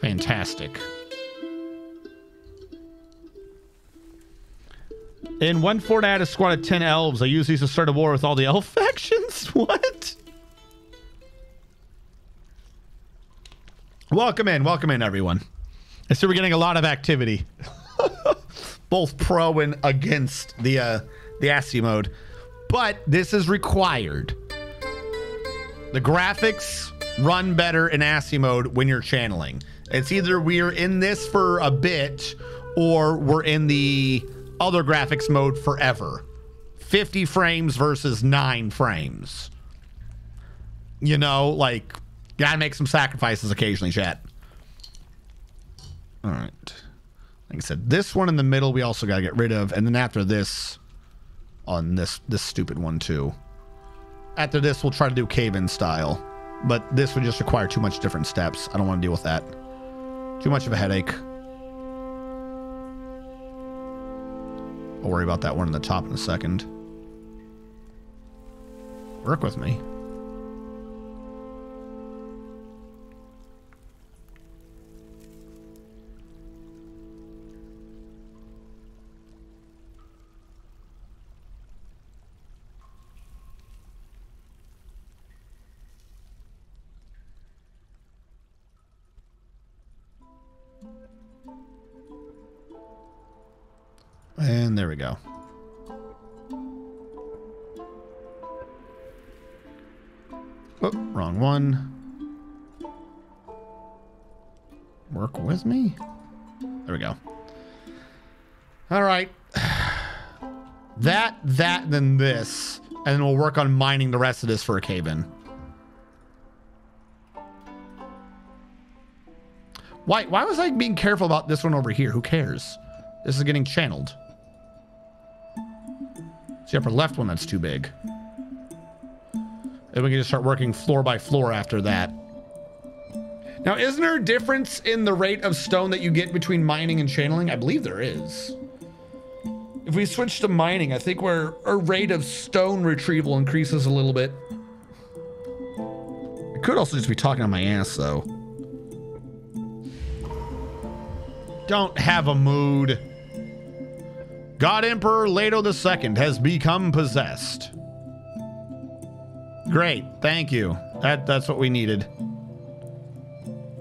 Fantastic. In one fort, I had a squad of 10 elves. I used these to start a war with all the elf factions. What? Welcome in, everyone. I see we're getting a lot of activity. Both pro and against the ASCII mode. But this is required. The graphics run better in ASCII mode when you're channeling. It's either we're in this for a bit or we're in the other graphics mode forever. 50 frames versus 9 frames. You know, like, gotta make some sacrifices occasionally, chat. All right. Like I said, this one in the middle we also gotta get rid of. And then after this, on this stupid one too. After this, we'll try to do cave-in style. But this would just require too much different steps. I don't want to deal with that. Too much of a headache. I'll worry about that one on the top in a second. Work with me. And there we go. Oh, wrong one. Work with me? There we go. All right. That, then this. And then we'll work on mining the rest of this for a cave-in. Why was I being careful about this one over here? Who cares? This is getting channeled. It's the upper left one that's too big. And we can just start working floor by floor after that. Now, isn't there a difference in the rate of stone that you get between mining and channeling? I believe there is. If we switch to mining, I think our rate of stone retrieval increases a little bit. I could also just be talking on my ass, though. Don't have a mood. God Emperor Leto II has become possessed. Great, thank you. That's what we needed.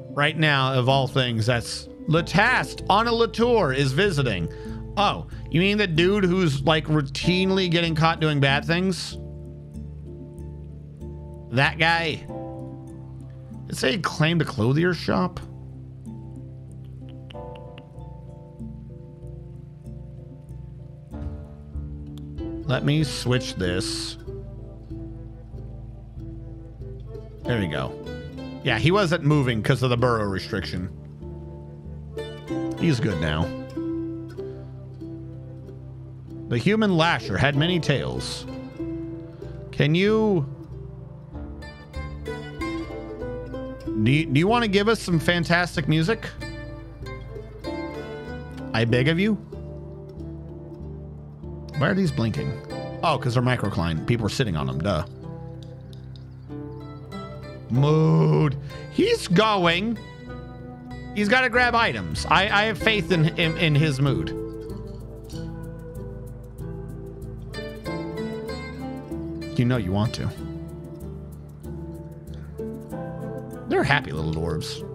Right now, of all things, that's Latast on a Latour is visiting. Oh, you mean the dude who's like routinely getting caught doing bad things? That guy? Did it say he claimed a clothier shop? Let me switch this. There we go. Yeah, he wasn't moving because of the burrow restriction. He's good now. The human lasher had many tails. Can you... Do you want to give us some fantastic music? I beg of you. Why are these blinking? Oh, because they're microcline. People are sitting on them, duh. Mood. He's going. He's got to grab items. I have faith in his mood. You know you want to. They're happy little dwarves.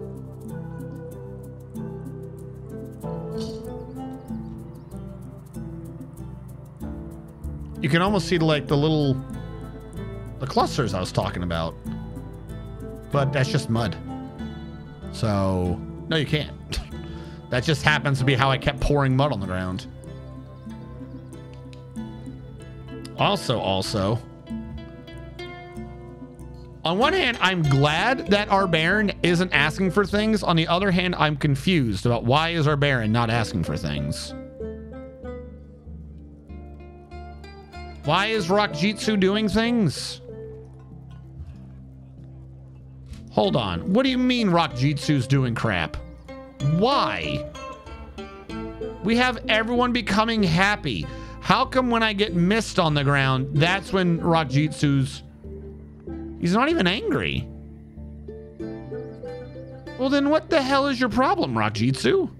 You can almost see the clusters I was talking about. But that's just mud. So, no, you can't. That just happens to be how I kept pouring mud on the ground. Also, on one hand, I'm glad that our Baron isn't asking for things. On the other hand, I'm confused about why is our Baron not asking for things. Why is Rockjitsu doing things? Hold on. What do you mean Rockjitsu's doing crap? Why? We have everyone becoming happy. How come when I get mist on the ground, that's when Rockjitsu's He's not even angry. Well, then what the hell is your problem, Rockjitsu?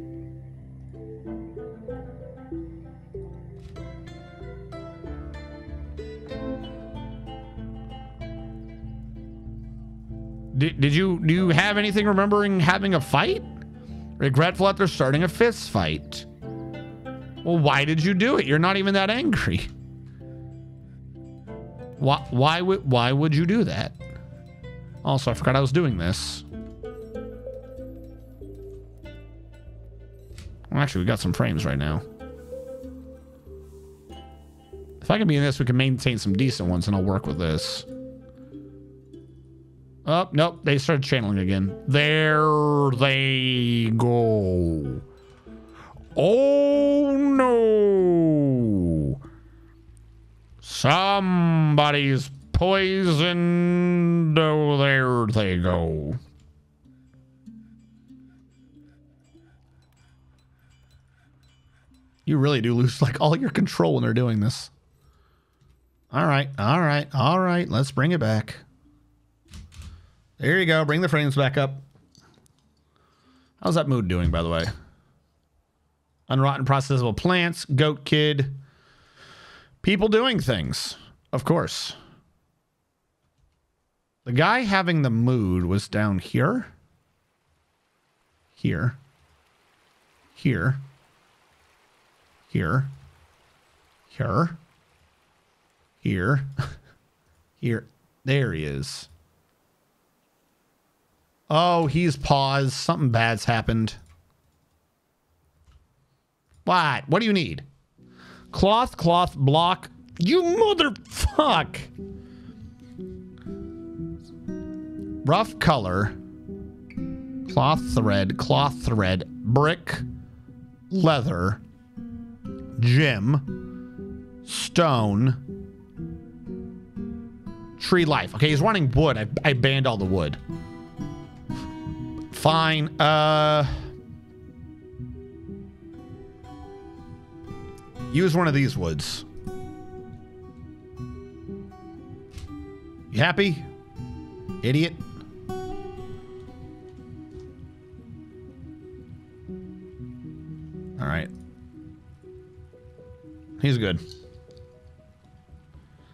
Do you have anything remembering having a fight? Regretful after starting a fist fight. Well, why did you do it? You're not even that angry. Why would you do that? Also, I forgot I was doing this. Well, actually, we got some frames right now. If I can be in this, we can maintain some decent ones, and I'll work with this. Oh, nope. They started channeling again. There they go. Oh, no. Somebody's poisoned. Oh, there they go. You really do lose, like, all your control when they're doing this. All right. All right. All right. Let's bring it back. There you go. Bring the frames back up. How's that mood doing, by the way? Unrotten processable plants, goat kid. People doing things, of course. The guy having the mood was down here. Here. Here. Here. Here. Here. Here. There he is. Oh, he's paused. Something bad's happened. What? What do you need? Cloth, block. You motherfuck. Rough color. Cloth thread, brick, leather, gem, stone, tree life. Okay, he's wanting wood. I banned all the wood. Fine. Use one of these woods. You happy? Idiot. All right. He's good.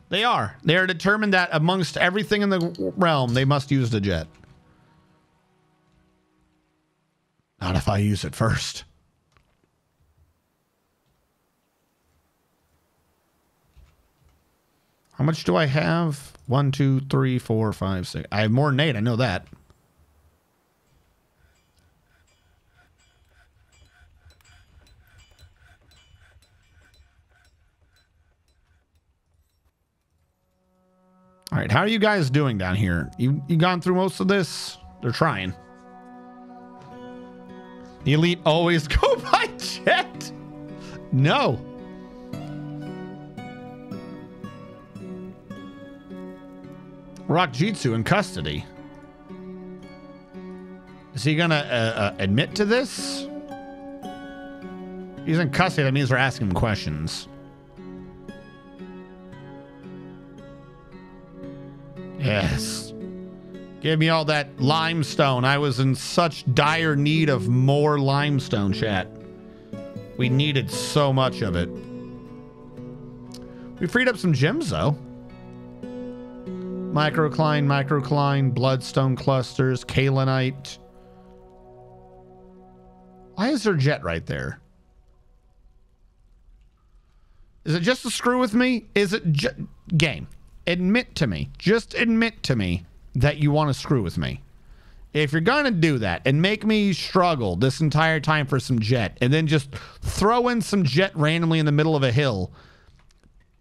They are. They are determined that amongst everything in the realm, they must use the jet. Not if I use it first. How much do I have? 1, 2, 3, 4, 5, 6. I have more than 8. I know that. All right. How are you guys doing down here? You gone through most of this? They're trying. The elite always go by jet. No. Rockjitsu in custody. Is he gonna admit to this? He's in custody. That means we're asking him questions. Yes. Give me all that limestone. I was in such dire need of more limestone, chat. We needed so much of it. We freed up some gems, though. Microcline, bloodstone clusters, kaolinite. Why is there jet right there? Is it just to screw with me? Is it game? Admit to me. Just admit to me that you want to screw with me. If you're going to do that and make me struggle this entire time for some jet and then just throw in some jet randomly in the middle of a hill,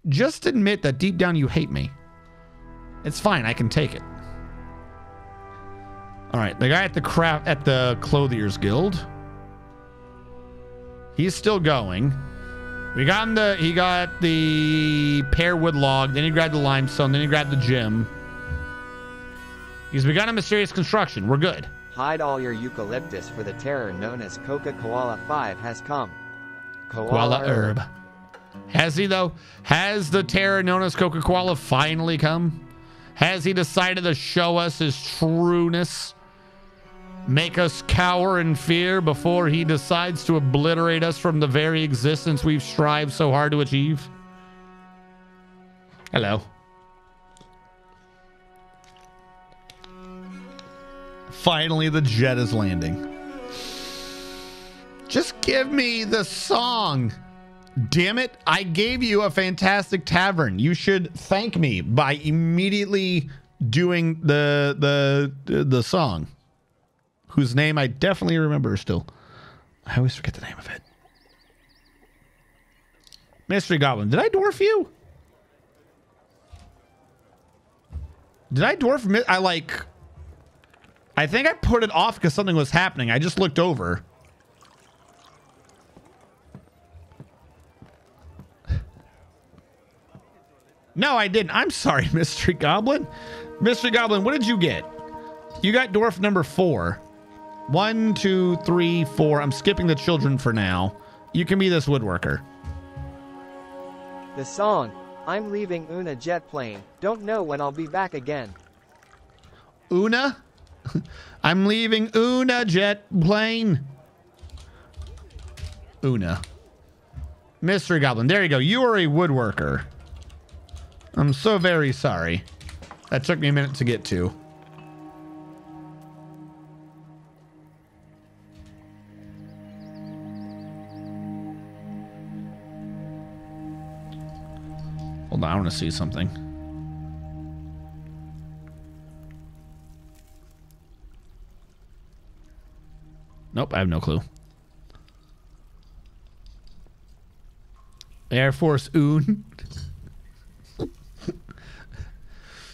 just admit that deep down you hate me. It's fine. I can take it. All right. The guy at the Clothier's Guild. He's still going. We got him he got the pear wood log, then he grabbed the limestone, then he grabbed the gem. He's begun a mysterious construction. We're good. Hide all your eucalyptus, for the terror known as Coca Koala 5 has come. Koala herb. Has he though? Has the terror known as Coca Koala finally come? Has he decided to show us his trueness? Make us cower in fear before he decides to obliterate us from the very existence we've strived so hard to achieve? Hello. Finally, the jet is landing. Just give me the song. Damn it. I gave you a fantastic tavern. You should thank me by immediately doing the song, whose name I definitely remember still. I always forget the name of it. Mystery Goblin. Did I dwarf you? Did I dwarf? I think I put it off because something was happening. I just looked over. No, I didn't. I'm sorry, Mystery Goblin. Mystery Goblin, what did you get? You got dwarf number 4. 1, 2, 3, 4. I'm skipping the children for now. You can be this woodworker. The song, I'm leaving Una jet plane. Don't know when I'll be back again. Una? I'm leaving Una jet plane. Una. Mystery Goblin. There you go. You are a woodworker. I'm so very sorry. That took me a minute to get to. Hold on, I want to see something. Nope, I have no clue. Air Force Oon.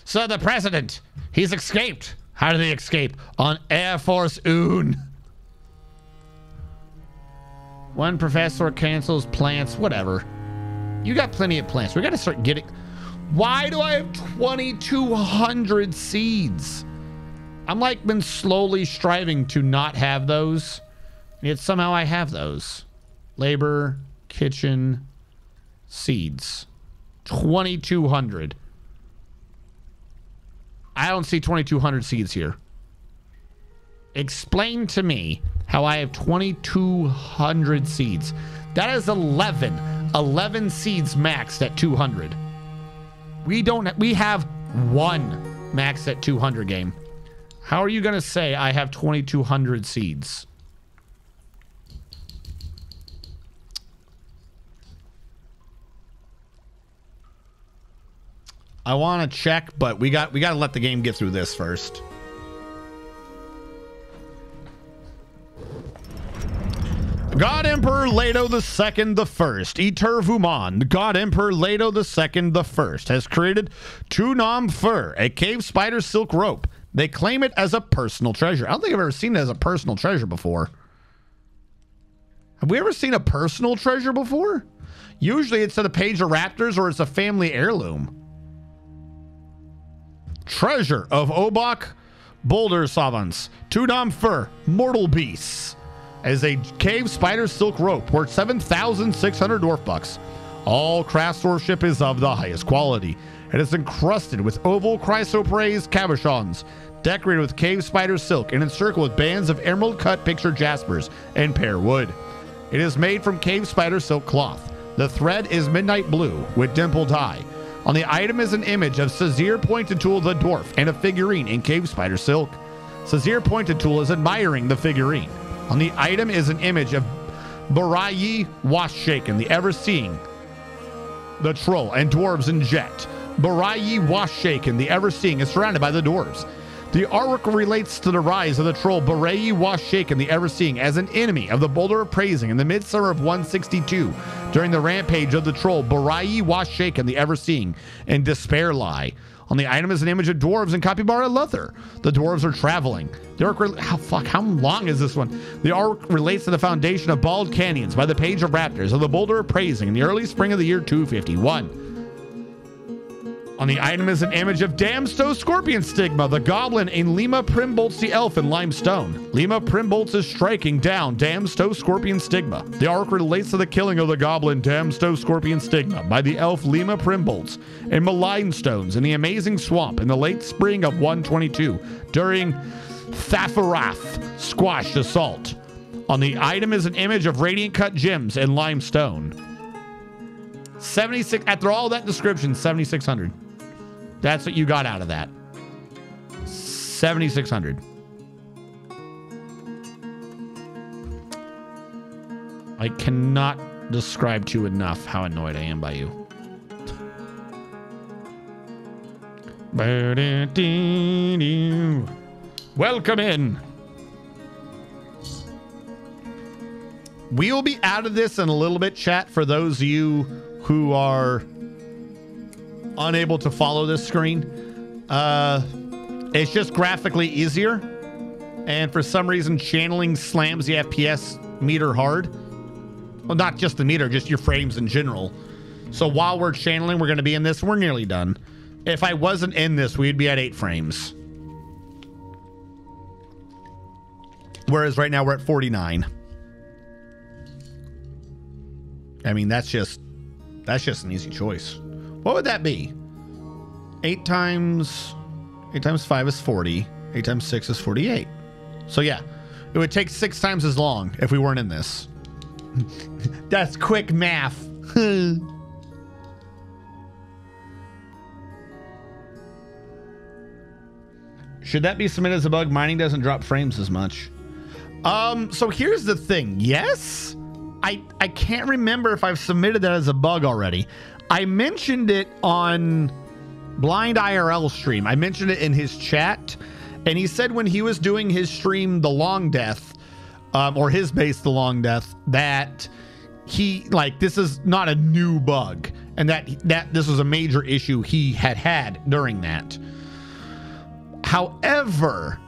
So the president, he's escaped. How did he escape? On Air Force Oon. One professor cancels plants, whatever. You got plenty of plants. We got to start getting... Why do I have 2,200 seeds? I'm like been slowly striving to not have those. Yet somehow I have those. Labor, kitchen, seeds. 2,200. I don't see 2,200 seeds here. Explain to me how I have 2,200 seeds. That is 11. 11 seeds maxed at 200. We have 1 maxed at 200 game. How are you going to say I have 2,200 seeds? I want to check, but we got to let the game get through this first. God Emperor Leto II the First, Etervuman, God Emperor Leto II the First has created Tunam Fur, a cave spider silk rope. They claim it as a personal treasure. I don't think I've ever seen it as a personal treasure before. Have we ever seen a personal treasure before? Usually it's to the page of raptors or it's a family heirloom. Treasure of Obok Boulder Savants, Tunam Fur, Mortal Beasts. As a cave spider silk rope worth 7,600 dwarf bucks. All craftsmanship is of the highest quality. It is encrusted with oval chrysoprase cabochons, decorated with cave spider silk and encircled with bands of emerald cut picture jaspers and pear wood. It is made from cave spider silk cloth. The thread is midnight blue with dimpled dye. On the item is an image of Sazir Pointed Tool the dwarf and a figurine in cave spider silk. Sazir Pointed Tool is admiring the figurine. On the item is an image of Barayi Wash-Shaken, the ever-seeing, the troll, and dwarves in jet. Barayi Wash-Shaken, the ever-seeing, is surrounded by the dwarves. The artwork relates to the rise of the troll Barayi Wash-Shaken, the ever-seeing, as an enemy of the Boulder of Praising in the midsummer of 162 during the rampage of the troll Barayi Wash-Shaken, the ever-seeing, and Despair Lie. On the item is an image of dwarves and capybara leather. The dwarves are traveling. The arc how long is this one? The arc relates to the foundation of BaldCanyons by the Page of Raptors of the Boulder of Praising in the early spring of the year 251. On the item is an image of Damsto Scorpion Stigma, the goblin, in Lima Primbolts the elf in limestone. Lima Primbolts is striking down Damsto Scorpion Stigma. The arc relates to the killing of the goblin Damsto Scorpion Stigma by the elf Lima Primbolts in Malign Stones in the Amazing Swamp in the late spring of 122 during Thafarath Squash Assault. On the item is an image of Radiant Cut Gems in limestone. 76, after all that description, 7,600. That's what you got out of that. 7,600. I cannot describe to you enough how annoyed I am by you. Welcome in. We will be out of this in a little bit, chat, for those of you who are unable to follow this screen. It's just graphically easier, and for some reason channeling slams the FPS meter hard. Well, not just the meter, just your frames in general. So while we're channeling, we're going to be in this. We're nearly done. If I wasn't in this, we'd be at 8 frames, whereas right now we're at 49. I mean, that's just an easy choice. What would that be? 8 times 5 is 40. 8 times 6 is 48. So yeah, it would take 6 times as long if we weren't in this. That's quick math. Should that be submitted as a bug? Mining doesn't drop frames as much. So here's the thing. Yes, I can't remember if I've submitted that as a bug already. I mentioned it on Blind IRL stream. I mentioned it in his chat, and he said when he was doing his stream, The Long Death, or his base, The Long Death, that he, like, this is not a new bug, and that this was a major issue he had during that. However,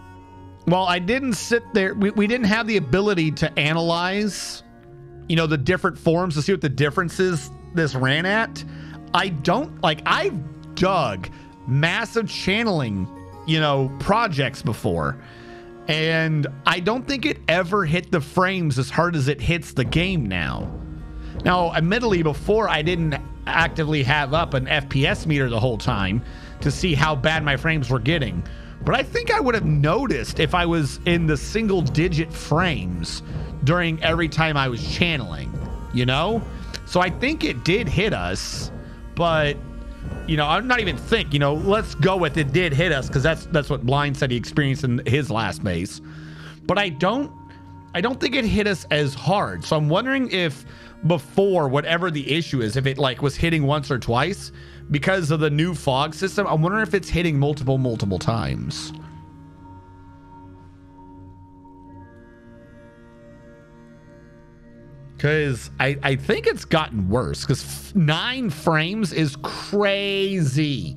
while I didn't sit there, we didn't have the ability to analyze, you know, the different forms to see what the differences this ran at. I've dug massive channeling, you know, projects before, and I don't think it ever hit the frames as hard as it hits the game now. Now, admittedly, before I didn't actively have up an FPS meter the whole time to see how bad my frames were getting, but I think I would have noticed if I was in the single digit frames during every time I was channeling, you know? So I think it did hit us, but, you know, I'm not even think, you know, let's go with it did hit us, because that's what Blind said he experienced in his last base. But I don't think it hit us as hard. So I'm wondering if before, whatever the issue is, if it like was hitting once or twice because of the new fog system, I'm wondering if it's hitting multiple times. Because I think it's gotten worse, because 9 frames is crazy.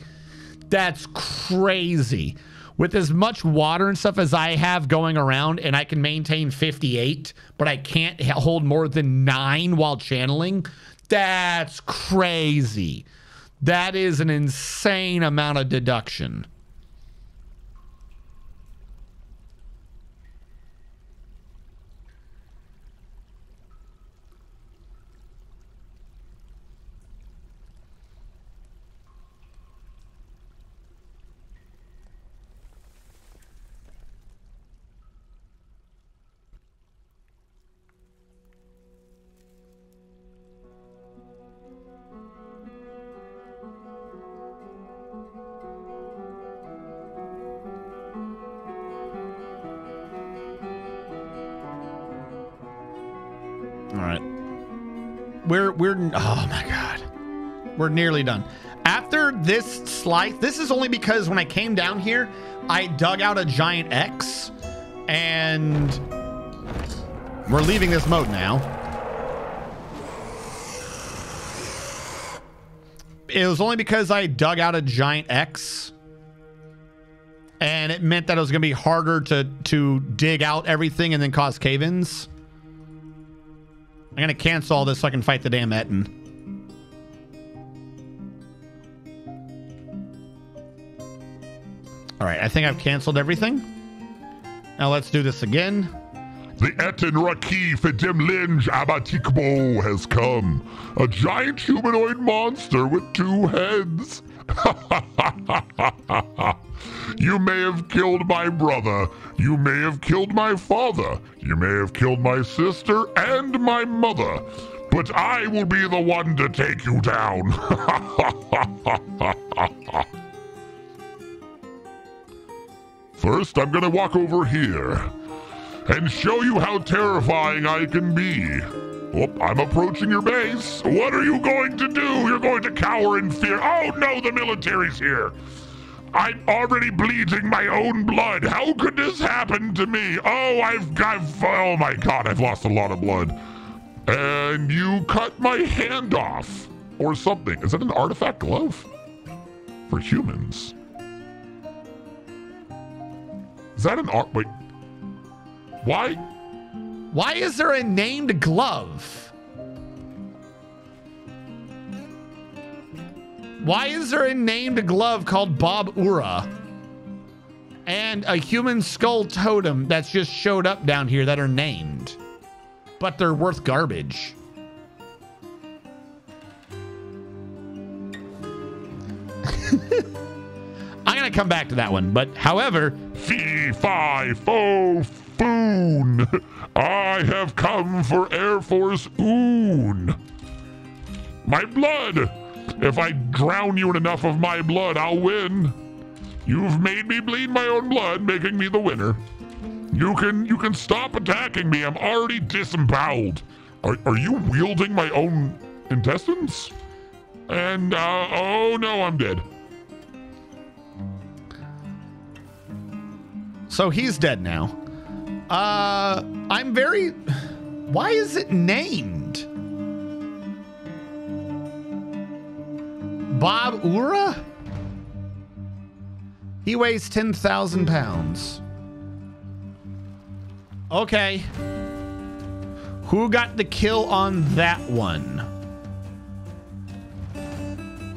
That's crazy. With as much water and stuff as I have going around, and I can maintain 58, but I can't hold more than 9 while channeling, that's crazy. That is an insane amount of deduction. We're oh my god, we're nearly done. After this slice, this is only because when I came down here, I dug out a giant X, and we're leaving this mode now. It was only because I dug out a giant X, and it meant that it was gonna be harder to dig out everything and then cause cave-ins. I'm gonna cancel all this so I can fight the damn Etten. All right, I think I've canceled everything. Now let's do this again. The Etten Rakif Edem Linge Abatikbo has come. A giant humanoid monster with 2 heads. You may have killed my brother. You may have killed my father. You may have killed my sister and my mother. But I will be the one to take you down. First, I'm gonna walk over here and show you how terrifying I can be. Oh, I'm approaching your base. What are you going to do? You're going to cower in fear. Oh no, the military's here. I'm already bleeding my own blood. How could this happen to me? Oh, oh my God, I've lost a lot of blood. And you cut my hand off or something. Is that an artifact glove? For humans. Is that an wait. Why? Why is there a named glove? Why is there a named glove called Bob Ura? And a human skull totem that's just showed up down here that are named. But they're worth garbage. I'm going to come back to that one. But however... Fee, fi, fo, foon. I have come for Air Force Oon. My blood. If I drown you in enough of my blood, I'll win. You've made me bleed my own blood, making me the winner. You can stop attacking me. I'm already disemboweled. Are you wielding my own intestines? And, oh no, I'm dead. So he's dead now. I'm very... Why is it named? Bob Ura? He weighs 10,000 pounds. Okay. Who got the kill on that one?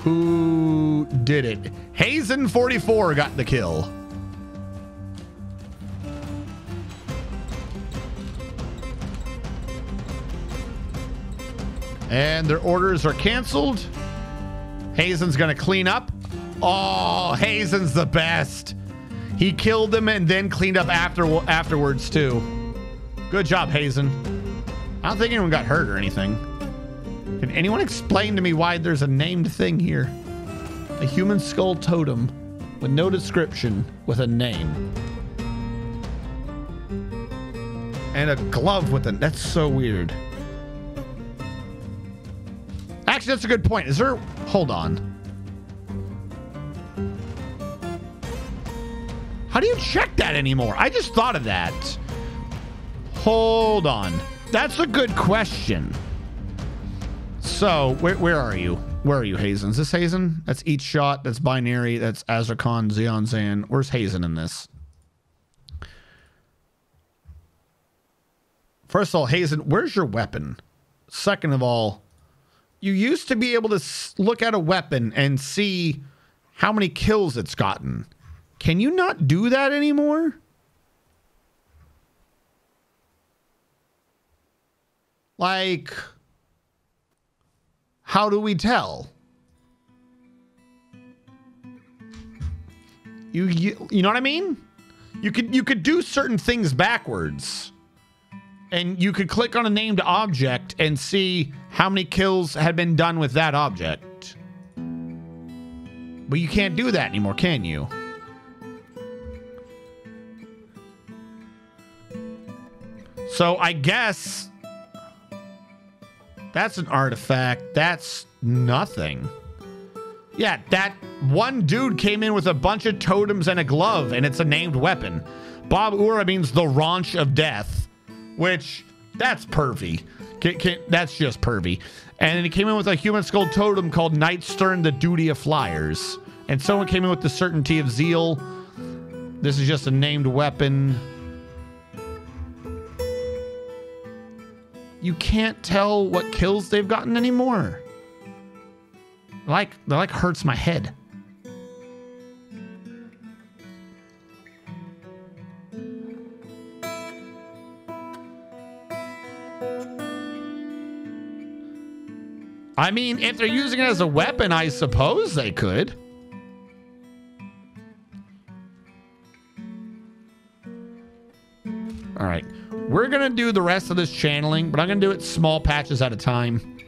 Who did it? Hazen44 got the kill. And their orders are canceled. Hazen's gonna clean up. Oh, Hazen's the best. He killed them and then cleaned up afterwards too. Good job, Hazen. I don't think anyone got hurt or anything. Can anyone explain to me why there's a named thing here? A human skull totem with no description with a name. And a glove with it. That's so weird. Actually, that's a good point. Is there... Hold on. How do you check that anymore? I just thought of that. Hold on. That's a good question. So, where are you? Where are you, Hazen? Is this Hazen? That's each shot. That's binary. That's Azrakhan, Xeon Zan. Where's Hazen in this? First of all, Hazen, where's your weapon? Second of all, you used to be able to look at a weapon and see how many kills it's gotten. Can you not do that anymore? Like, how do we tell? You know what I mean? You could do certain things backwards. And you could click on a named object and see how many kills had been done with that object. But you can't do that anymore, can you? So I guess that's an artifact. That's nothing. Yeah, that one dude came in with a bunch of totems and a glove, and it's a named weapon. Bob Ura means the raunch of death. Which, that's pervy. That's just pervy. And he came in with a human skull totem called Night Stern, the Duty of Flyers. And someone came in with the Certainty of Zeal. This is just a named weapon. You can't tell what kills they've gotten anymore. That like hurts my head. I mean, if they're using it as a weapon, I suppose they could. All right. We're going to do the rest of this channeling, but I'm going to do it small patches at a time.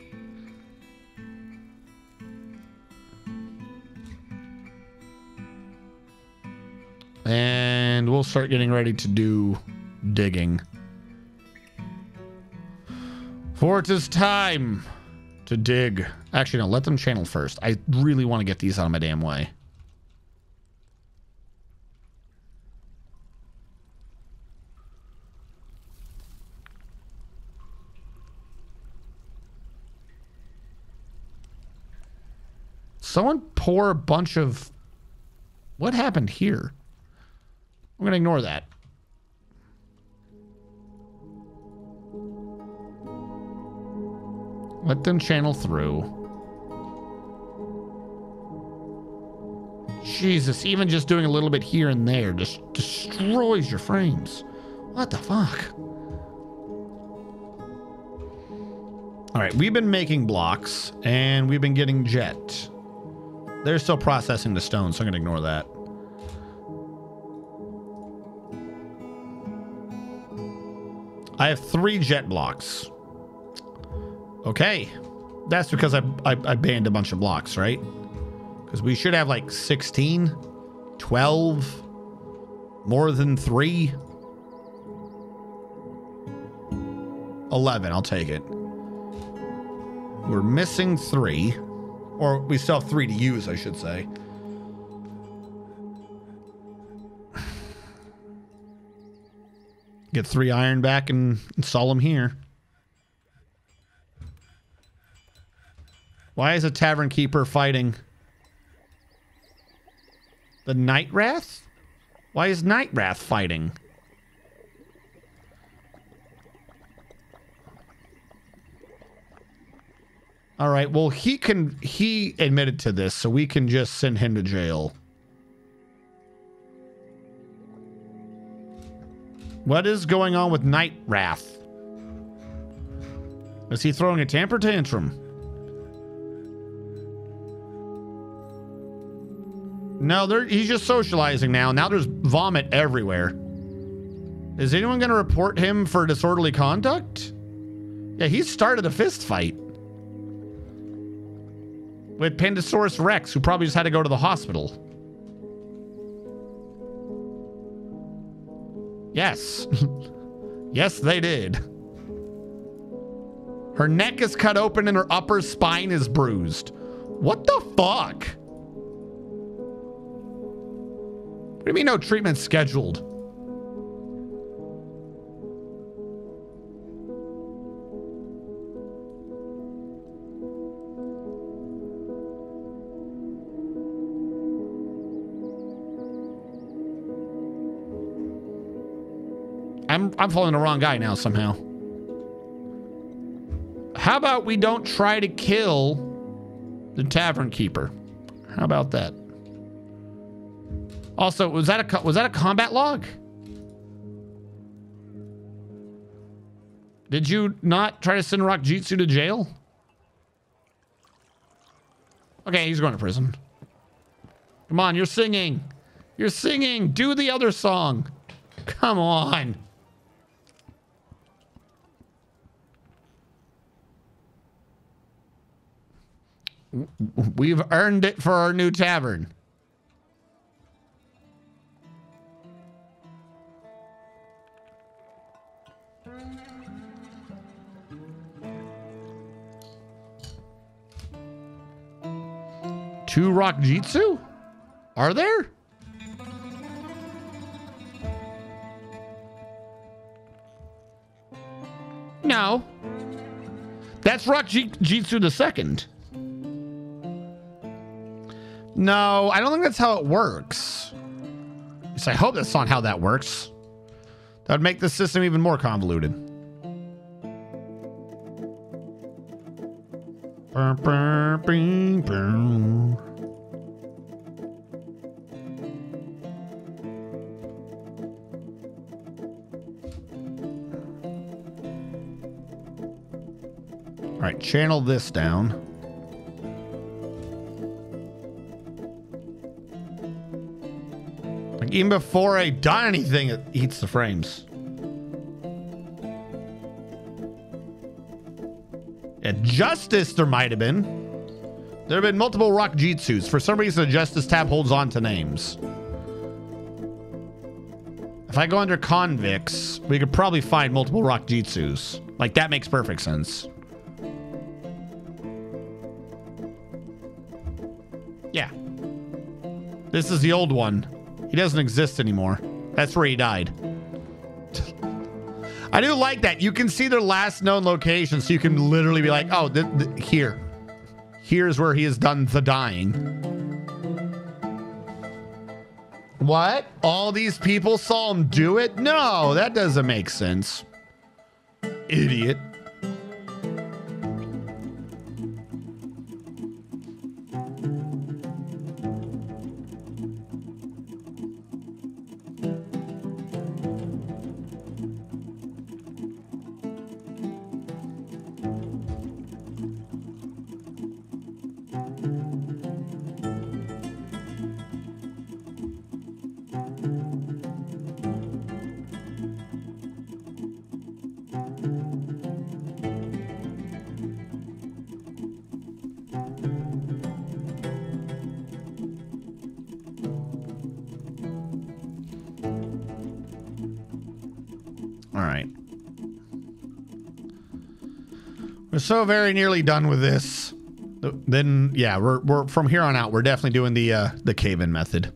And we'll start getting ready to do digging. For it is time to dig. Actually, no, let them channel first. I really want to get these out of my damn way. Someone pour a bunch of... What happened here? I'm going to ignore that. Let them channel through. Jesus, even just doing a little bit here and there just destroys your frames. What the fuck? All right, we've been making blocks and we've been getting jet. They're still processing the stone, so I'm going to ignore that. I have 3 jet blocks. Okay. That's because I banned a bunch of blocks, right? Because we should have like 16, 12, more than 3. 11, I'll take it. We're missing 3. Or we still have 3 to use, I should say. Get 3 iron back and install them here. Why is a tavern keeper fighting the Night Wrath? Why is Night Wrath fighting? All right, well, he admitted to this, so we can just send him to jail. What is going on with Night Wrath? Is he throwing a temper tantrum? No, he's just socializing now. Now there's vomit everywhere. Is anyone going to report him for disorderly conduct? Yeah, he started a fist fight with Pandasaurus Rex, who probably just had to go to the hospital. Yes. Yes, they did. Her neck is cut open and her upper spine is bruised. What the fuck? What do you mean no treatment scheduled? I'm following the wrong guy now somehow. How about we don't try to kill the tavern keeper? How about that? Also, was that a combat log? Did you not try to send Rock Jitsu to jail? Okay, he's going to prison. Come on, you're singing. You're singing. Do the other song. Come on. We've earned it for our new tavern. Two Rock Jitsu? Are there? No. That's Rock Jitsu the second. No, I don't think that's how it works. At least I hope that's not how that works. That would make the system even more convoluted. All right, channel this down. Like, even before I done anything, it eats the frames. At Justice, there might have been. There have been multiple rock jutsus. For some reason, the Justice tab holds on to names. If I go under convicts, we could probably find multiple rock jutsus. Like, that makes perfect sense. Yeah. This is the old one. He doesn't exist anymore. That's where he died. I do like that. You can see their last known location, so you can literally be like, oh, here. Here's where he has done the dying. What? All these people saw him do it? No, that doesn't make sense. Idiot. All right. We're so very nearly done with this. Then, yeah, we're from here on out, we're definitely doing the cave-in method.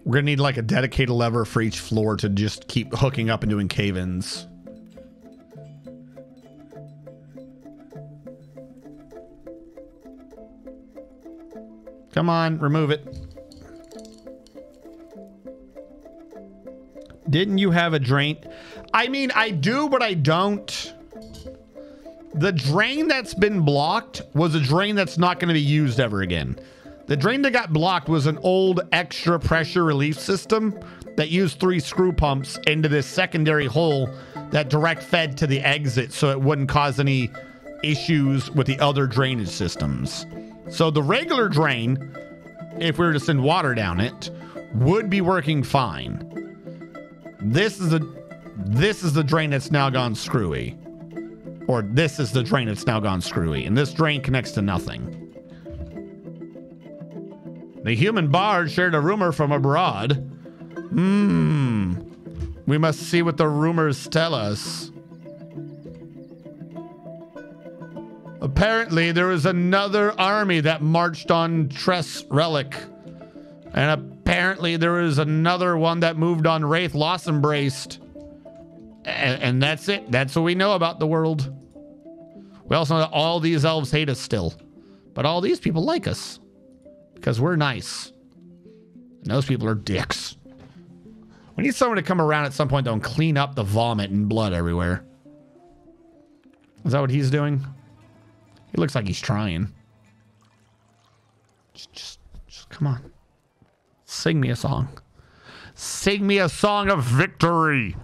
We're gonna need like a dedicated lever for each floor to just keep hooking up and doing cave-ins. Come on, remove it. Didn't you have a drain? I mean, I do, but I don't. The drain that's been blocked was a drain that's not going to be used ever again. The drain that got blocked was an old extra pressure relief system that used 3 screw pumps into this secondary hole that direct fed to the exit so it wouldn't cause any issues with the other drainage systems. So the regular drain, if we were to send water down it, would be working fine. This is the drain that's now gone screwy. Or this is the drain that's now gone screwy. And this drain connects to nothing. The human bard shared a rumor from abroad. We must see what the rumors tell us. Apparently, there was another army that marched on Tress Relic. And apparently, there was another one that moved on Wraith Loss Embraced. And that's it. That's what we know about the world. We also know that all these elves hate us still. But all these people like us. Because we're nice. And those people are dicks. We need someone to come around at some point, though, and clean up the vomit and blood everywhere. Is that what he's doing? He looks like he's trying. Just come on. Sing me a song. Sing me a song of victory.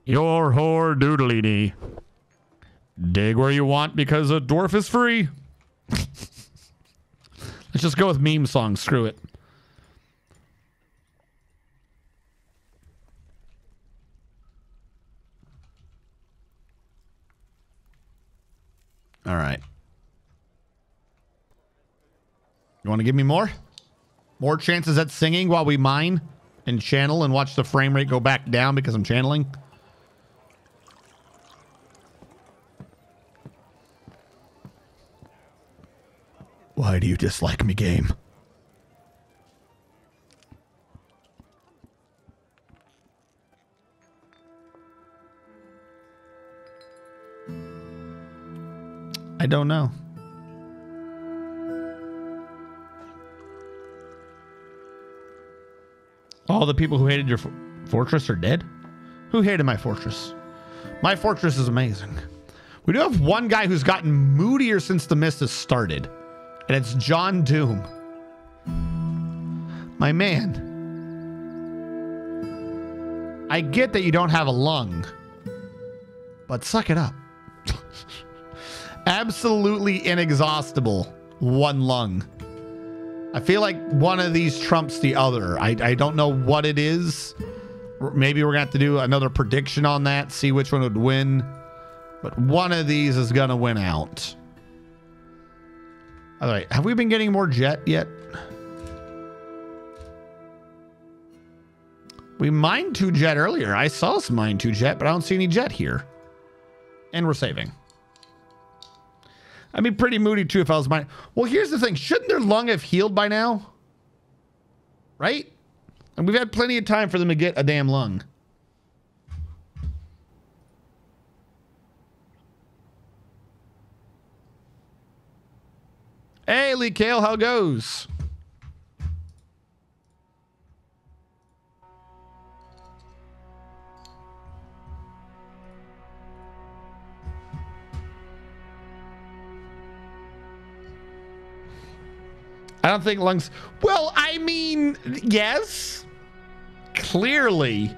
Your whore doodly dee. Dig where you want because a dwarf is free. Let's just go with meme songs. Screw it. All right. You want to give me more? More chances at singing while we mine and channel and watch the frame rate go back down because I'm channeling? Why do you dislike me, game? I don't know. All the people who hated your fortress are dead? Who hated my fortress? My fortress is amazing. We do have one guy who's gotten moodier since the mist has started. And it's John Doom. My man. I get that you don't have a lung. But suck it up. Absolutely inexhaustible. One lung. I feel like one of these trumps the other. I don't know what it is. Maybe we're going to have to do another prediction on that, see which one would win. But one of these is going to win out. All right. Have we been getting more jet yet? We mined 2 jet earlier. I saw us mine 2 jet, but I don't see any jet here. And we're saving. I'd be pretty moody too if I was mining. Well, here's the thing. Shouldn't their lung have healed by now? Right? And we've had plenty of time for them to get a damn lung. Hey, Lee Kale, how it goes? I don't think lungs. Well, I mean, yes. Clearly.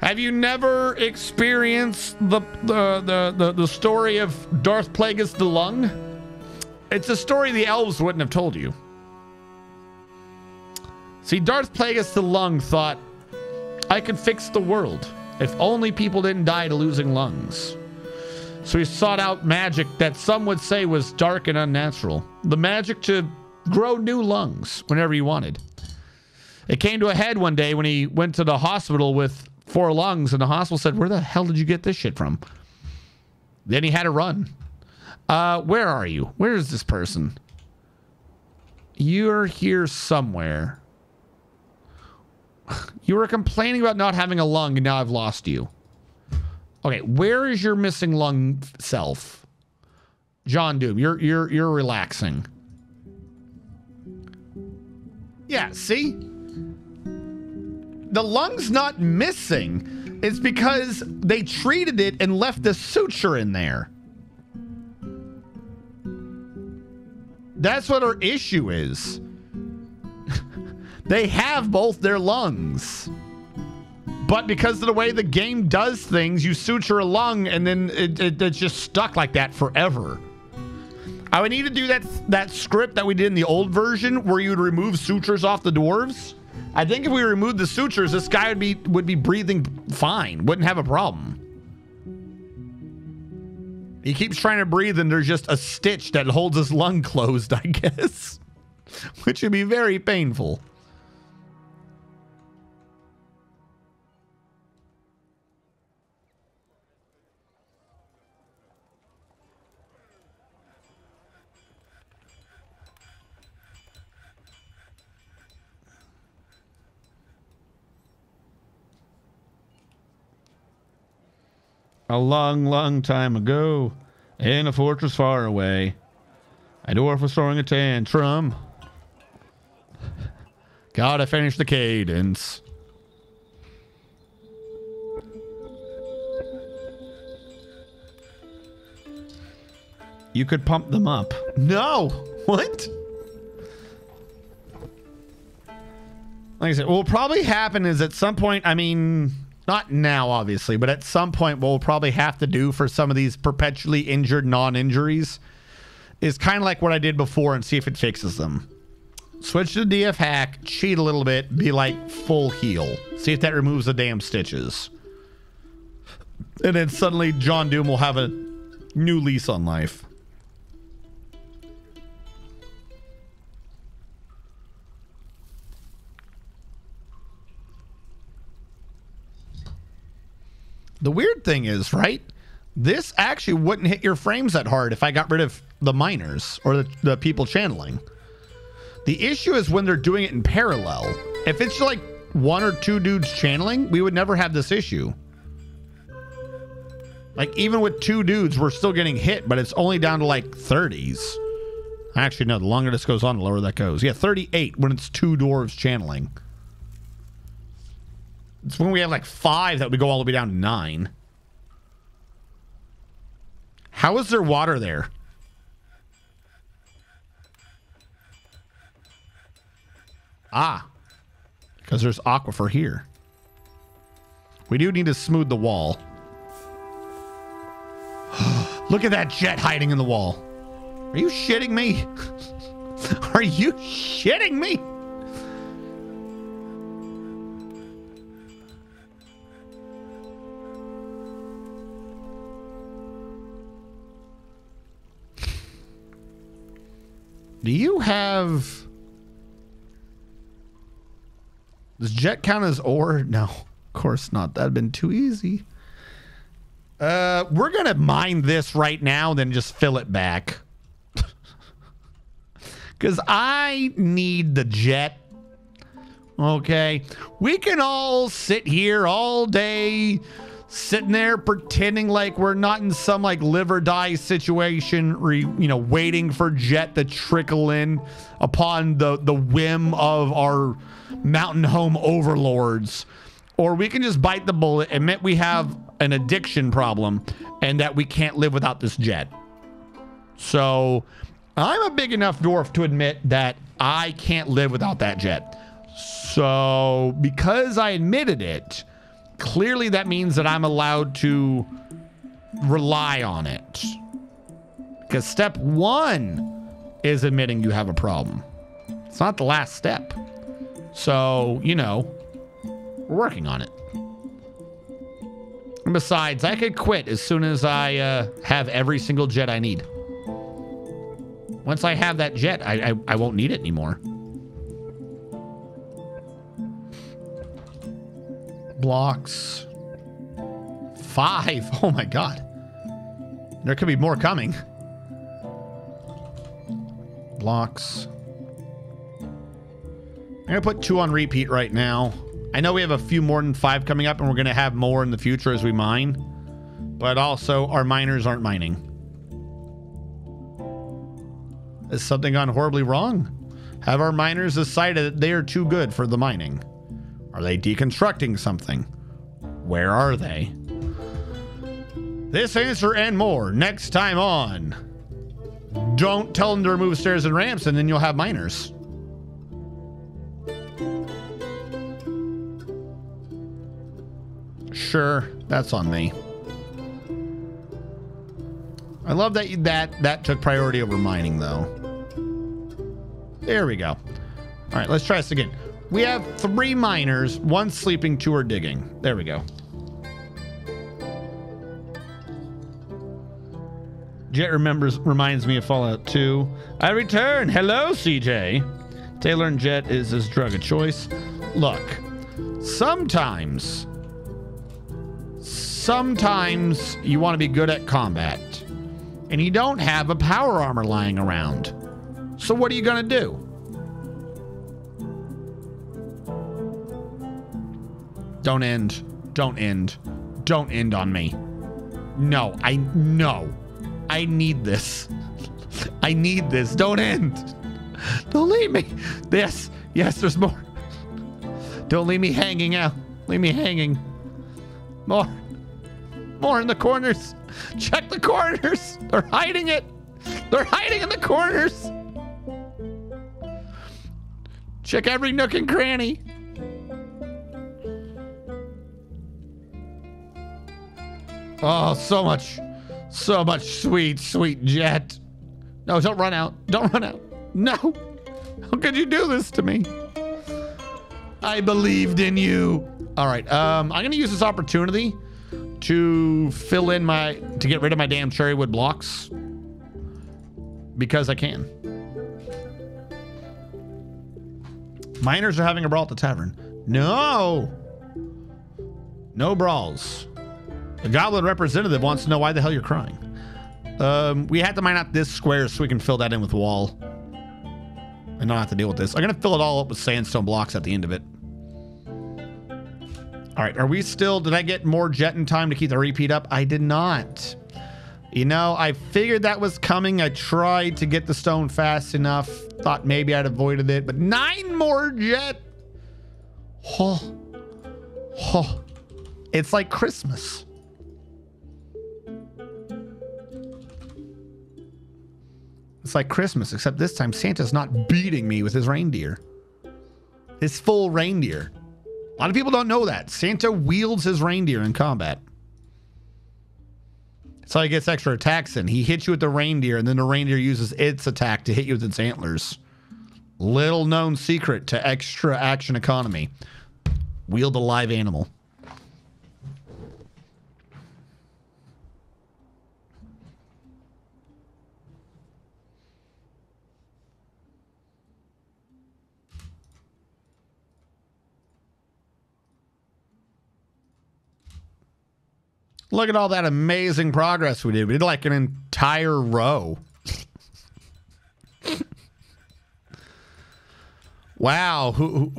Have you never experienced the story of Darth Plagueis the Lung? It's a story the elves wouldn't have told you. See, Darth Plagueis the Lung thought, I could fix the world if only people didn't die to losing lungs. So he sought out magic that some would say was dark and unnatural. The magic to grow new lungs whenever he wanted. It came to a head one day when he went to the hospital with 4 lungs, and the hospital said, where the hell did you get this shit from? Then he had to run. Where are you? Where is this person? You're here somewhere. You were complaining about not having a lung, and now I've lost you. Okay, where is your missing lung self? John Doom, you're relaxing. Yeah, see? The lung's not missing. It's because they treated it and left the suture in there. That's what our issue is. They have both their lungs. But because of the way the game does things, you suture a lung and then it's just stuck like that forever. I would need to do that script that we did in the old version where you would remove sutures off the dwarves. I think if we removed the sutures, this guy would be breathing fine, wouldn't have a problem. He keeps trying to breathe and there's just a stitch that holds his lung closed, I guess. Which would be very painful. A long, long time ago, in a fortress far away, a dwarf was throwing a tantrum. Gotta finish the cadence. You could pump them up. No! What? Like I said, what will probably happen is at some point, I mean... Not now, obviously, but at some point what we'll probably have to do for some of these perpetually injured non-injuries is kind of like what I did before and see if it fixes them. Switch to DF hack, cheat a little bit, be like full heal. See if that removes the damn stitches. And then suddenly John Doom will have a new lease on life. The weird thing is, right? This actually wouldn't hit your frames that hard if I got rid of the miners or the people channeling. The issue is when they're doing it in parallel. If it's like 1 or 2 dudes channeling, we would never have this issue. Like even with 2 dudes, we're still getting hit, but it's only down to like 30s. Actually, no, the longer this goes on, the lower that goes. Yeah, 38 when it's 2 dwarves channeling. It's when we have like 5 that we go all the way down to 9. How is there water there? Ah, because there's aquifer here. We do need to smooth the wall. Look at that jet hiding in the wall. Are you shitting me? Are you shitting me? Do you have... Does jet count as ore? No, of course not. That'd been too easy. We're going to mine this right now, then just fill it back. Because I need the jet. Okay. We can all sit here all day, sitting there pretending like we're not in some like live or die situation, waiting for jet to trickle in upon the whim of our mountain home overlords. Or we can just bite the bullet, admit we have an addiction problem and that we can't live without this jet. So I'm a big enough dwarf to admit that I can't live without that jet. So because I admitted it, clearly that means that I'm allowed to rely on it. Because step one is admitting you have a problem. It's not the last step. So, we're working on it. And besides, I could quit as soon as I have every single jet I need. Once I have that jet, I won't need it anymore. Blocks. 5. Oh my god. There could be more coming. Blocks. I'm going to put 2 on repeat right now. I know we have a few more than 5 coming up, and we're going to have more in the future as we mine. But also, our miners aren't mining. Has something gone horribly wrong? Have our miners decided that they are too good for the mining? Are they deconstructing something? Where are they? This answer and more next time on Don't Tell Them to Remove Stairs and Ramps, and then you'll have miners. Sure, that's on me. I love that took priority over mining, though. There we go. All right, let's try this again. We have 3 miners, 1 sleeping, 2 are digging. There we go. Jet reminds me of Fallout 2. I return. Hello, CJ. Taylor and Jet is his drug of choice. Look, sometimes you want to be good at combat, and you don't have a power armor lying around. So what are you going to do? Don't end. Don't end. Don't end on me. No. I need this. I need this. Don't end. Don't leave me. Yes, there's more. Don't leave me hanging out. Leave me hanging. More in the corners. Check the corners. They're hiding it. They're hiding in the corners. Check every nook and cranny. Oh, so much sweet jet. No, don't run out. Don't run out. No. How could you do this to me? I believed in you. All right. I'm going to use this opportunity to get rid of my damn cherry wood blocks because I can. Miners are having a brawl at the tavern. No brawls. The goblin representative wants to know why the hell you're crying. We had to mine out this square so we can fill that in with wall and not have to deal with this. I'm going to fill it all up with sandstone blocks at the end of it. All right, did I get more jet in time to keep the repeat up? I did not. I figured that was coming. I tried to get the stone fast enough. Thought maybe I'd avoided it, but 9 more jet. Oh. It's like Christmas. It's like Christmas, except this time Santa's not beating me with his reindeer. His full reindeer. A lot of people don't know that. Santa wields his reindeer in combat. That's how he gets extra attacks in. He hits you with the reindeer, and then the reindeer uses its attack to hit you with its antlers. Little known secret to extra action economy. Wield a live animal. Look at all that amazing progress we did. We did like an entire row. Wow.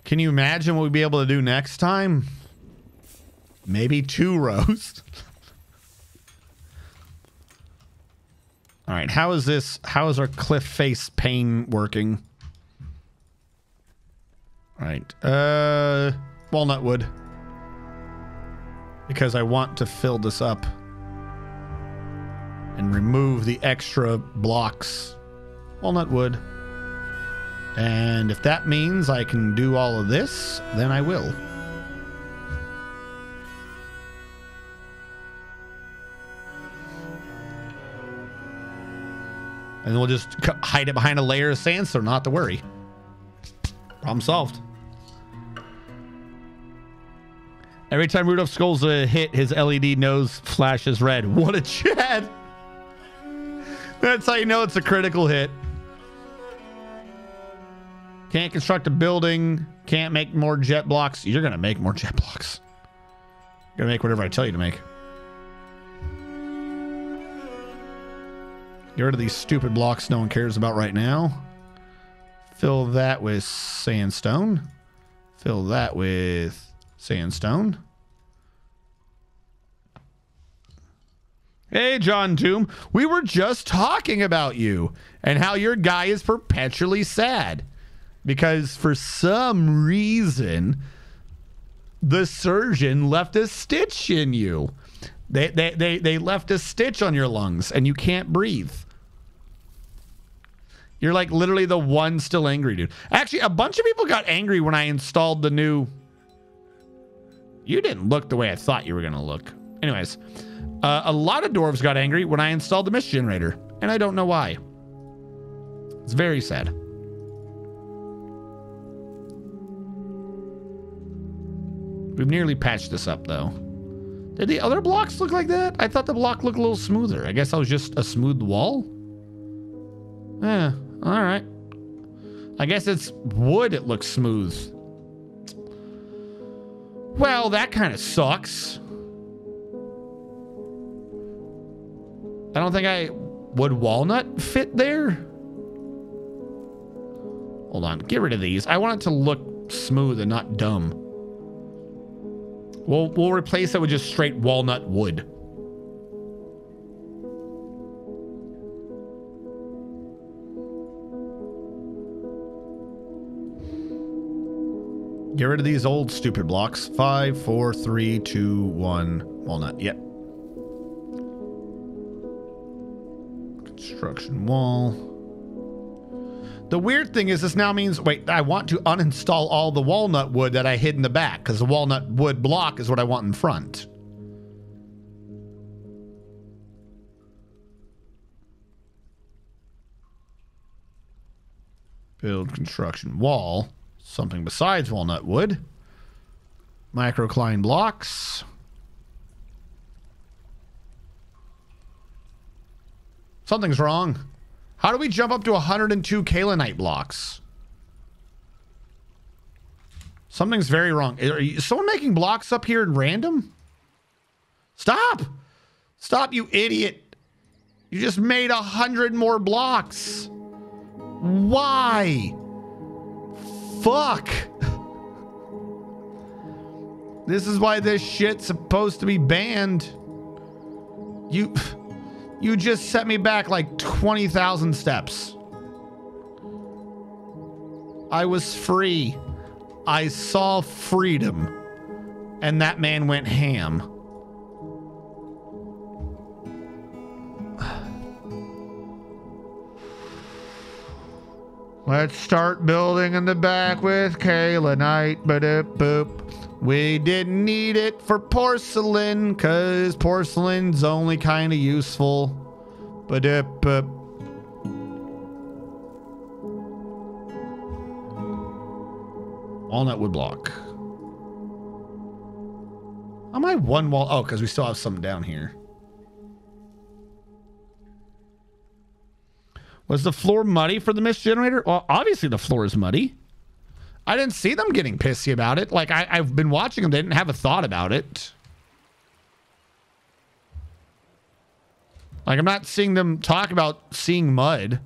Can you imagine what we'd be able to do next time? Maybe 2 rows. All right. How is our cliff face pane working? All right. Walnut wood. Because I want to fill this up and remove the extra blocks. Walnut wood. And if that means I can do all of this, then I will. And we'll just hide it behind a layer of sandstone, not to worry. Problem solved. Every time Rudolph Skull's a hit, his LED nose flashes red. What a Chad! That's how you know it's a critical hit. Can't construct a building. Can't make more jet blocks. You're going to make more jet blocks. You're going to make whatever I tell you to make. Get rid of these stupid blocks no one cares about right now. Fill that with sandstone. Fill that with sandstone. Hey, John Doom. We were just talking about you and how your guy is perpetually sad because for some reason the surgeon left a stitch in you. They left a stitch on your lungs and you can't breathe. You're like literally the one still angry, dude. Actually, a bunch of people got angry when I installed the new... You didn't look the way I thought you were going to look. Anyways, a lot of dwarves got angry when I installed the mist generator, and I don't know why. It's very sad. We've nearly patched this up, though. Did the other blocks look like that? I thought the block looked a little smoother. I guess I was just a smooth wall? Yeah, all right. I guess it's wood it looks smooth. Well, that kind of sucks. I don't think would walnut fit there? Hold on, get rid of these. I want it to look smooth and not dumb. We'll replace it with just straight walnut wood. Get rid of these old stupid blocks. 5, 4, 3, 2, 1. Walnut. Yep. Construction wall. The weird thing is this now means, wait, I want to uninstall all the walnut wood that I hid in the back because the walnut wood block is what I want in front. Build construction wall. Something besides walnut wood. Microcline blocks. Something's wrong. How do we jump up to 102 kaolinite blocks? Something's very wrong. Is someone making blocks up here at random? Stop! Stop, you idiot. You just made 100 more blocks. Why? Fuck. This is why this shit's supposed to be banned. You just set me back like 20,000 steps. I was free. I saw freedom. And that man went ham. Let's start building in the back with kaolinite. Ba-doop-boop. We didn't need it for porcelain, because porcelain's only kind of useful. But walnut wood block. Am I one wall? Oh, because we still have some down here. Was the floor muddy for the mist generator? Well, obviously the floor is muddy. I didn't see them getting pissy about it. Like, I've been watching them. They didn't have a thought about it. Like, I'm not seeing them talk about seeing mud.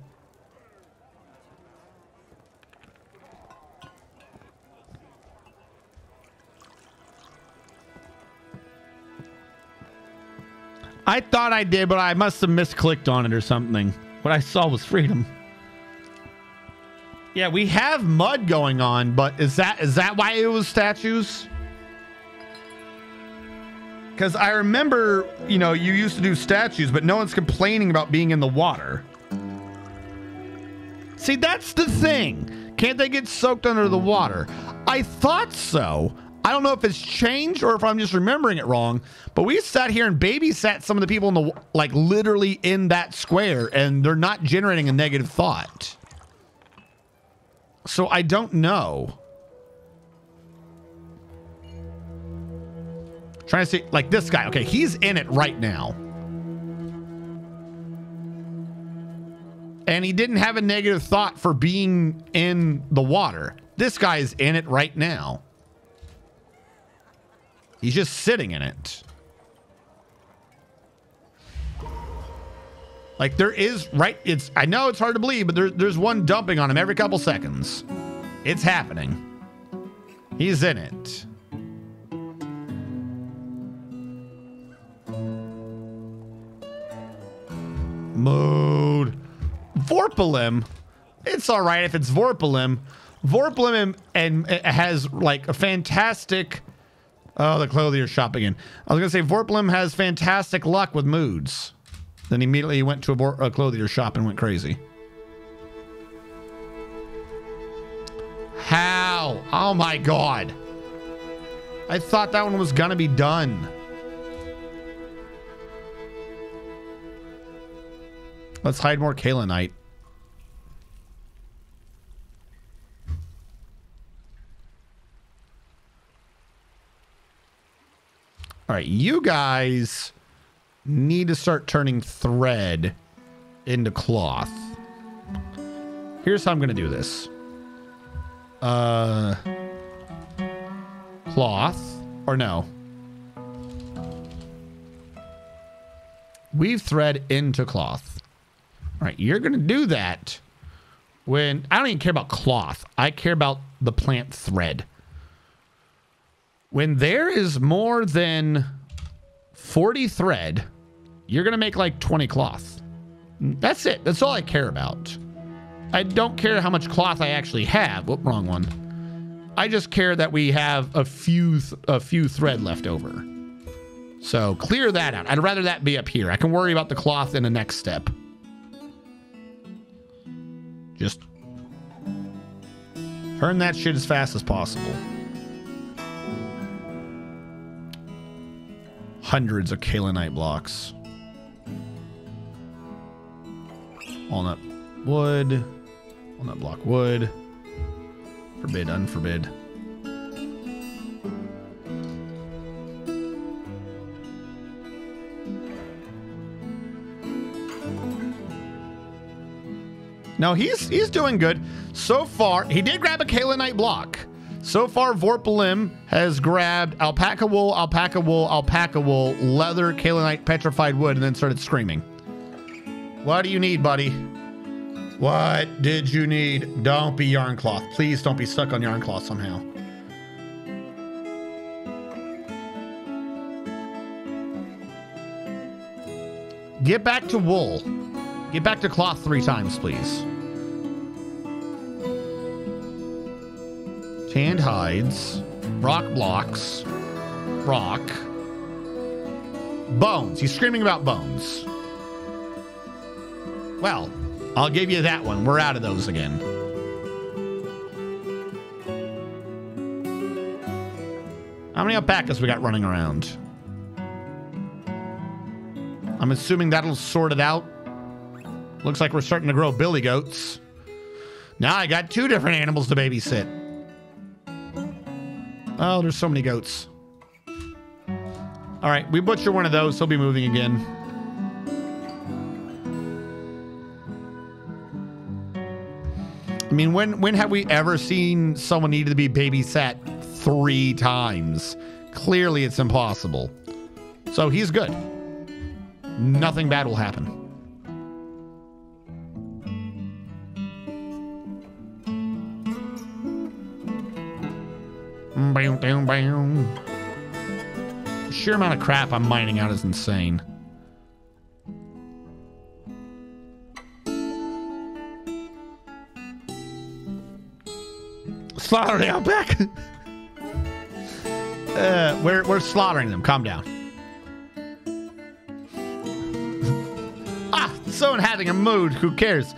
I thought I did, but I must have misclicked on it or something. What I saw was freedom. Yeah, we have mud going on, but is that why it was statues? Because I remember, you know, you used to do statues, but no one's complaining about being in the water. See, that's the thing. Can't they get soaked under the water? I thought so. I don't know if it's changed or if I'm just remembering it wrong, but we sat here and babysat some of the people in the, like, literally in that square, and they're not generating a negative thought. So I don't know. Trying to see, like, this guy. Okay, he's in it right now. And he didn't have a negative thought for being in the water. This guy is in it right now. He's just sitting in it. Like, there is, right? It's, I know it's hard to believe, but there's one dumping on him every couple seconds. It's happening. He's in it. Mood. Vorpalim. It's all right if it's Vorpalim. Vorpalim and it has, like, a fantastic... Oh, the clothier shop again. I was going to say, Vorpalim has fantastic luck with moods. Then immediately he went to a clothier shop and went crazy. How? Oh my god. I thought that one was going to be done. Let's hide more Kalenite. All right, you guys need to start turning thread into cloth. Here's how I'm going to do this. Cloth, or no. Weave thread into cloth. All right, you're going to do that when... I don't even care about cloth. I care about the plant thread. When there is more than 40 thread, you're going to make like 20 cloth. That's it. That's all I care about. I don't care how much cloth I actually have. Whoop, wrong one. I just care that we have a few thread left over. So clear that out. I'd rather that be up here. I can worry about the cloth in the next step. Just turn that shit as fast as possible. Hundreds of Kalenite blocks. Walnut wood. Walnut block wood. Forbid, unforbid. No, he's doing good. So far, he did grab a Kalenite block. So far, Vorpalim has grabbed alpaca wool, alpaca wool, alpaca wool, leather, Kalenite, petrified wood, and then started screaming. What do you need, buddy? What did you need? Don't be yarn cloth. Please don't be stuck on yarn cloth somehow. Get back to wool. Get back to cloth 3 times, please. Tanned hides, rock blocks, rock, bones. He's screaming about bones. Well, I'll give you that one. We're out of those again. How many alpacas we got running around? I'm assuming that'll sort it out. Looks like we're starting to grow billy goats. Now I got 2 different animals to babysit. Oh, there's so many goats. All right, we butcher one of those. He'll be moving again. I mean, when have we ever seen someone need to be babysat 3 times? Clearly, it's impossible. So he's good. Nothing bad will happen. The sheer amount of crap I'm mining out is insane. Slaughter the alpaca. We're slaughtering them. Calm down. Someone having a mood. Who cares?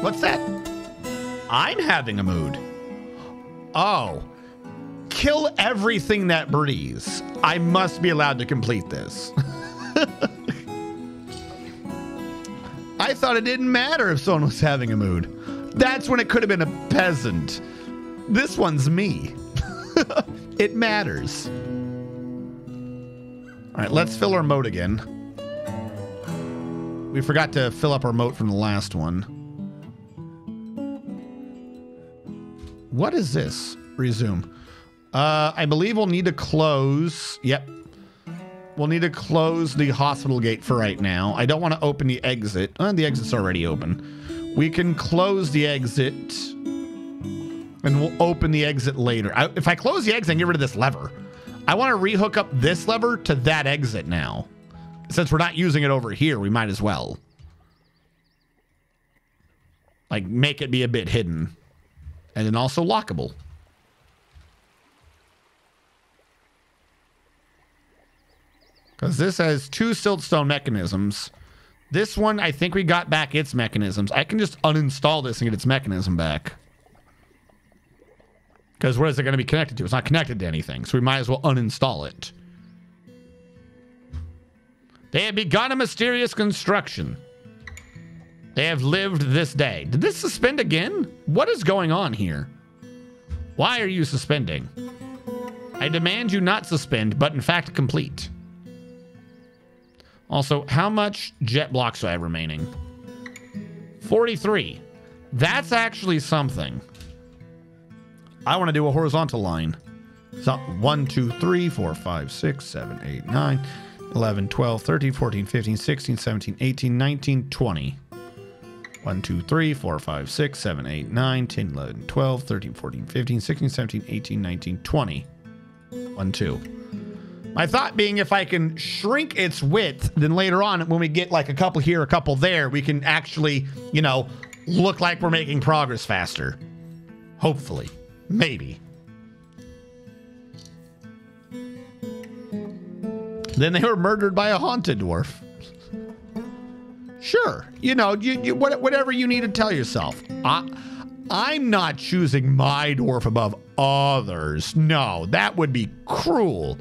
What's that? I'm having a mood. Oh. Kill everything that breathes. I must be allowed to complete this. I thought it didn't matter if someone was having a mood. That's when it could have been a peasant. This one's me. It matters. All right, let's fill our moat again. We forgot to fill up our moat from the last one. What is this? Resume. I believe we'll need to close. Yep. We'll need to close the hospital gate for right now. I don't want to open the exit. The exit's already open. We can close the exit. And we'll open the exit later. If I close the exit and get rid of this lever, I want to rehook up this lever to that exit now. Since we're not using it over here, we might as well. Like, make it be a bit hidden. And then also lockable. Because this has 2 siltstone mechanisms. This one, I think we got back its mechanisms. I can just uninstall this and get its mechanism back. Because what is it going to be connected to? It's not connected to anything. So we might as well uninstall it. They have begun a mysterious construction. They have lived this day. Did this suspend again? What is going on here? Why are you suspending? I demand you not suspend, but in fact complete. Also, how much jet blocks do I have remaining? 43. That's actually something. I want to do a horizontal line. So 1, 2, 3, 4, 5, 6, 7, 8, 9, 11, 12, 13, 14, 15, 16, 17, 18, 19, 20. 1, 2, 3, 4, 5, 6, 7, 8, 9, 10, 11, 12, 13, 14, 15, 16, 17, 18, 19, 20. 1, 2. My thought being if I can shrink its width, then later on when we get like a couple here, a couple there, we can actually, you know, look like we're making progress faster. Hopefully. Maybe. Then they were murdered by a haunted dwarf. Sure. You know, whatever you need to tell yourself. I'm not choosing my dwarf above others. No, that would be cruel.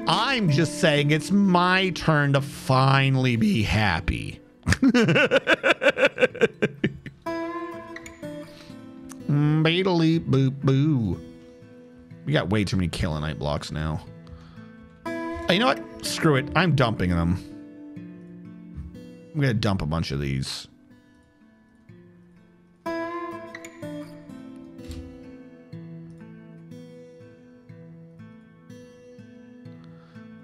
I'm just saying it's my turn to finally be happy. Beedly boop boo. We got way too many Kaelinite blocks now. You know what? Screw it. I'm dumping them. I'm gonna dump a bunch of these.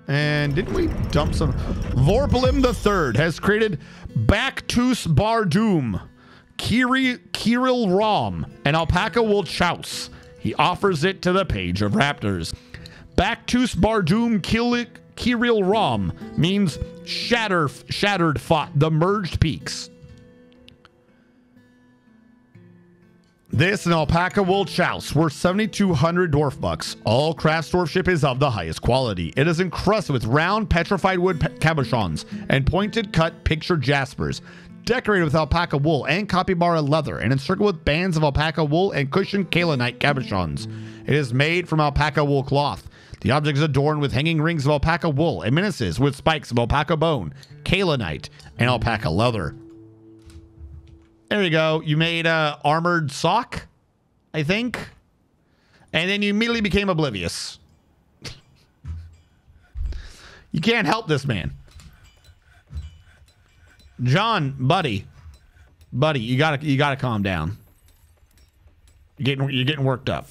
And didn't we dump some? Vorpalim III has created Bactus Bardoom, Kirill Rom, and Alpaca Wool Chouse. He offers it to the Page of Raptors. Bactus Bardoom Kirill Rom means shattered fought, the merged peaks. This and Alpaca Wool Chouse worth 7,200 dwarf bucks. All craft dwarfship is of the highest quality. It is encrusted with round petrified wood cabochons and pointed cut pictured jaspers. decorated with alpaca wool and capybara leather and encircled with bands of alpaca wool and cushioned kaolinite cabochons. It is made from alpaca wool cloth. The object is adorned with hanging rings of alpaca wool and menaces with spikes of alpaca bone, kaolinite, and alpaca leather. There you go. You made a armored sock, I think. And then you immediately became oblivious. You can't help this man. John, buddy, you gotta calm down. You're getting worked up.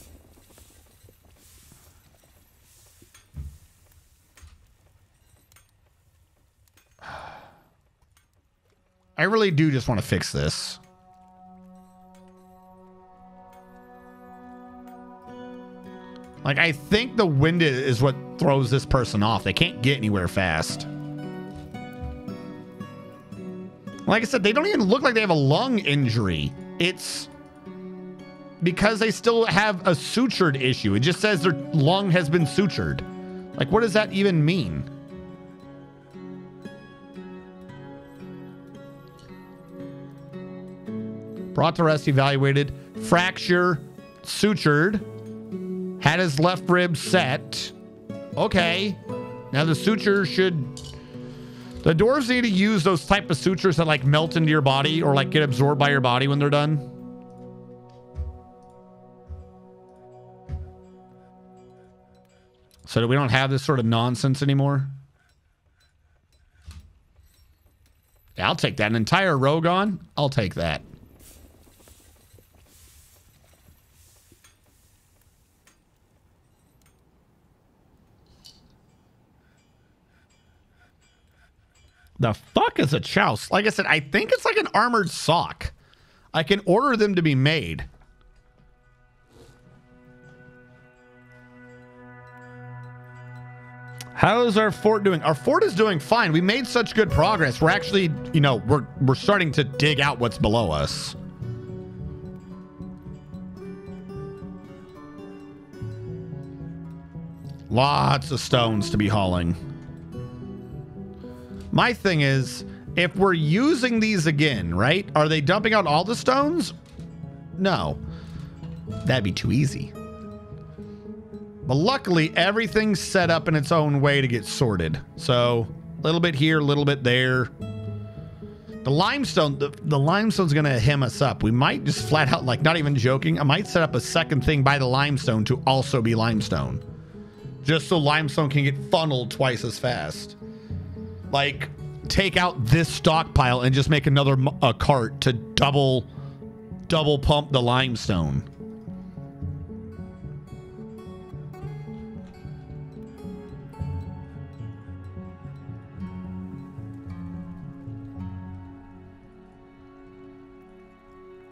I really do just want to fix this. Like, I think the wind is what throws this person off. They can't get anywhere fast. Like I said, they don't even look like they have a lung injury. It's because they still have a sutured issue. It just says their lung has been sutured. Like, what does that even mean? Brought to rest, evaluated, fracture, sutured, had his left rib set. Okay. Now the suture should... The dwarves need to use those type of sutures that like melt into your body or like get absorbed by your body when they're done. So that we don't have this sort of nonsense anymore. Yeah, I'll take that. An entire row gone? I'll take that. The fuck is a chouse? Like I said, I think it's like an armored sock. I can order them to be made. How is our fort doing? Our fort is doing fine. We made such good progress. We're actually, you know, we're starting to dig out what's below us. Lots of stones to be hauling. My thing is, if we're using these again, right? Are they dumping out all the stones? No. That'd be too easy. But luckily, everything's set up in its own way to get sorted. So, a little bit here, a little bit there. The limestone, the limestone's going to hem us up. We might just flat out, like, not even joking, I might set up a second thing by the limestone to also be limestone. Just so limestone can get funneled twice as fast. Like, take out this stockpile and just make another cart to double pump the limestone.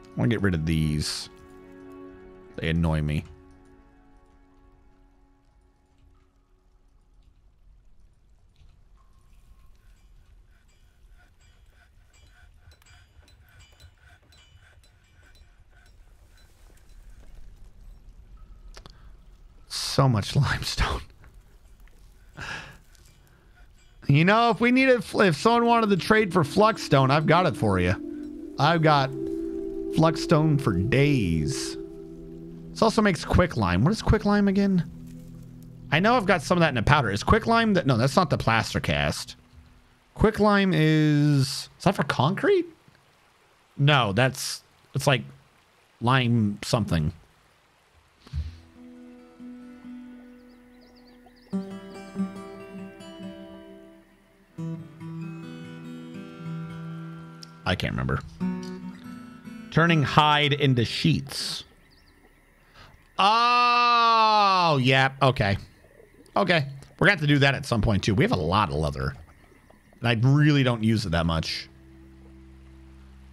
I want to get rid of these. They annoy me. So much limestone. You know, if we needed, if someone wanted to trade for fluxstone, I've got it for you. I've got fluxstone for days. This also makes quicklime. What is quicklime again? I know I've got some of that in a powder. Is quicklime that? No, that's not the plaster cast. Quicklime is that for concrete? No, it's like lime something. I can't remember. Turning hide into sheets. Oh, yeah. Okay. Okay. We're going to have to do that at some point, too. We have a lot of leather. And I really don't use it that much.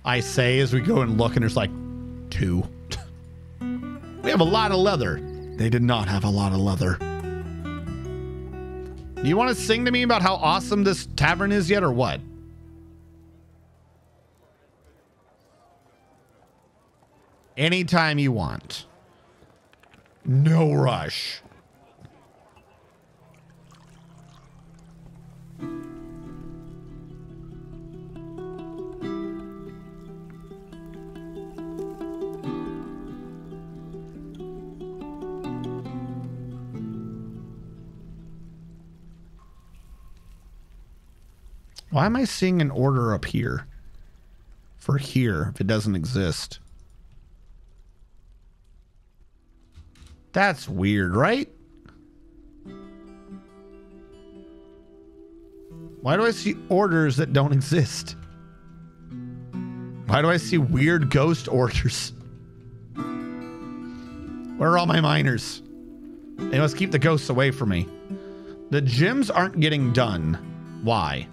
I say as we go and look, and there's like 2. We have a lot of leather. They did not have a lot of leather. Do you want to sing to me about how awesome this tavern is yet, or what? Anytime you want. No rush. Why am I seeing an order up here? For here, if it doesn't exist. That's weird, right? Why do I see orders that don't exist? Why do I see weird ghost orders? Where are all my miners? They must keep the ghosts away from me. The gyms aren't getting done. Why?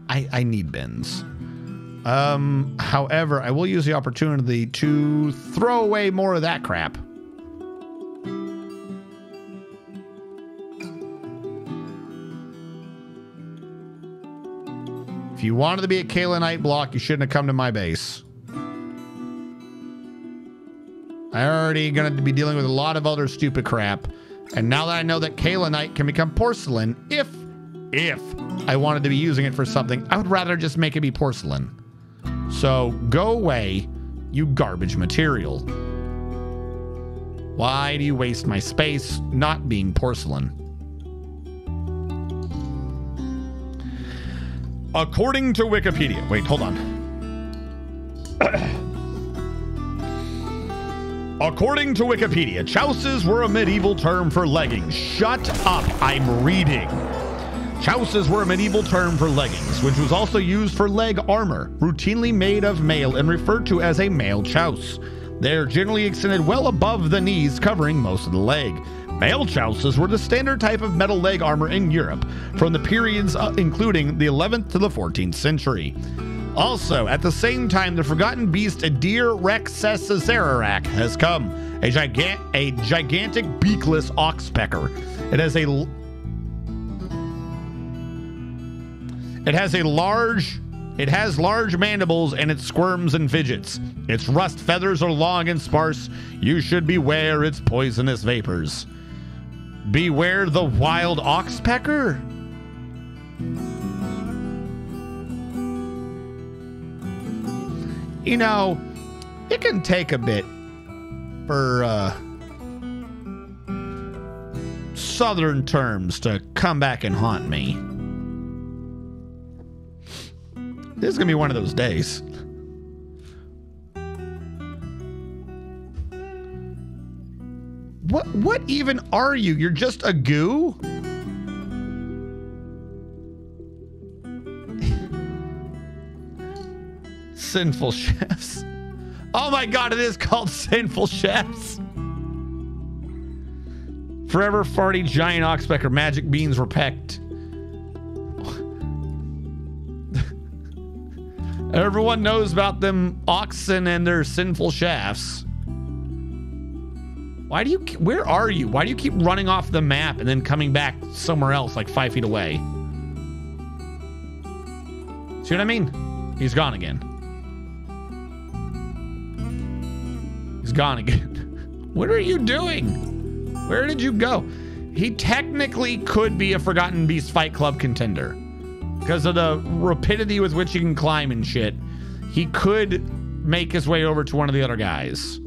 I need bins. However, I will use the opportunity to throw away more of that crap. If you wanted to be a Kalenite block, you shouldn't have come to my base. I already going to be dealing with a lot of other stupid crap. And now that I know that Kalenite can become porcelain, if I wanted to be using it for something, I would rather just make it be porcelain. So go away, you garbage material. Why do you waste my space not being porcelain? According to Wikipedia. Wait, hold on. According to Wikipedia, chousses were a medieval term for leggings. Shut up, I'm reading. Chousses were a medieval term for leggings, which was also used for leg armor, routinely made of mail and referred to as a mail chouse. They're generally extended well above the knees, covering most of the leg. Mail chousses were the standard type of metal leg armor in Europe from the periods including the 11th to the 14th century. Also, at the same time, the forgotten beast Adir Rexesazerarak has come, a gigantic beakless oxpecker. It has large mandibles and it squirms and fidgets. Its rust feathers are long and sparse. You should beware its poisonous vapors. Beware the wild oxpecker? You know, it can take a bit for southern terms to come back and haunt me. This is gonna be one of those days. What even are you? You're just a goo? Sinful Chefs. Oh my god, it is called Sinful Chefs. Forever farty giant oxpecker. Magic beans were pecked. Everyone knows about them oxen and their sinful shafts. Why do you... Where are you? Why do you keep running off the map and then coming back somewhere else like 5 feet away? See what I mean? He's gone again. He's gone again. What are you doing? Where did you go? He technically could be a Forgotten Beast Fight Club contender. Because of the rapidity with which he can climb and shit. He could make his way over to one of the other guys.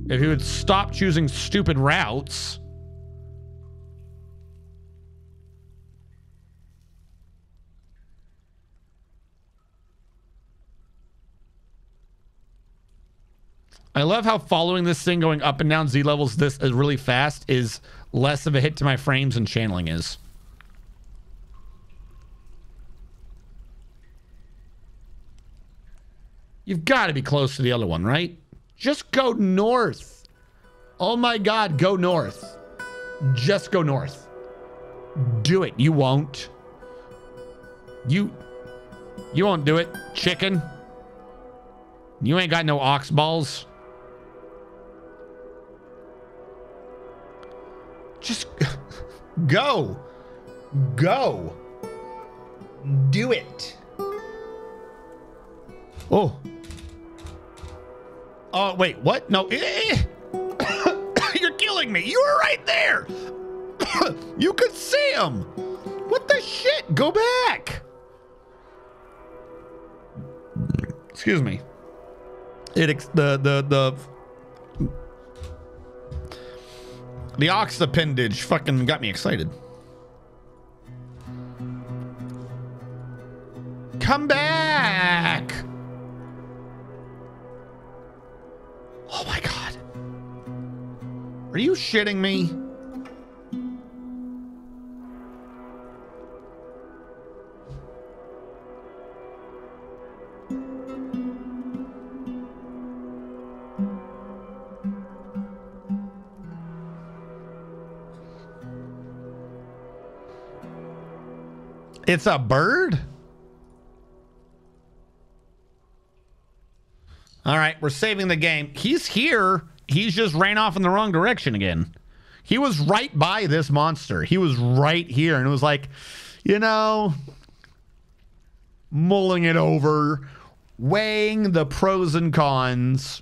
If he would stop choosing stupid routes. I love how following this thing going up and down Z levels this is really fast is less of a hit to my frames than channeling is. You've got to be close to the other one, right? Just go north. Oh my God, go north. Just go north. Do it. You won't. You won't do it, chicken. You ain't got no ox balls. Just go. Go. Do it. Oh. Oh, wait, what? No. You're killing me. You were right there. You could see him. What the shit? Go back. Excuse me. The ox appendage fucking got me excited. come back. Oh my God. Are you shitting me? It's a bird? All right, we're saving the game. He's here. He's just ran off in the wrong direction again. He was right by this monster. He was right here, and it was like, you know, mulling it over, weighing the pros and cons.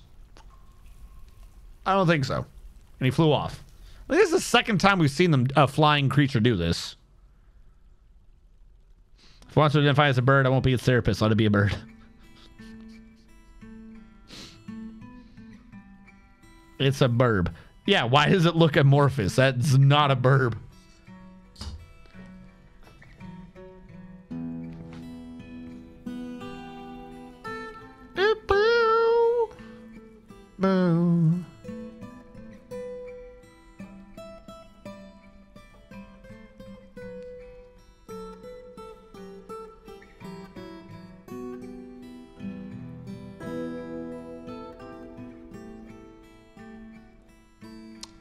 I don't think so. And he flew off. This is the second time we've seen a flying creature do this. If it wants to identify as a bird, I won't be its therapist. Let it be a bird. It's a burb. Yeah, why does it look amorphous? That's not a burb. Boo. Boo.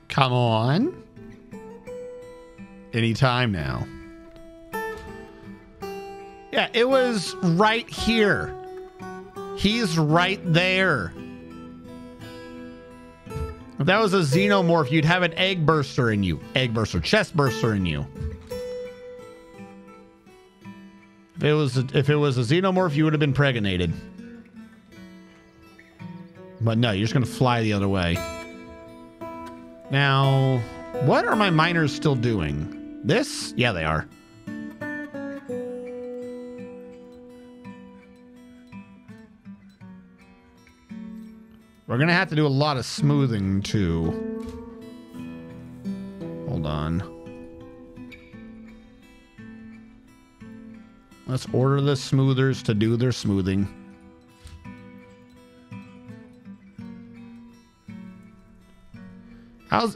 Come on. Anytime now. Yeah, it was right here. He's right there. If that was a xenomorph, you'd have an egg burster in you. Egg burster, chest burster in you. If it was a xenomorph, you would have been pregnated. But no, you're just gonna fly the other way. Now, what are my miners still doing? This? Yeah, they are. We're going to have to do a lot of smoothing, too. Hold on. Let's order the smoothers to do their smoothing.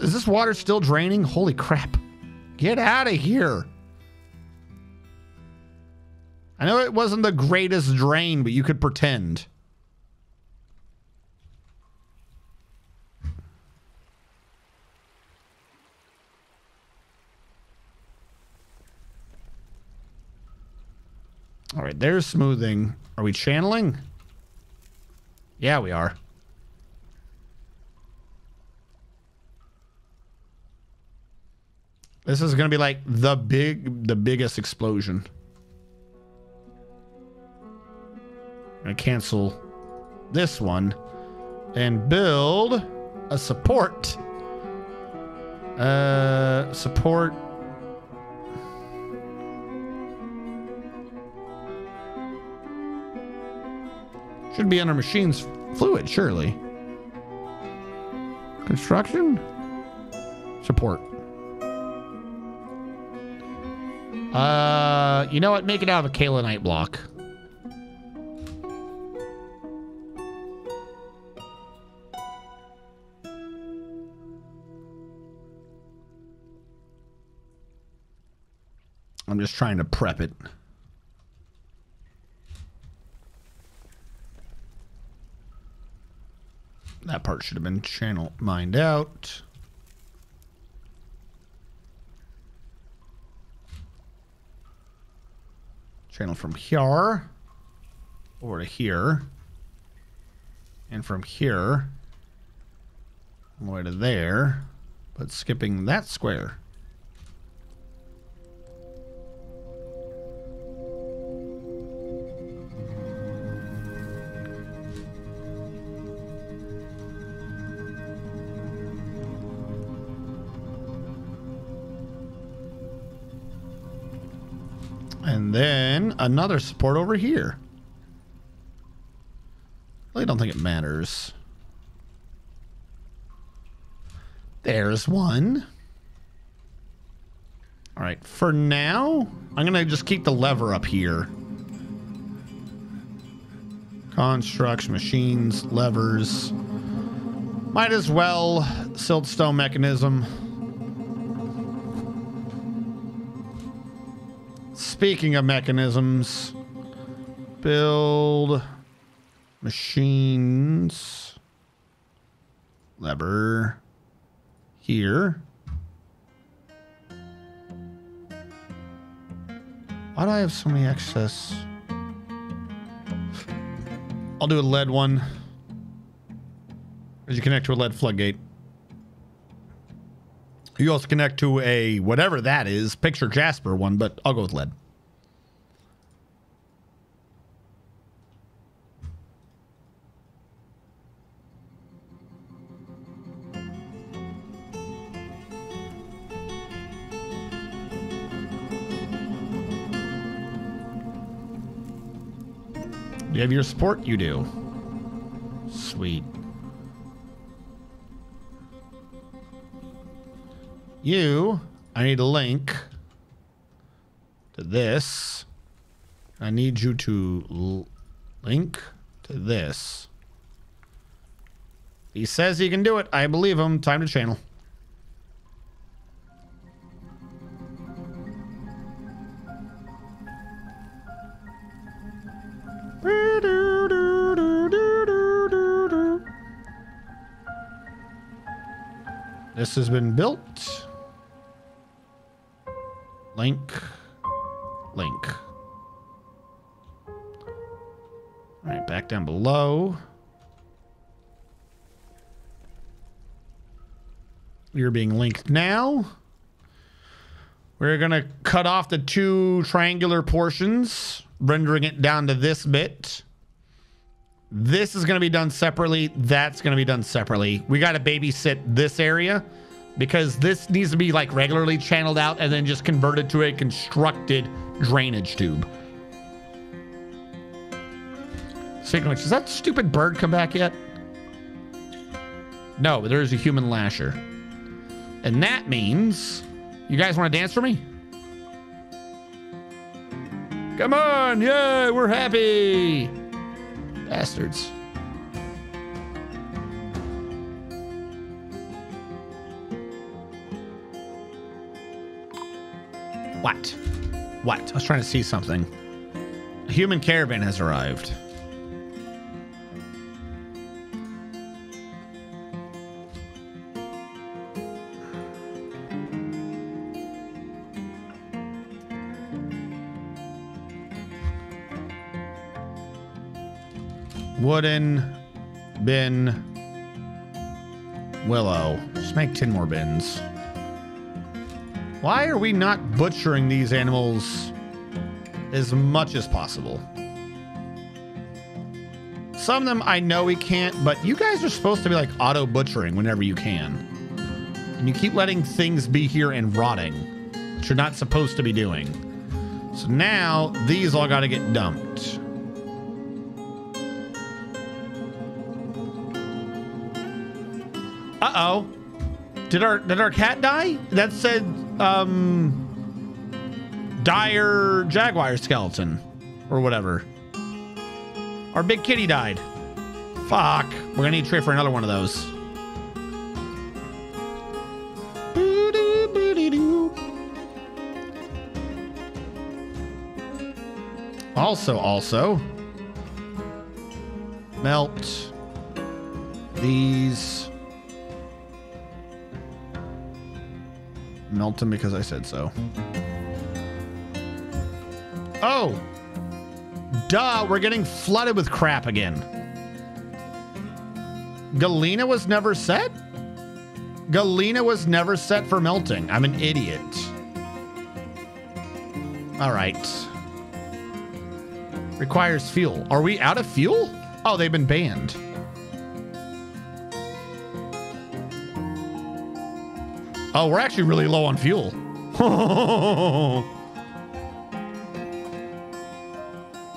Is this water still draining? Holy crap. Get out of here. I know it wasn't the greatest drain, but you could pretend. All right, there's smoothing. Are we channeling? Yeah, we are. This is going to be like the biggest explosion. I'm going to cancel this one and build a support. Support. Should be under machines fluid, surely. Construction? Support. You know what? Make it out of a kaolinite block. I'm just trying to prep it. That part should have been channel mined out. Channel from here over to here, and from here all the way to there, but skipping that square. And then another support over here. I really don't think it matters. There's one. All right, for now, I'm going to just keep the lever up here. Constructs, machines, levers. Might as well. Siltstone mechanism. Speaking of mechanisms, build machines. Lever here. Why do I have so many excess? I'll do a lead one. As you connect to a lead floodgate. You also connect to a whatever that is, picture Jasper one, but I'll go with lead. Do you have your support? You do. Sweet. I need a link to this. I need you to link to this. He says he can do it. I believe him. Time to channel. This has been built. Link. Link. All right, back down below. You're being linked now. We're going to cut off the two triangular portions, rendering it down to this bit. This is going to be done separately. That's going to be done separately. We got to babysit this area because this needs to be like regularly channeled out and then just converted to a constructed drainage tube. Speaking of which, does that stupid bird come back yet? No, but there's a human lasher. And that means... You guys want to dance for me? Come on! Yay! We're happy! Bastards. What? What? I was trying to see something. A human caravan has arrived. Wooden bin willow. Just make 10 more bins. Why are we not butchering these animals as much as possible? Some of them I know we can't, but you guys are supposed to be like auto butchering whenever you can. And you keep letting things be here and rotting, which you're not supposed to be doing. So now these all got to get dumped. Uh-oh. Did our cat die? That said, dire jaguar skeleton or whatever. Our big kitty died. Fuck. We're gonna need a tray for another one of those. Also, melt these. Melt them because I said so. Oh! Duh, we're getting flooded with crap again. Galena was never set? Galena was never set for melting. I'm an idiot. All right. Requires fuel. Are we out of fuel? Oh, they've been banned. Oh, we're actually really low on fuel.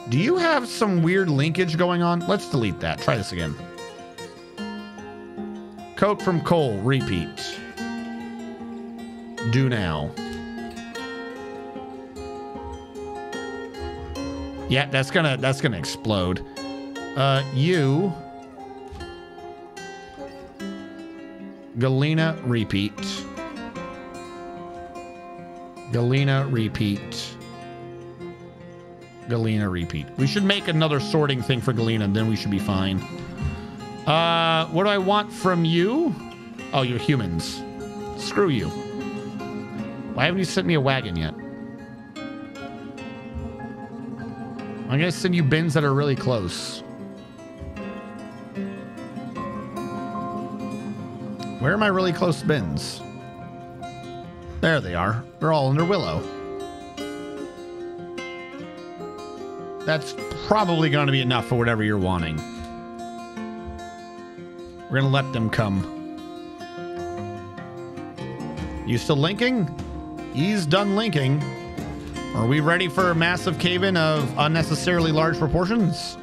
Do you have some weird linkage going on? Let's delete that. Try this again. Coke from coal. Repeat. Do now. Yeah, that's gonna explode. You. Galena, repeat. Galena, repeat. Galena, repeat. We should make another sorting thing for Galena, and then we should be fine. What do I want from you? Oh, you're humans. Screw you. Why haven't you sent me a wagon yet? I'm gonna send you bins that are really close. Where are my really close bins? There they are. They're all under Willow. That's probably going to be enough for whatever you're wanting. We're going to let them come. You still linking? He's done linking. Are we ready for a massive cave-in of unnecessarily large proportions?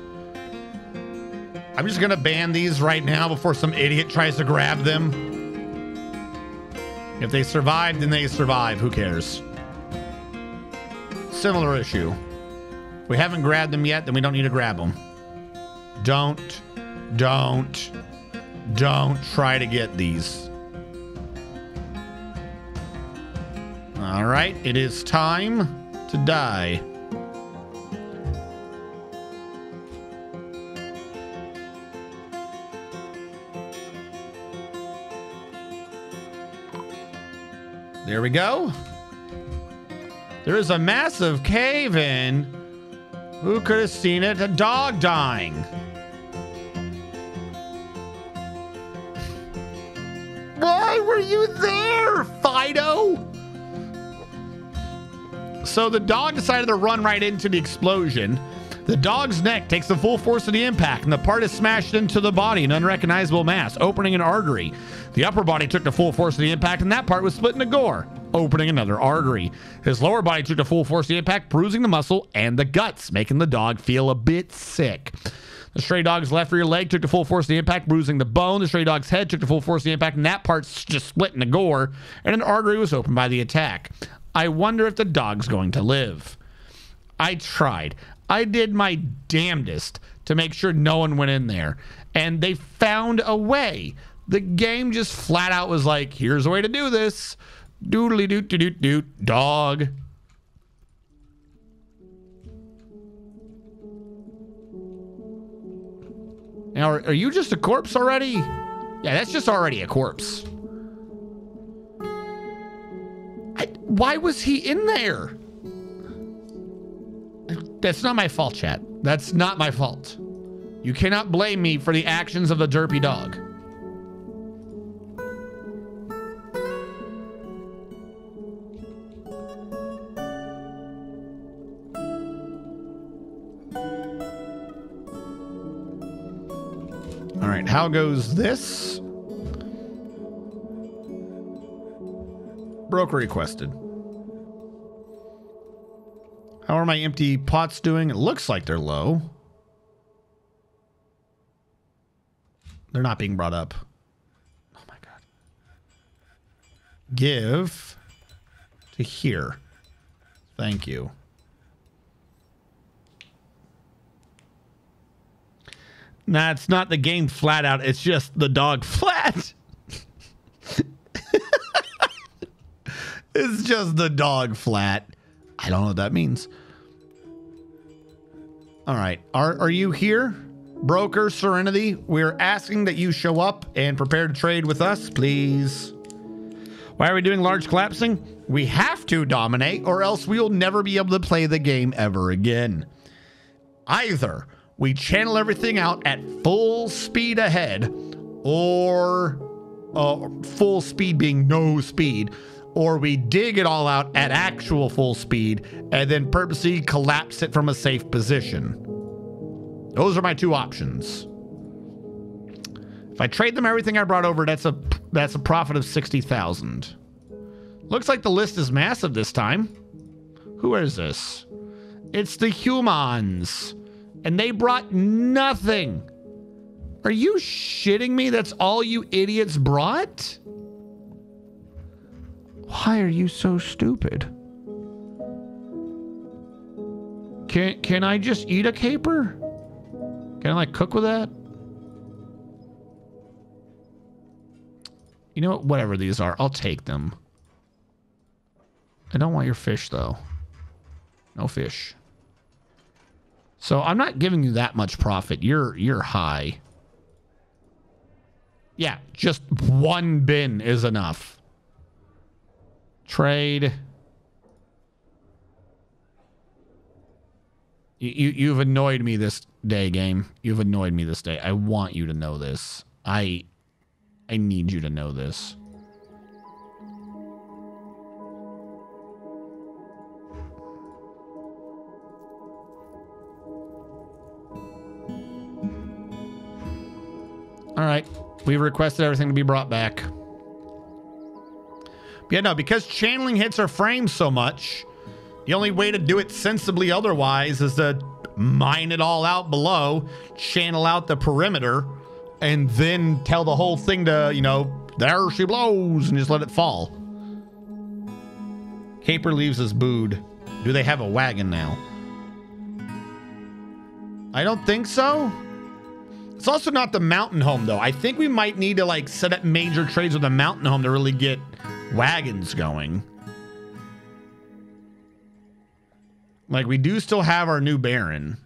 I'm just going to ban these right now before some idiot tries to grab them. If they survive, then they survive. Who cares? Similar issue. If we haven't grabbed them yet, then we don't need to grab them. Don't try to get these. All right, it is time to die. There we go. There is a massive cave-in. Who could have seen it? A dog dying. Why were you there, Fido? So the dog decided to run right into the explosion. The dog's neck takes the full force of the impact, and the part is smashed into the body, an unrecognizable mass, opening an artery. The upper body took the full force of the impact, and that part was split into gore, opening another artery. His lower body took the full force of the impact, bruising the muscle and the guts, making the dog feel a bit sick. The stray dog's left rear leg took the full force of the impact, bruising the bone. The stray dog's head took the full force of the impact, and that part's just split into gore, and an artery was opened by the attack. I wonder if the dog's going to live. I tried. I did my damnedest to make sure no one went in there, and they found a way. The game just flat out was like, here's a way to do this. Doodly doot doot doot doot, dog. Now, are you just a corpse already? Yeah, that's just already a corpse. Why was he in there? That's not my fault, chat. That's not my fault. You cannot blame me for the actions of the derpy dog. All right, how goes this? Broker requested. How are my empty pots doing? It looks like they're low. They're not being brought up. Oh my God. Give to here. Thank you. Nah, it's not the game flat out. It's just the dog flat. It's just the dog flat. I don't know what that means. All right. Are you here? Broker Serenity, we're asking that you show up and prepare to trade with us, please. Why are we doing large collapsing? We have to dominate, or else we will never be able to play the game ever again. Either we channel everything out at full speed ahead, or full speed being no speed, or we dig it all out at actual full speed and then purposely collapse it from a safe position. Those are my two options. If I trade them everything I brought over, that's a profit of 60,000. Looks like the list is massive this time. Who is this? It's the humans. And they brought nothing. Are you shitting me? That's all you idiots brought? Why are you so stupid? Can I just eat a caper? Can I like cook with that? You know what? Whatever these are, I'll take them. I don't want your fish though. No fish. So I'm not giving you that much profit. You're high. Yeah, just one bin is enough. Trade. You've annoyed me this day, game. You've annoyed me this day. I want you to know this. I need you to know this. All right. We've requested everything to be brought back. Yeah, no, because channeling hits our frames so much, the only way to do it sensibly otherwise is to mine it all out below, channel out the perimeter, and then tell the whole thing to, you know, there she blows, and just let it fall. Caper leaves us booed. Do they have a wagon now? I don't think so. It's also not the mountain home, though. I think we might need to, like, set up major trades with the mountain home to really get wagons going. Like, we do still have our new Baron.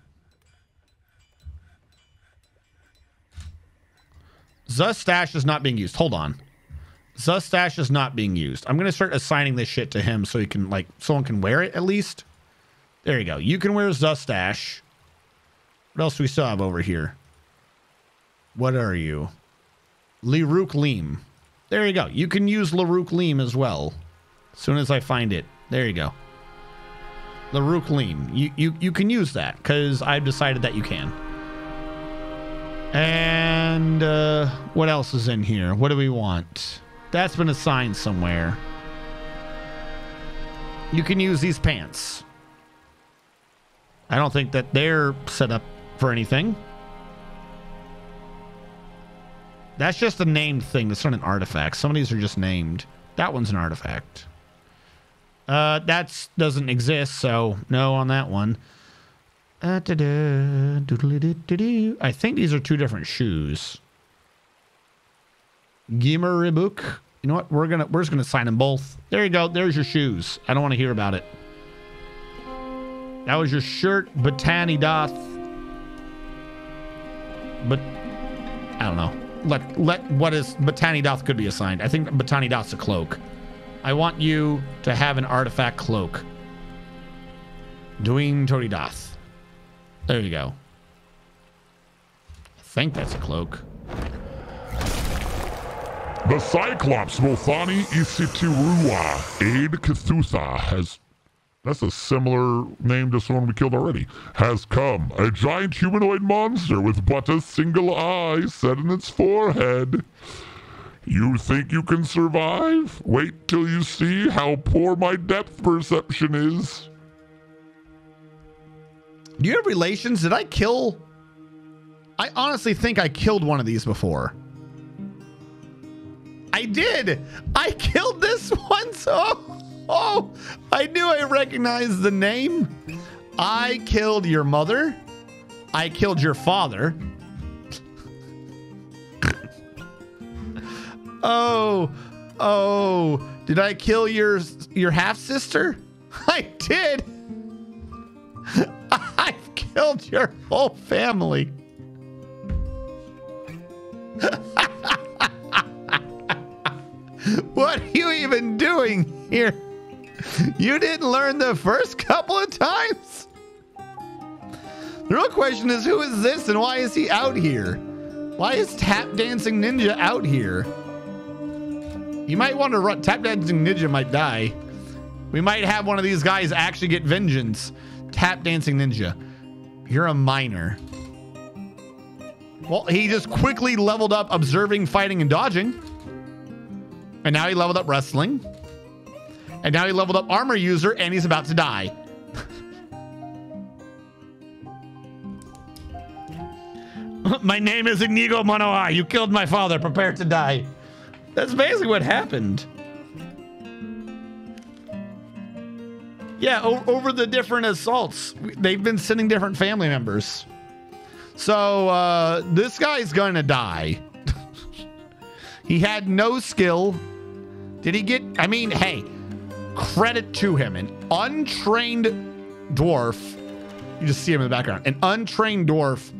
Zustash is not being used. Hold on. Zustash is not being used. I'm going to start assigning this shit to him so he can, like, someone can wear it at least. There you go. You can wear Zustash. What else do we still have over here? What are you? Lerouk Leem. There you go. You can use Lerouk Leem as well. As soon as I find it. There you go. Lerouk Leem. You can use that because I've decided that you can. And what else is in here? What do we want? That's been assigned somewhere. You can use these pants. I don't think that they're set up for anything. That's just a named thing. That's not an artifact. Some of these are just named. That one's an artifact. That doesn't exist, so no on that one. I think these are two different shoes. Gimeribuk. You know what? We're just gonna sign them both. There you go. There's your shoes. I don't want to hear about it. That was your shirt, Botany Doth. But I don't know. Let what is Botany Doth could be assigned. I think Botany Doth's a cloak. I want you to have an artifact cloak. Duin Tori Doth. There you go. I think that's a cloak. The Cyclops Mothani Isitirua Aid Kathutha has... That's a similar name to someone we killed already. Has come. A giant humanoid monster with but a single eye set in its forehead. You think you can survive? Wait till you see how poor my depth perception is. Do you have relations? Did I kill... I honestly think I killed one of these before. I did! I killed this one, so... Oh, I knew I recognized the name. I killed your mother. I killed your father. Oh, did I kill your half-sister? I did. I've killed your whole family. What are you even doing here? You didn't learn the first couple of times? The real question is, who is this and why is he out here? Why is Tap Dancing Ninja out here? You might want to run. Tap Dancing Ninja might die. We might have one of these guys actually get vengeance. Tap Dancing Ninja. You're a minor. Well, he just quickly leveled up observing, fighting, and dodging. And now he leveled up wrestling. And now he leveled up armor user, and he's about to die. My name is Inigo Manoa. You killed my father. Prepare to die. That's basically what happened. Yeah, over the different assaults, they've been sending different family members. So this guy's gonna die. He had no skill. Did he get, I mean, hey, credit to him. An untrained dwarf, you just see him in the background, an untrained dwarf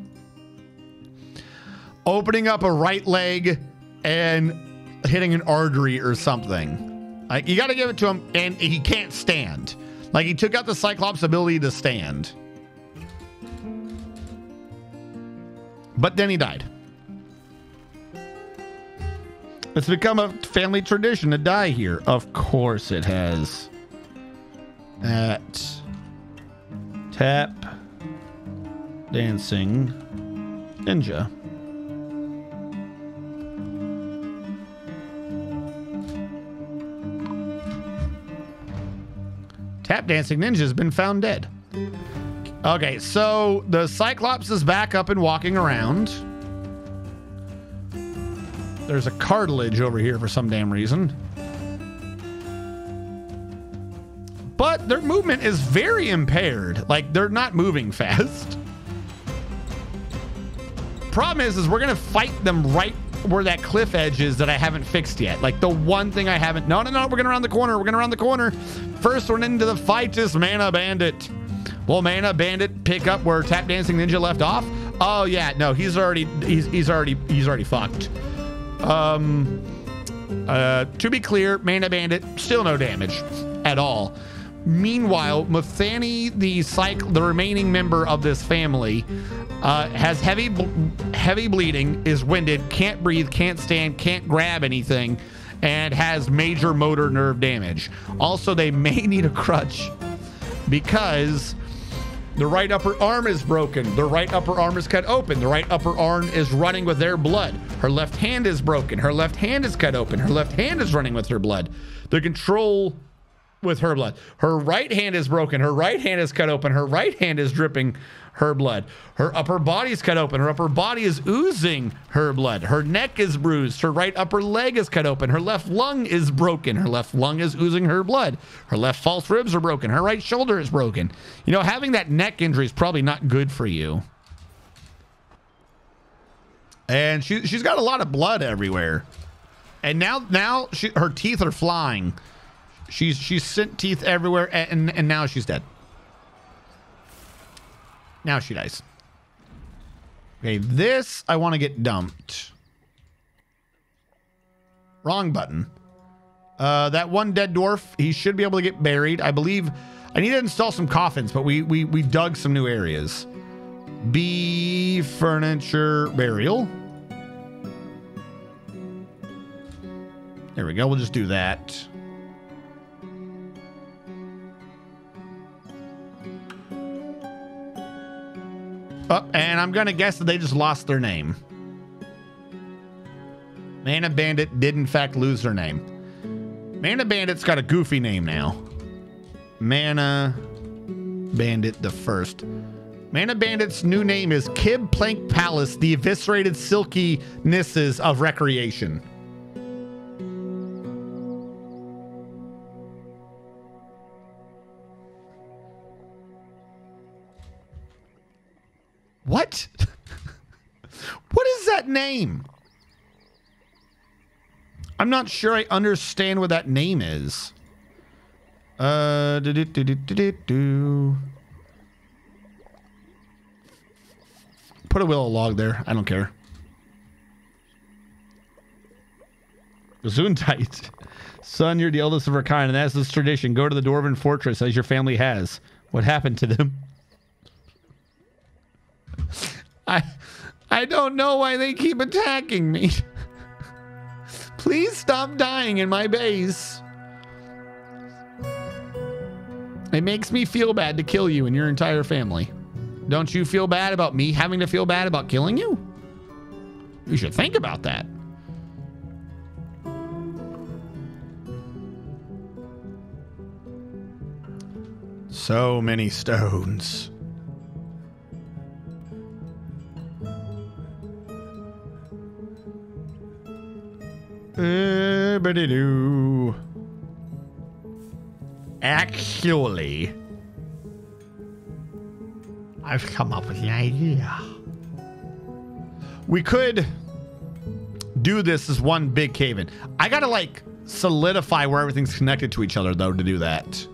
opening up a right leg and hitting an artery or something. Like, you got to give it to him, and he can't stand. Like, he took out the Cyclops' ability to stand. But then he died. It's become a family tradition to die here. Of course it has. At Tap Dancing Ninja. Tap Dancing Ninja has been found dead. Okay, so the Cyclops is back up and walking around. There's a cartilage over here for some damn reason. But their movement is very impaired. Like, they're not moving fast. Problem is we're going to fight them right where that cliff edge is that I haven't fixed yet. Like, the one thing I haven't... No, we're going around the corner. We're going around the corner. First one into the fight is Mana Bandit. Will Mana Bandit pick up where Tap Dancing Ninja left off? Oh, yeah. No, he's already fucked. To be clear, Mana Bandit, still no damage at all. Meanwhile, Muthani, the remaining member of this family, has heavy bleeding, is winded, can't breathe, can't stand, can't grab anything, and has major motor nerve damage. Also, they may need a crutch because the right upper arm is broken. The right upper arm is cut open. The right upper arm is running with their blood. Her left hand is broken. Her left hand is cut open. Her left hand is running with her blood. The control with her blood. Her right hand is broken. Her right hand is cut open. Her right hand is dripping her blood. Her upper body is cut open. Her upper body is oozing her blood. Her neck is bruised. Her right upper leg is cut open. Her left lung is broken. Her left lung is oozing her blood. Her left false ribs are broken. Her right shoulder is broken. You know, having that neck injury is probably not good for you. And she's got a lot of blood everywhere. And now her teeth are flying. She's sent teeth everywhere, and now she's dead. Now she dies. Okay, this I want to get dumped. Wrong button. That one dead dwarf, he should be able to get buried. I believe I need to install some coffins, but we dug some new areas. B furniture burial. There we go. We'll just do that. Oh, and I'm going to guess that they just lost their name. Mana Bandit did, in fact, lose their name. Mana Bandit's got a goofy name now. Mana Bandit the First. Mana Bandit's new name is Kib Plank Palace, the eviscerated silkinesses of recreation. What? What is that name? I'm not sure I understand what that name is. Put a willow log there. I don't care. Gesundheit. Son, you're the eldest of her kind, and that's this tradition. Go to the Dwarven fortress as your family has. What happened to them? I don't know why they keep attacking me. Please stop dying in my base. It makes me feel bad to kill you and your entire family. Don't you feel bad about me having to feel bad about killing you? You should think about that. So many stones. Actually, I've come up with an idea. We could do this as one big cave-in. I gotta like solidify where everything's connected to each other though to do that.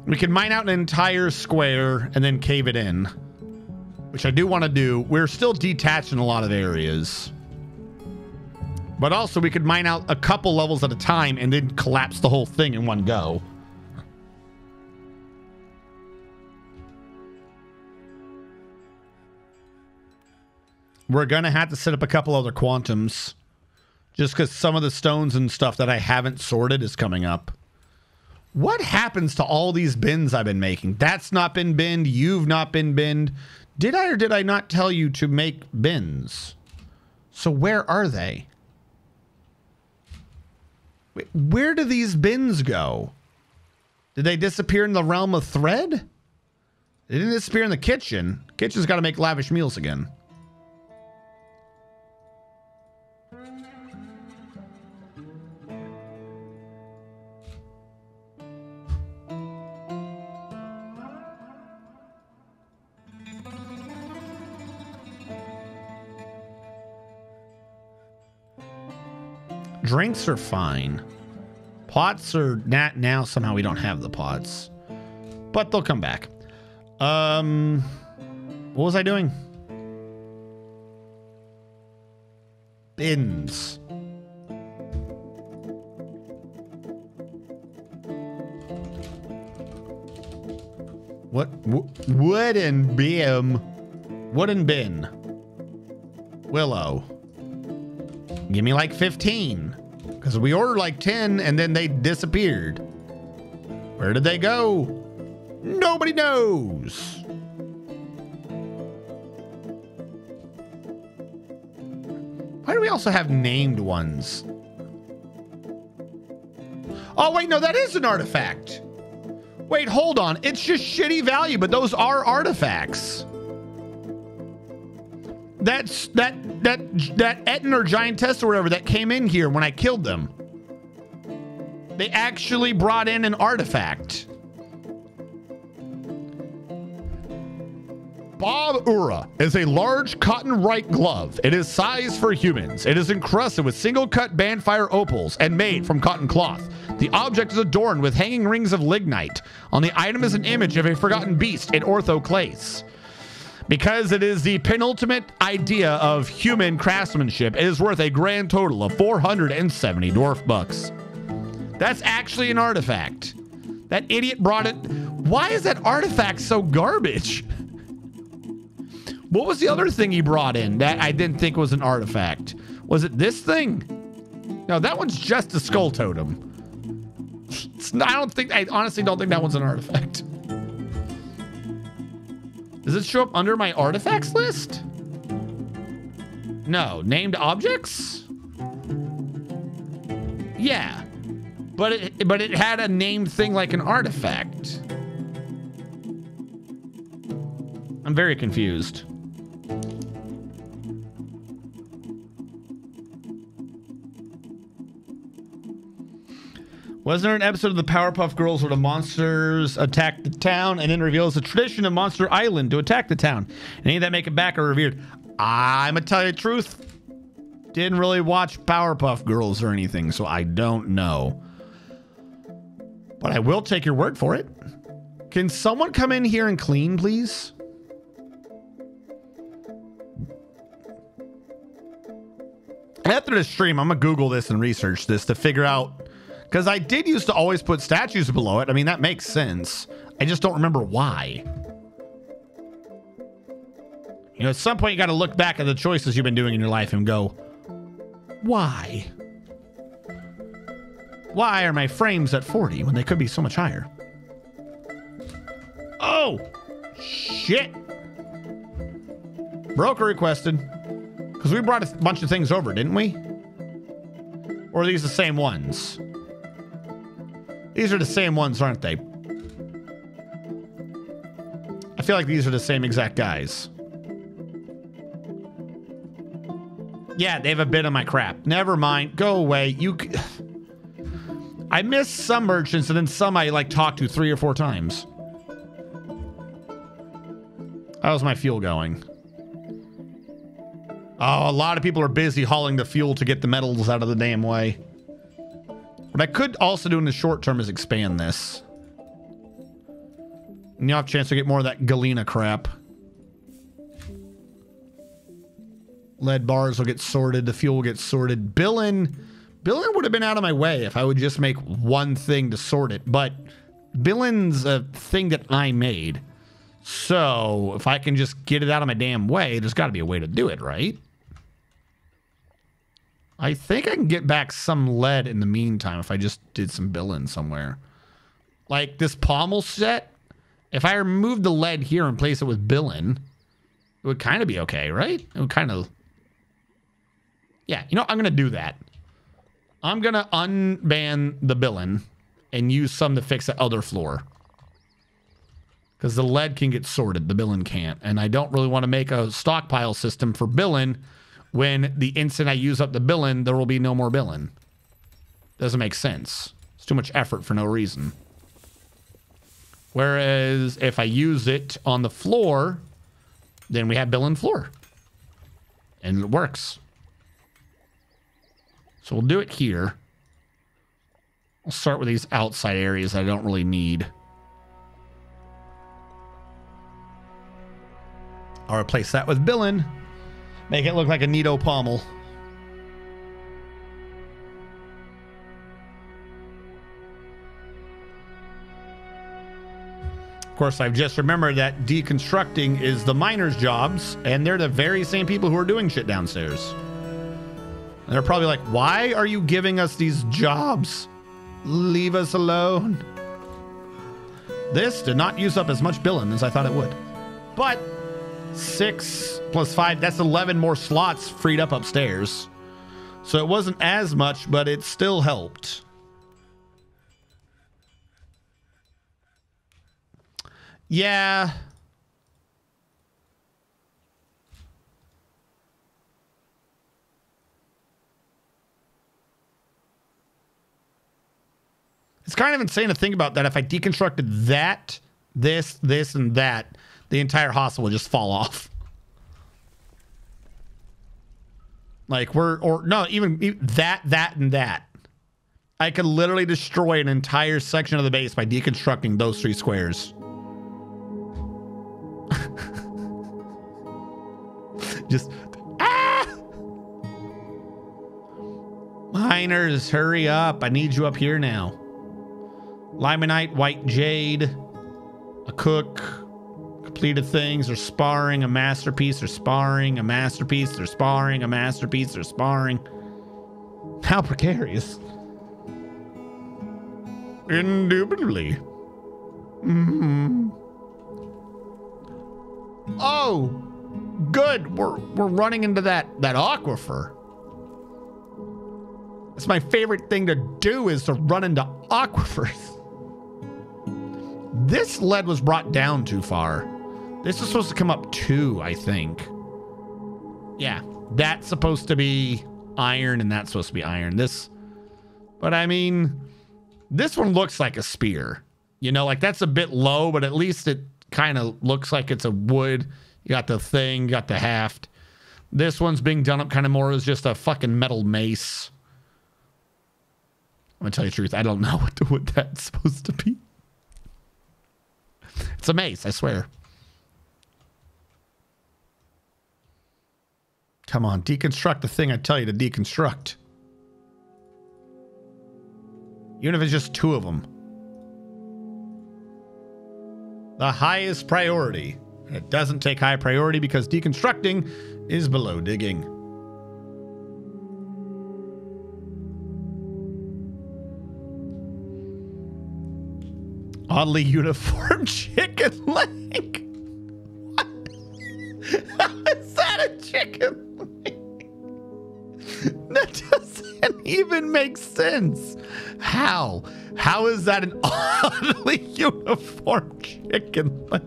We can mine out an entire square and then cave it in, which I do want to do. We're still detached in a lot of areas, but also we could mine out a couple levels at a time and then collapse the whole thing in one go. We're going to have to set up a couple other quantums just because some of the stones and stuff that I haven't sorted is coming up. What happens to all these bins I've been making? That's not been binned. You've not been binned. Did I or did I not tell you to make bins? So where are they? Wait, where do these bins go? Did they disappear in the realm of thread? They didn't disappear in the kitchen. Kitchen's got to make lavish meals again. Drinks are fine. Pots are not now. Somehow we don't have the pots, but they'll come back. What was I doing? Bins. What? Wooden bin. Wooden bin. Willow. Give me like 15. Because we ordered like 10 and then they disappeared. Where did they go? Nobody knows. Why do we also have named ones? Oh, wait, no, that is an artifact. Wait, hold on. It's just shitty value, but those are artifacts. That's that Etten or Giantess or whatever that came in here when I killed them. They actually brought in an artifact. Bob Ura is a large cotton right glove. It is sized for humans. It is encrusted with single-cut bandfire opals and made from cotton cloth. The object is adorned with hanging rings of lignite. On the item is an image of a forgotten beast in orthoclase. Because it is the penultimate idea of human craftsmanship, it is worth a grand total of 470 dwarf bucks. That's actually an artifact. That idiot brought it. Why is that artifact so garbage? What was the other thing he brought in that I didn't think was an artifact? Was it this thing? No, that one's just a skull totem. I honestly don't think that one's an artifact. Does it show up under my artifacts list? No. Named objects? Yeah. But it had a named thing like an artifact. I'm very confused. Wasn't there an episode of the Powerpuff Girls where the monsters attack the town and then reveals the tradition of Monster Island to attack the town? Any of that make it back or revered? I'm gonna tell you the truth. Didn't really watch Powerpuff Girls or anything, so I don't know. But I will take your word for it. Can someone come in here and clean, please? After the stream, I'm gonna Google this and research this to figure out. Because I did used to always put statues below it. I mean, that makes sense. I just don't remember why. You know, at some point, you got to look back at the choices you've been doing in your life and go, why? Why are my frames at 40 when they could be so much higher? Oh, shit. Broker requested. Because we brought a bunch of things over, didn't we? Or are these the same ones? These are the same ones, aren't they? I feel like these are the same exact guys. Yeah, they have a bit of my crap. Never mind. Go away. I miss some merchants and then some I like talk to 3 or 4 times. How's my fuel going? Oh, a lot of people are busy hauling the fuel to get the metals out of the damn way. What I could also do in the short term is expand this. And you'll have a chance to get more of that Galena crap. Lead bars will get sorted. The fuel will get sorted. Billin would have been out of my way if I would just make one thing to sort it. But Billin's a thing that I made. So if I can just get it out of my damn way, there's got to be a way to do it, right? I think I can get back some lead in the meantime if I just did some Billin somewhere. Like this pommel set, if I remove the lead here and place it with Billin, it would kind of be okay, right? It would kind of... Yeah, you know, I'm going to do that. I'm going to unban the Billin and use some to fix the other floor. Because the lead can get sorted, the Billin can't. And I don't really want to make a stockpile system for Billin when the instant I use up the Billin, there will be no more Billin. Doesn't make sense. It's too much effort for no reason. Whereas if I use it on the floor, then we have Billin floor. And it works. So we'll do it here. We'll start with these outside areas I don't really need. I'll replace that with Billin. Make it look like a neato pommel. Of course, I've just remembered that deconstructing is the miners' jobs, and they're the very same people who are doing shit downstairs. And they're probably like, why are you giving us these jobs? Leave us alone. This did not use up as much Billin as I thought it would. But 6 plus 5, that's 11 more slots freed up upstairs. So it wasn't as much, but it still helped. Yeah. It's kind of insane to think about that if I deconstructed that, this, and that, the entire hostel would just fall off. Like even that, and that. I could literally destroy an entire section of the base by deconstructing those 3 squares. Just, Miners, hurry up. I need you up here now. Limonite, white jade, a cook, completed things, they're sparring, a masterpiece, they're sparring, a masterpiece, they're sparring, a masterpiece, they're sparring. How precarious. Indubitably. Oh, good. We're running into that aquifer. It's my favorite thing to do is to run into aquifers. This lead was brought down too far. This is supposed to come up 2, I think. Yeah, that's supposed to be iron and that's supposed to be iron. But I mean, this one looks like a spear. You know, like that's a bit low, but at least it kind of looks like it's a wood. You got the thing, you got the haft. This one's being done up kind of more as just a fucking metal mace. I'm gonna tell you the truth. I don't know what that's supposed to be. It's a mace, I swear. Come on, deconstruct the thing I tell you to deconstruct. Even if it's just 2 of them. The highest priority. It doesn't take high priority because deconstructing is below digging. Oddly uniform chicken leg. What? How is that a chicken leg? That doesn't even make sense. How? How is that an oddly uniform chicken leg?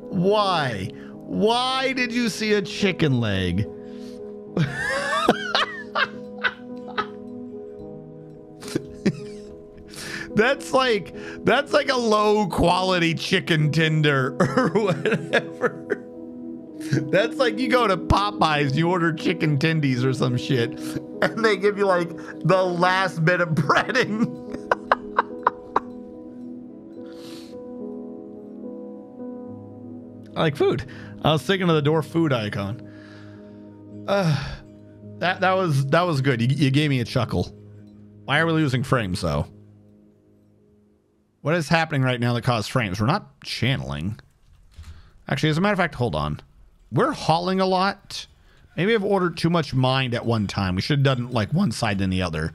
Why? Why did you see a chicken leg? That's like a low quality chicken tender or whatever. That's like you go to Popeyes, you order chicken tendies or some shit, and they give you like the last bit of breading. I like food. I was thinking of the door food icon. That was good. You gave me a chuckle. Why are we losing frames though? What is happening right now that caused frames? We're not channeling. Actually, as a matter of fact, hold on. We're hauling a lot. Maybe I've ordered too much mind at one time. We should have done like one side then the other.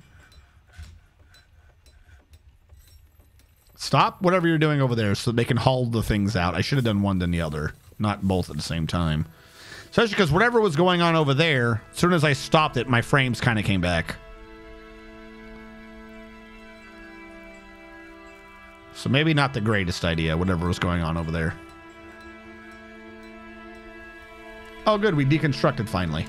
Stop whatever you're doing over there so they can haul the things out. I should have done one then the other, not both at the same time. Especially because whatever was going on over there, as soon as I stopped it, my frames kind of came back. So maybe not the greatest idea, whatever was going on over there. Oh, good. We deconstructed finally.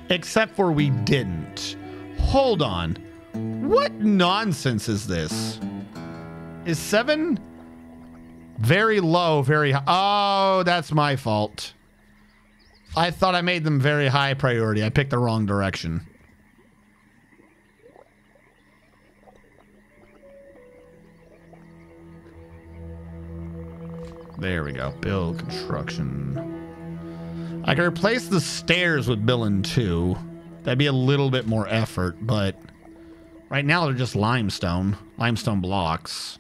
Except for we didn't. Hold on. What nonsense is this? Is 7 very low, very high? Oh, that's my fault. I thought I made them very high priority. I picked the wrong direction. There we go. Build construction. I can replace the stairs with Billin 2. That'd be a little bit more effort, but right now they're just limestone blocks.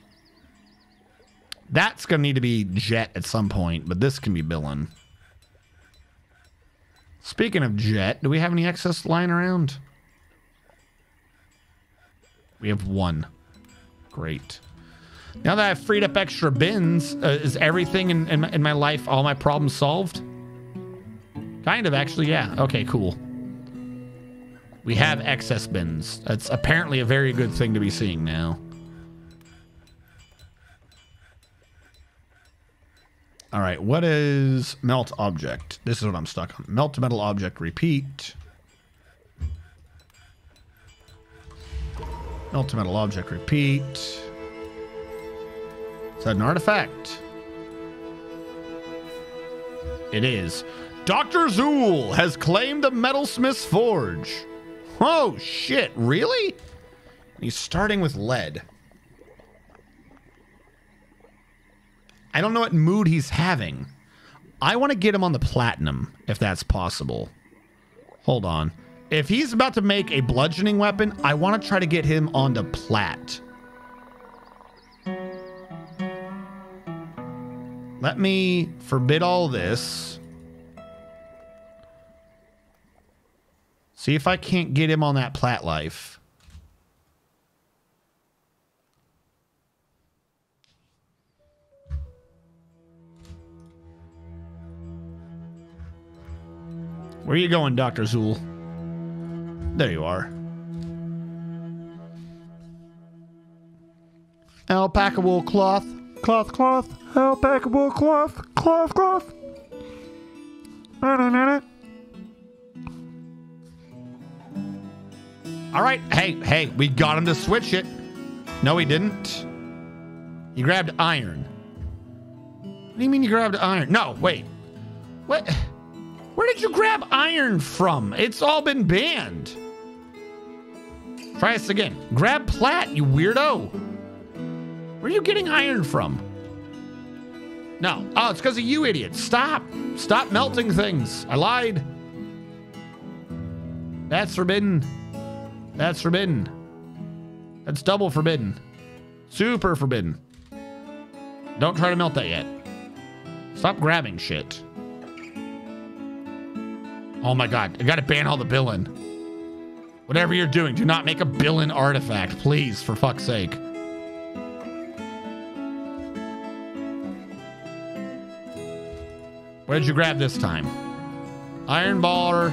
That's going to need to be jet at some point, but this can be Billin. Speaking of jet, do we have any excess lying around? We have 1. Great. Now that I've freed up extra bins, is everything in my life, all my problems solved? Kind of, actually, yeah. Okay, cool. We have excess bins. That's apparently a very good thing to be seeing now. All right, what is melt object? This is what I'm stuck on. Melt metal object, repeat. Melt metal object, repeat. Is that an artifact? It is. Dr. Zool has claimed the Metalsmith's Forge. Oh, shit. Really? He's starting with lead. I don't know what mood he's having. I want to get him on the platinum, if that's possible. Hold on. If he's about to make a bludgeoning weapon, I want to try to get him on the plat. Let me forbid all this. See if I can't get him on that plat life. Where are you going, Dr. Zool? There you are. Alpaca wool cloth. Cloth, cloth. Alpaca wool cloth. Cloth, cloth. All right. Hey, we got him to switch it. No, he didn't. He grabbed iron. What do you mean you grabbed iron? No, wait. What? Where did you grab iron from? It's all been banned. Try this again. Grab plat, you weirdo. Where are you getting iron from? No. Oh, it's because of you idiots. Stop. Stop melting things. I lied. That's forbidden. That's forbidden. That's double forbidden. Super forbidden. Don't try to melt that yet. Stop grabbing shit. Oh my god. I gotta ban all the Billin. Whatever you're doing, do not make a Billin artifact. Please, for fuck's sake. Where did you grab this time? Iron baller.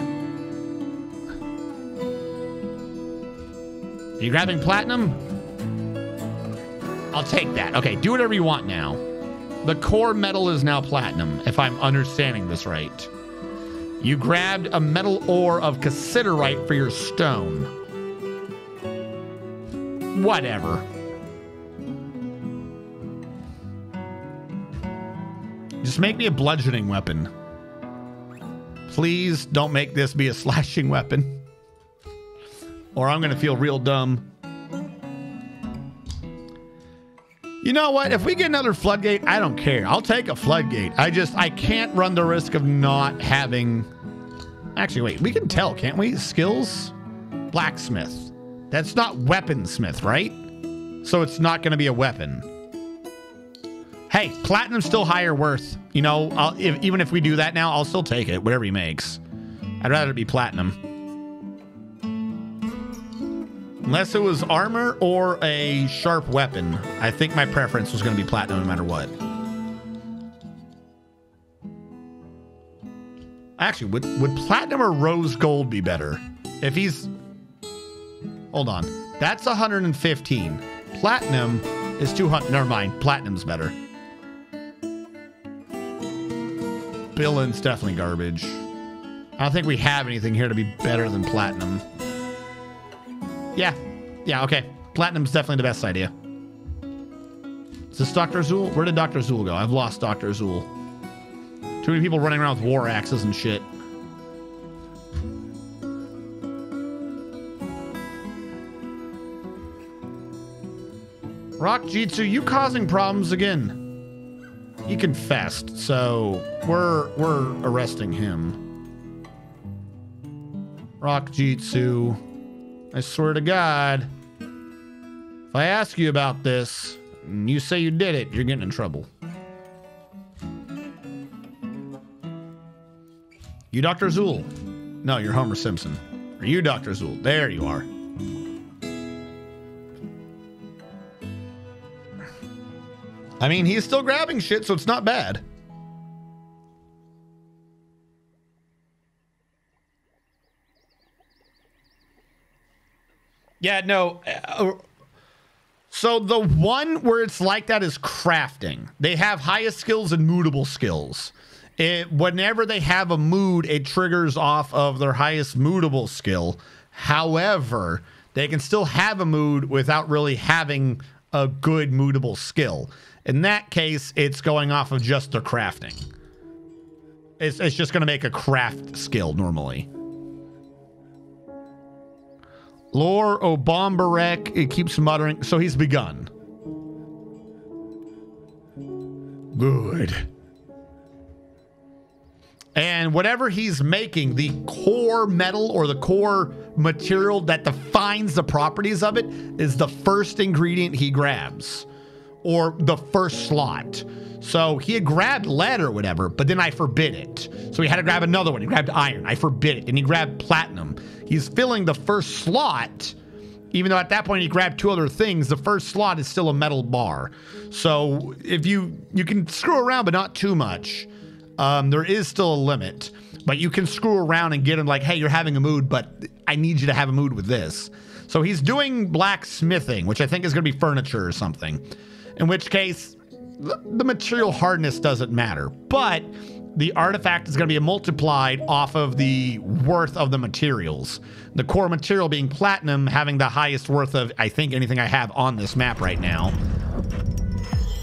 Are you grabbing platinum? I'll take that. Okay, do whatever you want now. The core metal is now platinum, if I'm understanding this right. You grabbed a metal ore of cassiterite for your stone. Whatever. Just make me a bludgeoning weapon. Please don't make this be a slashing weapon. Or I'm going to feel real dumb. You know what? If we get another floodgate, I don't care. I'll take a floodgate. I can't run the risk of not having... Actually, wait. We can tell, can't we? Skills? Blacksmith. That's not weaponsmith, right? So it's not going to be a weapon. Hey, platinum's still higher worth. You know, even if we do that now, I'll still take it. Whatever he makes. I'd rather it be platinum. Unless it was armor or a sharp weapon. I think my preference was going to be platinum no matter what. Actually, would platinum or rose gold be better? If he's... Hold on. That's 115. Platinum is 200. Never mind. Platinum's better. Billin's definitely garbage. I don't think we have anything here to be better than platinum. Yeah, okay. Platinum's definitely the best idea. Is this Dr. Zool? Where did Dr. Zool go? I've lost Dr. Zool. Too many people running around with war axes and shit. Rock Jitsu, you causing problems again. He confessed, so we're arresting him. Rock Jitsu, I swear to God, if I ask you about this and you say you did it, you're getting in trouble. You Dr. Zool? No, you're Homer Simpson. Are you Dr. Zool? There you are. I mean, he's still grabbing shit, so it's not bad. Yeah, no. So the one where it's like that is crafting. They have highest skills and moodable skills. Whenever they have a mood, it triggers off of their highest moodable skill. However, they can still have a mood without really having a good moodable skill. In that case, it's going off of just their crafting. It's just going to make a craft skill normally. Lore Obambarek, it keeps muttering. So he's begun. Good. And whatever he's making, the core metal or the core material that defines the properties of it is the first ingredient he grabs. Or the first slot. So he had grabbed lead or whatever, but then I forbid it. So he had to grab another one. He grabbed iron. I forbid it. And he grabbed platinum. He's filling the first slot, even though at that point he grabbed two other things. The first slot is still a metal bar. So if you can screw around, but not too much. There is still a limit. But you can screw around and get him like, hey, you're having a mood, but I need you to have a mood with this. So he's doing blacksmithing, which I think is going to be furniture or something. In which case, the material hardness doesn't matter. But the artifact is going to be multiplied off of the worth of the materials. The core material being platinum, having the highest worth of, I think, anything I have on this map right now.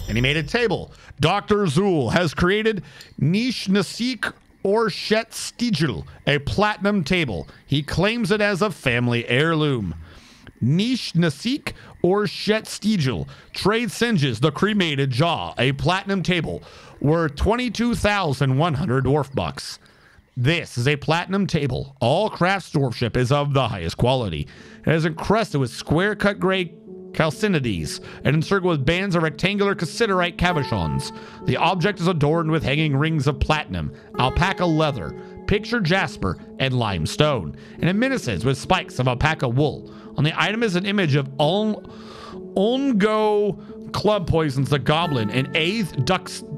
And he made a table. Dr. Zool has created Niche Nasik Orshet Stigil, a platinum table. He claims it as a family heirloom. Niche Nasik Orshet Stigil, Trade Singes, the cremated jaw, a platinum table, worth 22,100 dwarf bucks. This is a platinum table. All craft dwarfship is of the highest quality. It is encrusted with square-cut gray calcinides and encircled with bands of rectangular cassiterite cabochons. The object is adorned with hanging rings of platinum, alpaca leather, picture jasper, and limestone, and amenities with spikes of alpaca wool. On the item is an image of Ongo Club Poisons the Goblin and Aeth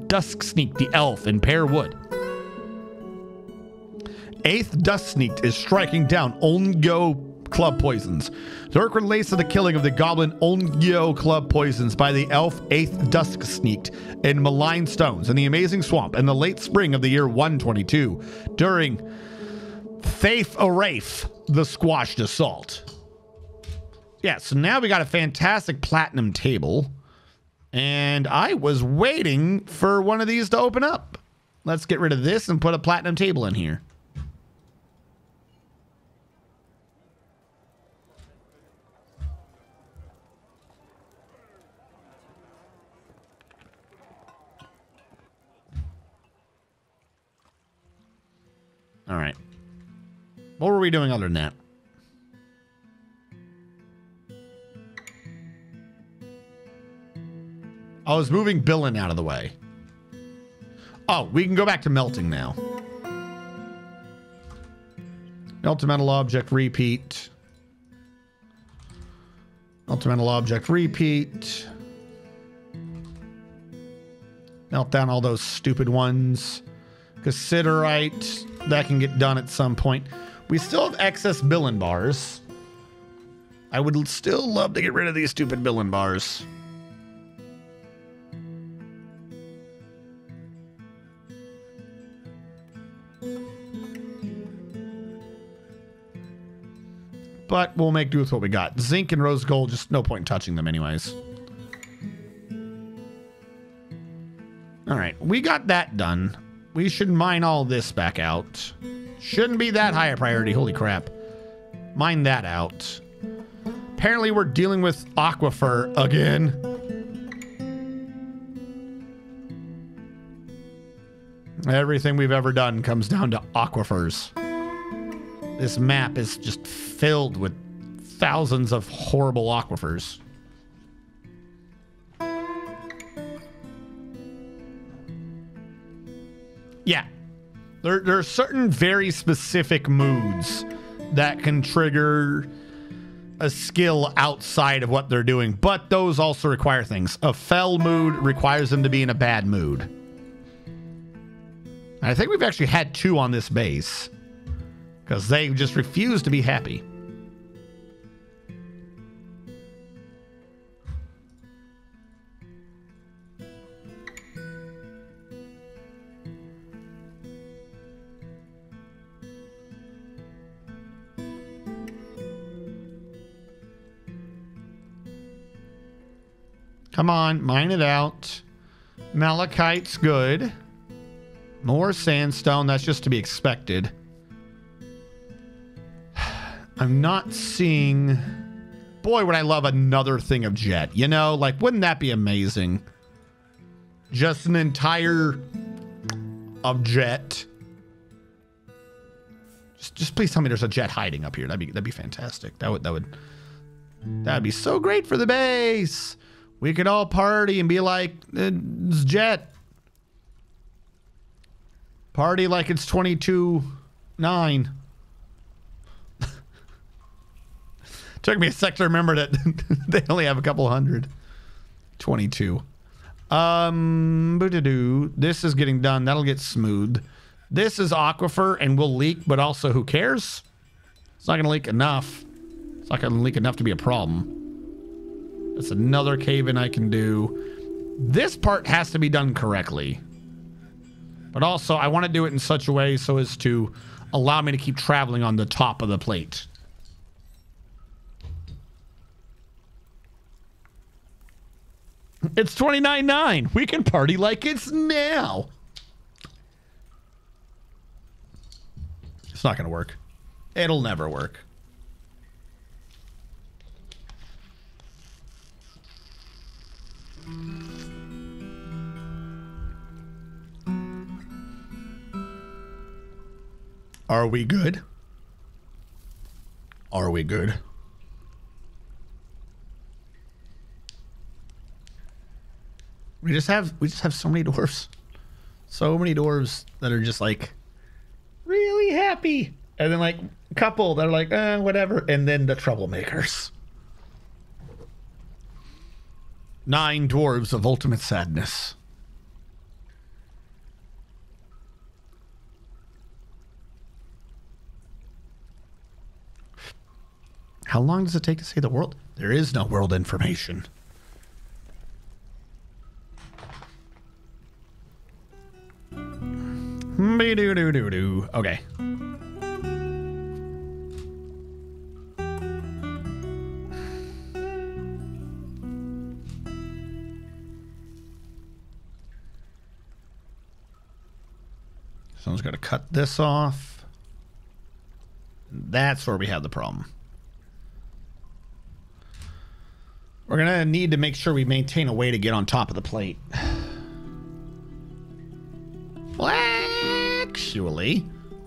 Dusk Sneak the Elf in pear wood. Aeth Dusk Sneak is striking down Ongo Club Poisons. The orc relates to the killing of the goblin Ongo Club Poisons by the elf Aeth Dusk Sneaked in malign stones in the amazing swamp in the late spring of the year 122 during Thafe Arafe, the squashed assault. Yeah, so now we got a fantastic platinum table, and I was waiting for one of these to open up. Let's get rid of this and put a platinum table in here. All right. What were we doing other than that? I was moving Billin out of the way. Oh, we can go back to melting now. Melt a metal object, repeat. Melt a metal object, repeat. Melt down all those stupid ones. Cassiterite, that can get done at some point. We still have excess Billin bars. I would still love to get rid of these stupid Billin bars. But we'll make do with what we got. Zinc and rose gold, just no point in touching them anyways. All right, we got that done. We should mine all this back out. Shouldn't be that high a priority, holy crap. Mine that out. Apparently we're dealing with aquifer again. Everything we've ever done comes down to aquifers. This map is just filled with thousands of horrible aquifers. Yeah. There are certain very specific moods that can trigger a skill outside of what they're doing, but those also require things. A fell mood requires them to be in a bad mood. I think we've actually had 2 on this base. Because they just refuse to be happy. Come on, mine it out. Malachite's good. More sandstone, that's just to be expected. I'm not seeing... Boy, would I love another thing of jet. You know, like, wouldn't that be amazing? Just an entire of jet. Just please tell me there's a jet hiding up here. That'd be fantastic. That'd be so great for the base. We could all party and be like, it's jet. Party like it's 22-9. Took me a sec to remember that they only have a couple hundred. 22. This is getting done. That'll get smoothed. This is aquifer and will leak, but also who cares? It's not going to leak enough. It's not going to leak enough to be a problem. That's another cave-in I can do. This part has to be done correctly. But also, I want to do it in such a way so as to allow me to keep traveling on the top of the plate. It's 29.9. We can party like it's now. It's not going to work. It'll never work. Are we good? Are we good? We just have so many dwarves. So many dwarves that are just like really happy. And then like a couple that are like, whatever. And then the troublemakers. 9 dwarves of ultimate sadness. How long does it take to say the world? There is no world information. Okay. Someone's got to cut this off. That's where we have the problem. We're going to need to make sure we maintain a way to get on top of the plate. Well, actually,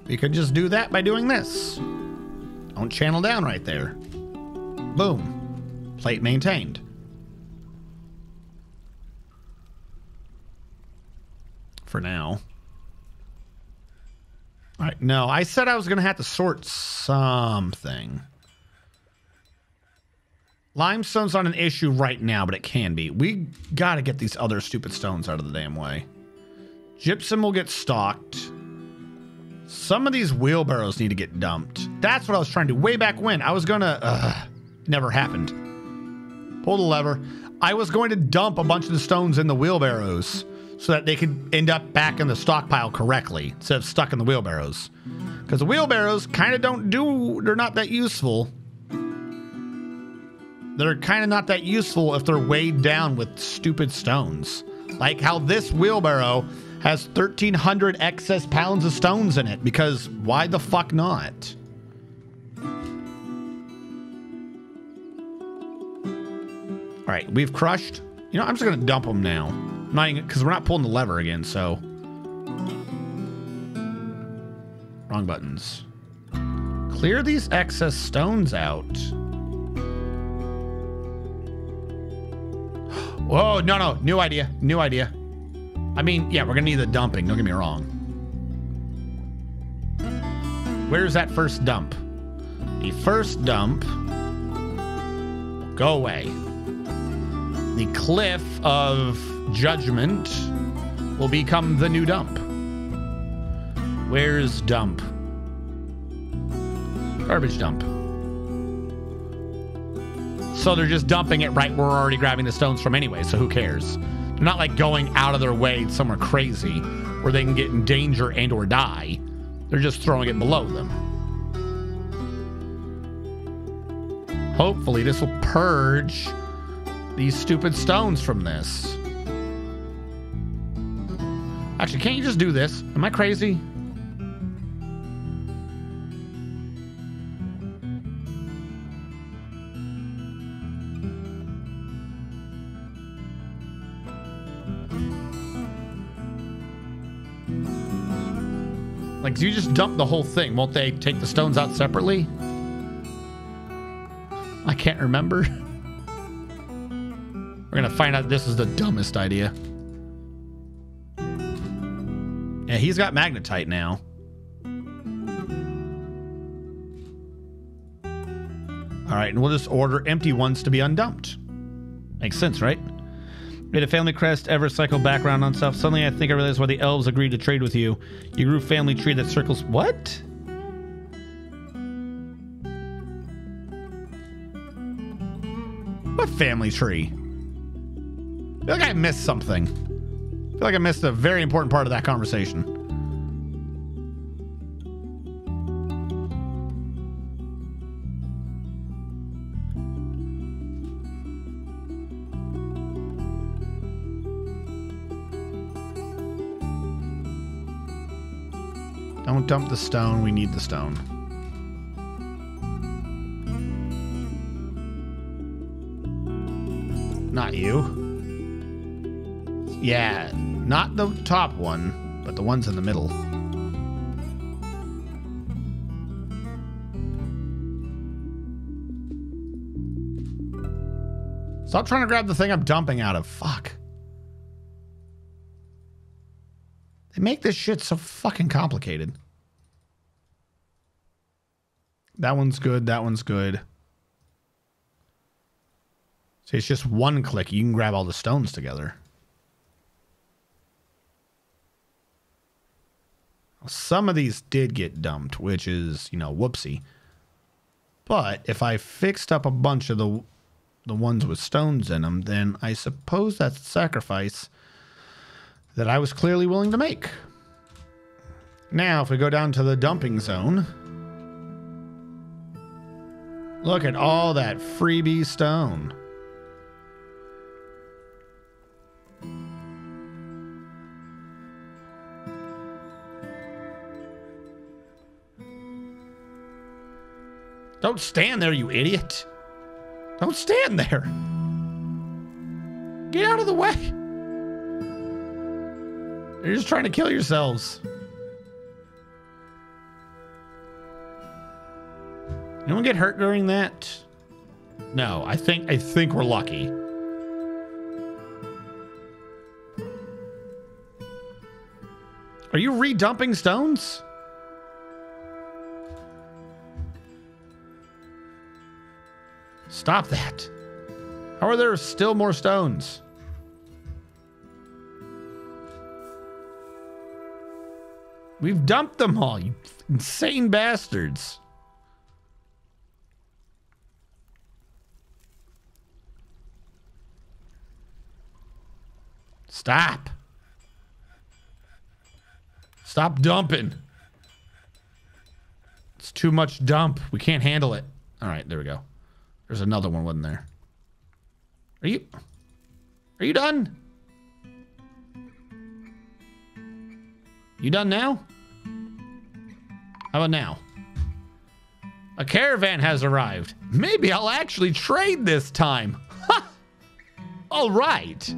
we could just do that by doing this. Don't channel down right there. Boom. Plate maintained. For now. All right, no, I said I was going to have to sort something. Limestone's not an issue right now, but it can be. We got to get these other stupid stones out of the damn way. Gypsum will get stocked. Some of these wheelbarrows need to get dumped. That's what I was trying to do way back when. I was going to... never happened. Pull the lever. I was going to dump a bunch of the stones in the wheelbarrows so that they could end up back in the stockpile correctly instead of stuck in the wheelbarrows. Because the wheelbarrows kind of don't do... They're not that useful. They're kind of not that useful if they're weighed down with stupid stones. Like how this wheelbarrow has 1,300 excess pounds of stones in it, because why the fuck not? All right, we've crushed. You know, I'm just gonna dump them now. Not even, because we're not pulling the lever again, so. Wrong buttons. Clear these excess stones out. Whoa, no, new idea, new idea. I mean, yeah, we're gonna need the dumping, don't get me wrong. Where's that first dump? The first dump will go away. The cliff of judgment will become the new dump. Where's dump? Garbage dump. So they're just dumping it right where we're already grabbing the stones from anyway, so who cares? They're not like going out of their way somewhere crazy where they can get in danger and or die. They're just throwing it below them. Hopefully this will purge these stupid stones from this. Actually, can't you just do this? Am I crazy? Like, do you just dump the whole thing? Won't they take the stones out separately? I can't remember. We're gonna find out this is the dumbest idea. Yeah, he's got magnetite now. All right, and we'll just order empty ones to be undumped. Makes sense, right? Made a family crest ever cycle background on stuff. Suddenly I think I realized why the elves agreed to trade with you. You grew family tree that circles... What? What family tree? I feel like I missed something. I feel like I missed a very important part of that conversation. Don't dump the stone. We need the stone. Not you. Yeah, not the top one, but the ones in the middle. Stop trying to grab the thing I'm dumping out of. Fuck. They make this shit so fucking complicated. That one's good. That one's good. See, it's just one click. You can grab all the stones together. Some of these did get dumped, which is, you know, whoopsie. But if I fixed up a bunch of the ones with stones in them, then I suppose that's a sacrifice that I was clearly willing to make. Now, if we go down to the dumping zone, look at all that freebie stone. Don't stand there, you idiot. Don't stand there. Get out of the way. You're just trying to kill yourselves. Anyone get hurt during that? No, I think we're lucky. Are you redumping stones? Stop that. How are there still more stones? We've dumped them all, you insane bastards. Stop. Stop dumping. It's too much dump. We can't handle it. All right, there we go. There's another one, wasn't there? Are you done? You done now? How about now? A caravan has arrived. Maybe I'll actually trade this time. Ha! All right.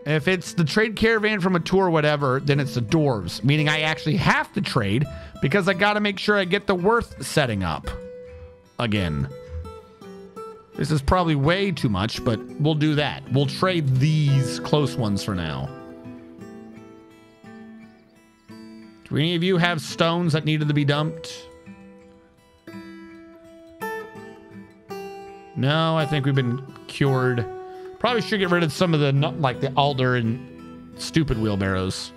If it's the trade caravan from a tour or whatever, then it's the dwarves. Meaning I actually have to trade because I got to make sure I get the worth setting up. Again. This is probably way too much, but we'll do that. We'll trade these close ones for now. Do any of you have stones that needed to be dumped? No, I think we've been cured. Probably should get rid of some of the, like the alder and stupid wheelbarrows.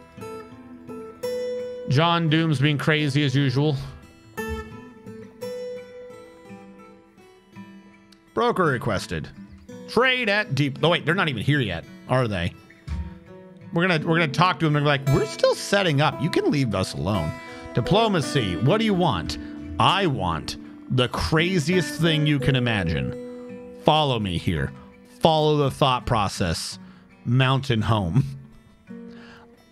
John Doom's being crazy as usual. Broker requested. Trade at deep. Oh wait, they're not even here yet, are they? We're gonna talk to them. They're like, we're still setting up. You can leave us alone. Diplomacy. What do you want? I want the craziest thing you can imagine. Follow me here. Follow the thought process. Mountain home.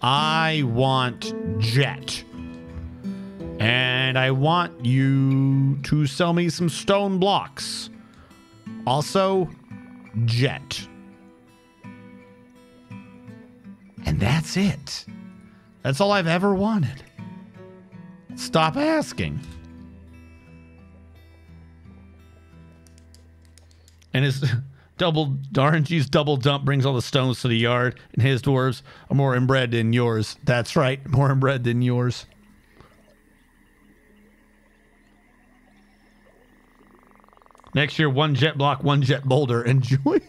I want jet. And I want you to sell me some stone blocks. Also, jet. And that's it. That's all I've ever wanted. Stop asking. And his RNG's double dump brings all the stones to the yard, and his dwarves are more inbred than yours. That's right, more inbred than yours. Next year, one jet block, one jet boulder. Enjoy.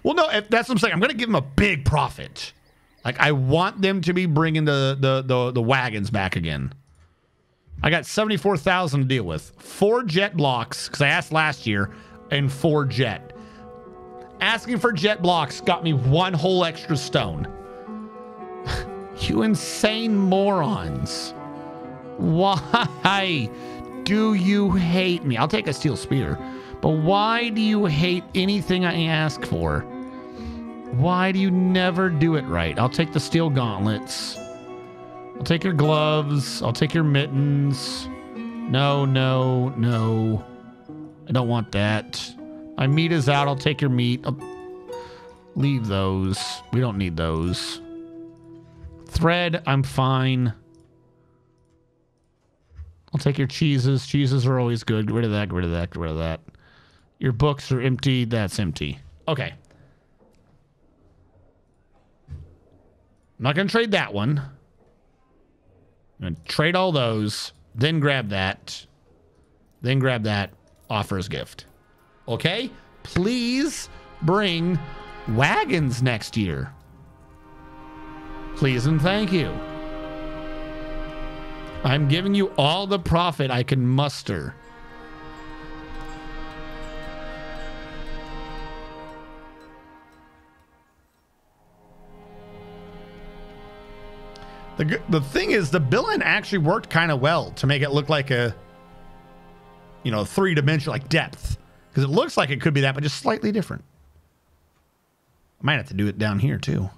Well, no, if that's what I'm saying. I'm going to give them a big profit. Like, I want them to be bringing the wagons back again. I got 74,000 to deal with. 4 jet blocks, because I asked last year, and 4 jet. Asking for jet blocks got me 1 whole extra stone. You insane morons. Why do you hate me? I'll take a steel spear. But why do you hate anything I ask for? Why do you never do it right? I'll take the steel gauntlets. I'll take your gloves. I'll take your mittens. No, no, no. I don't want that. My meat is out. I'll take your meat. Leave those. We don't need those. Thread, I'm fine. I'll take your cheeses. Cheeses are always good. Get rid of that. Get rid of that. Get rid of that. Your books are empty. That's empty. Okay. I'm not going to trade that one. I'm going to trade all those. Then grab that. Then grab that. Offer as gift. Okay? Please bring wagons next year. Please and thank you. I'm giving you all the profit I can muster. The thing is, the billing actually worked kind of well to make it look like a, you know, 3-dimensional, like depth. Because it looks like it could be that, but just slightly different. I might have to do it down here, too.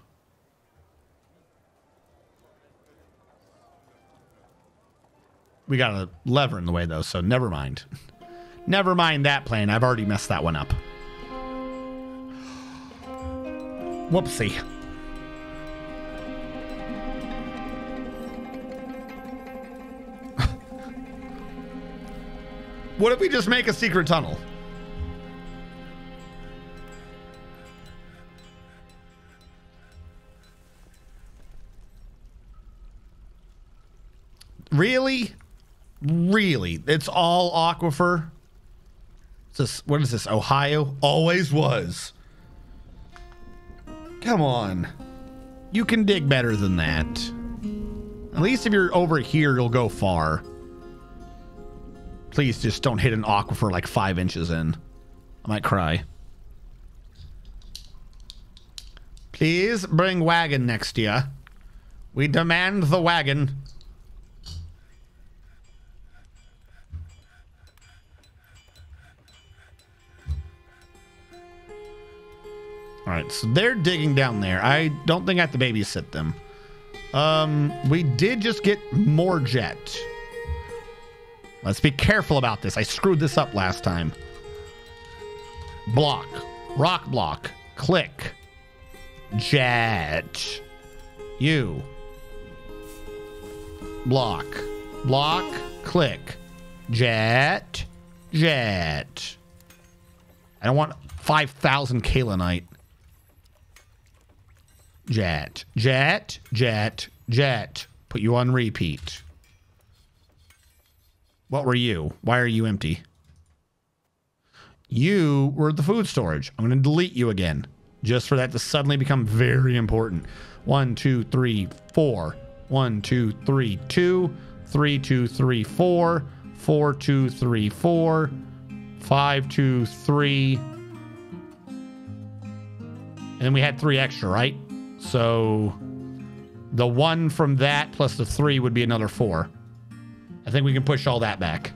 We got a lever in the way, though, so never mind. Never mind that plan. I've already messed that one up. Whoopsie. What if we just make a secret tunnel? Really? Really? It's all aquifer? What is this? Ohio? Always was. Come on. You can dig better than that. At least if you're over here, you'll go far. Please just don't hit an aquifer like 5 inches in. I might cry. Please bring wagon next to you. We demand the wagon. All right, so they're digging down there. I don't think I have to babysit them. We did just get more jet. Let's be careful about this. I screwed this up last time. Block. Rock block. Click. Jet. You. Block. Block. Click. Jet. Jet. I don't want 5,000 kaolinite. Jet. Jet. Jet. Jet. Put you on repeat. What were you? Why are you empty? You were the food storage. I'm going to delete you again. Just for that to suddenly become very important. 1, 2, 3, 4. 1, 2, 3, 2. 3, 2, 3, 4. 4, 2, 3, 4. 5, 2, 3. And then we had 3 extra, right? So the 1 from that plus the 3 would be another 4. I think we can push all that back.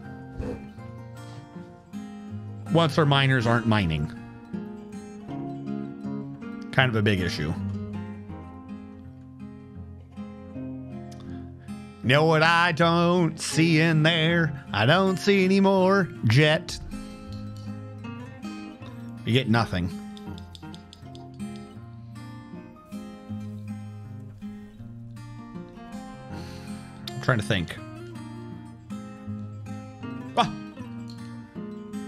Once our miners aren't mining. Kind of a big issue. Know what I don't see in there? I don't see any more jet. You get nothing. I'm trying to think. Ah.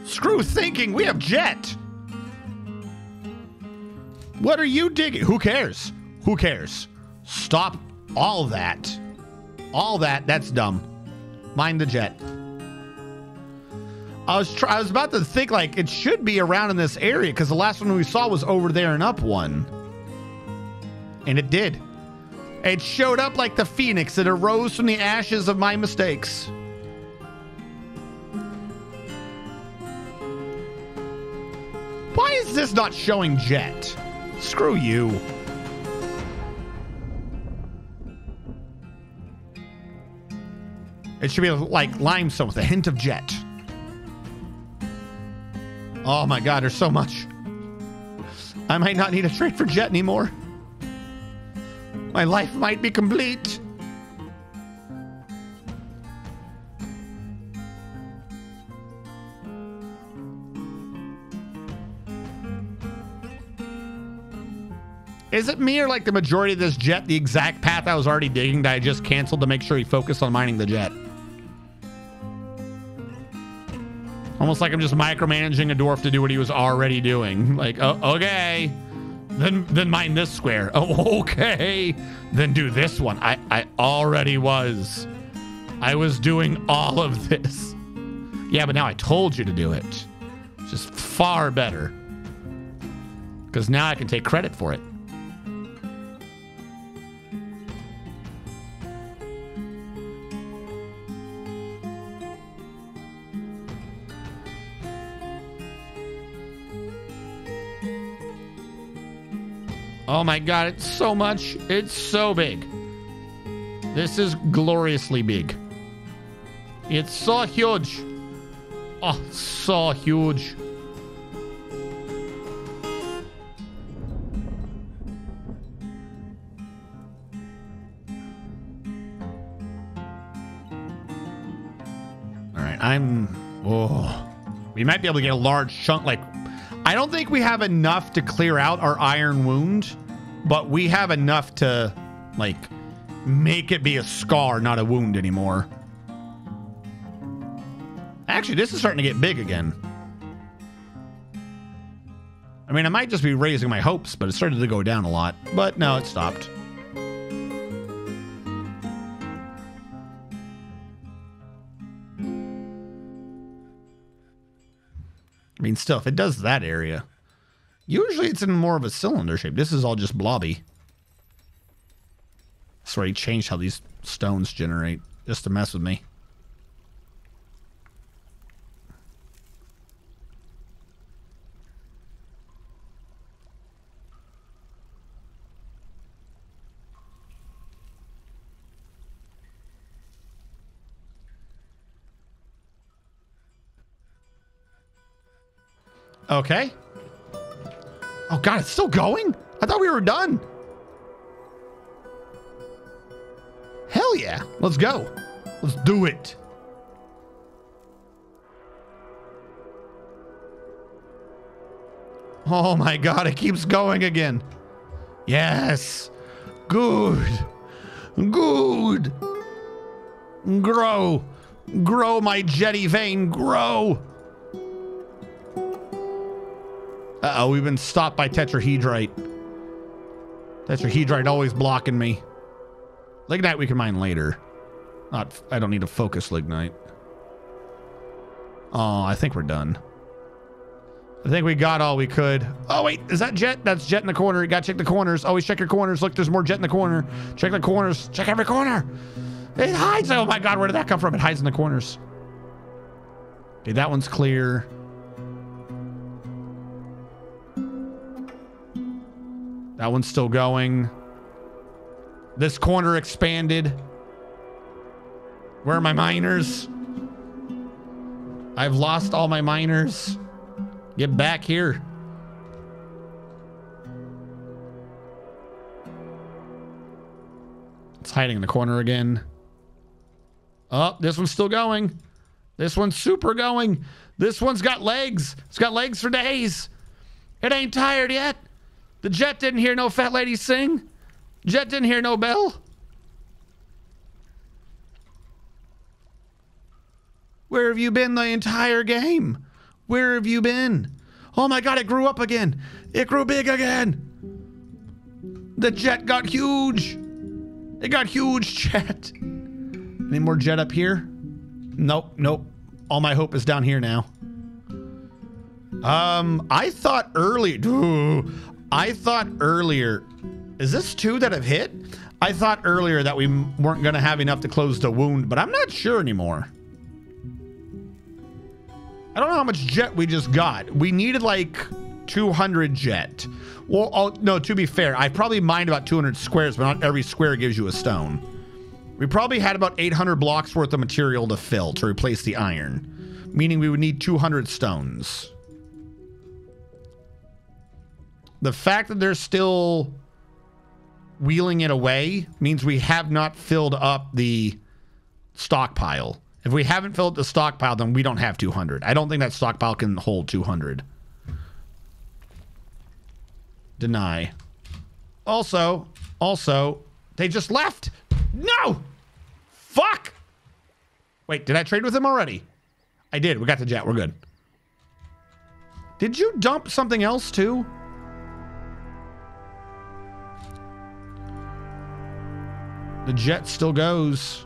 Screw thinking, we have jet. What are you digging? Who cares? Who cares? Stop all of that. All that, that's dumb. Mind the jet. I was about to think like it should be around in this area because the last one we saw was over there and up one. And it did. It showed up like the phoenix that arose from the ashes of my mistakes. Why is this not showing jet? Screw you. It should be like limestone with a hint of jet. Oh my god, there's so much. I might not need a trade for jet anymore. My life might be complete. Is it me or like the majority of this jet, the exact path I was already digging that I just canceled to make sure he focused on mining the jet? Almost like I'm just micromanaging a dwarf to do what he was already doing. Like, oh, okay. Then mine this square. Oh, okay. Then do this one. I already was. I was doing all of this. Yeah, but now I told you to do it. Just far better. Because now I can take credit for it. Oh my god, it's so much. It's so big. This is gloriously big. It's so huge. Oh, so huge. right, oh, we might be able to get a large chunk. Like, I don't think we have enough to clear out our iron wound, but we have enough to, like, make it be a scar, not a wound anymore. Actually, this is starting to get big again. I mean, I might just be raising my hopes, but it started to go down a lot. But no, it stopped. I mean, still, if it does that area, usually it's in more of a cylinder shape. This is all just blobby. That's why he changed how these stones generate, just to mess with me. Okay. Oh God, it's still going? I thought we were done. Hell yeah. Let's go. Let's do it. Oh my God, it keeps going again. Yes. Good. Good. Grow. Grow, my jetty vein. Grow. Uh-oh, we've been stopped by tetrahedrite. Tetrahedrite always blocking me. Lignite we can mine later. I don't need to focus lignite. Oh, I think we're done. I think we got all we could. Oh, wait, is that jet? That's jet in the corner. You gotta check the corners. Always check your corners. Look, there's more jet in the corner. Check the corners. Check every corner. It hides. Oh my God, where did that come from? It hides in the corners. Okay, that one's clear. That one's still going. This corner expanded. Where are my miners? I've lost all my miners. Get back here. It's hiding in the corner again. Oh, this one's still going. This one's super going. This one's got legs. It's got legs for days. It ain't tired yet. The jet didn't hear no fat lady sing. Jet didn't hear no bell. Where have you been the entire game? Where have you been? Oh my God, it grew up again. It grew big again. The jet got huge. It got huge, jet. Any more jet up here? Nope, nope. All my hope is down here now. I thought earlier, is this 2 that have hit? I thought earlier that we weren't going to have enough to close the wound, but I'm not sure anymore. I don't know how much jet we just got. We needed like 200 jet. Well, no, to be fair, I probably mined about 200 squares, but not every square gives you a stone. We probably had about 800 blocks worth of material to fill to replace the iron, meaning we would need 200 stones. The fact that they're still wheeling it away means we have not filled up the stockpile. If we haven't filled up the stockpile, then we don't have 200. I don't think that stockpile can hold 200. Deny. Also, they just left. No! Fuck! Wait, did I trade with them already? I did. We got the jet. We're good. Did you dump something else too? The jet still goes.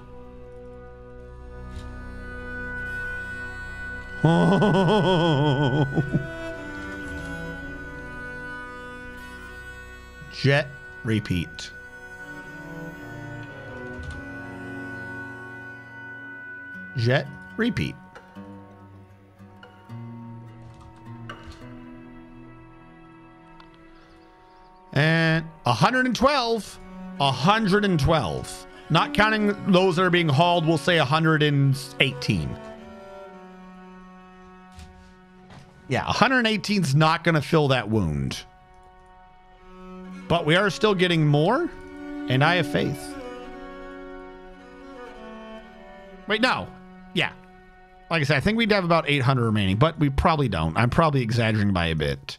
Oh. Jet repeat. Jet repeat. And 112. 112. Not counting those that are being hauled, we'll say 118. Yeah, 118 is not going to fill that wound. But we are still getting more, and I have faith. Wait, no. Yeah. Like I said, I think we'd have about 800 remaining, but we probably don't. I'm probably exaggerating by a bit.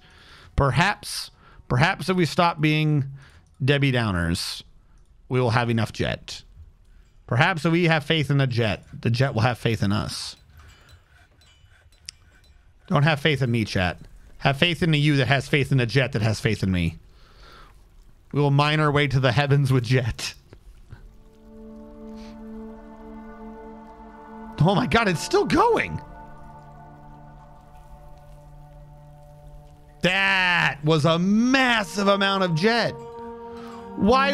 Perhaps if we stop being Debbie Downers, we will have enough jet. Perhaps if we have faith in the jet will have faith in us. Don't have faith in me, chat. Have faith in the you that has faith in the jet that has faith in me. We will mine our way to the heavens with jet. Oh my god, it's still going. That was a massive amount of jet. Why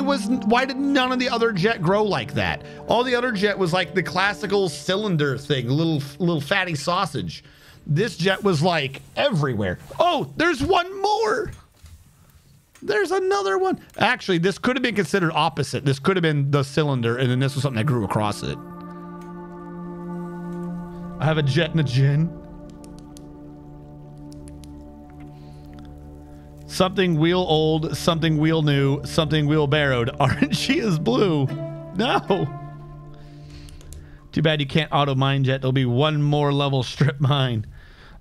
did none of the other jet grow like that? All the other jet was like the classical cylinder thing, little fatty sausage. This jet was like everywhere. Oh, there's one more. There's another one. Actually, this could have been considered opposite. This could have been the cylinder, and then this was something that grew across it. I have a jet and a gin. Something wheel old, something wheel new, something wheelbarrowed. RNG is blue. No. Too bad you can't auto mine jet. There'll be one more level strip mine.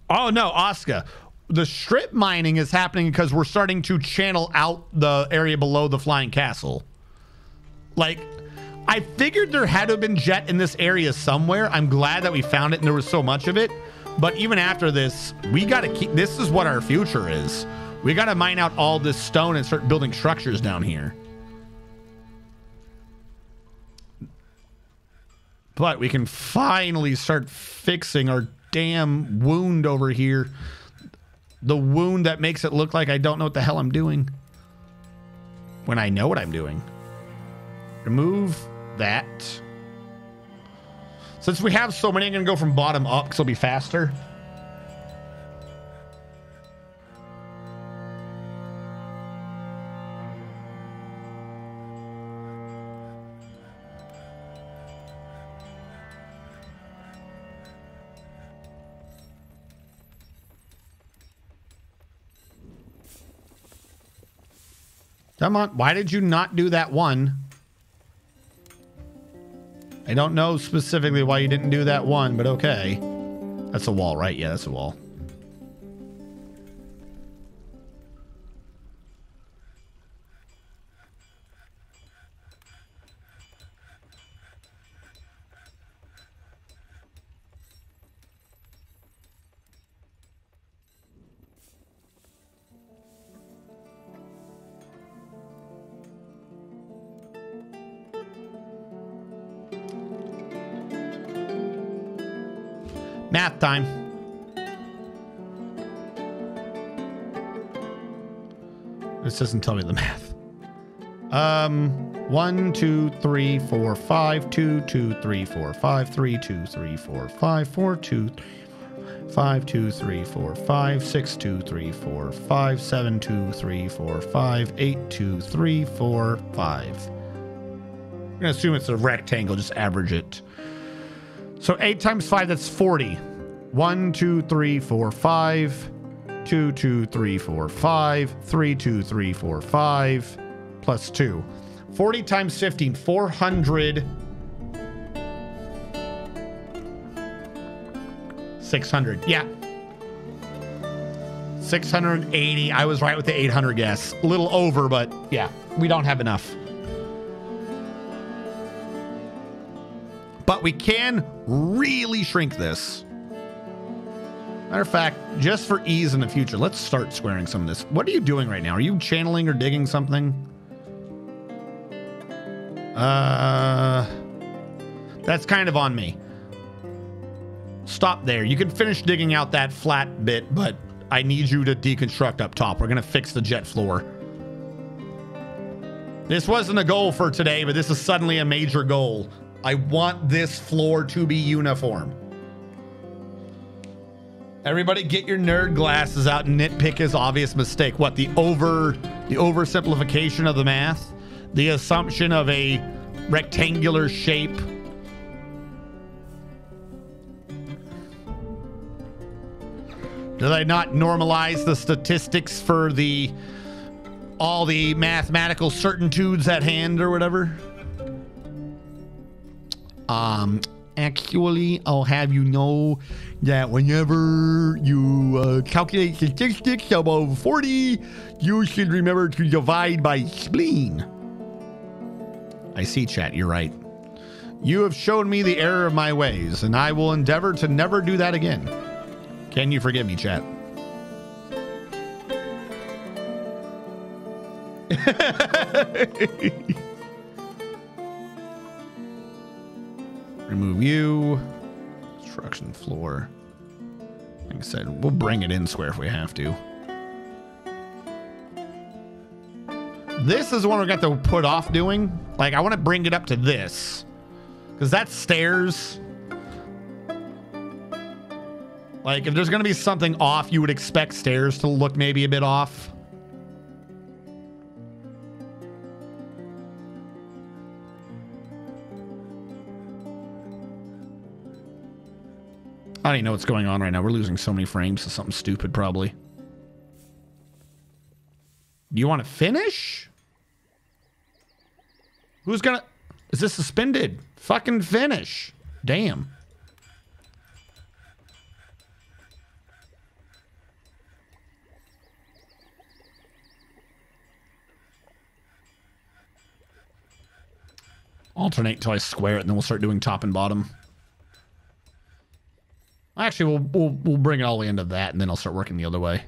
Oh no, Oscar. The strip mining is happening because we're starting to channel out the area below the flying castle. Like, I figured there had to have been jet in this area somewhere. I'm glad that we found it and there was so much of it. But even after this, we got to keep... This is what our future is. We got to mine out all this stone and start building structures down here. But we can finally start fixing our damn wound over here. The wound that makes it look like I don't know what the hell I'm doing. When I know what I'm doing. Remove that. Since we have so many, I'm going to go from bottom up because it'll be faster. Come on. Why did you not do that one? I don't know specifically why you didn't do that one, but okay. That's a wall, right? Yeah, that's a wall. Math time. This doesn't tell me the math. 1, 2, 3, 4, 5, 2, 2, 3, 4, 5, 3, 2, 3, 4, 5, 4, 2, 5, 2, 3, 4, 5, 6, 2, 3, 4, 5, 7, 2, 3, 4, 5, 8, 2, 3, 4, 5. I'm gonna assume it's a rectangle, just average it. So 8 times 5, that's 40. 1, 2, 3, 4, 5. 2, 2, 3, 4, 5. 3, 2, 3, 4, 5. Plus 2. 40 times 15, 400. 600. Yeah. 680. I was right with the 800 guess. A little over, but yeah, we don't have enough. But we can really shrink this. Matter of fact, just for ease in the future, let's start squaring some of this. What are you doing right now? Are you channeling or digging something? That's kind of on me. Stop there. You can finish digging out that flat bit, but I need you to deconstruct up top. We're going to fix the jet floor. This wasn't a goal for today, but this is suddenly a major goal. I want this floor to be uniform. Everybody get your nerd glasses out and nitpick his obvious mistake. What, the oversimplification of the math? The assumption of a rectangular shape? Did I not normalize the statistics for all the mathematical certitudes at hand or whatever? Actually, I'll have you know that whenever you calculate statistics above 40, you should remember to divide by spleen. I see, chat. You're right. You have shown me the error of my ways, and I will endeavor to never do that again. Can you forgive me, chat? Remove you. Construction floor. Like I said, we'll bring it in square if we have to. This is the one we got to put off doing. Like, I want to bring it up to this. Because that's stairs. Like, if there's going to be something off, you would expect stairs to look maybe a bit off. I don't even know what's going on right now. We're losing so many frames to something stupid, probably. Do you want to finish? Who's gonna... Is this suspended? Fucking finish. Damn. Alternate till I square it, and then we'll start doing top and bottom. Actually, we'll bring it all the way into that, and then I'll start working the other way.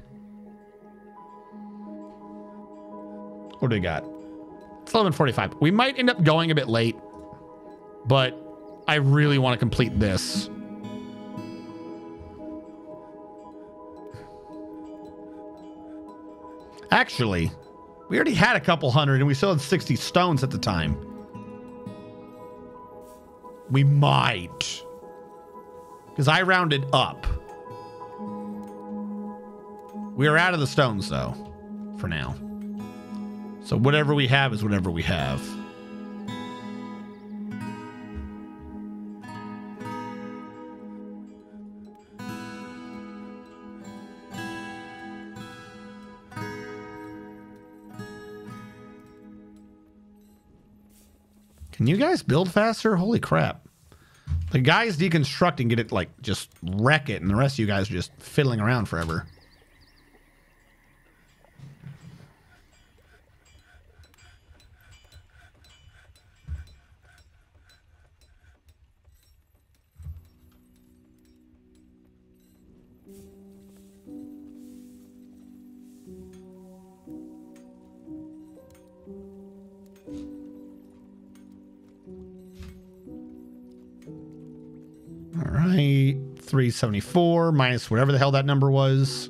What do we got? It's 11:45. We might end up going a bit late, but I really want to complete this. Actually, we already had a couple hundred, and we still had 60 stones at the time. We might. Because I rounded up. We are out of the stones, though, for now. So whatever we have is whatever we have. Can you guys build faster? Holy crap. The guys deconstructing get it, like, just wreck it, and the rest of you guys are just fiddling around forever. All right, 374 minus whatever the hell that number was.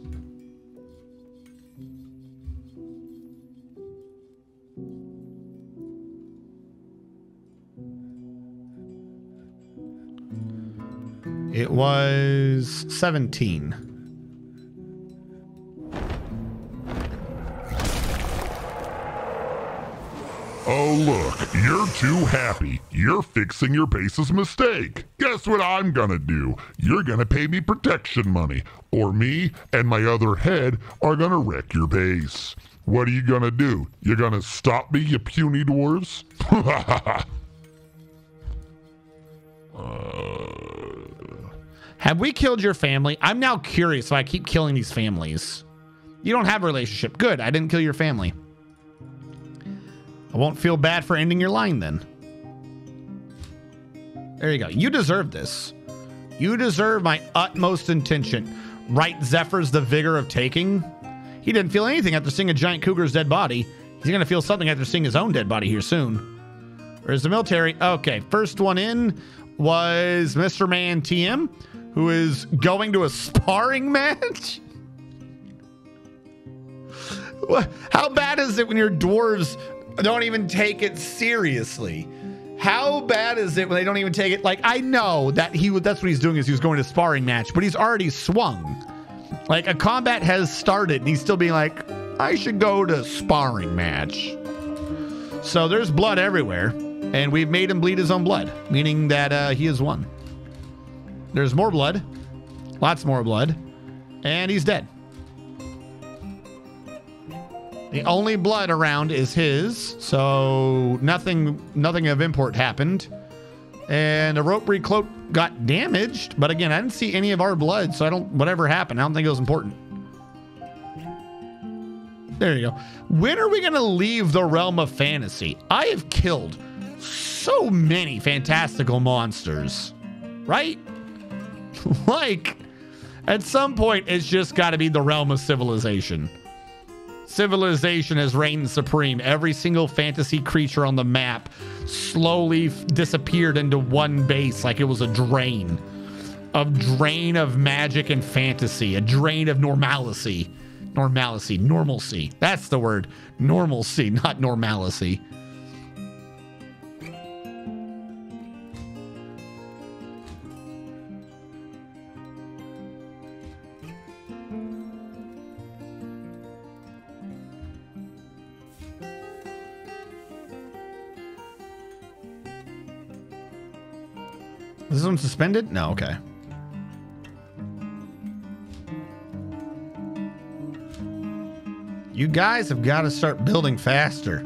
It was 17. Oh, look, you're too happy. You're fixing your base's mistake. Guess what I'm gonna do? You're gonna pay me protection money, or me and my other head are gonna wreck your base. What are you gonna do? You're gonna stop me, you puny dwarves? Have we killed your family? I'm now curious if I keep killing these families. You don't have a relationship. Good, I didn't kill your family. I won't feel bad for ending your line then. There you go. You deserve this. You deserve my utmost intention. Right, Zephyr's the vigor of taking? He didn't feel anything after seeing a giant cougar's dead body. He's going to feel something after seeing his own dead body here soon. Where's the military? Okay, first one in was Mr. Man TM, who is going to a sparring match? How bad is it when your dwarves don't even take it seriously? How bad is it when they don't even take it? Like, I know that that's what he's doing, is he was going to a sparring match, but he's already swung. Like, a combat has started, and he's still being like, I should go to sparring match. So there's blood everywhere, and we've made him bleed his own blood, meaning that he has won. There's more blood, lots more blood, and he's dead. The only blood around is his, so nothing of import happened. And a rope recloak got damaged, but again, I didn't see any of our blood, so I don't, whatever happened, I don't think it was important. There you go. When are we going to leave the realm of fantasy? I have killed so many fantastical monsters, right? Like, at some point, it's just got to be the realm of civilization. Civilization has reigned supreme. Every single fantasy creature on the map slowly disappeared into one base like it was a drain. A drain of magic and fantasy. A drain of normalcy. Normalcy. That's the word. Normalcy, not normalcy. Is this one suspended? No, okay. You guys have got to start building faster.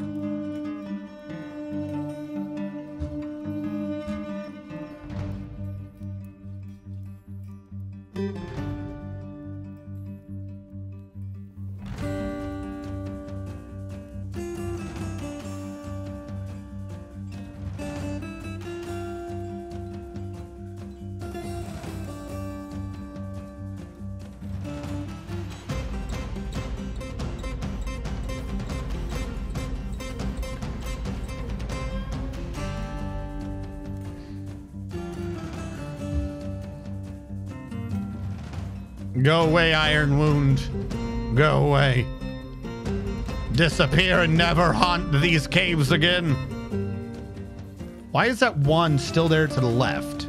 Go away, Iron Wound. Go away. Disappear and never haunt these caves again. Why is that one still there to the left?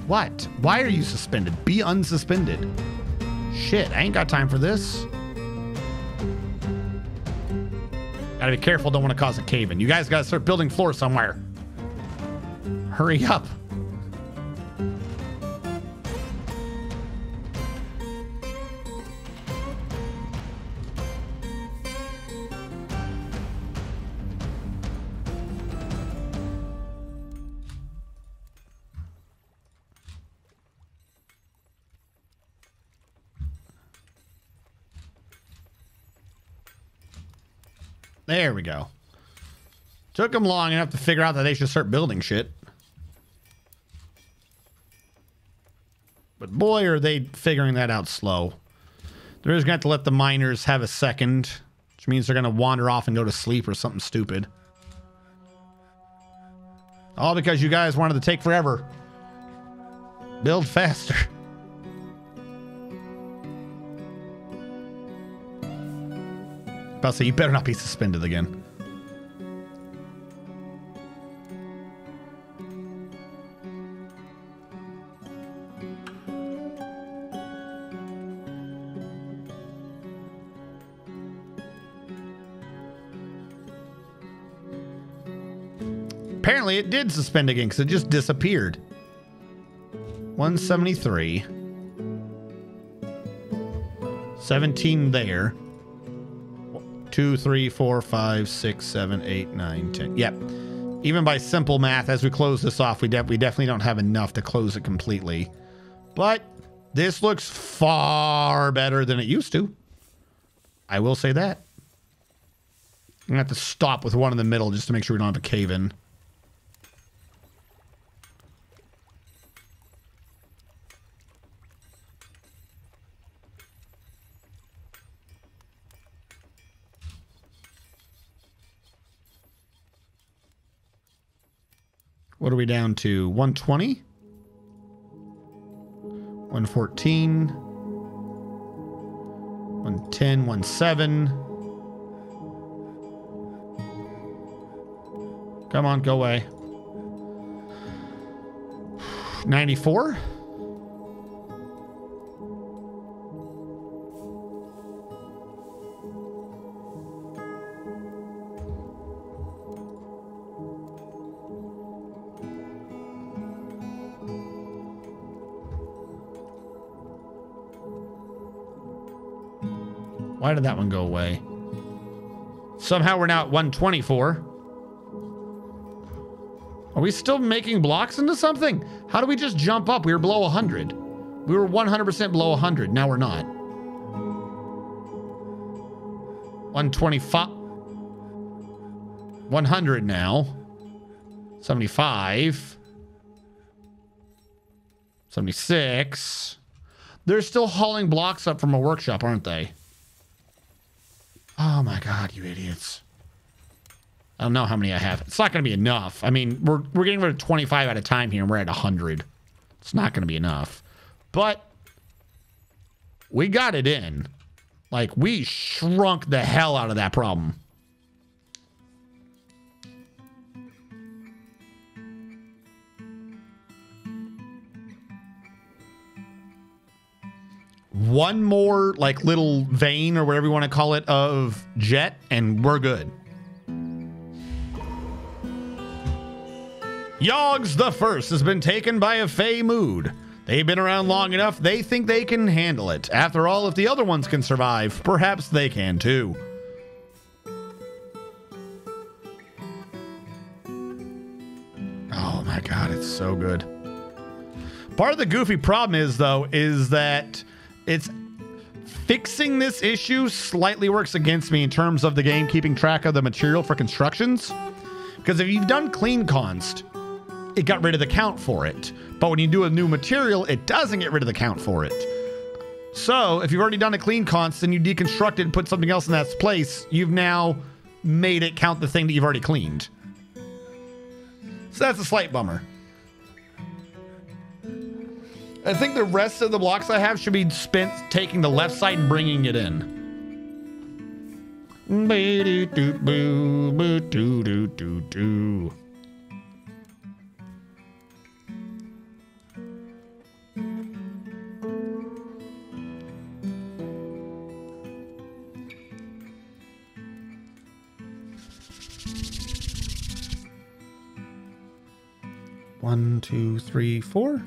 What? Why are you suspended? Be unsuspended. Shit, I ain't got time for this. Gotta be careful, don't want to cause a cave-in. You guys gotta start building floors somewhere. Hurry up. There we go. Took them long enough to figure out that they should start building shit. But boy, are they figuring that out slow. They're just going to have to let the miners have a second, which means they're going to wander off and go to sleep or something stupid. All because you guys wanted to take forever. Build faster. I'll say you better not be suspended again. Apparently it did suspend again because it just disappeared. 173. 17 there. 2, 3, 4, 5, 6, 7, 8, 9, 10. Yep. Even by simple math, as we close this off, we definitely don't have enough to close it completely. But this looks far better than it used to. I will say that. I'm going to have to stop with one in the middle just to make sure we don't have a cave-in. What are we down to? 120? 114? 110, 17. Come on, go away. 94? Why did that one go away? Somehow we're now at 124. Are we still making blocks into something? How do we just jump up? We were below 100. We were 100% below 100. Now we're not. 125. 100 now. 75. 76. They're still hauling blocks up from a workshop, aren't they? Oh my God, you idiots. I don't know how many I have. It's not going to be enough. I mean, we're getting rid of 25 at a time here, and we're at 100. It's not going to be enough. But we got it in. Like, we shrunk the hell out of that problem. One more, like, little vein or whatever you want to call it of jet, and we're good. Yogg's the First has been taken by a Fey mood. They've been around long enough, they think they can handle it. After all, if the other ones can survive, perhaps they can too. Oh my God, it's so good. Part of the goofy problem is, though, is that it's fixing this issue slightly works against me in terms of the game keeping track of the material for constructions. Because if you've done clean const, it got rid of the count for it. But when you do a new material, it doesn't get rid of the count for it. So if you've already done a clean const and you deconstruct it and put something else in that place, you've now made it count the thing that you've already cleaned. So that's a slight bummer. I think the rest of the blocks I have should be spent taking the left side and bringing it in. 1, 2, 3, 4.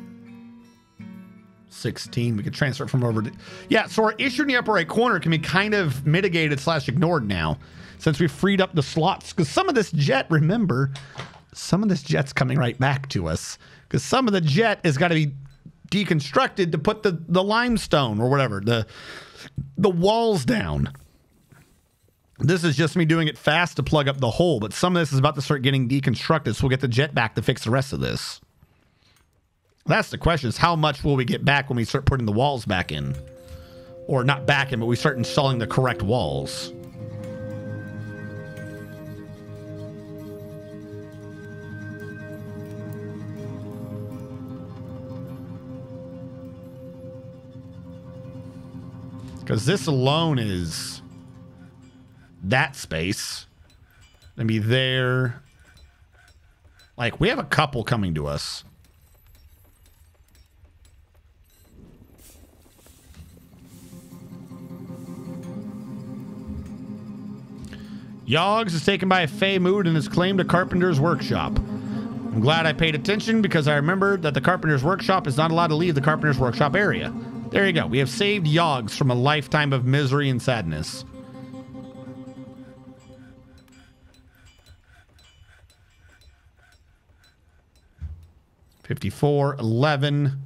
16. We could transfer it from over to... Yeah, so our issue in the upper right corner can be kind of mitigated / ignored now, since we've freed up the slots. Because some of this jet, remember, some of this jet's coming right back to us. Because some of the jet has got to be deconstructed to put the limestone or whatever, the walls down. This is just me doing it fast to plug up the hole, but some of this is about to start getting deconstructed, so we'll get the jet back to fix the rest of this. That's the question, is how much will we get back when we start putting the walls back in? Or not back in, but we start installing the correct walls. Because this alone is that space. Maybe there. Like, we have a couple coming to us. Yogg's is taken by a Fey mood and is claimed a carpenter's workshop. I'm glad I paid attention because I remembered that the carpenter's workshop is not allowed to leave the carpenter's workshop area. There you go. We have saved Yogg's from a lifetime of misery and sadness. $54, $11.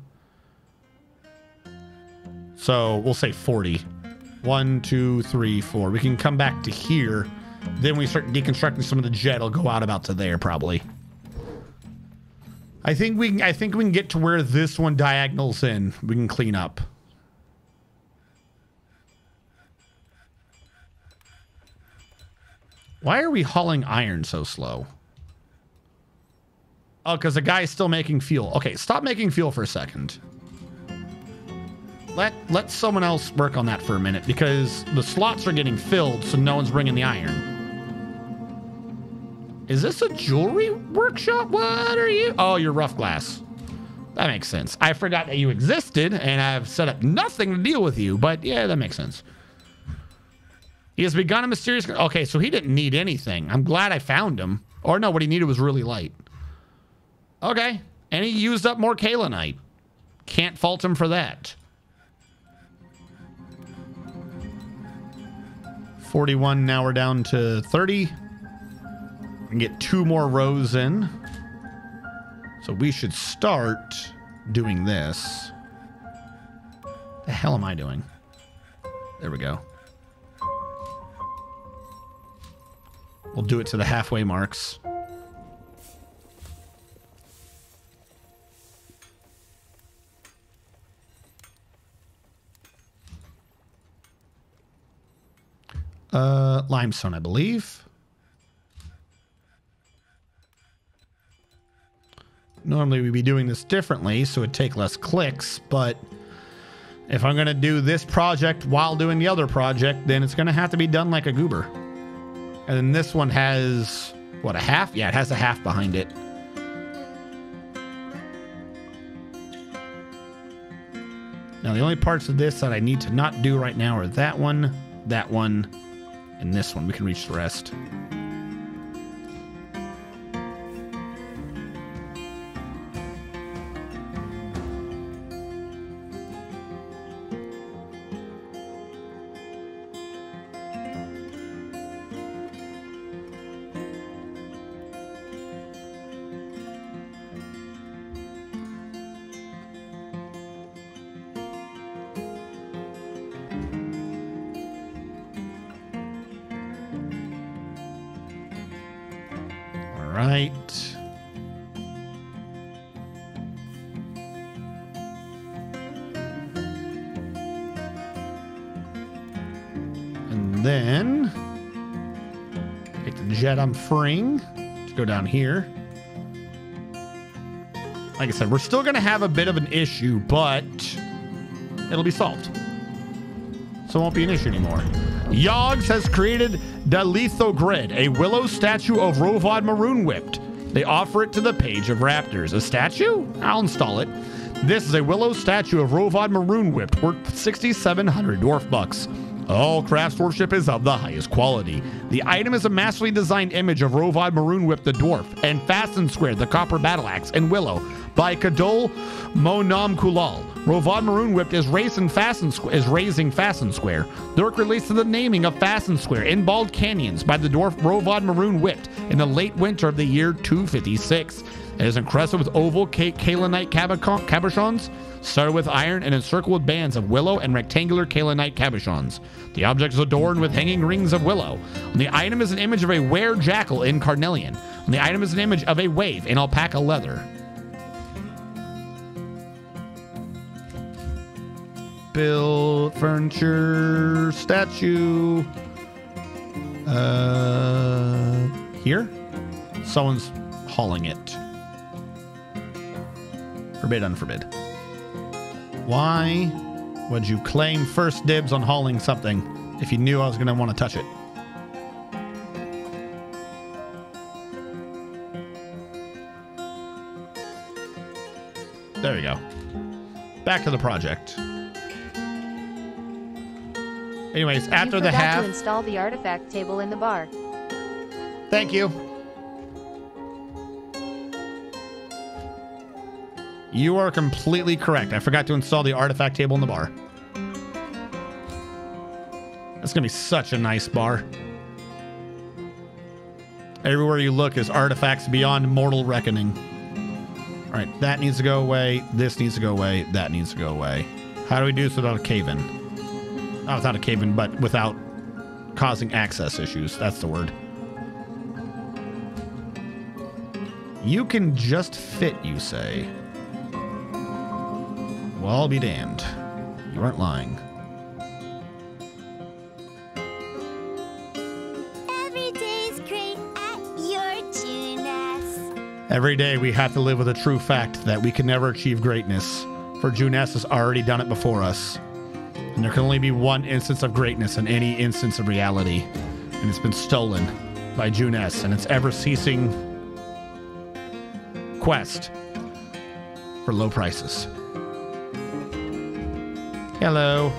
So we'll say 40. 1, 2, 3, 4. We can come back to here. Then we start deconstructing some of the jet. It'll go out about to there probably. I think we can get to where this one diagonals in. We can clean up. Why are we hauling iron so slow? Oh, because the guy's still making fuel. Okay, stop making fuel for a second. Let someone else work on that for a minute, because the slots are getting filled, so no one's bringing the iron. Is this a jewelry workshop? What are you? Oh, you're rough glass. That makes sense. I forgot that you existed, and I've set up nothing to deal with you, but yeah, that makes sense. He has begun a mysterious... Okay, so he didn't need anything. I'm glad I found him. Or no, what he needed was really light. Okay, and he used up more kaolinite. Can't fault him for that. 41, now we're down to 30. We can get 2 more rows in. So we should start doing this. The hell am I doing? There we go. We'll do it to the halfway marks. Limestone, I believe. Normally we'd be doing this differently, so it'd take less clicks, but if I'm going to do this project while doing the other project, then it's going to have to be done like a goober. And then this one has, what, a half? Yeah, it has a half behind it. Now, the only parts of this that I need to not do right now are that one, and this one. We can reach the rest. Right. And then take the jet I'm freeing to go down here. Like I said, we're still going to have a bit of an issue, but it'll be solved. So it won't be an issue anymore. Yogs has created the Lithogrid, a willow statue of Rovad Maroon Whipped. They offer it to the Page of Raptors. A statue? I'll install it. This is a willow statue of Rovad Maroon Whipped, worth 6,700 dwarf bucks. All craftsmanship is of the highest quality. The item is a masterly designed image of Rovad Maroon Whip the Dwarf and Fasten Square the Copper Battle Axe and Willow by Kadol Monam Kulal. Rovad Maroon Whipped is raising Fasten Square. The work relates to the naming of Fasten Square in BaldCanyons by the dwarf Rovad Maroon Whipped in the late winter of the year 256. It is encrusted with oval kaolinite cabochons, started with iron and encircled with bands of willow and rectangular kaolinite cabochons. The object is adorned with hanging rings of willow. On the item is an image of a were-jackal in carnelian. On the item is an image of a wave in alpaca leather. Build furniture statue. Here? Someone's hauling it. Forbid, unforbid. Why would you claim first dibs on hauling something if you knew I was going to want to touch it? There you go. Back to the project. Anyways, after the half... You forgot to install the artifact table in the bar. Thank you. You are completely correct. I forgot to install the artifact table in the bar. That's going to be such a nice bar. Everywhere you look is artifacts beyond mortal reckoning. All right, that needs to go away. This needs to go away. That needs to go away. How do we do this without a cave-in? Not without a cave-in, but without causing access issues. That's the word. You can just fit, you say. Well, I'll be damned. You aren't lying. Every day's great at your Junes. Every day we have to live with a true fact that we can never achieve greatness, for Junes has already done it before us. And there can only be one instance of greatness in any instance of reality, and it's been stolen by Junes and its ever-ceasing quest for low prices. Hello.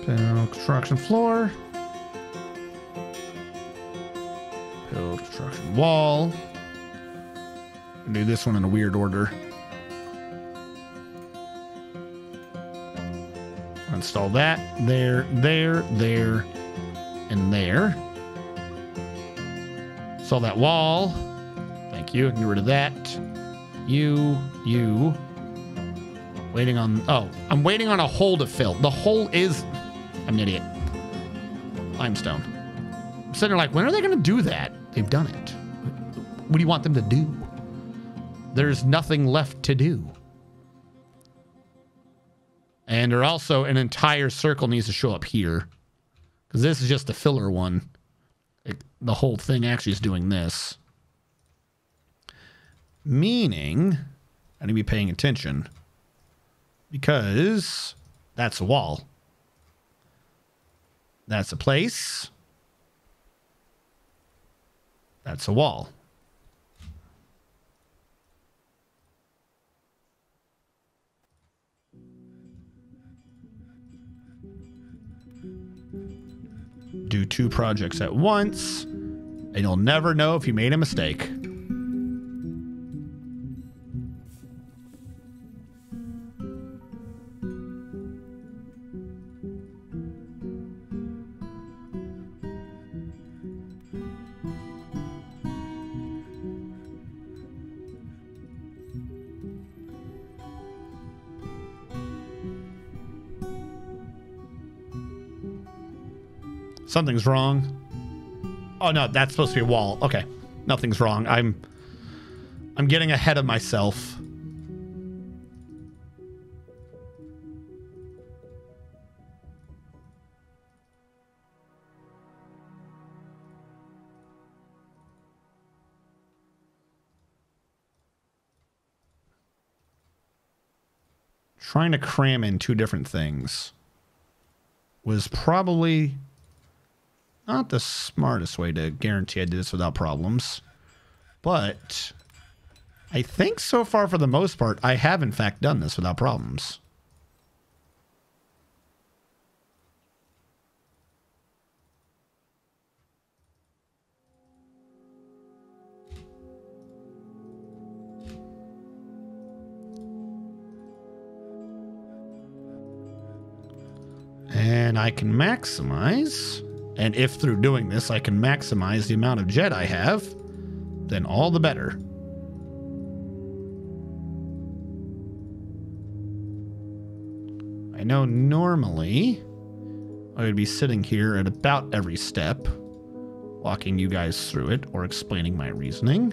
Build construction floor. Build construction wall. Do this one in a weird order. Install that there, there, there, and there. Install that wall. Thank you. Get rid of that. You. Waiting on... Oh, I'm waiting on a hole to fill. The hole is... I'm an idiot. Limestone. I'm sitting there like, when are they going to do that? They've done it. What do you want them to do? There's nothing left to do. And there also an entire circle needs to show up here. Because this is just the filler one. The whole thing actually is doing this. Meaning, I need to be paying attention. Because that's a wall. That's a place. That's a wall. Do 2 projects at once, and you'll never know if you made a mistake. Something's wrong. Oh no, that's supposed to be a wall. Okay. Nothing's wrong. I'm getting ahead of myself. Trying to cram in 2 different things was probably not the smartest way to guarantee I did this without problems. But I think so far, for the most part, I have in fact done this without problems. And I can maximize... And if through doing this I can maximize the amount of jet I have, then all the better. I know normally I would be sitting here at about every step, walking you guys through it or explaining my reasoning.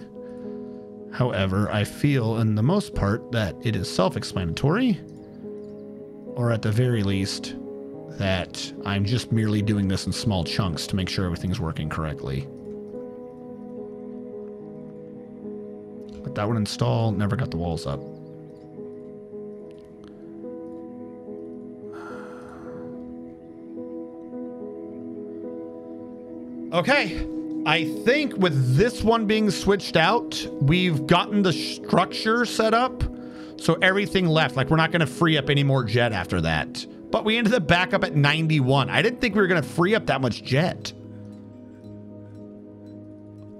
However, I feel in the most part that it is self-explanatory, or at the very least, that I'm just merely doing this in small chunks to make sure everything's working correctly. Let that one install. Never got the walls up. Okay. I think with this one being switched out, we've gotten the structure set up. So everything left. Like, we're not going to free up any more jet after that. But we ended up back up at 91. I didn't think we were going to free up that much jet.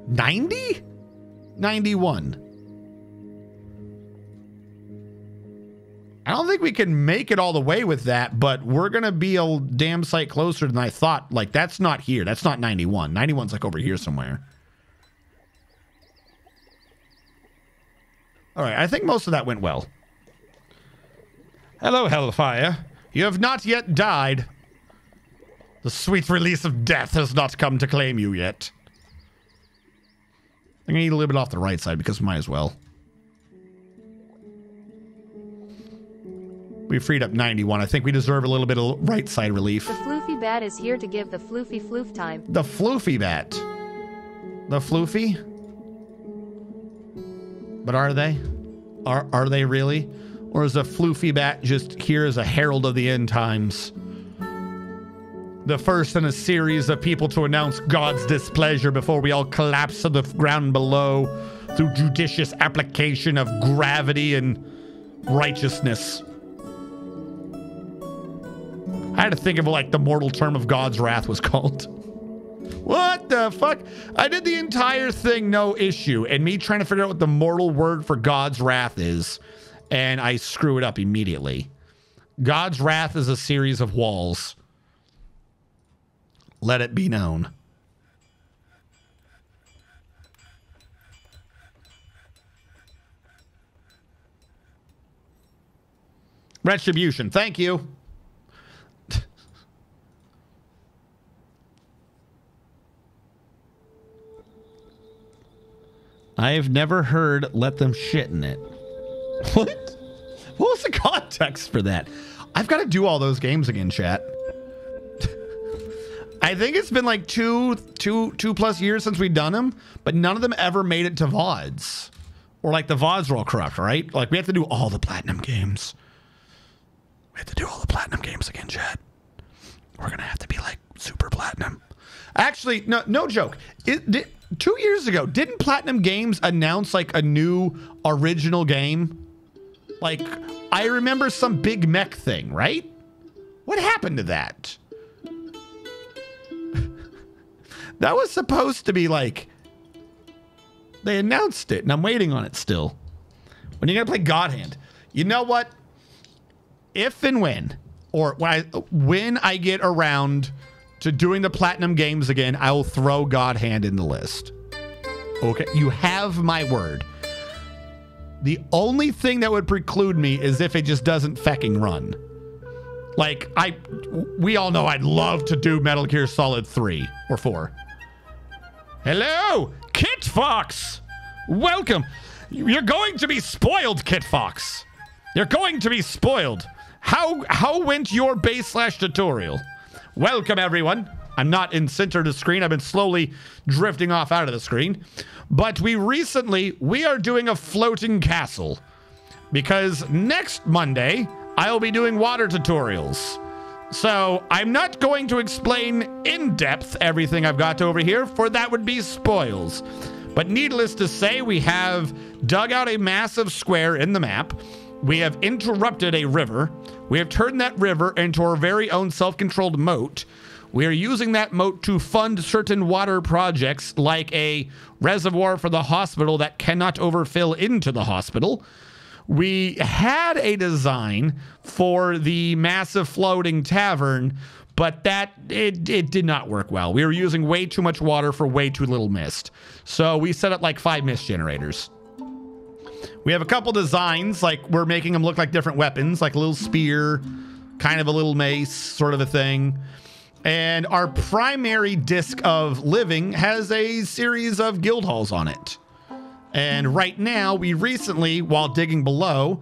90? 91. I don't think we can make it all the way with that, but we're going to be a damn sight closer than I thought. Like, that's not here. That's not 91. 91's like over here somewhere. All right, I think most of that went well. Hello, Hellfire. You have not yet died. The sweet release of death has not come to claim you yet. I'm going to eat a little bit off the right side because we might as well. We freed up 91. I think we deserve a little bit of right side relief. The floofy bat is here to give the floofy floof time. The floofy bat. The floofy? But are they? Are they really? Or is a floofy bat just here as a herald of the end times? The first in a series of people to announce God's displeasure before we all collapse to the ground below through judicious application of gravity and righteousness. I had to think of what, like, the mortal term of God's wrath was called. What the fuck? I did the entire thing, no issue, and me trying to figure out what the mortal word for God's wrath is, and I screw it up immediately. God's wrath is a series of walls. Let it be known. Retribution. Thank you. I've never heard let them shit in it. What? What was the context for that? I've got to do all those games again, chat. I think it's been like two plus years since we've done them, but none of them ever made it to VODs. Or like the VODs were all corrupt, right? Like we have to do all the platinum games. We have to do all the platinum games again, chat. We're going to have to be like super platinum. Actually, no joke. 2 years ago, didn't Platinum Games announce like a new original game? Like, I remember some big mech thing, right? What happened to that? That was supposed to be like, they announced it and I'm waiting on it still. When are you going to play God Hand? You know what? If and when, or when I get around to doing the Platinum Games again, I will throw God Hand in the list. Okay, you have my word. The only thing that would preclude me is if it just doesn't fecking run. Like, we all know I'd love to do Metal Gear Solid 3 or 4. Hello, Kit Fox. Welcome. You're going to be spoiled, Kit Fox. You're going to be spoiled. How went your base / tutorial? Welcome, everyone. I'm not in center of the screen. I've been slowly drifting off out of the screen. But we are doing a floating castle. Because next Monday, I'll be doing water tutorials. So I'm not going to explain in depth everything I've got over here, for that would be spoils. But needless to say, we have dug out a massive square in the map. We have interrupted a river. We have turned that river into our very own self-controlled moat. We are using that moat to fund certain water projects like a reservoir for the hospital that cannot overfill into the hospital. We had a design for the massive floating tavern, but it did not work well. We were using way too much water for way too little mist. So we set up like 5 mist generators. We have a couple designs, like we're making them look like different weapons, like a little spear, kind of a little mace, sort of a thing. And our primary disc of living has a series of guild halls on it. And right now, we recently, while digging below,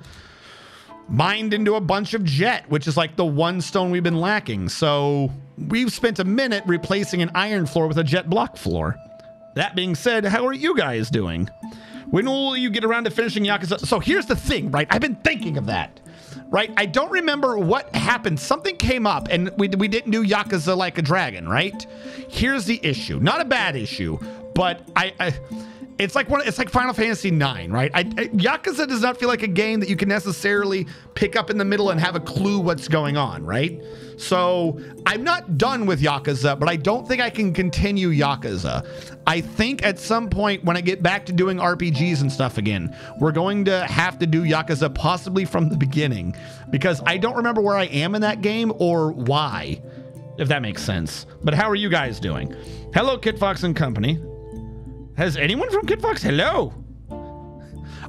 mined into a bunch of jet, which is like the one stone we've been lacking. So we've spent a minute replacing an iron floor with a jet block floor. That being said, how are you guys doing? When will you get around to finishing Yakuza? So here's the thing, right? I've been thinking of that, right? I don't remember what happened. Something came up and we didn't do Yakuza Like a Dragon, right? Here's the issue. Not a bad issue, but it's like Final Fantasy IX, right? Yakuza does not feel like a game that you can necessarily pick up in the middle and have a clue what's going on, right? So I'm not done with Yakuza, but I don't think I can continue Yakuza. I think at some point when I get back to doing RPGs and stuff again, we're going to have to do Yakuza possibly from the beginning, because I don't remember where I am in that game or why, if that makes sense. But how are you guys doing? Hello, Kit Fox and company. Has anyone from Kit Fox? Hello.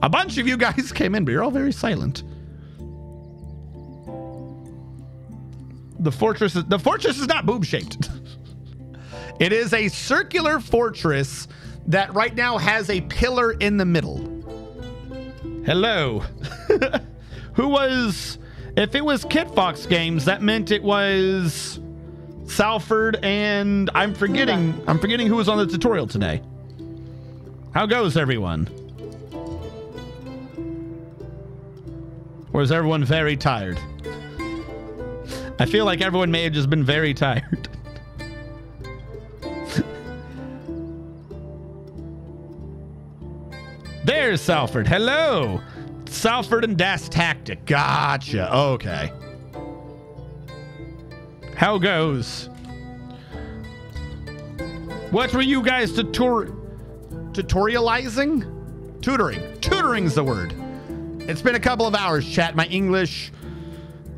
A bunch of you guys came in, but you're all very silent. The fortress is not boob shaped. It is a circular fortress that right now has a pillar in the middle. Hello. If it was Kit Fox Games, that meant it was Salford, and I'm forgetting who was on the tutorial today. How goes everyone? Or is everyone very tired? I feel like everyone may have just been very tired. There's Salford. Hello. Salford and Das Tactic. Gotcha. Okay. How goes? What were you guys tutorializing? Tutoring's the word. It's been a couple of hours, chat. My English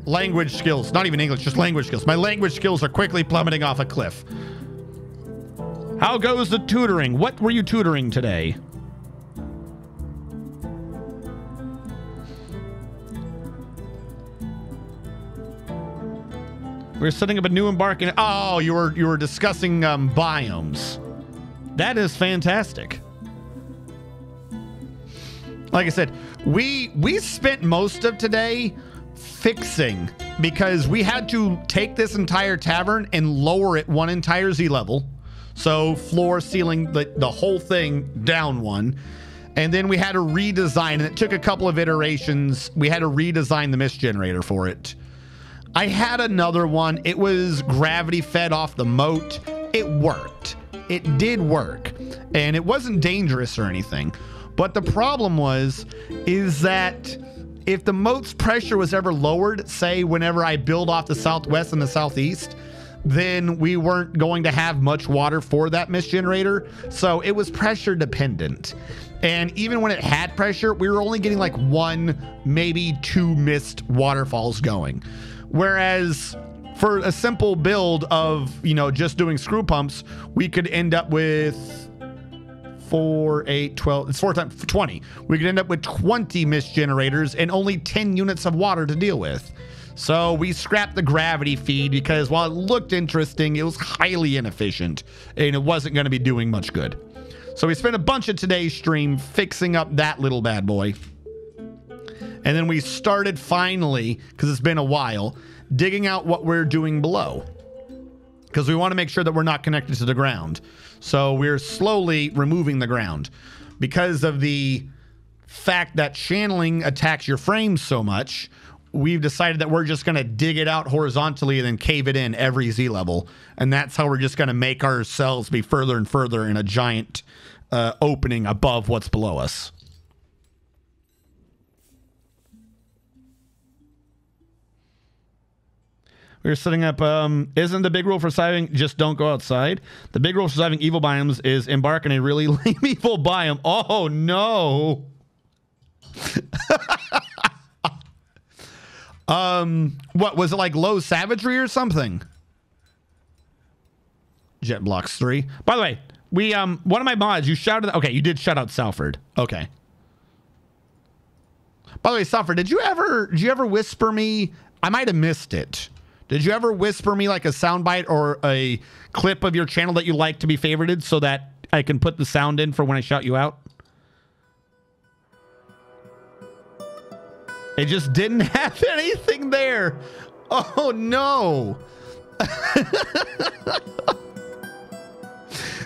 language skills, not even English, just language skills. My language skills are quickly plummeting off a cliff. How goes the tutoring? What were you tutoring today? We're setting up a new embarking. Oh, you were discussing biomes. That is fantastic. Like I said, we spent most of today fixing because we had to take this entire tavern and lower it one entire Z level. So floor, ceiling, the whole thing down one. And then we had to redesign, and it took a couple of iterations. We had to redesign the mist generator for it. I had another one. It was gravity fed off the moat. It worked. It did work. And it wasn't dangerous or anything. But the problem is that if the moat's pressure was ever lowered, say whenever I build off the southwest and the southeast, then we weren't going to have much water for that mist generator. So it was pressure dependent. And even when it had pressure, we were only getting like 1, maybe 2 mist waterfalls going. Whereas for a simple build of, you know, just doing screw pumps, we could end up with 4, 8, 12, it's 4 times 20. We could end up with 20 mist generators and only 10 units of water to deal with. So we scrapped the gravity feed because while it looked interesting, it was highly inefficient and it wasn't going to be doing much good. So we spent a bunch of today's stream fixing up that little bad boy. And then we started finally, because it's been a while, digging out what we're doing below. Because we want to make sure that we're not connected to the ground. So we're slowly removing the ground. Because of the fact that channeling attacks your frames so much, we've decided that we're just going to dig it out horizontally and then cave it in every Z level. And that's how we're just going to make ourselves be further and further in a giant opening above what's below us. We're setting up, isn't the big rule for surviving just don't go outside? The big rule for surviving evil biomes is embark on a really lame evil biome. Oh, no. What, was it like low savagery or something? Jet Blocks 3. By the way, we, one of my mods, you shouted, okay, you did shout out Salford. Okay. By the way, Salford, did you ever whisper me? I might have missed it. Did you ever whisper me like a soundbite or a clip of your channel that you like to be favorited so that I can put the sound in for when I shout you out? It just didn't have anything there. Oh, no.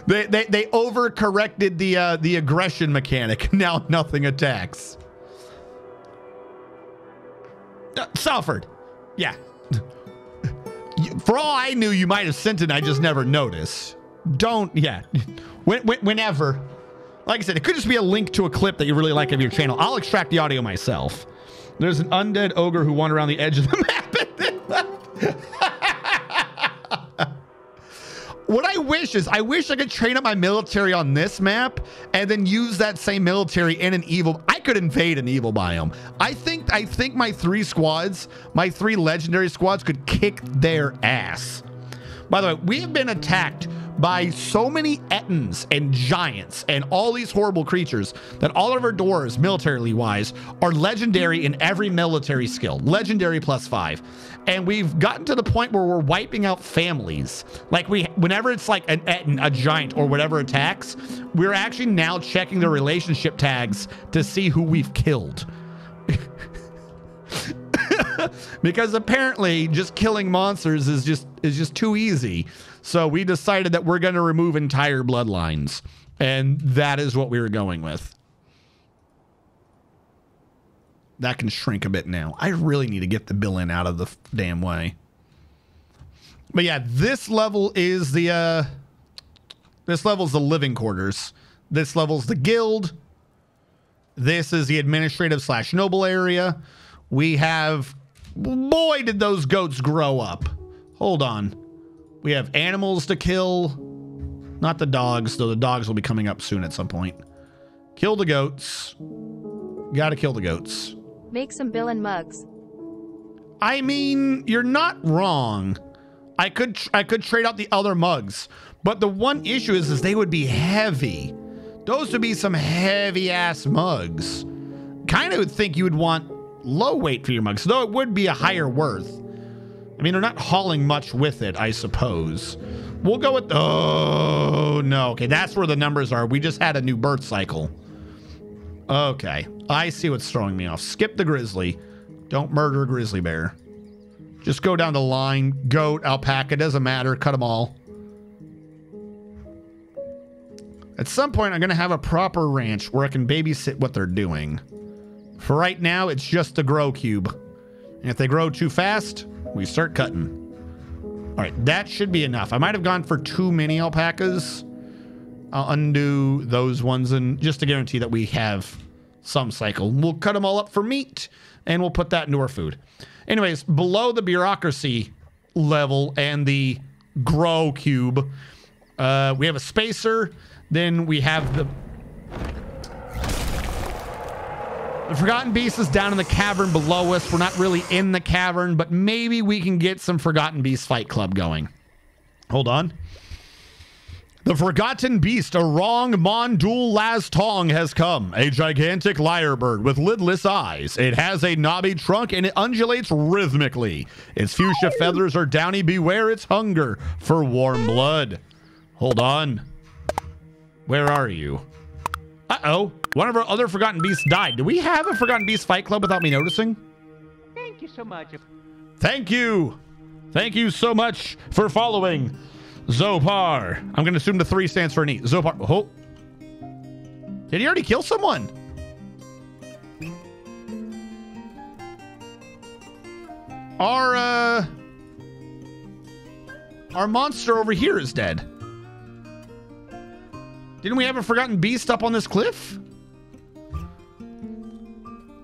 They overcorrected the aggression mechanic. Now nothing attacks. Salford. Yeah. For all I knew, you might have sent it. I just never noticed. Don't. Yeah. Whenever. Like I said, it could just be a link to a clip that you really like of your channel. I'll extract the audio myself. There's an undead ogre who wandered around the edge of the map. What I wish is, I wish I could train up my military on this map and then use that same military in an evil. I could invade an evil biome. I think my 3 squads, my 3 legendary squads could kick their ass. By the way, we have been attacked by so many Ettins and giants and all these horrible creatures that all of our dwarves, militarily wise, are legendary in every military skill. Legendary +5. And we've gotten to the point where we're wiping out families. Like whenever it's like an Ettin, a giant, or whatever attacks, we're actually now checking the relationship tags to see who we've killed. Because apparently just killing monsters is just too easy. So we decided that we're going to remove entire bloodlines. And that is what we were going with. That can shrink a bit now. I really need to get the villain out of the damn way. But yeah, this level is the living quarters. This level's the guild. This is the administrative / noble area. We have, boy, did those goats grow up. Hold on. We have animals to kill. Not the dogs, though the dogs will be coming up soon at some point. Kill the goats. Gotta kill the goats. Make some Bill and mugs. I mean, you're not wrong. I could trade out the other mugs, but the one issue is they would be heavy. Those would be some heavy ass mugs. Kind of would think you would want low weight for your mugs, though it would be a higher worth. I mean, they're not hauling much with it, I suppose. We'll go with, oh no. Okay, that's where the numbers are. We just had a new birth cycle. Okay, I see what's throwing me off. Skip the grizzly. Don't murder a grizzly bear. Just go down the line. Goat, alpaca, doesn't matter. Cut them all. At some point, I'm going to have a proper ranch where I can babysit what they're doing. For right now, it's just the grow cube. And if they grow too fast, we start cutting. All right, that should be enough. I might have gone for too many alpacas. I'll undo those ones and just to guarantee that we have some cycle. We'll cut them all up for meat and we'll put that into our food. Anyways, below the bureaucracy level and the grow cube, we have a spacer. Then we have the Forgotten Beast is down in the cavern below us. We're not really in the cavern, but maybe we can get some Forgotten Beast Fight Club going. Hold on. The Forgotten Beast, a wrong Mondul Las Tong, has come. A gigantic lyrebird with lidless eyes. It has a knobby trunk and it undulates rhythmically. Its fuchsia feathers are downy. Beware its hunger for warm blood. Hold on. Where are you? Uh-oh. One of our other Forgotten Beasts died. Do we have a Forgotten Beast Fight Club without me noticing? Thank you so much. Thank you. Thank you so much for following. Zopar. I'm going to assume the 3 stands for an E. Zopar. Oh. Did he already kill someone? Our monster over here is dead. Didn't we have a Forgotten Beast up on this cliff?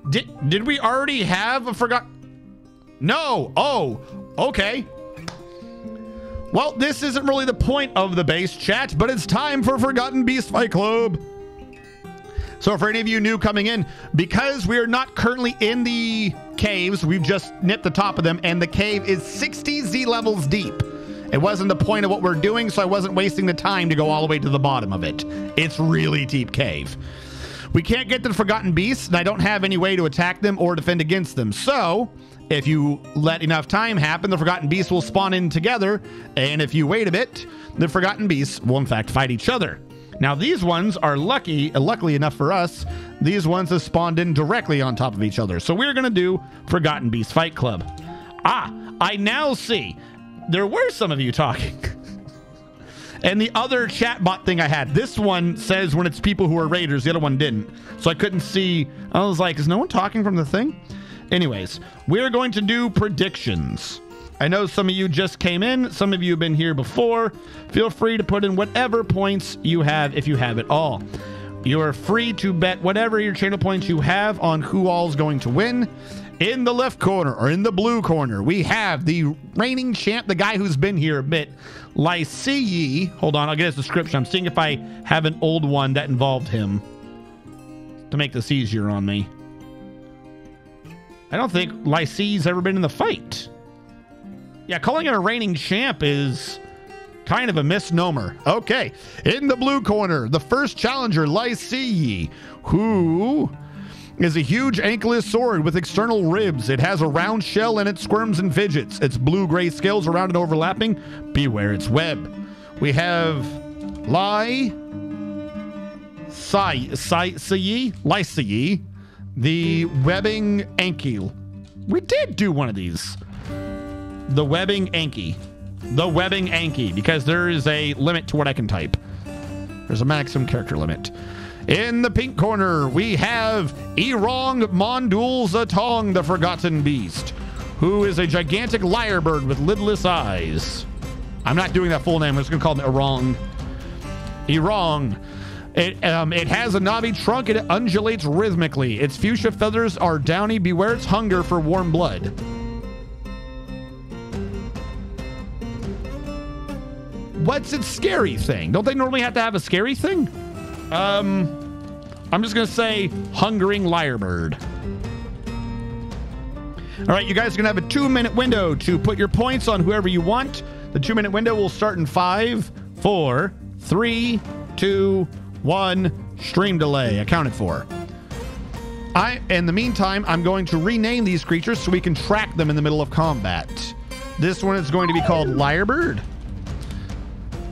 Did we already have a Forgotten? No. Oh, okay. Well, this isn't really the point of the base chat, but it's time for Forgotten Beast Fight Club. So for any of you new coming in, because we are not currently in the caves, we've just nipped the top of them, and the cave is 60 Z levels deep. It wasn't the point of what we're doing, so I wasn't wasting the time to go all the way to the bottom of it. It's really deep cave. We can't get to the Forgotten Beasts, and I don't have any way to attack them or defend against them. So if you let enough time happen, the Forgotten Beasts will spawn in together. And if you wait a bit, the Forgotten Beasts will in fact fight each other. Now these ones are luckily enough for us, these ones have spawned in directly on top of each other. So we're going to do Forgotten Beast Fight Club. Ah, I now see. There were some of you talking. And the other chatbot thing I had, this one says when it's people who are raiders, the other one didn't. So I couldn't see. I was like, is no one talking from the thing? Anyways, we're going to do predictions. I know some of you just came in. Some of you have been here before. Feel free to put in whatever points you have, if you have it all. You are free to bet whatever your channel points you have on who all is going to win. In the left corner, or in the blue corner, we have the reigning champ, the guy who's been here a bit, Lycee. Hold on, I'll get his description. I'm seeing if I have an old one that involved him to make this easier on me. I don't think Lycee's ever been in the fight. Yeah, calling it a reigning champ is kind of a misnomer. Okay, in the blue corner, the first challenger, Lycee, who is a huge ankleless sword with external ribs. It has a round shell and it squirms and fidgets. Its blue-gray scales are round and overlapping. Beware its web. We have Lycee, the webbing Anki. We did do one of these. The webbing Anki. The webbing Anki, because there is a limit to what I can type. There's a maximum character limit. In the pink corner, we have Erong Mondul Zatong, the Forgotten Beast, who is a gigantic lyrebird with lidless eyes. I'm not doing that full name. I'm just going to call him Erong. Erong. It has a knobby trunk and it undulates rhythmically. Its fuchsia feathers are downy. Beware its hunger for warm blood. what's its scary thing? Don't they normally have to have a scary thing? I'm just going to say Hungering Lyrebird. All right, you guys are going to have a 2-minute window to put your points on whoever you want. The 2-minute window will start in 5, 4, 3, 2, 1. Stream delay accounted for. In the meantime, I'm going to rename these creatures so we can track them in the middle of combat. This one is going to be called Lyrebird.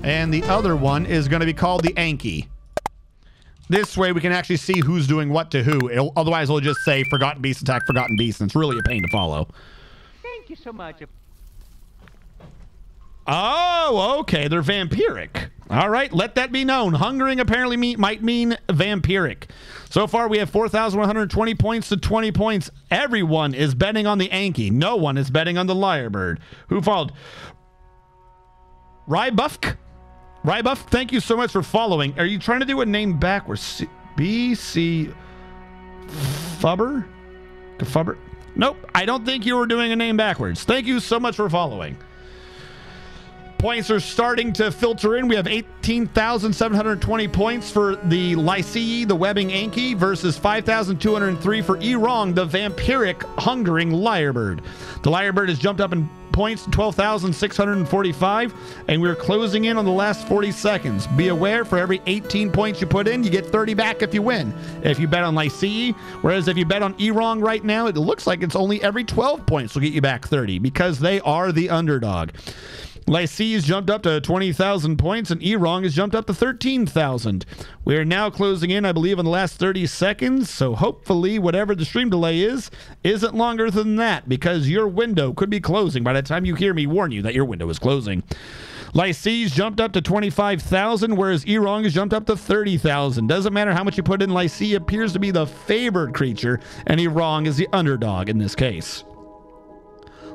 And the other one is going to be called the Anki. This way we can actually see who's doing what to who. Otherwise, it'll just say Forgotten Beast attack Forgotten Beast, and it's really a pain to follow. Thank you so much. Oh, okay. They're vampiric. All right, let that be known. Hungering apparently might mean vampiric. So far, we have 4,120 points to 20 points. Everyone is betting on the Anki. No one is betting on the Lyrebird. Who followed? Rybuff? Rybuff, thank you so much for following. Are you trying to do a name backwards? BC Fubber? Fubber? Nope, I don't think you were doing a name backwards. Thank you so much for following. Points are starting to filter in. We have 18,720 points for the Lycee, the Webbing Anki, versus 5,203 for Erong, the Vampiric Hungering Lyrebird. The Lyrebird has jumped up in points to 12,645, and we're closing in on the last 40 seconds. Be aware, for every 18 points you put in, you get 30 back if you win. If you bet on Lycee, whereas if you bet on Erong right now, it looks like it's only every 12 points will get you back 30, because they are the underdog. Lycee's jumped up to 20,000 points, and Erong has jumped up to 13,000. We are now closing in, I believe, on the last 30 seconds, so hopefully whatever the stream delay isn't longer than that, because your window could be closing by the time you hear me warn you that your window is closing. Lycee's jumped up to 25,000, whereas Erong has jumped up to 30,000. Doesn't matter how much you put in, Lycee appears to be the favored creature, and Erong is the underdog in this case.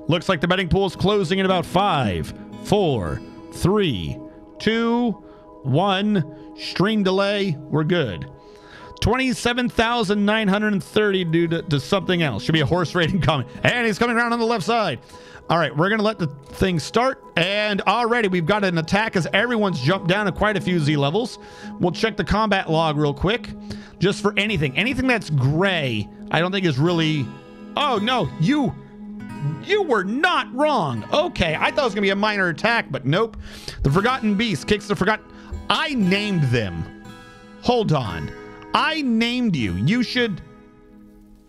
Looks like the betting pool is closing in about 5, 4, 3, 2, 1. Stream delay. We're good. 27,930 due to something else. Should be a horse rating comment. And he's coming around on the left side. All right, we're going to let the thing start. And already we've got an attack as everyone's jumped down to quite a few Z levels. We'll check the combat log real quick. Just for anything. Anything that's gray, I don't think is really... Oh, no, you were not wrong. Okay, I thought it was going to be a minor attack, but nope. The Forgotten Beast kicks the Forgotten... I named them. Hold on. I named you. You should...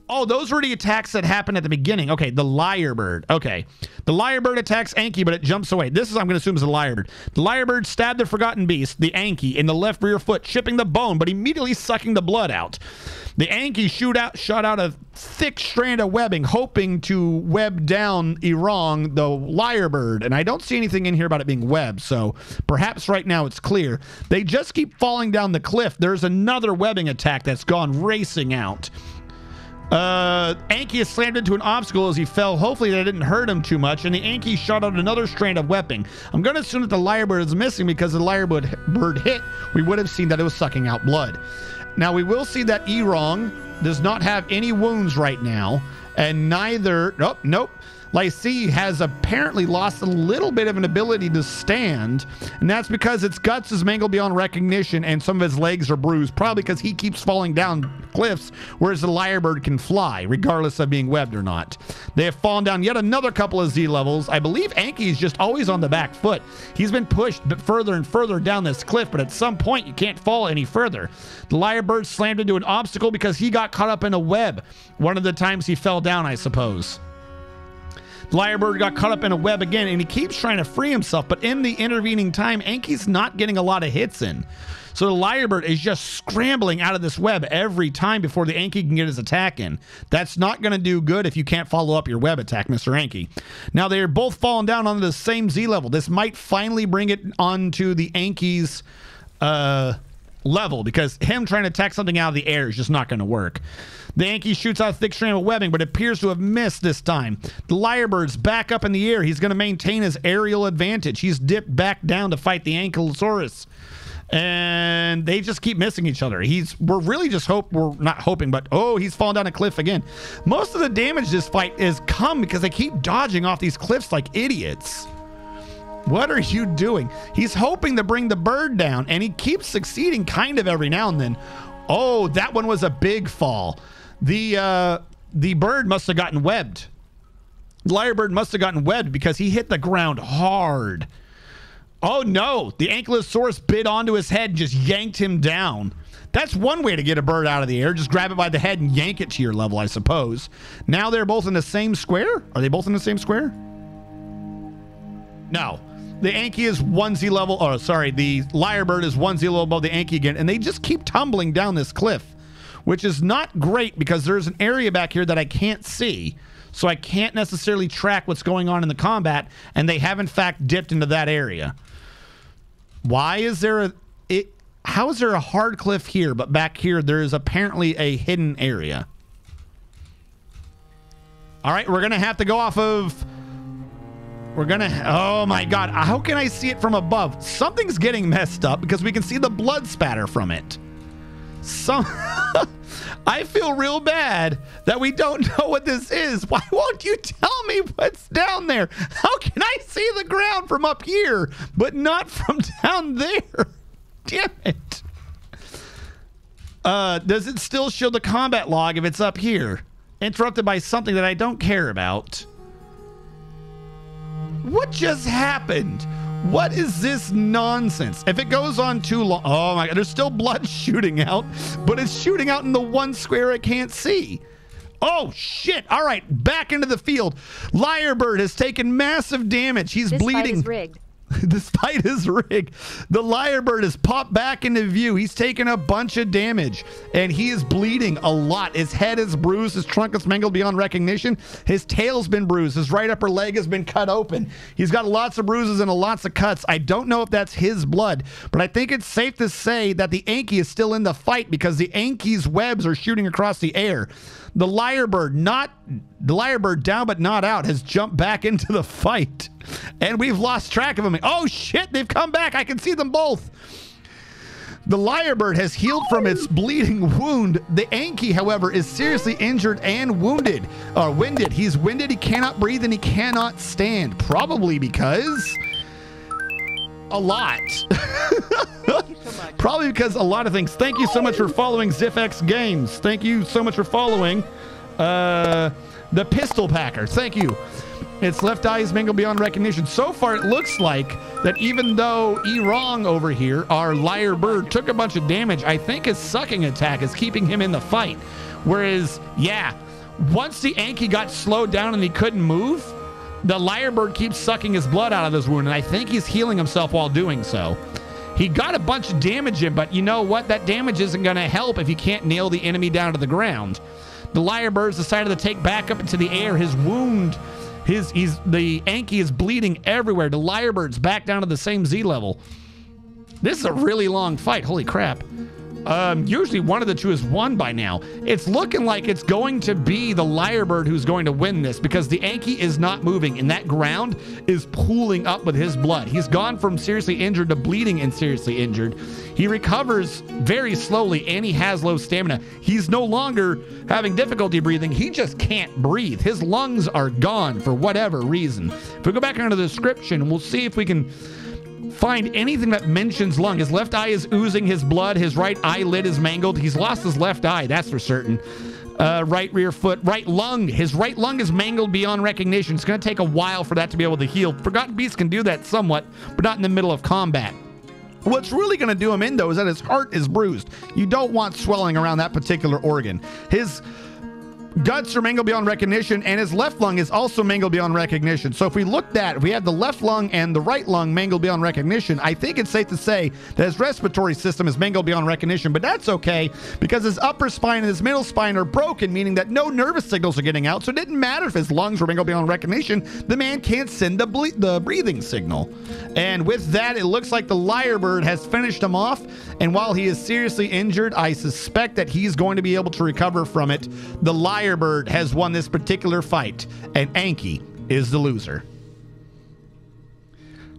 Oh, those were the attacks that happened at the beginning. Okay, the Lyrebird. Okay. The Lyrebird attacks Anki, but it jumps away. This is, I'm going to assume, is the Lyrebird. The Lyrebird stabbed the Forgotten Beast, the Anki, in the left rear foot, chipping the bone, but immediately sucking the blood out. The Anki shot out a thick strand of webbing, hoping to web down Erong, the Lyrebird. And I don't see anything in here about it being webbed, so perhaps right now it's clear. They just keep falling down the cliff. There's another webbing attack that's gone racing out. Anki is slammed into an obstacle as he fell. Hopefully that didn't hurt him too much, and the Anki shot out another strand of webbing. I'm going to assume that the Lyrebird is missing because the Lyrebird hit. We would have seen that it was sucking out blood. Now we will see that Erong does not have any wounds right now, and neither... Nope. Lycee has apparently lost a little bit of an ability to stand, and that's because its guts is mangled beyond recognition and some of his legs are bruised, probably because he keeps falling down cliffs, whereas the Lyrebird can fly, regardless of being webbed or not. They have fallen down yet another couple of Z levels. I believe Anki is just always on the back foot. He's been pushed further and further down this cliff, but at some point you can't fall any further. The Lyrebird slammed into an obstacle because he got caught up in a web. One of the times he fell down, I suppose. Lyrebird got caught up in a web again, and he keeps trying to free himself, but in the intervening time, Anki's not getting a lot of hits in. So the Lyrebird is just scrambling out of this web every time before the Anki can get his attack in. That's not going to do good if you can't follow up your web attack, Mr. Anki. Now, they are both falling down onto the same Z level. This might finally bring it onto the Anki's level, because him trying to attack something out of the air is just not going to work. The Anki shoots out a thick strand of webbing, but appears to have missed this time. The Lyrebird's back up in the air. He's going to maintain his aerial advantage. He's dipped back down to fight the Ankylosaurus. And they just keep missing each other. We're really just we're not hoping, but oh, he's fallen down a cliff again. Most of the damage this fight is come because they keep dodging off these cliffs like idiots. What are you doing? He's hoping to bring the bird down, and he keeps succeeding kind of every now and then. Oh, that one was a big fall. The bird must have gotten webbed. The lyrebird must have gotten webbed because he hit the ground hard. Oh, no. The ankylosaurus bit onto his head and just yanked him down. That's one way to get a bird out of the air. Just grab it by the head and yank it to your level, I suppose. Now they're both in the same square? Are they both in the same square? No. The Anky is 1Z level. Oh, sorry. The lyrebird is 1Z level above the Anky again. And they just keep tumbling down this cliff, which is not great because there's an area back here that I can't see. So I can't necessarily track what's going on in the combat. And they have, in fact, dipped into that area. Why is there how is there a hard cliff here, but back here there is apparently a hidden area? All right, we're going to have to go off of... Oh my God, how can I see it from above? Something's getting messed up because we can see the blood spatter from it. I feel real bad that we don't know what this is. Why won't you tell me what's down there? How can I see the ground from up here, but not from down there? Damn it. Does it still show the combat log if it's up here? Interrupted by something that I don't care about. What just happened? What is this nonsense? If it goes on too long... Oh my God, there's still blood shooting out, but it's shooting out in the one square I can't see. Oh, shit. All right, back into the field. Lyrebird has taken massive damage. He's bleeding. This fight is rigged. This fight is rigged. The lyrebird has popped back into view. He's taken a bunch of damage, and he is bleeding a lot. His head is bruised. His trunk is mangled beyond recognition. His tail's been bruised. His right upper leg has been cut open. He's got lots of bruises and lots of cuts. I don't know if that's his blood, but I think it's safe to say that the Anky is still in the fight because the Anky's webs are shooting across the air. The lyrebird down but not out has jumped back into the fight, and we've lost track of him. Oh shit, they've come back. I can see them both. The lyrebird has healed from its bleeding wound. The Anky, however, is seriously injured and winded. He's winded, he cannot breathe, and he cannot stand. Probably because a lot. Probably because a lot of things. Thank you so much for following ZiffX Games. Thank you so much for following the Pistol Packer. Thank you. Its left eye is mangled beyond recognition. So far, it looks like that even though E-Wrong over here, our lyrebird, took a bunch of damage, I think his sucking attack is keeping him in the fight. Whereas, yeah, once the Anky got slowed down and he couldn't move, the lyrebird keeps sucking his blood out of this wound, and I think he's healing himself while doing so. He got a bunch of damage in, but you know what? That damage isn't going to help if you can't nail the enemy down to the ground. The lyrebird's decided to take back up into the air. His wound, the Anky is bleeding everywhere. The lyrebird's back down to the same Z level. This is a really long fight. Holy crap. Usually one of the two is won by now. It's looking like it's going to be the lyrebird who's going to win this because the Anky is not moving and that ground is pooling up with his blood. He's gone from seriously injured to bleeding and seriously injured. He recovers very slowly and he has low stamina. He's no longer having difficulty breathing. He just can't breathe. His lungs are gone for whatever reason. If we go back into the description, we'll see if we can find anything that mentions lung. His left eye is oozing his blood. His right eyelid is mangled. He's lost his left eye, that's for certain. Right rear foot, right lung. His right lung is mangled beyond recognition. It's going to take a while for that to be able to heal. Forgotten Beasts can do that somewhat, but not in the middle of combat. What's really going to do him in, though, is that his heart is bruised. You don't want swelling around that particular organ. His guts are mangled beyond recognition, and his left lung is also mangled beyond recognition. So if we have the left lung and the right lung mangled beyond recognition, I think it's safe to say that his respiratory system is mangled beyond recognition, but that's okay because his upper spine and his middle spine are broken, meaning that no nervous signals are getting out, so it didn't matter if his lungs were mangled beyond recognition. The man can't send the breathing signal. And with that, it looks like the lyrebird has finished him off, and while he is seriously injured, I suspect that he's going to be able to recover from it. The lyrebird has won this particular fight, and Anky is the loser.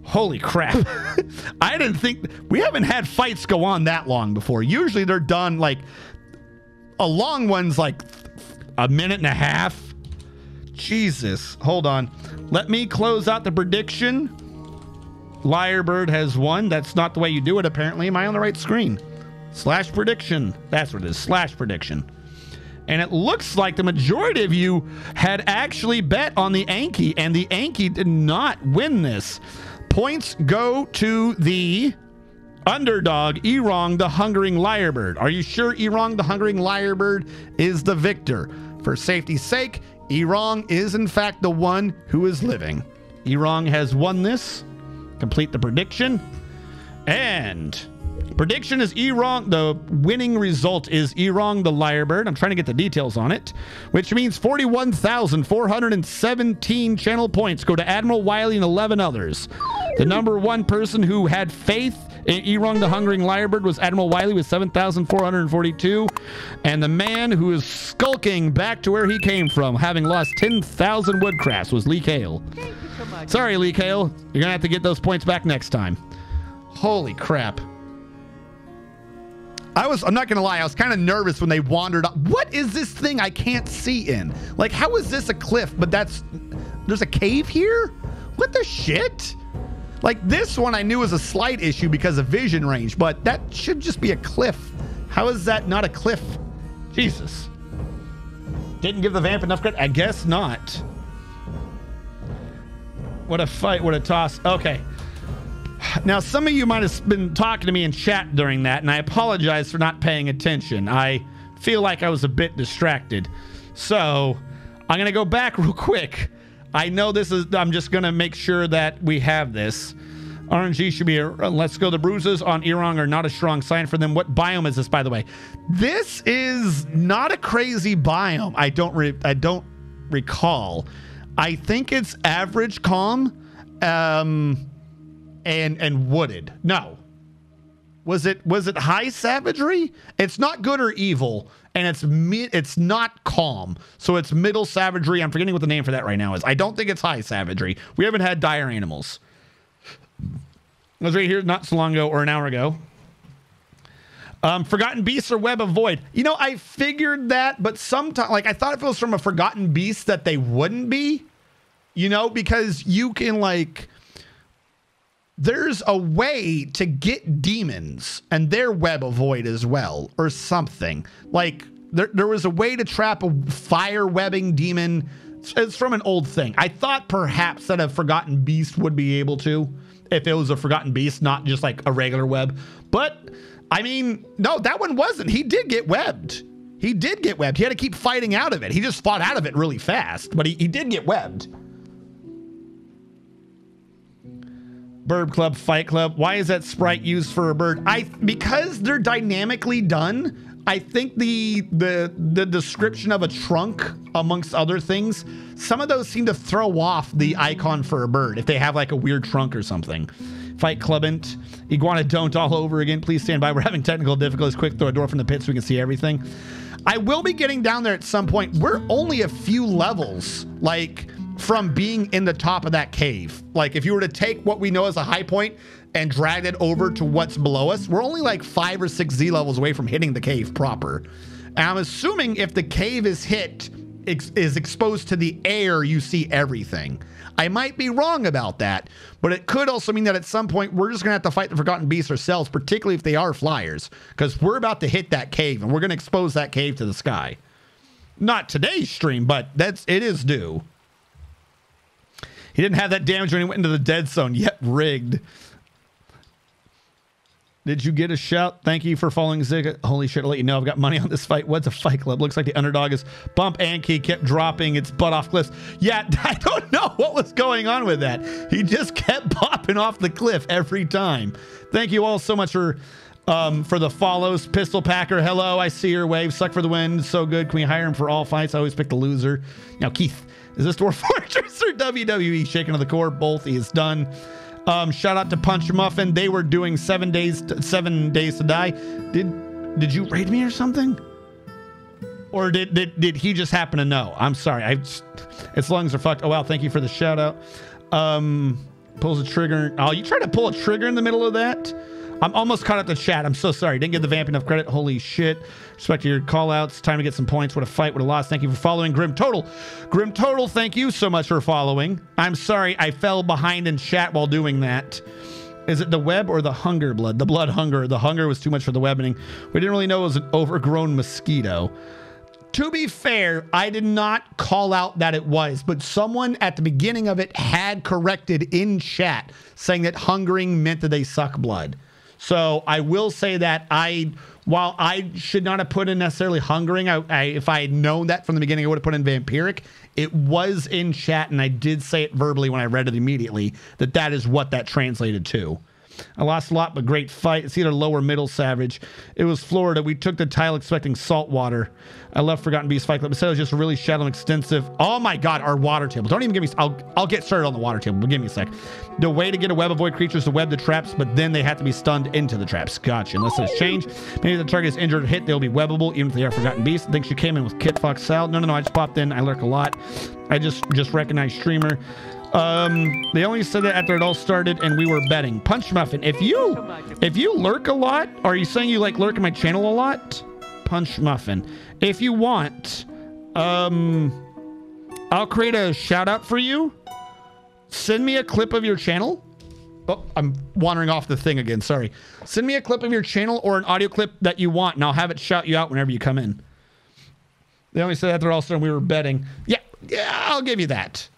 Holy crap. I didn't think... We haven't had fights go on that long before. Usually they're done, like... A long one's like a minute and a half. Jesus. Hold on. Let me close out the prediction. Lyrebird has won. That's not the way you do it, apparently. Am I on the right screen? Slash prediction. That's what it is. Slash prediction. And it looks like the majority of you had actually bet on the Anki, and the Anki did not win this. Points go to the underdog, Erong the Hungering Lyrebird. Are you sure Erong the Hungering Lyrebird is the victor? For safety's sake, Erong is in fact the one who is living. Erong has won this. Complete the prediction. And prediction is Erong. The winning result is Erong the Lyrebird. I'm trying to get the details on it, which means 41,417 channel points go to Admiral Wiley and 11 others. The number one person who had faith in Erong the Hungering Lyrebird was Admiral Wiley with 7,442. And the man who is skulking back to where he came from, having lost 10,000 woodcrafts, was Lee Kale. Thank you so much. Sorry, Lee Kale. You're going to have to get those points back next time. Holy crap. I'm not gonna lie, I was kind of nervous when they wandered up. What is this thing I can't see in? Like, how is this a cliff? But there's a cave here? What the shit? Like, this one I knew was a slight issue because of vision range, but that should just be a cliff. How is that not a cliff? Jesus. Didn't give the vamp enough credit? I guess not. What a fight, what a toss. Okay. Now, some of you might have been talking to me in chat during that, and I apologize for not paying attention. I feel like I was a bit distracted. So, I'm going to go back real quick. I know this is, I'm just going to make sure that we have this. RNG should be, let's go. The bruises on Erong are not a strong sign for them. What biome is this, by the way? This is not a crazy biome. I don't recall. I think it's average calm. And wooded. No. Was it high savagery? It's not good or evil, and it's not calm. So it's middle savagery. I'm forgetting what the name for that right now is. I don't think it's high savagery. We haven't had dire animals. It was right here not so long ago or an hour ago. Forgotten Beasts or Web of Void. You know, I figured that, but sometimes, like, I thought if it was from a Forgotten Beast that they wouldn't be, you know, because you can, like, there's a way to get demons and their Web of Void as well, or something. Like, there was a way to trap a fire webbing demon. It's from an old thing. I thought perhaps that a Forgotten Beast would be able to, if it was a Forgotten Beast, not just like a regular web. But, I mean, no, that one wasn't. He did get webbed. He did get webbed. He had to keep fighting out of it. He just fought out of it really fast, but he did get webbed. Bird Club, Fight Club. Why is that sprite used for a bird? Because they're dynamically done. I think the description of a trunk, amongst other things, some of those seem to throw off the icon for a bird if they have like a weird trunk or something. Fight Clubant, Iguana Don't all over again. Please stand by. We're having technical difficulties. Quick, throw a door from the pit so we can see everything. I will be getting down there at some point. We're only a few levels, like, from being in the top of that cave. Like, if you were to take what we know as a high point and drag it over to what's below us, we're only like 5 or 6 Z levels away from hitting the cave proper. And I'm assuming if the cave is hit, is exposed to the air, you see everything. I might be wrong about that, but it could also mean that at some point we're just gonna have to fight the Forgotten Beasts ourselves, particularly if they are flyers, because we're about to hit that cave and we're gonna expose that cave to the sky. Not today's stream, but it is due. He didn't have that damage when he went into the dead zone. Yep, rigged. Did you get a shout? Thank you for following Zig. Holy shit, I'll let you know I've got money on this fight. What's a fight club? Looks like the underdog is bump and key kept dropping its butt off cliffs. Yeah, I don't know what was going on with that. He just kept popping off the cliff every time. Thank you all so much for the follows. Pistol Packer, hello. I see your wave. Suck for the win. So good. Can we hire him for all fights? I always pick the loser. Now, Keith, is this Dwarf Fortress or WWE? Shaking of the core. Both. He is done. Shout out to Punch Muffin. They were doing 7 days to die. Did you raid me or something? Or did he just happen to know? I'm sorry. Its lungs are fucked. Oh wow, thank you for the shout out. Pulls a trigger. Oh, you tried to pull a trigger in the middle of that? I'm almost caught up the chat. I'm so sorry. Didn't give the vamp enough credit. Holy shit. Respect to your call outs. Time to get some points. What a fight. What a loss. Thank you for following. Grim Total. Grim Total, thank you so much for following. I'm sorry I fell behind in chat while doing that. Is it the web or the hunger blood? The blood hunger. The hunger was too much for the webbing. We didn't really know it was an overgrown mosquito. To be fair, I did not call out that it was, but someone at the beginning of it had corrected in chat saying that hungering meant that they suck blood. So I will say that while I should not have put in necessarily hungering, if I had known that from the beginning, I would have put in vampiric. It was in chat, and I did say it verbally when I read it immediately, that is what that translated to. I lost a lot, but great fight. It's either low or middle savage. It was Florida. We took the tile expecting salt water. I left Forgotten Beast Fight Club. Instead, it was just really shallow and extensive. Oh my God, our water table. Don't even give me... I'll get started on the water table, but give me a sec. The way to get a web avoid creatures to web the traps, but then they have to be stunned into the traps. Gotcha. Unless there's change. Maybe the target is injured or hit, they'll be webbable, even if they are Forgotten Beast. I think she came in with Kit Fox Sal. No, I just popped in. I lurk a lot. I just recognized streamer. They only said that after it all started and we were betting. Punch Muffin, if you lurk a lot, are you saying you like lurk in my channel a lot? Punch Muffin. If you want, I'll create a shout out for you. Send me a clip of your channel. Oh, I'm wandering off the thing again. Sorry. Send me a clip of your channel or an audio clip that you want, and I'll have it shout you out whenever you come in. They only said after all started we were betting. Yeah, I'll give you that.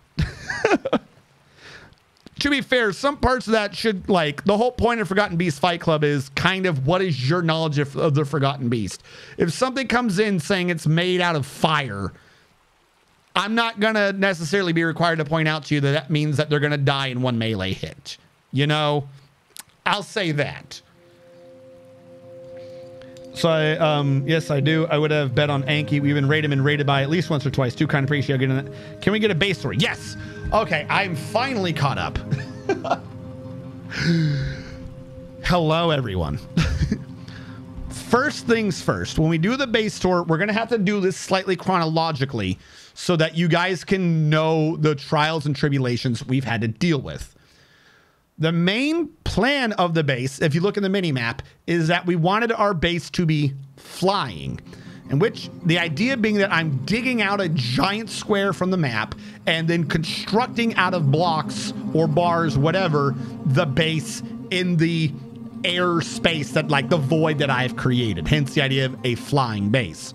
To be fair, some parts of that should, like, the whole point of Forgotten Beast Fight Club is kind of what is your knowledge of the Forgotten Beast. If something comes in saying it's made out of fire, I'm not going to necessarily be required to point out to you that that means that they're going to die in one melee hit. You know, I'll say that. So, yes, I do. I would have bet on Anki. We've been rated and rated by at least once or twice. Too kind of appreciate getting it. Can we get a base story? Yes. Okay, I'm finally caught up. Hello, everyone. First things first, when we do the base tour, we're going to have to do this slightly chronologically so that you guys can know the trials and tribulations we've had to deal with. The main plan of the base, if you look in the mini map, is that we wanted our base to be flying. In which the idea being that I'm digging out a giant square from the map and then constructing out of blocks or bars, whatever, the base in the air space that, like, the void that I've created. Hence the idea of a flying base.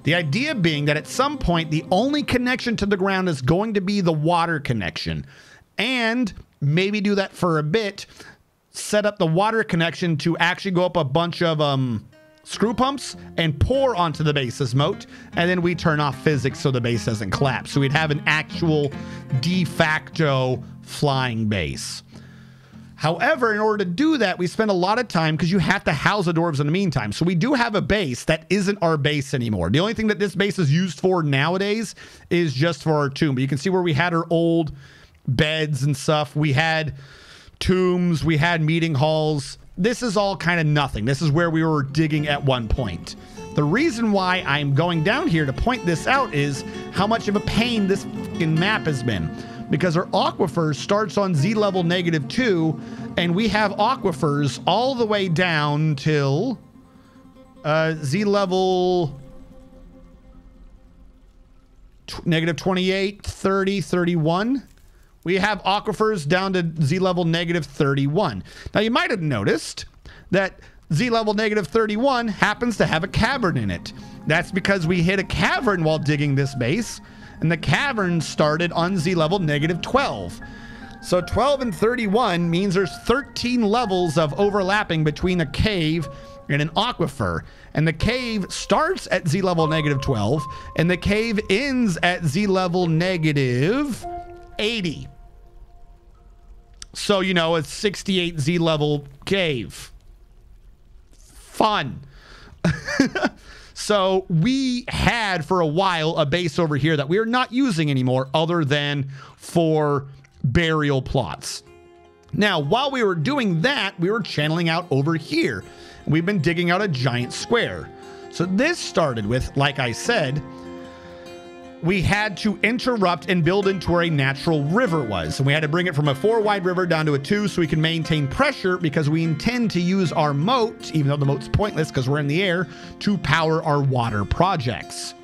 The idea being that at some point, the only connection to the ground is going to be the water connection. And maybe do that for a bit, set up the water connection to actually go up a bunch of screw pumps and pour onto the base's moat, and then we turn off physics so the base doesn't collapse. So we'd have an actual de facto flying base. However, in order to do that, we spend a lot of time because you have to house the dwarves in the meantime. So we do have a base that isn't our base anymore. The only thing that this base is used for nowadays is just for our tomb. But you can see where we had our old beds and stuff. We had tombs, we had meeting halls. This is all kind of nothing. This is where we were digging at one point. The reason why I'm going down here to point this out is how much of a pain this fucking map has been. Because our aquifer starts on Z level -2, and we have aquifers all the way down till Z level -28, 30, 31. We have aquifers down to Z level -31. Now, you might have noticed that Z level -31 happens to have a cavern in it. That's because we hit a cavern while digging this base, and the cavern started on Z level -12. So 12 and 31 means there's 13 levels of overlapping between a cave and an aquifer. And the cave starts at Z level -12, and the cave ends at Z level -80. So, you know, a 68 Z level cave. Fun. So we had for a while a base over here that we are not using anymore other than for burial plots. Now, while we were doing that, we were channeling out over here. We've been digging out a giant square. So this started with, like I said, we had to interrupt and build into where a natural river was. And we had to bring it from a 4-wide river down to a 2 so we can maintain pressure, because we intend to use our moat, even though the moat's pointless because we're in the air, to power our water projects.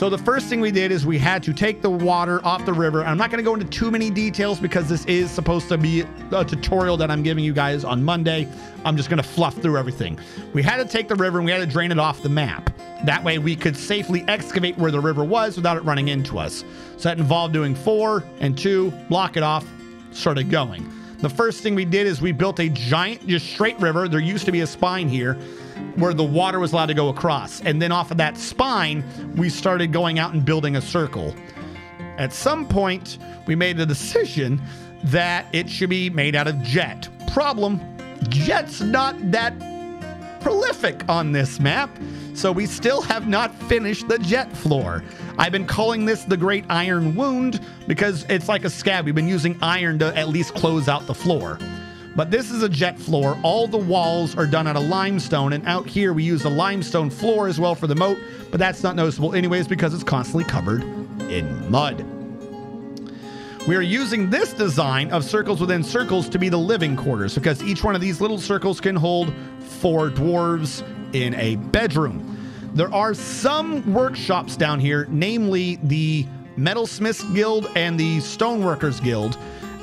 So the first thing we did is we had to take the water off the river. I'm not going to go into too many details because this is supposed to be a tutorial that I'm giving you guys on Monday. I'm just going to fluff through everything. We had to take the river and we had to drain it off the map. That way we could safely excavate where the river was without it running into us. So that involved doing 4 and 2, block it off, started going. The first thing we did is we built a giant, just straight river. There used to be a spine here where the water was allowed to go across. And then off of that spine, we started going out and building a circle. At some point, we made a decision that it should be made out of jet. Problem, jet's not that prolific on this map, so we still have not finished the jet floor. I've been calling this the Great Iron Wound because it's like a scab. We've been using iron to at least close out the floor. But this is a jet floor. All the walls are done out of limestone, and out here we use a limestone floor as well for the moat, but that's not noticeable anyways because it's constantly covered in mud. We are using this design of circles within circles to be the living quarters because each one of these little circles can hold 4 dwarves in a bedroom. There are some workshops down here, namely the Metalsmiths Guild and the Stoneworkers Guild,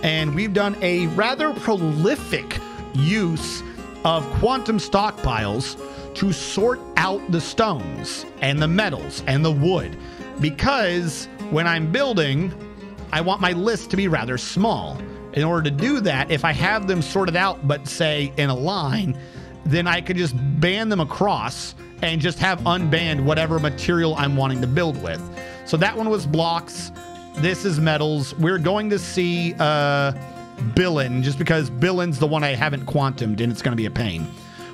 and we've done a rather prolific use of quantum stockpiles to sort out the stones and the metals and the wood, because when I'm building, I want my list to be rather small. In order to do that, if I have them sorted out, but say in a line, then I could just band them across and just have unbanned whatever material I'm wanting to build with. So that one was blocks. This is metals. We're going to see Billin, just because Billin's the one I haven't quantumed and it's going to be a pain.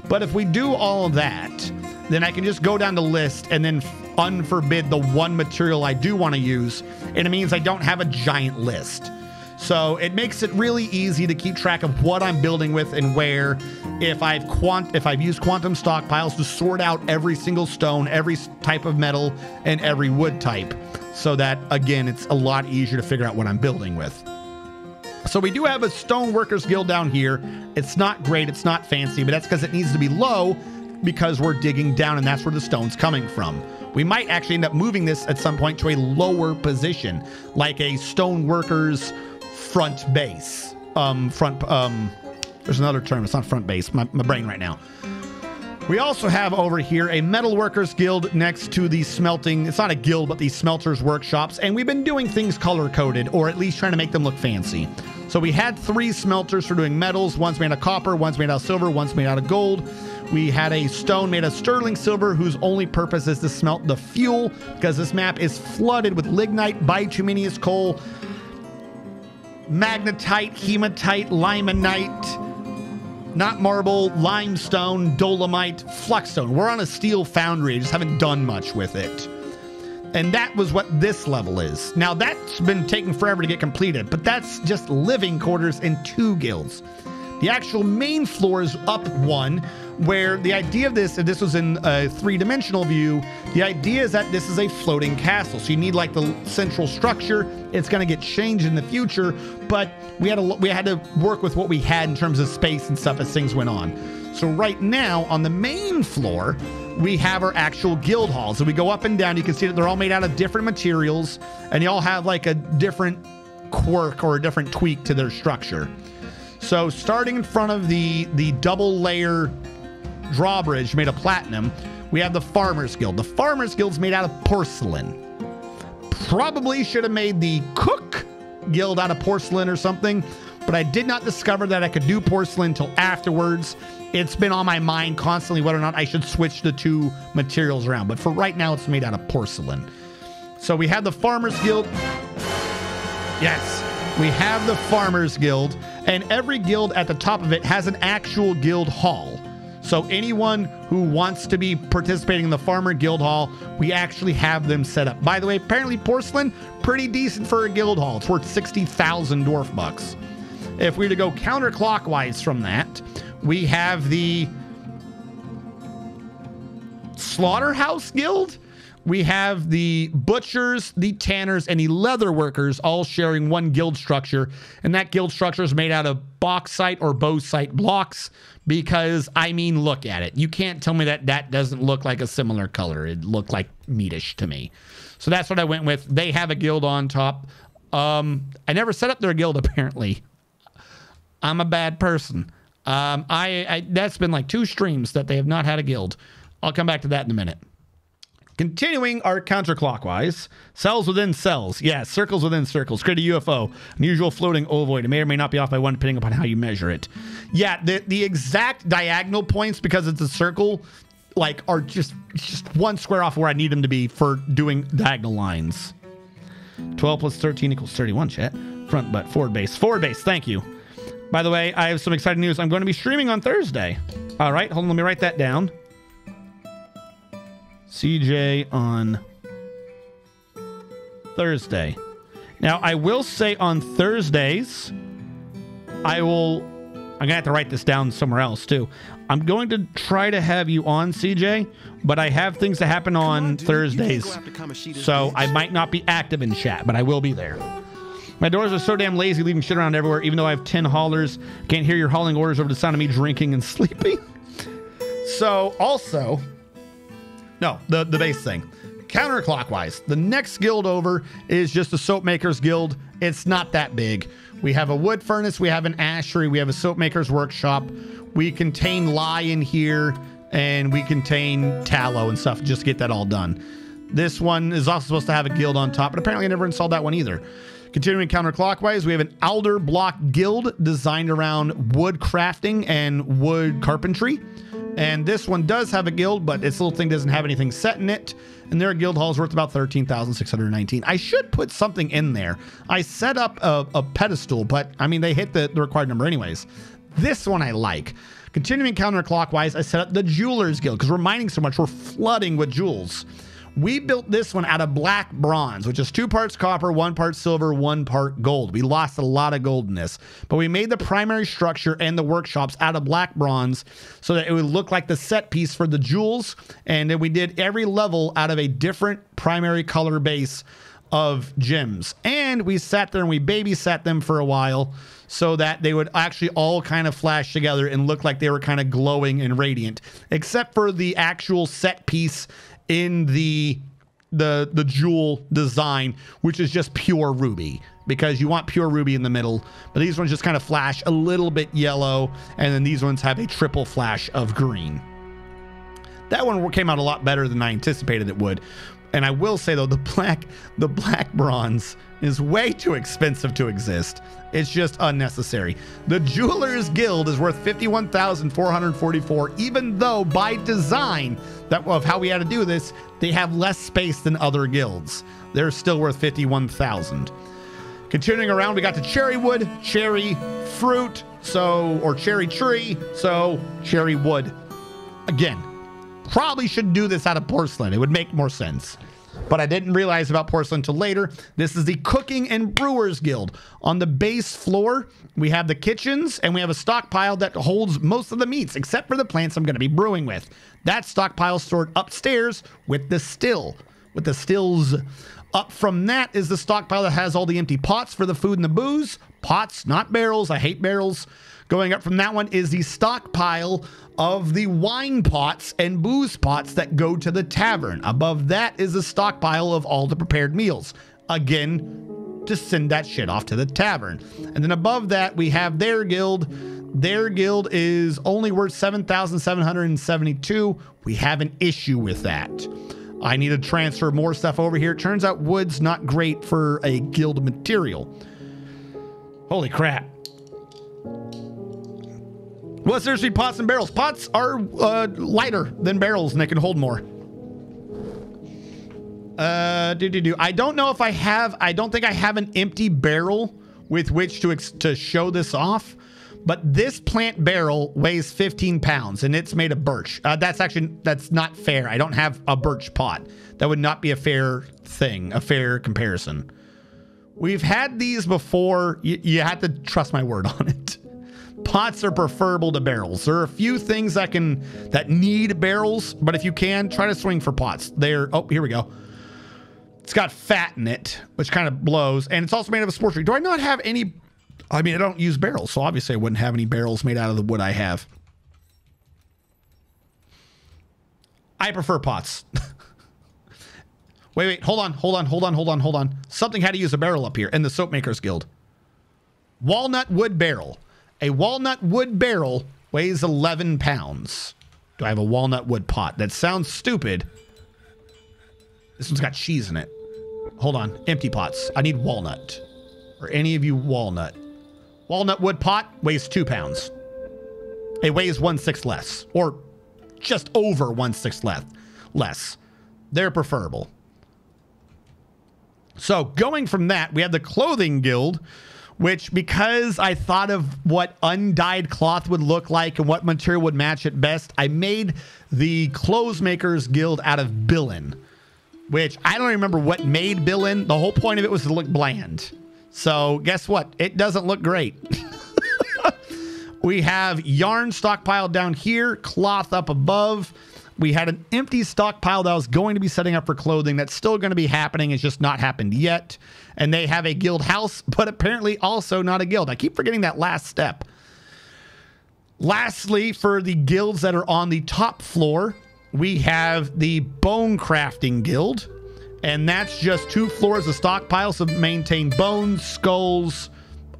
But if we do all of that, then I can just go down the list and then unforbid the one material I do want to use, and it means I don't have a giant list. So it makes it really easy to keep track of what I'm building with and where. If I've used quantum stockpiles to sort out every single stone, every type of metal, and every wood type, so that again it's a lot easier to figure out what I'm building with. So we do have a Stoneworkers Guild down here. It's not great, it's not fancy, but that's because it needs to be low because we're digging down and that's where the stone's coming from. We might actually end up moving this at some point to a lower position, like a Stoneworkers front base. There's another term, it's not front base, my brain right now. We also have over here a Metalworkers Guild next to the smelting, it's not a guild, but the smelters workshops, and we've been doing things color-coded, or at least trying to make them look fancy. So we had 3 smelters for doing metals, one's made of copper, one's made out of silver, one's made out of gold. We had a stone made of sterling silver whose only purpose is to smelt the fuel, because this map is flooded with lignite, bituminous coal, magnetite, hematite, limonite, not marble, limestone, dolomite, fluxstone. We're on a steel foundry. I just haven't done much with it. And that was what this level is. Now, that's been taking forever to get completed, but that's just living quarters in 2 guilds. The actual main floor is up 1, where the idea of this, if this was in a 3-dimensional view, the idea is that this is a floating castle. So you need like the central structure. It's going to get changed in the future, but we had to work with what we had in terms of space and stuff as things went on. So right now on the main floor, we have our actual guild halls. So we go up and down. You can see that they're all made out of different materials, and they all have like a different quirk or a different tweak to their structure. So starting in front of the double layer drawbridge made of platinum, we have the Farmers Guild. The Farmers Guild's made out of porcelain. Probably should have made the Cook Guild out of porcelain or something, but I did not discover that I could do porcelain until afterwards. It's been on my mind constantly whether or not I should switch the 2 materials around, but for right now it's made out of porcelain. So we have the Farmers Guild. Yes, we have the Farmers Guild, and every guild at the top of it has an actual guild hall. So anyone who wants to be participating in the Farmer Guild Hall, we actually have them set up. By the way, apparently porcelain, pretty decent for a guild hall. It's worth 60,000 dwarf bucks. If we were to go counterclockwise from that, we have the Slaughterhouse Guild. We have the butchers, the tanners, and the leather workers all sharing one guild structure. And that guild structure is made out of bauxite or bauxite blocks because, I mean, look at it. You can't tell me that that doesn't look like a similar color. It looked like meatish to me. So that's what I went with. They have a guild on top. I never set up their guild, apparently. I'm a bad person. That's been like 2 streams that they have not had a guild. I'll come back to that in a minute. Continuing our counterclockwise. Cells within cells. Yeah, circles within circles. Create a UFO. Unusual floating ovoid. It may or may not be off by 1 depending upon how you measure it. Yeah, the exact diagonal points, because it's a circle, like, are just 1 square off where I need them to be for doing diagonal lines. 12 plus 13 equals 31, chat. Front butt. Forward base. Forward base. Thank you. By the way, I have some exciting news. I'm going to be streaming on Thursday. All right, hold on. Let me write that down. CJ on Thursday. Now, I will say on Thursdays, I'm going to have to write this down somewhere else, too. I'm going to try to have you on, CJ, but I have things to happen on Thursdays, so I might not be active in chat, but I will be there. My daughters are so damn lazy, leaving shit around everywhere, even though I have 10 haulers. Can't hear your hauling orders over the sound of me drinking and sleeping. So, also... No, the base thing. Counterclockwise. The next guild over is just a soap maker's guild. It's not that big. We have a wood furnace. We have an ashery. We have a soap maker's workshop. We contain lye in here. And we contain tallow and stuff. Just to get that all done. This one is also supposed to have a guild on top. But apparently I never installed that one either. Continuing counterclockwise, we have an alder block guild designed around wood crafting and wood carpentry. And this one does have a guild, but its little thing doesn't have anything set in it. And their guild hall is worth about 13,619. I should put something in there. I set up a pedestal, but I mean, they hit the required number anyways. This one I like. Continuing counterclockwise, I set up the Jewelers Guild because we're mining so much, we're flooding with jewels. We built this one out of black bronze, which is 2 parts copper, 1 part silver, 1 part gold. We lost a lot of gold in this, but we made the primary structure and the workshops out of black bronze so that it would look like the set piece for the jewels. And then we did every level out of a different primary color base of gems. And we sat there and we babysat them for a while so that they would actually all kind of flash together and look like they were kind of glowing and radiant, except for the actual set piece in the jewel design, which is just pure ruby, because you want pure ruby in the middle. But these ones just kind of flash a little bit yellow, and then these ones have a triple flash of green. That one came out a lot better than I anticipated it would. And I will say though, the black bronze is way too expensive to exist. It's just unnecessary. The Jewelers Guild is worth 51,444, even though by design of how we had to do this, they have less space than other guilds. They're still worth 51,000. Continuing around, we got the cherry wood, cherry fruit, or cherry tree, so cherry wood. Again, probably should do this out of porcelain. It would make more sense. But I didn't realize about porcelain until later. This is the Cooking and Brewers Guild. On the base floor, we have the kitchens, and we have a stockpile that holds most of the meats, except for the plants I'm going to be brewing with. That stockpile stored upstairs with the stills. Up from that is the stockpile that has all the empty pots for the food and the booze. Pots, not barrels. I hate barrels. Going up from that one is the stockpile of the wine pots and booze pots that go to the tavern. Above that is the stockpile of all the prepared meals. Again, to send that shit off to the tavern. And then above that, we have their guild. Their guild is only worth 7,772. We have an issue with that. I need to transfer more stuff over here. It turns out wood's not great for a guild material. Holy crap. Well, seriously, pots and barrels. Pots are lighter than barrels, and they can hold more. I don't know if I have. I don't think I have an empty barrel with which to show this off. But this plant barrel weighs 15 pounds, and it's made of birch. That's not fair. I don't have a birch pot. That would not be a fair thing, a fair comparison. We've had these before. You have to trust my word on it. Pots are preferable to barrels. There are a few things that need barrels, but if you can, try to swing for pots. Oh, here we go. It's got fat in it, which kind of blows, and it's also made of a sports drink. Do I not have any? I mean, I don't use barrels, so obviously I wouldn't have any barrels made out of the wood I have. I prefer pots. Wait, hold on. Something had to use a barrel up here in the Soap Makers Guild. Walnut wood barrel. A walnut wood barrel weighs 11 pounds. Do I have a walnut wood pot? That sounds stupid. This one's got cheese in it. Hold on. Empty pots. I need walnut. Or any of you walnut. Walnut wood pot weighs 2 pounds. It weighs 1/6 less. Or just over 1/6 less. They're preferable. So going from that, we have the Clothing Guild, which, because I thought of what undyed cloth would look like and what material would match it best, I made the Clothes Makers Guild out of billin, which I don't remember what made billin. The whole point of it was to look bland. So guess what? It doesn't look great. We have yarn stockpiled down here, cloth up above. We had an empty stockpile that I was going to be setting up for clothing. That's still going to be happening. It's just not happened yet. And they have a guild house, but apparently also not a guild. I keep forgetting that last step. Lastly, for the guilds that are on the top floor, we have the Bone Crafting Guild. And that's just 2 floors of stockpiles to maintain bones, skulls,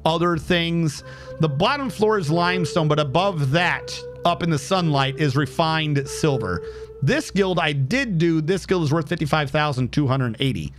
other things. The bottom floor is limestone, but above that, up in the sunlight, is refined silver. This guild I did do. This guild is worth 55,280.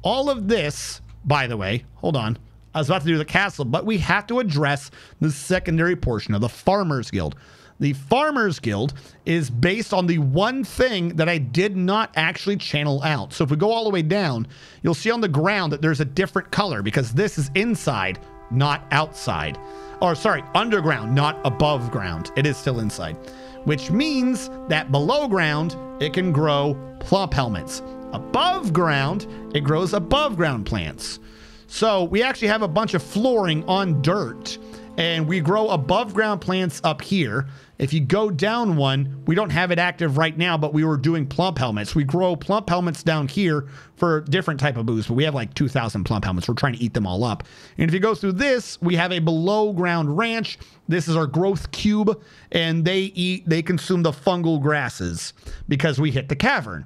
All of this, by the way, hold on. I was about to do the castle, but we have to address the secondary portion of the Farmers Guild. The Farmers Guild is based on the one thing that I did not actually channel out. So if we go all the way down, you'll see on the ground that there's a different color because this is inside, not outside. Or sorry, underground, not above ground. It is still inside, which means that below ground, it can grow plump helmets. Above ground, it grows above ground plants. So we actually have a bunch of flooring on dirt, and we grow above ground plants up here. If you go down one, we don't have it active right now, but we were doing plump helmets. We grow plump helmets down here for different type of boosts, but we have like 2,000 plump helmets. We're trying to eat them all up. And if you go through this, we have a below ground ranch. This is our growth cube, and they consume the fungal grasses because we hit the cavern.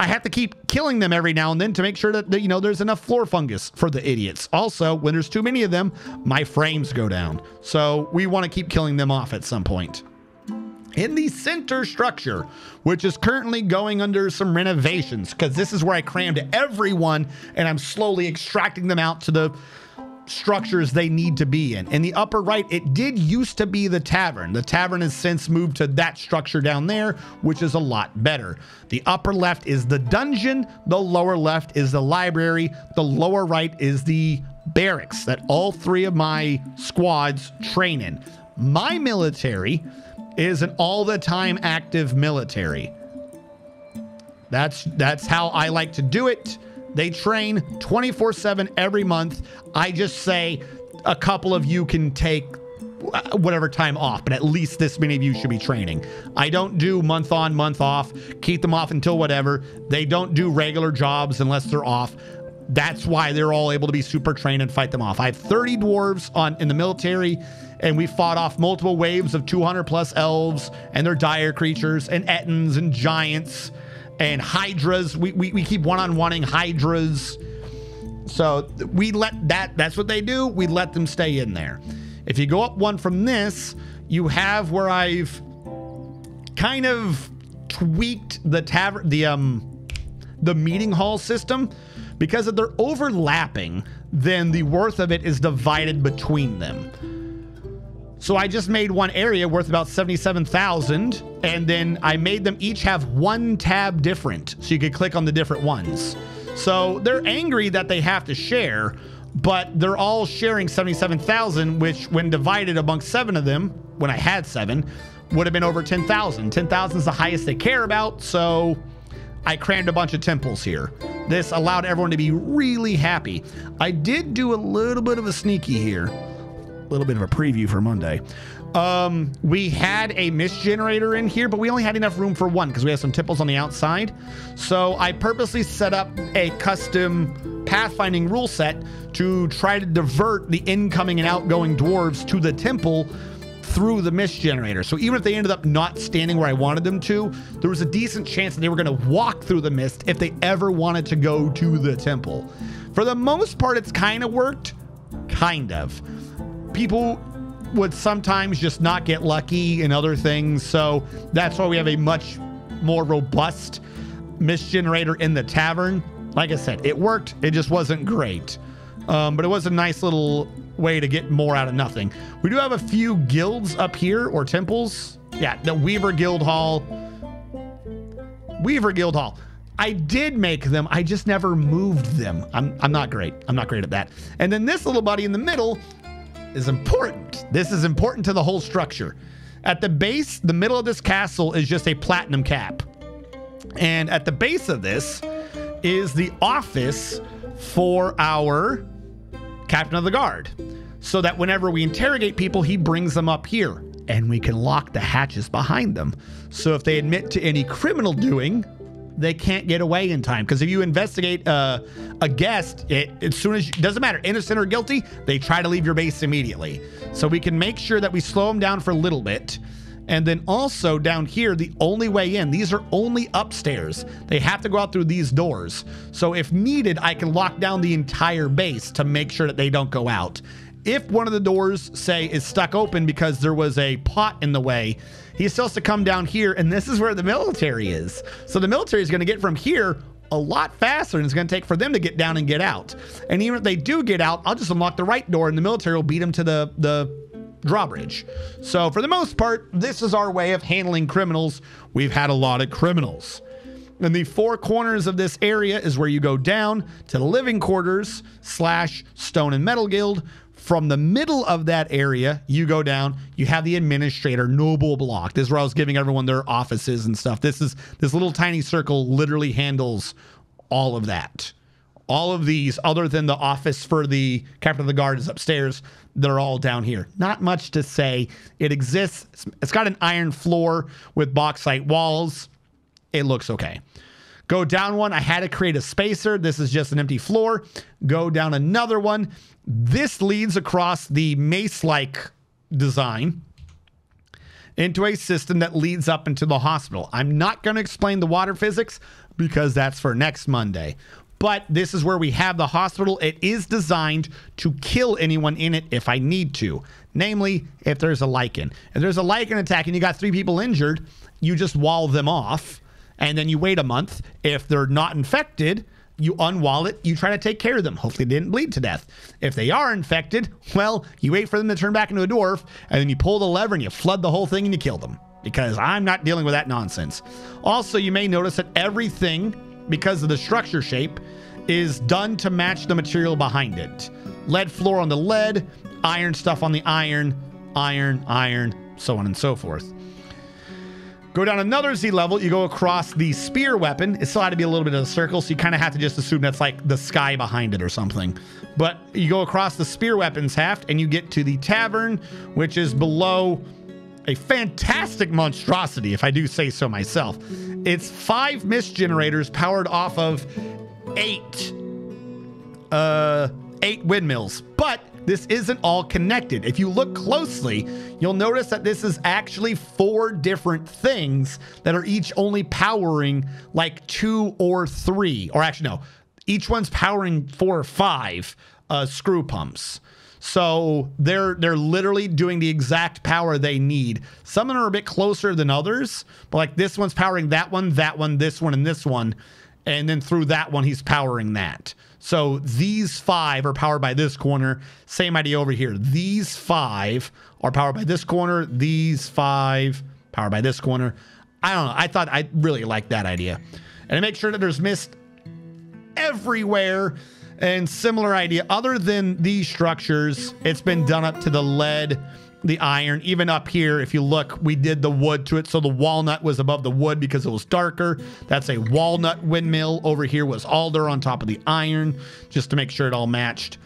I have to keep killing them every now and then to make sure that, you know, there's enough floor fungus for the idiots. Also, when there's too many of them, my frames go down. So we want to keep killing them off at some point. In the center structure, which is currently going under some renovations, because this is where I crammed everyone and I'm slowly extracting them out to the structures they need to be in. In the upper right, it did used to be the tavern. The tavern has since moved to that structure down there, which is a lot better. The upper left is the dungeon. The lower left is the library. The lower right is the barracks that all 3 of my squads train in. My military is an all-the-time active military. That's how I like to do it. They train 24/7 every month. I just say a couple of you can take whatever time off, but at least this many of you should be training. I don't do month on, month off, keep them off until whatever. They don't do regular jobs unless they're off. That's why they're all able to be super trained and fight them off. I have 30 dwarves in the military, and we fought off multiple waves of 200 plus elves and their dire creatures and ettins and giants and hydras. We keep one-on-oneing hydras. So we that's what they do. We let them stay in there. If you go up one from this, you have where I've kind of tweaked the tavern, the meeting hall system. Because if they're overlapping, then the worth of it is divided between them. So I just made one area worth about 77,000, and then I made them each have 1 tab different, so you could click on the different ones. So they're angry that they have to share, but they're all sharing 77,000, which when divided amongst 7 of them, when I had 7, would have been over 10,000. 10,000 is the highest they care about, so I crammed a bunch of temples here. This allowed everyone to be really happy. I did do a little bit of a sneaky here. A little bit of a preview for Monday. We had a mist generator in here, but we only had enough room for 1 because we have some temples on the outside. So I purposely set up a custom pathfinding rule set to try to divert the incoming and outgoing dwarves to the temple through the mist generator. So even if they ended up not standing where I wanted them to, there was a decent chance that they were going to walk through the mist if they ever wanted to go to the temple. For the most part, it's kind of worked. Kind of. People would sometimes just not get lucky in other things. So that's why we have a much more robust mist generator in the tavern. Like I said, it worked. It just wasn't great. But it was a nice little way to get more out of nothing. We do have a few guilds up here, or temples. Yeah, the Weaver Guild Hall. Weaver Guild Hall. I did make them. I just never moved them. I'm not great. I'm not great at that. And then this little buddy in the middle is important. This is important to the whole structure. At the base, the middle of this castle is just a platinum cap. And at the base of this is the office for our captain of the guard. So that whenever we interrogate people, he brings them up here. And we can lock the hatches behind them. So if they admit to any criminal doing, they can't get away in time. Because if you investigate a guest, as soon as doesn't matter, innocent or guilty, they try to leave your base immediately. So we can make sure that we slow them down for a little bit. And then also down here, the only way in, these are only upstairs. They have to go out through these doors. So if needed, I can lock down the entire base to make sure that they don't go out. If one of the doors, say, is stuck open because there was a pot in the way, he still has to come down here, and this is where the military is. So the military is going to get from here a lot faster than it's going to take for them to get down and get out. And even if they do get out, I'll just unlock the right door, and the military will beat them to the drawbridge. So for the most part, this is our way of handling criminals. We've had a lot of criminals. In the four corners of this area is where you go down to the living quarters / stone and metal guild. From the middle of that area, you go down, you have the administrator noble block. This is where I was giving everyone their offices and stuff. This little tiny circle literally handles all of that. All of these, other than the office for the captain of the guard is upstairs, they're all down here. Not much to say. It exists. It's got an iron floor with bauxite walls. It looks okay. Go down one. I had to create a spacer. This is just an empty floor. Go down another one. This leads across the mace-like design into a system that leads up into the hospital. I'm not going to explain the water physics because that's for next Monday. But this is where we have the hospital. It is designed to kill anyone in it if I need to. Namely, if there's a lichen. If there's a lichen attack and you got 3 people injured, you just wall them off. And then you wait a month. If they're not infected, you unwall it. You try to take care of them. Hopefully they didn't bleed to death. If they are infected, well, you wait for them to turn back into a dwarf. And then you pull the lever and you flood the whole thing and you kill them. Because I'm not dealing with that nonsense. Also, you may notice that everything, because of the structure shape, is done to match the material behind it. Lead floor on the lead, iron stuff on the iron, iron, so on and so forth. Go down another Z level, you go across the spear weapon. It still had to be a little bit of a circle, so you kind of have to just assume that's like the sky behind it or something. But you go across the spear weapons haft and you get to the tavern, which is below a fantastic monstrosity, if I do say so myself. It's 5 mist generators powered off of 8 windmills, but this isn't all connected. If you look closely, you'll notice that this is actually 4 different things that are each only powering like 2 or 3, or actually no, each one's powering 4 or 5 screw pumps. So they're literally doing the exact power they need. Some of them are a bit closer than others, but like this one's powering that one, this one, and this one. And then through that one, he's powering that. So these 5 are powered by this corner. Same idea over here. These 5 are powered by this corner. These 5 powered by this corner. I don't know. I thought I really liked that idea. And to make sure that there's mist everywhere. And similar idea, other than these structures, it's been done up to the lead, the iron. Even up here, if you look, we did the wood to it. So the walnut was above the wood because it was darker. That's a walnut windmill. Over here was alder on top of the iron, just to make sure it all matched.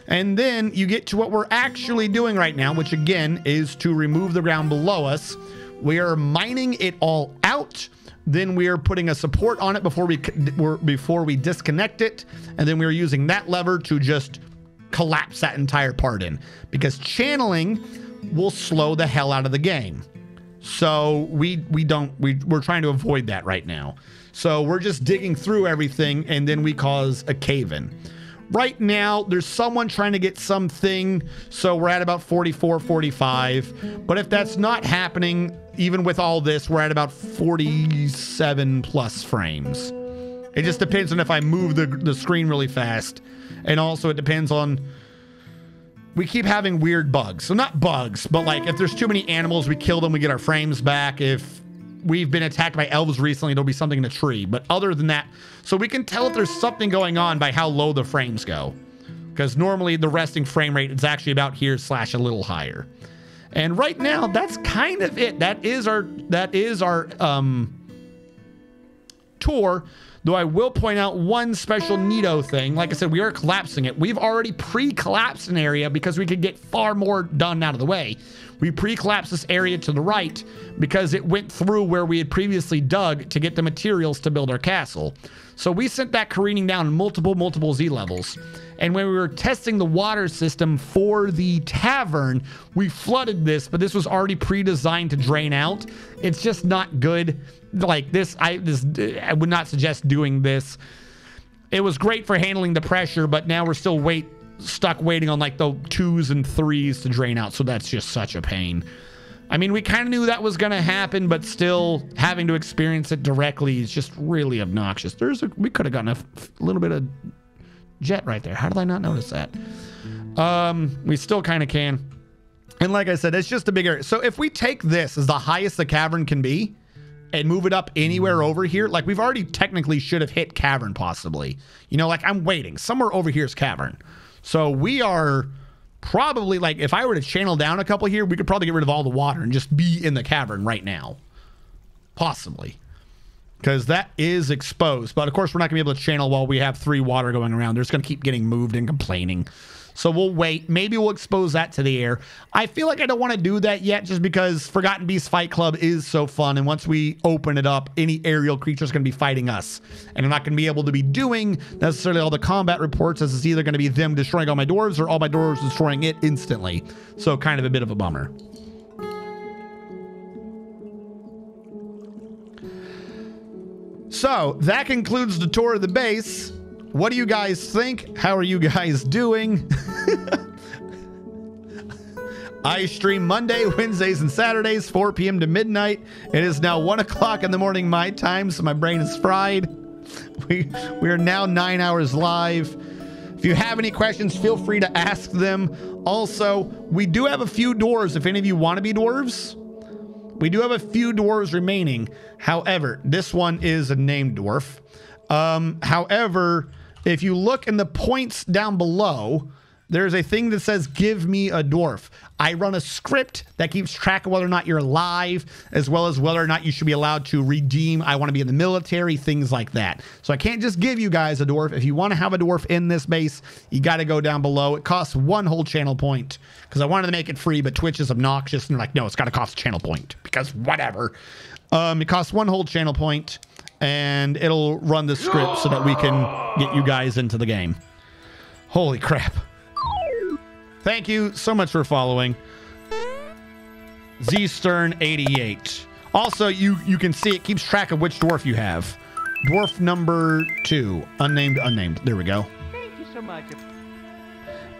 And then you get to what we're actually doing right now, which again is to remove the ground below us. We are mining it all out. Then we are putting a support on it before we disconnect it. And then we're using that lever to just collapse that entire part in. Because channeling will slow the hell out of the game. So we're trying to avoid that right now. So we're just digging through everything, and then we cause a cave-in. Right now, there's someone trying to get something, so we're at about 44, 45. But if that's not happening, even with all this, we're at about 47 plus frames. It just depends on if I move the screen really fast. And also it depends on... We keep having weird bugs. So not bugs, but like if there's too many animals, we kill them, we get our frames back. If we've been attacked by elves recently, there'll be something in a tree. But other than that, so we can tell if there's something going on by how low the frames go. Because normally the resting frame rate is actually about here / a little higher. And right now, that's kind of it. That is our tour. Though I will point out one special neato thing. Like I said, we are collapsing it. We've already pre-collapsed an area because we could get far more done out of the way. We pre-collapsed this area to the right because it went through where we had previously dug to get the materials to build our castle. So we sent that careening down multiple Z levels. And when we were testing the water system for the tavern, we flooded this, but this was already pre-designed to drain out. It's just not good. Like this, I would not suggest doing this. It was great for handling the pressure, but now we're still stuck waiting on like the 2s and 3s to drain out. So that's just such a pain. I mean, we kind of knew that was going to happen, but still having to experience it directly is just really obnoxious. We could have gotten a little bit of jet right there. How did I not notice that? We still kind of can. And like I said, it's just a big area. So if we take this as the highest the cavern can be and move it up anywhere over here, like we've already technically should have hit cavern possibly. You know, like I'm waiting. Somewhere over here is cavern. So we are probably like, if I were to channel down a couple here, we could probably get rid of all the water and just be in the cavern right now. Possibly. Because that is exposed. But of course, we're not going to be able to channel while we have 3 water going around. They're just going to keep getting moved and complaining. So we'll wait. Maybe we'll expose that to the air. I feel like I don't want to do that yet just because Forgotten Beast Fight Club is so fun. And once we open it up, any aerial creature is going to be fighting us. And I'm not going to be able to be doing necessarily all the combat reports, as it's either going to be them destroying all my dwarves or all my dwarves destroying it instantly. So kind of a bit of a bummer. So that concludes the tour of the base. What do you guys think? How are you guys doing? I stream Monday, Wednesdays, and Saturdays, 4 p.m. to midnight. It is now 1 o'clock in the morning my time, so my brain is fried. We are now 9 hours live. If you have any questions, feel free to ask them. Also, we do have a few dwarves. If any of you want to be dwarves, we do have a few dwarves remaining. However, this one is a named dwarf. However, if you look in the points down below, there's a thing that says, give me a dwarf. I run a script that keeps track of whether or not you're alive, as well as whether or not you should be allowed to redeem, I want to be in the military, things like that. So I can't just give you guys a dwarf. If you want to have a dwarf in this base, you got to go down below. It costs 1 whole channel point because I wanted to make it free, but Twitch is obnoxious. And they're like, no, it's got to cost a channel point because whatever. It costs 1 whole channel point. And it'll run the script so that we can get you guys into the game. Holy crap. Thank you so much for following. ZStern88. Also, you can see it keeps track of which dwarf you have. Dwarf number 2. Unnamed. There we go. Thank you so much.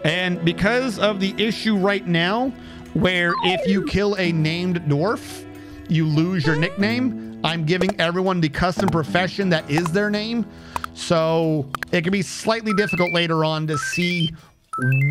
And because of the issue right now, where if you kill a named dwarf, you lose your nickname, I'm giving everyone the custom profession that is their name. So it can be slightly difficult later on to see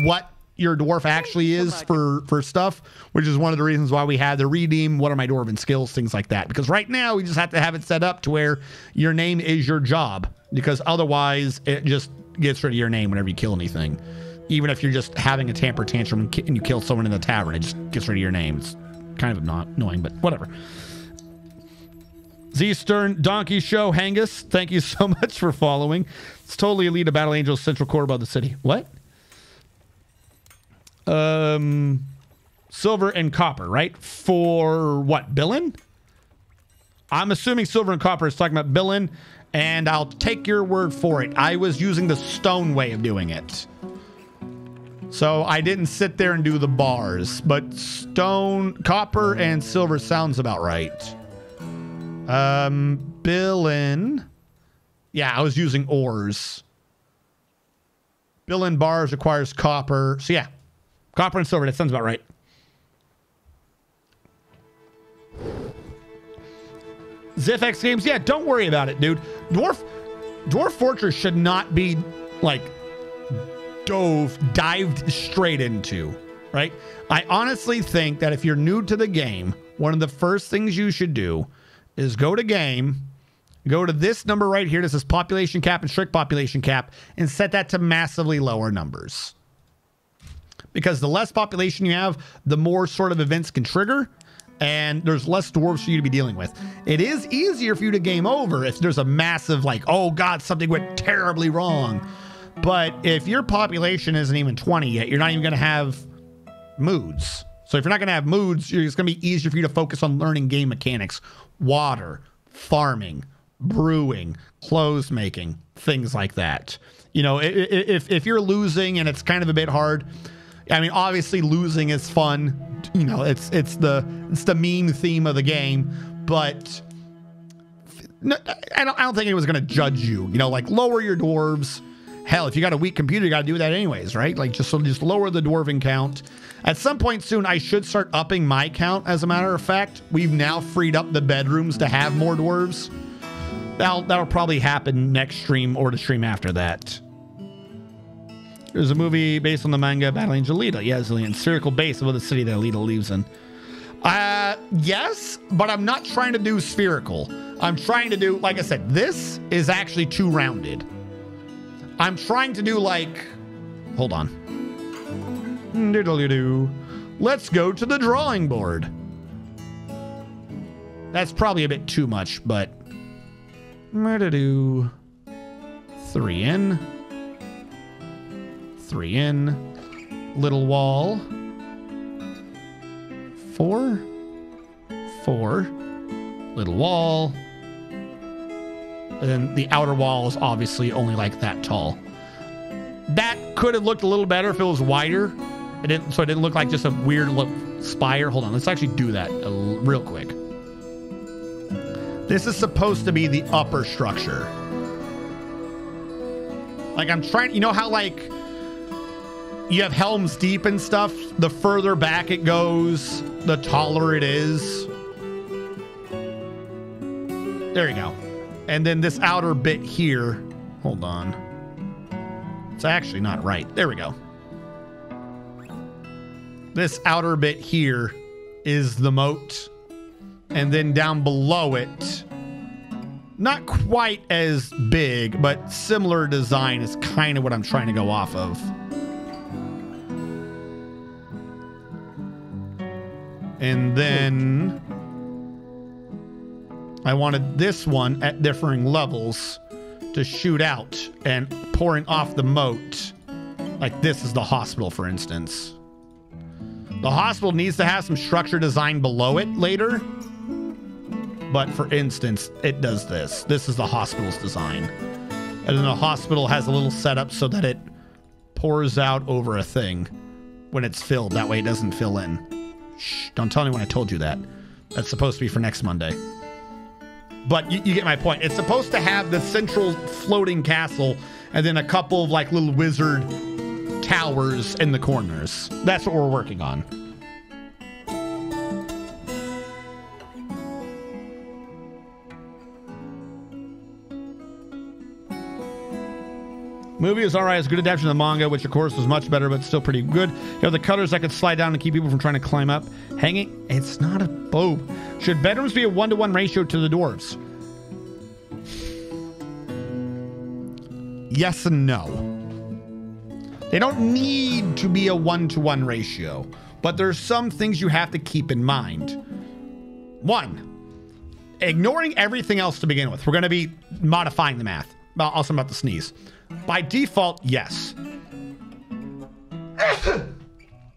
what your dwarf actually is for stuff, which is one of the reasons why we had to redeem what are my dwarven skills, things like that. Because right now we just have to have it set up to where your name is your job, because otherwise it just gets rid of your name whenever you kill anything. Even if you're just having a temper tantrum and you kill someone in the tavern, it just gets rid of your name. It's kind of not annoying, but whatever. Z-Stern Donkey Show Hangus, thank you so much for following. It's totally elite of Battle Angels Central Core above the city. What? Silver and copper, right? For what? Billin? I'm assuming silver and copper is talking about Billin, and I'll take your word for it. I was using the stone way of doing it. So I didn't sit there and do the bars, but stone, copper, and silver sounds about right. Billin. Yeah, I was using ores. Billin bars requires copper. So yeah, copper and silver, that sounds about right. Zifx Games, yeah, don't worry about it, dude. Dwarf Fortress should not be like dived straight into, right? I honestly think that if you're new to the game, one of the first things you should do is go to game, go to this number right here. This is population cap and strict population cap, and set that to massively lower numbers. Because the less population you have, the more sort of events can trigger, and there's less dwarves for you to be dealing with. It is easier for you to game over if there's a massive, like, oh God, something went terribly wrong. But if your population isn't even 20 yet, you're not even going to have moods. So if you're not going to have moods, it's going to be easier for you to focus on learning game mechanics, water, farming, brewing, clothes making, things like that. You know, if you're losing and it's kind of a bit hard, I mean, obviously losing is fun. You know, it's the meme theme of the game, but no, I don't think anyone's going to judge you. You know, like lower your dwarves. Hell, if you got a weak computer, you got to do that anyways, right? Like just lower the dwarven count. At some point soon, I should start upping my count. As a matter of fact, we've now freed up the bedrooms to have more dwarves. That'll probably happen next stream or the stream after that. There's a movie based on the manga Battle Angel Alita. Yeah, it's a spherical base of the city that Alita lives in. Yes, but I'm not trying to do spherical. I'm trying to do, like I said, this is actually too rounded. I'm trying to do like, hold on. Let's go to the drawing board. That's probably a bit too much, but 3 in, 3 in, little wall, 4, 4, little wall. And then the outer wall is obviously only like that tall. That could have looked a little better if it was wider. So it didn't look like just a weird spire. Hold on, let's actually do that real quick. This is supposed to be the upper structure. Like I'm trying, you know how like you have Helm's Deep and stuff? The further back it goes, the taller it is. There you go. And then this outer bit here, hold on. It's actually not right. There we go. This outer bit here is the moat. And then down below it, not quite as big, but similar design is kind of what I'm trying to go off of. And then I wanted this one at differing levels to shoot out and pouring off the moat. Like this is the hospital, for instance. The hospital needs to have some structure design below it later. But for instance, it does this. This is the hospital's design. And then the hospital has a little setup so that it pours out over a thing when it's filled. That way it doesn't fill in. Shh, don't tell anyone I told you that. That's supposed to be for next Monday. But you get my point. It's supposed to have the central floating castle and then a couple of like little wizard towers in the corners. That's what we're working on. Movie is alright. It's a good adaptation of the manga, which of course was much better, but still pretty good. You have the cutters that could slide down and keep people from trying to climb up. Hanging, it's not a boat. Should bedrooms be a 1-to-1 ratio to the dwarves? Yes and no. They don't need to be a 1-to-1 ratio, but there's some things you have to keep in mind. 1, ignoring everything else to begin with. We're going to be modifying the math. Also, I'm about to sneeze. By default, yes.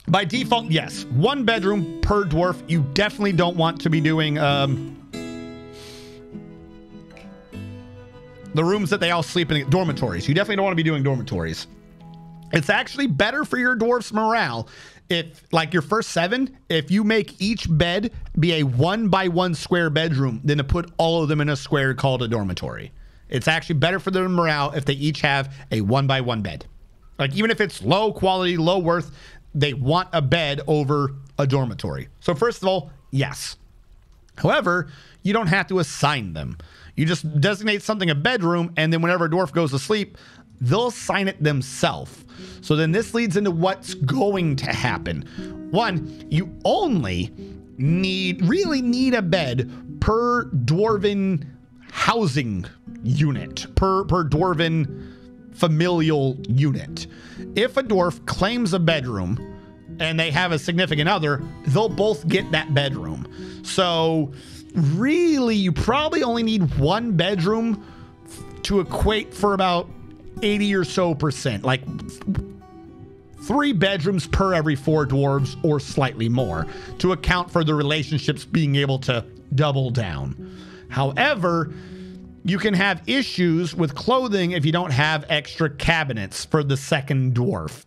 By default, yes. 1 bedroom per dwarf. You definitely don't want to be doing the rooms that they all sleep in, dormitories. You definitely don't want to be doing dormitories. It's actually better for your dwarf's morale if, like your first 7, if you make each bed be a 1-by-1 square bedroom than to put all of them in a square called a dormitory. It's actually better for their morale if they each have a 1-by-1 bed. Like, even if it's low quality, low worth, they want a bed over a dormitory. So first of all, yes. However, you don't have to assign them. You just designate something a bedroom, and then whenever a dwarf goes to sleep, they'll assign it themselves. So then this leads into what's going to happen. 1, you only really need a bed per dwarven housing unit, per dwarven familial unit. If a dwarf claims a bedroom and they have a significant other, they'll both get that bedroom. So really, you probably only need 1 bedroom to equate for about 80 or so %, like 3 bedrooms per every 4 dwarves or slightly more to account for the relationships being able to double down. However, you can have issues with clothing if you don't have extra cabinets for the second dwarf.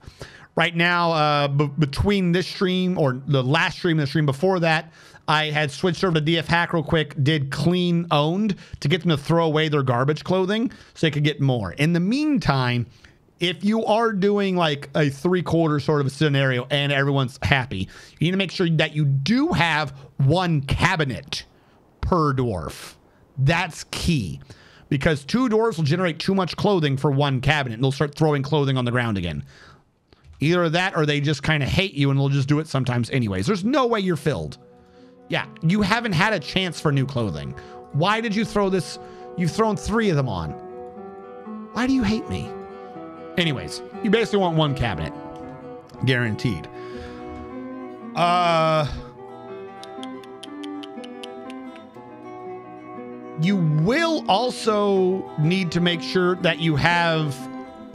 Right now, between this stream or the last stream and the stream before that, I had switched over to DF Hack real quick, did clean owned to get them to throw away their garbage clothing so they could get more. In the meantime, if you are doing like a 3/4 sort of a scenario and everyone's happy, you need to make sure that you do have 1 cabinet per dwarf. That's key, because 2 dwarves will generate too much clothing for 1 cabinet and they'll start throwing clothing on the ground again. Either that or they just kind of hate you and they'll just do it sometimes anyways. There's no way you're filled. Yeah, you haven't had a chance for new clothing. Why did you throw this? You've thrown 3 of them on. Why do you hate me? Anyways, you basically want 1 cabinet. Guaranteed. You will also need to make sure that you have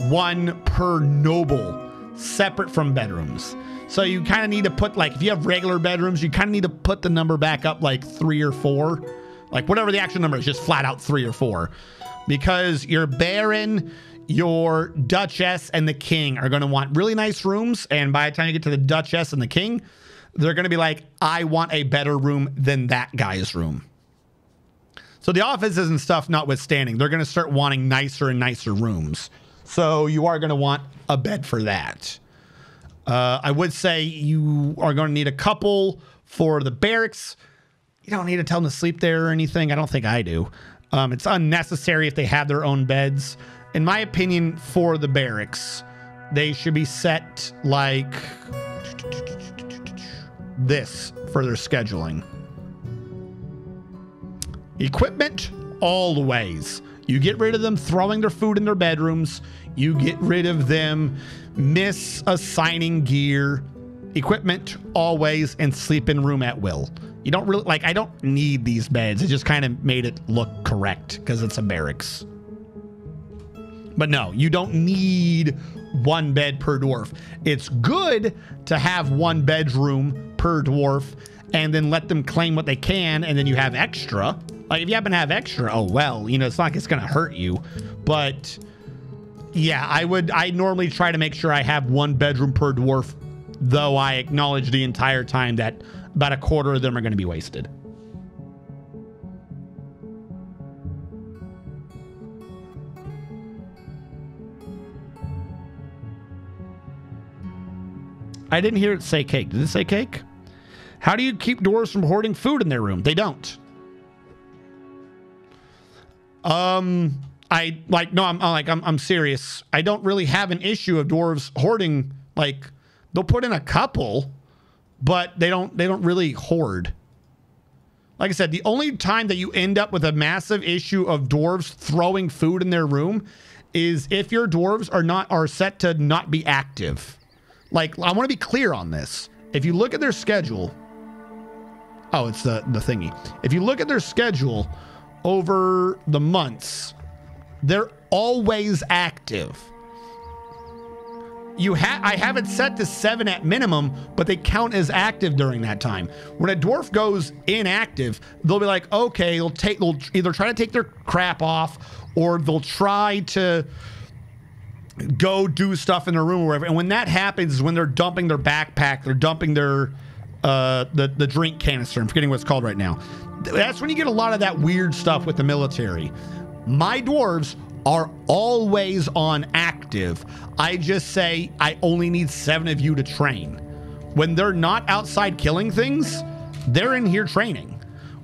1 per noble separate from bedrooms. So you kind of need to put, like, if you have regular bedrooms, you kind of need to put the number back up like 3 or 4. Like whatever the actual number is, just flat out 3 or 4. Because your Baron, your Duchess, and the King are going to want really nice rooms. And by the time you get to the Duchess and the King, they're going to be like, I want a better room than that guy's room. So the offices and stuff notwithstanding, they're going to start wanting nicer and nicer rooms. So you are going to want a bed for that. I would say you are going to need a couple for the barracks. You don't need to tell them to sleep there or anything. I don't think I do. It's unnecessary if they have their own beds. In my opinion, for the barracks, they should be set like this for their scheduling. Equipment, always. You get rid of them throwing their food in their bedrooms. You get rid of them misassigning gear. Equipment, always, and sleep in room at will. You don't really, like, I don't need these beds. It just kind of made it look correct because it's a barracks. But no, you don't need 1 bed per dwarf. It's good to have 1 bedroom per dwarf and then let them claim what they can, and then you have extra. Like, if you happen to have extra, oh well, you know, it's not like it's going to hurt you. But yeah, I normally try to make sure I have 1 bedroom per dwarf, though I acknowledge the entire time that about a quarter of them are going to be wasted. I didn't hear it say cake. Did it say cake? How do you keep dwarves from hoarding food in their room? They don't. I'm serious. I don't really have an issue of dwarves hoarding. Like, they'll put in a couple, but they don't really hoard. Like I said, the only time that you end up with a massive issue of dwarves throwing food in their room is if your dwarves are set to not be active. Like, I want to be clear on this. If you look at their schedule, oh, it's the thingy. If you look at their schedule over the months, they're always active. I have it set to 7 at minimum, but they count as active during that time. When a dwarf goes inactive, they'll be like, okay, they'll either try to take their crap off, or they'll try to go do stuff in their room or wherever. And when that happens is when they're dumping their backpack, they're dumping their the drink canister. I'm forgetting what it's called right now. That's when you get a lot of that weird stuff with the military. My dwarves are always on active. I just say I only need 7 of you to train. When they're not outside killing things, they're in here training.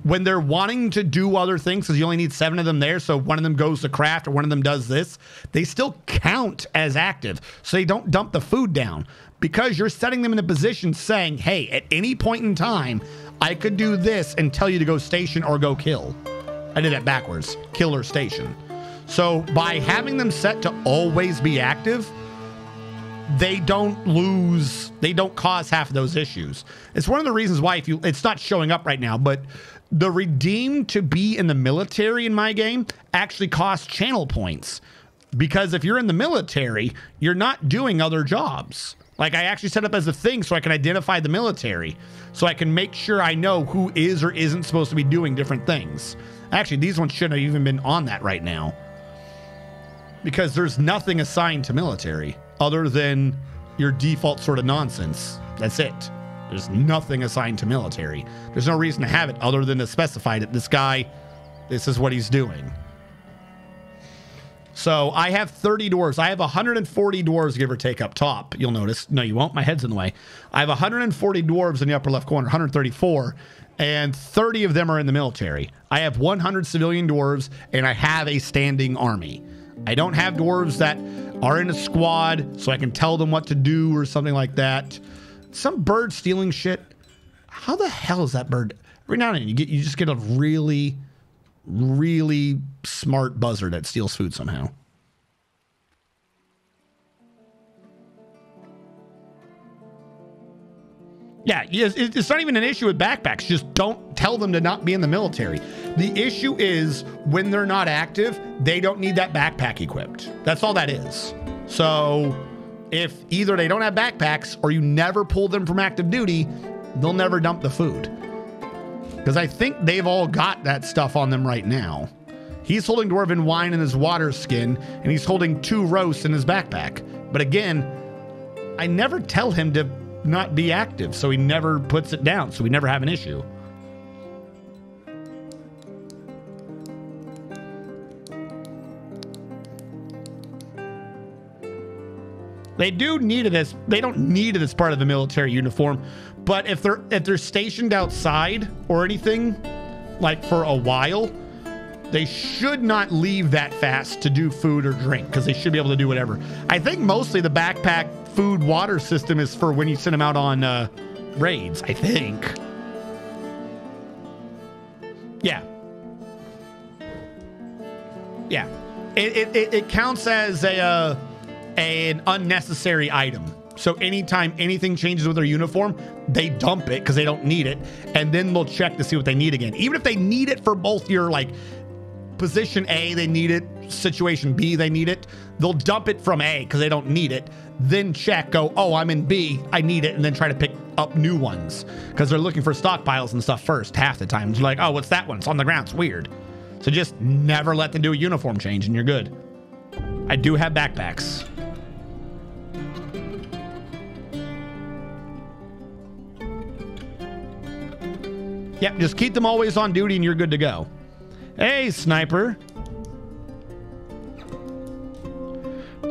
When they're wanting to do other things, because you only need 7 of them there, so one of them goes to craft or one of them does this, they still count as active. So they don't dump the food down, because you're setting them in a position saying, hey, at any point in time, I could do this and tell you to go station or go kill. I did that backwards, kill or station. So by having them set to always be active, they don't cause half of those issues. It's one of the reasons why it's not showing up right now, but the redeem to be in the military in my game actually costs channel points, because if you're in the military, you're not doing other jobs. Like, I actually set up as a thing so I can identify the military, so I can make sure I know who is or isn't supposed to be doing different things. Actually, these ones shouldn't have even been on that right now, because there's nothing assigned to military other than your default sort of nonsense. That's it. There's nothing assigned to military. There's no reason to have it other than to specify that this guy, this is what he's doing. So I have 30 dwarves. I have 140 dwarves, give or take, up top. You'll notice. No, you won't. My head's in the way. I have 140 dwarves in the upper left corner, 134, and 30 of them are in the military. I have 100 civilian dwarves, and I have a standing army. I don't have dwarves that are in a squad, so I can tell them what to do or something like that. Some bird stealing shit. How the hell is that bird? Every now and then you just get a really, really smart buzzard that steals food somehow. Yeah, it's not even an issue with backpacks. Just don't tell them to not be in the military. The issue is when they're not active, they don't need that backpack equipped. That's all that is. So if either they don't have backpacks or you never pull them from active duty, they'll never dump the food. Because I think they've all got that stuff on them right now. He's holding dwarven wine in his water skin, and he's holding 2 roasts in his backpack. But again, I never tell him to not be active, so he never puts it down, so we never have an issue. They do need it as, they don't need it as part of the military uniform, but if they're stationed outside or anything, like for a while, they should not leave that fast to do food or drink, because they should be able to do whatever. I think mostly the backpack food water system is for when you send them out on raids, I think. Yeah. Yeah. It counts as an unnecessary item. So anytime anything changes with their uniform, they dump it because they don't need it, and then they'll check to see what they need again. Even if they need it for both your, like, position A, they need it, situation B, they need it, they'll dump it from A because they don't need it, then check, go, oh, I'm in B, I need it, and then try to pick up new ones because they're looking for stockpiles and stuff first half the time. It's like, oh, what's that one? It's on the ground. It's weird. So just never let them do a uniform change and you're good. I do have backpacks. Yep, just keep them always on duty and you're good to go. Hey, sniper.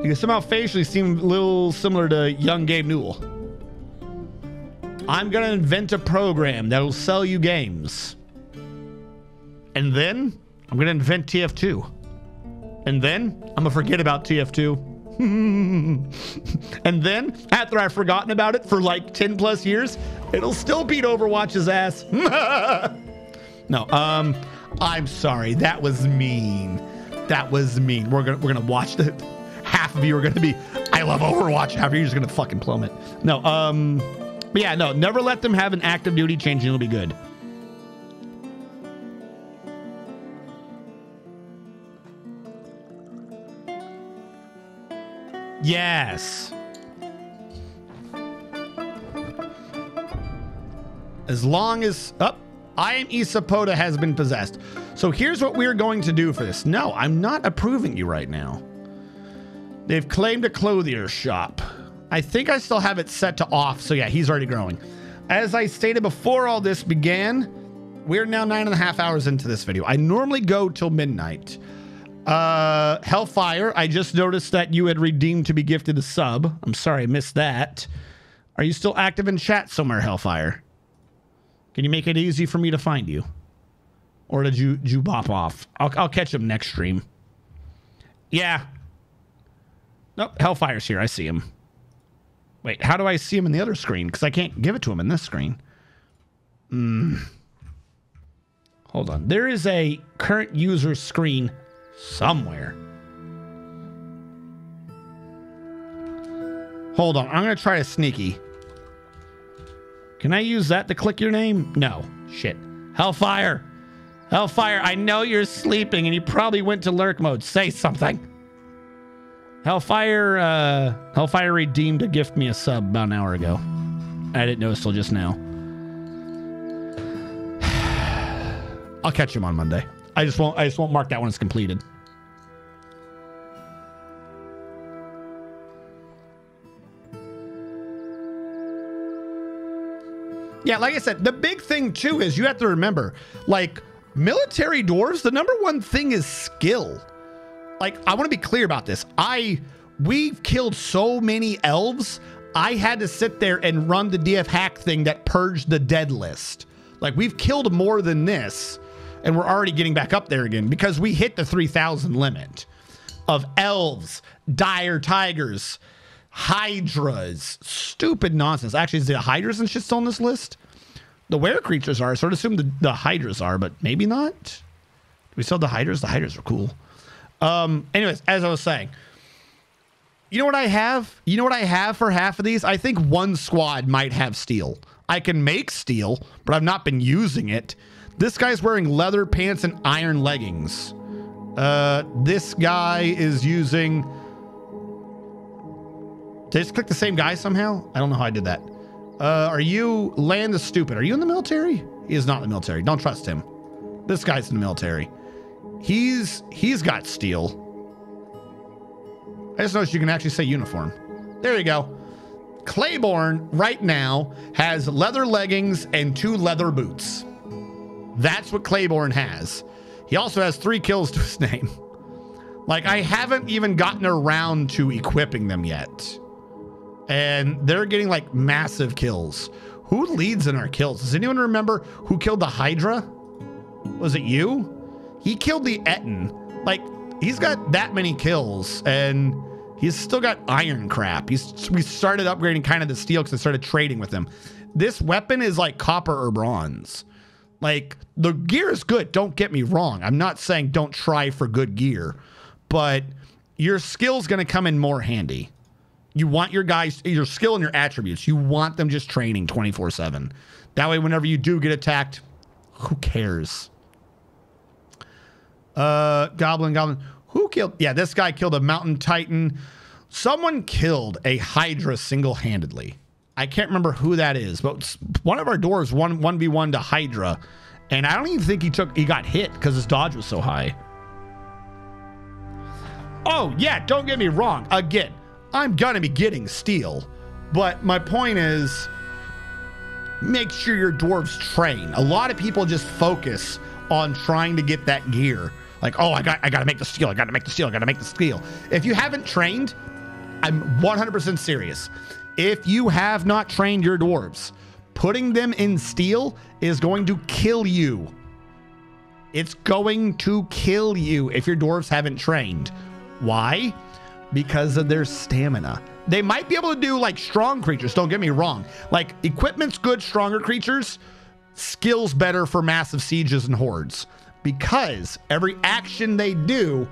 You somehow facially seem a little similar to young Gabe Newell. I'm going to invent a program that'll sell you games. And then I'm going to invent TF2. And then I'm going to forget about TF2. And then, after I've forgotten about it for like 10 plus years, it'll still beat Overwatch's ass. No, I'm sorry. That was mean. That was mean. We're gonna watch the. Half of you are gonna be, I love Overwatch. Half of you are just gonna fucking plummet. No, but yeah, no. Never let them have an active duty change, and it'll be good. Yes. As long as... Oh, I am Isapota has been possessed. So here's what we're going to do for this. No, I'm not approving you right now. They've claimed a clothier shop. I think I still have it set to off. So yeah, he's already growing. As I stated before all this began, we're now 9.5 hours into this video. I normally go till midnight. Hellfire, I just noticed that you had redeemed to be gifted a sub. I'm sorry I missed that. Are you still active in chat somewhere, Hellfire? Can you make it easy for me to find you? Or did you bop off? I'll catch him next stream. Yeah. Nope, Hellfire's here. I see him. Wait, how do I see him in the other screen? Because I can't give it to him in this screen. Hold on. There is a current user screen somewhere. Hold on. I'm going to try a sneaky. Can I use that to click your name? No. Shit. Hellfire. Hellfire, I know you're sleeping and you probably went to lurk mode. Say something. Hellfire redeemed to gift me a sub about an hour ago. I didn't notice till just now. I'll catch him on Monday. I just won't mark that when it's completed. Yeah, like I said, the big thing too is you have to remember, like, military dwarves, the number one thing is skill. Like, I want to be clear about this. We've killed so many elves, I had to sit there and run the DF hack thing that purged the dead list. Like, we've killed more than this, and we're already getting back up there again because we hit the 3,000 limit of elves, dire tigers, hydras, stupid nonsense. Actually, is the hydras and shit still on this list? The were creatures are, so I'd assume the hydras are, but maybe not. Do we still have the hydras? The hydras are cool. Anyways, as I was saying, you know what I have? You know what I have for half of these? I think one squad might have steel. I can make steel, but I've not been using it. This guy's wearing leather pants and iron leggings. This guy is using... Did I just click the same guy somehow? I don't know how I did that. Are you Land the Stupid? Are you in the military? He is not in the military. Don't trust him. This guy's in the military. He's got steel. I just noticed you can actually say uniform. There you go. Claiborne right now has leather leggings and 2 leather boots. That's what Claiborne has. He also has 3 kills to his name. Like, I haven't even gotten around to equipping them yet. And they're getting like massive kills. Who leads in our kills? Does anyone remember who killed the Hydra? Was it you? He killed the Etten. Like, he's got that many kills and he's still got iron crap. We started upgrading kind of the steel because I started trading with him. This weapon is like copper or bronze. Like, the gear is good. Don't get me wrong. I'm not saying don't try for good gear, but your skill's going to come in more handy. You want your guys, your skill and your attributes, you want them just training 24/7. That way, whenever you do get attacked, who cares? Goblin. Who killed? Yeah, this guy killed a mountain titan. Someone killed a Hydra single-handedly. I can't remember who that is, but one of our dwarves 1v1 to Hydra. And I don't even think he got hit because his dodge was so high. Oh, yeah, don't get me wrong. Again, I'm going to be getting steel. But my point is, make sure your dwarves train. A lot of people just focus on trying to get that gear. Like, oh, I got to make the steel. I got to make the steel. I got to make the steel. If you haven't trained, I'm 100% serious. If you have not trained your dwarves, putting them in steel is going to kill you. It's going to kill you if your dwarves haven't trained. Why? Because of their stamina. They might be able to do like strong creatures, don't get me wrong. Like, equipment's good, stronger creatures, skills better for massive sieges and hordes. Because every action they do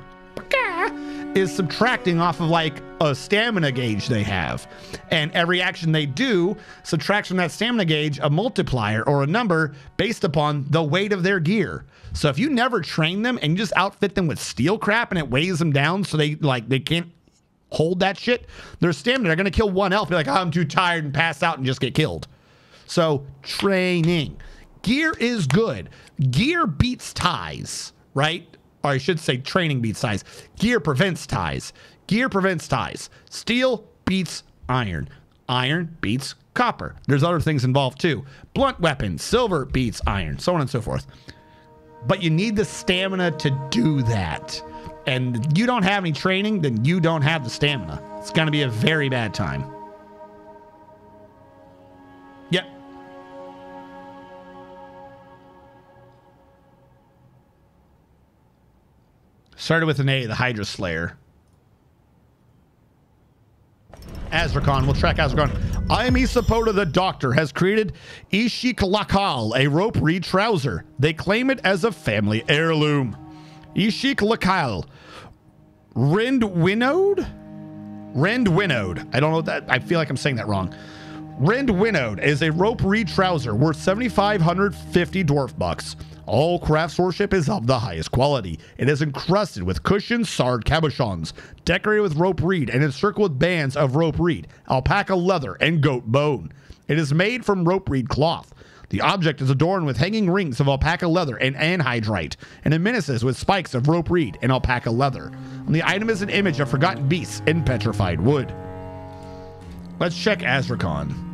is subtracting off of like a stamina gauge they have. And every action they do subtracts from that stamina gauge a multiplier or a number based upon the weight of their gear. So if you never train them and you just outfit them with steel crap and it weighs them down so they can't hold that shit, their stamina, they're gonna kill one elf, be like, oh, I'm too tired, and pass out and just get killed. So training. Gear is good. Gear beats ties, right? Or I should say training beats ties. Gear prevents ties. Gear prevents ties. Steel beats iron. Iron beats copper. There's other things involved too. Blunt weapons. Silver beats iron. So on and so forth. But you need the stamina to do that. And you don't have any training, then you don't have the stamina. It's going to be a very bad time. Yep. Started with an A, the Hydra Slayer. Azrakon, we'll track Azrakon. Aimi Sapota the Doctor has created Ishiklakal, a rope reed trouser. They claim it as a family heirloom. Ishiklakal. Rend Winnowed? I don't know that. I feel like I'm saying that wrong. Rend Winnowed is a rope reed trouser worth 7,550 dwarf bucks. All craftsmanship is of the highest quality. It is encrusted with cushioned sard cabochons, decorated with rope reed and encircled with bands of rope reed, alpaca leather, and goat bone. It is made from rope reed cloth. The object is adorned with hanging rings of alpaca leather and anhydrite, and it menaces with spikes of rope reed and alpaca leather. On the item is an image of forgotten beasts in petrified wood. Let's check Azrakon.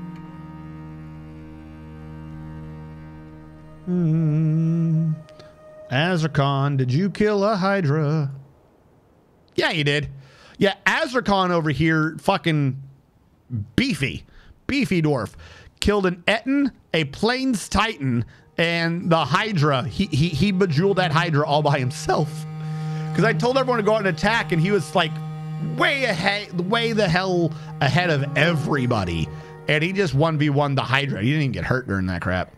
Azrakon, did you kill a Hydra? Yeah, you did. Yeah, Azrakon over here, fucking beefy dwarf. Killed an Etten, a Plains Titan, and the Hydra. He bejeweled that Hydra all by himself. Because I told everyone to go out and attack, and he was like way the hell ahead of everybody. And he just 1v1 the Hydra. He didn't even get hurt during that crap.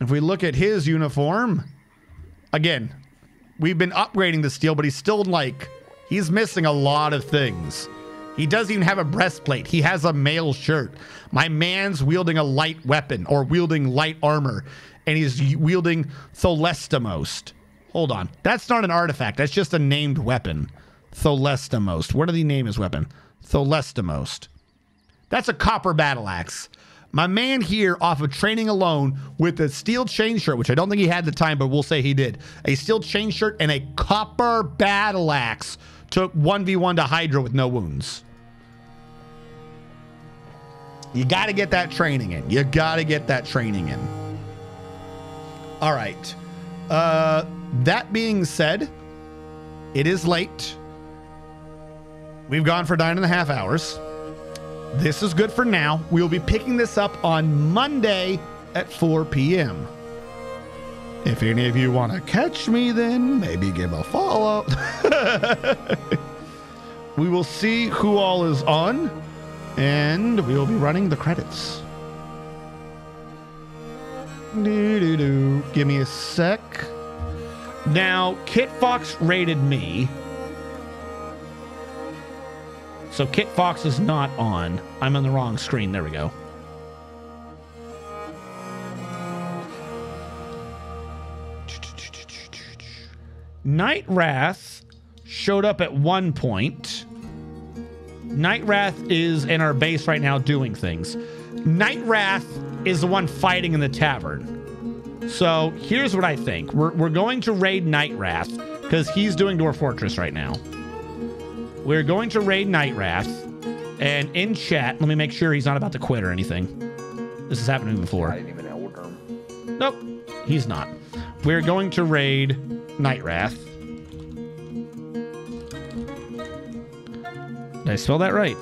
If we look at his uniform, again, we've been upgrading the steel, but he's still like, he's missing a lot of things. He doesn't even have a breastplate. He has a mail shirt. My man's wielding a light weapon or wielding light armor, and he's wielding Tholestamos. Hold on. That's not an artifact. That's just a named weapon. Tholestamos. What did he name his weapon? Tholestamos. That's a copper battle axe. My man here, off of training alone, with a steel chain shirt, which I don't think he had at the time, but we'll say he did. A steel chain shirt and a copper battle axe took 1v1 to Hydra with no wounds. You got to get that training in. You got to get that training in. All right. That being said, it is late. We've gone for 9.5 hours. This is good for now. We'll be picking this up on Monday at 4 p.m. If any of you want to catch me, then maybe give a follow. We will see who all is on, and we will be running the credits. Give me a sec. Now, Kit Fox rated me. So Kit Fox is not on. I'm on the wrong screen. There we go. Night Wrath showed up at one point. Night Wrath is in our base right now doing things. Night Wrath is the one fighting in the tavern. So here's what I think. We're going to raid Night Wrath because he's doing Dwarf Fortress right now. We're going to raid Night Wrath, and in chat, let me make sure he's not about to quit or anything. This has happened to me before. I didn't even order him. Nope, he's not. We're going to raid Night Wrath. Did I spell that right?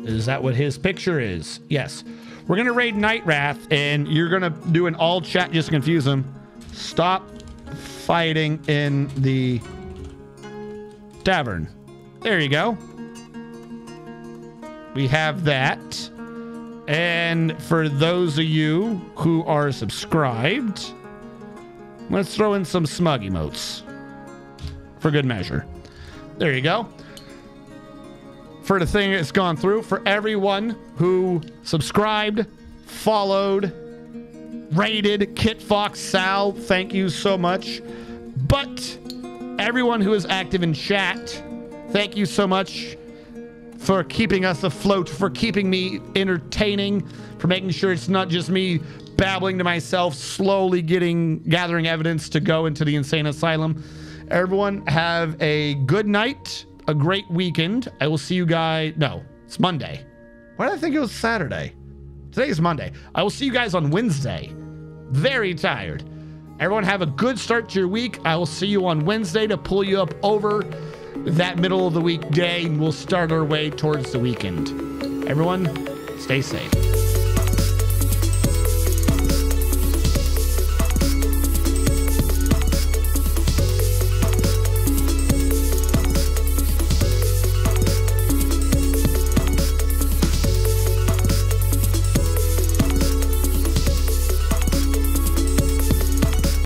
Is that what his picture is? Yes. We're going to raid Night Wrath, and you're going to do an all chat just to confuse him. Stop fighting in the tavern. There you go. We have that. And for those of you who are subscribed, let's throw in some smug emotes for good measure. There you go. For the thing that's gone through, for everyone who subscribed, followed, rated Kit Fox Sal, thank you so much. But everyone who is active in chat, thank you so much for keeping us afloat, for keeping me entertaining, for making sure it's not just me babbling to myself, slowly gathering evidence to go into the insane asylum. Everyone have a good night, a great weekend. I will see you guys. No, it's Monday. Why did I think it was Saturday? Today's Monday. I will see you guys on Wednesday. Very tired. Everyone have a good start to your week. I will see you on Wednesday to pull you up over that middle of the week day, and we'll start our way towards the weekend. Everyone, stay safe.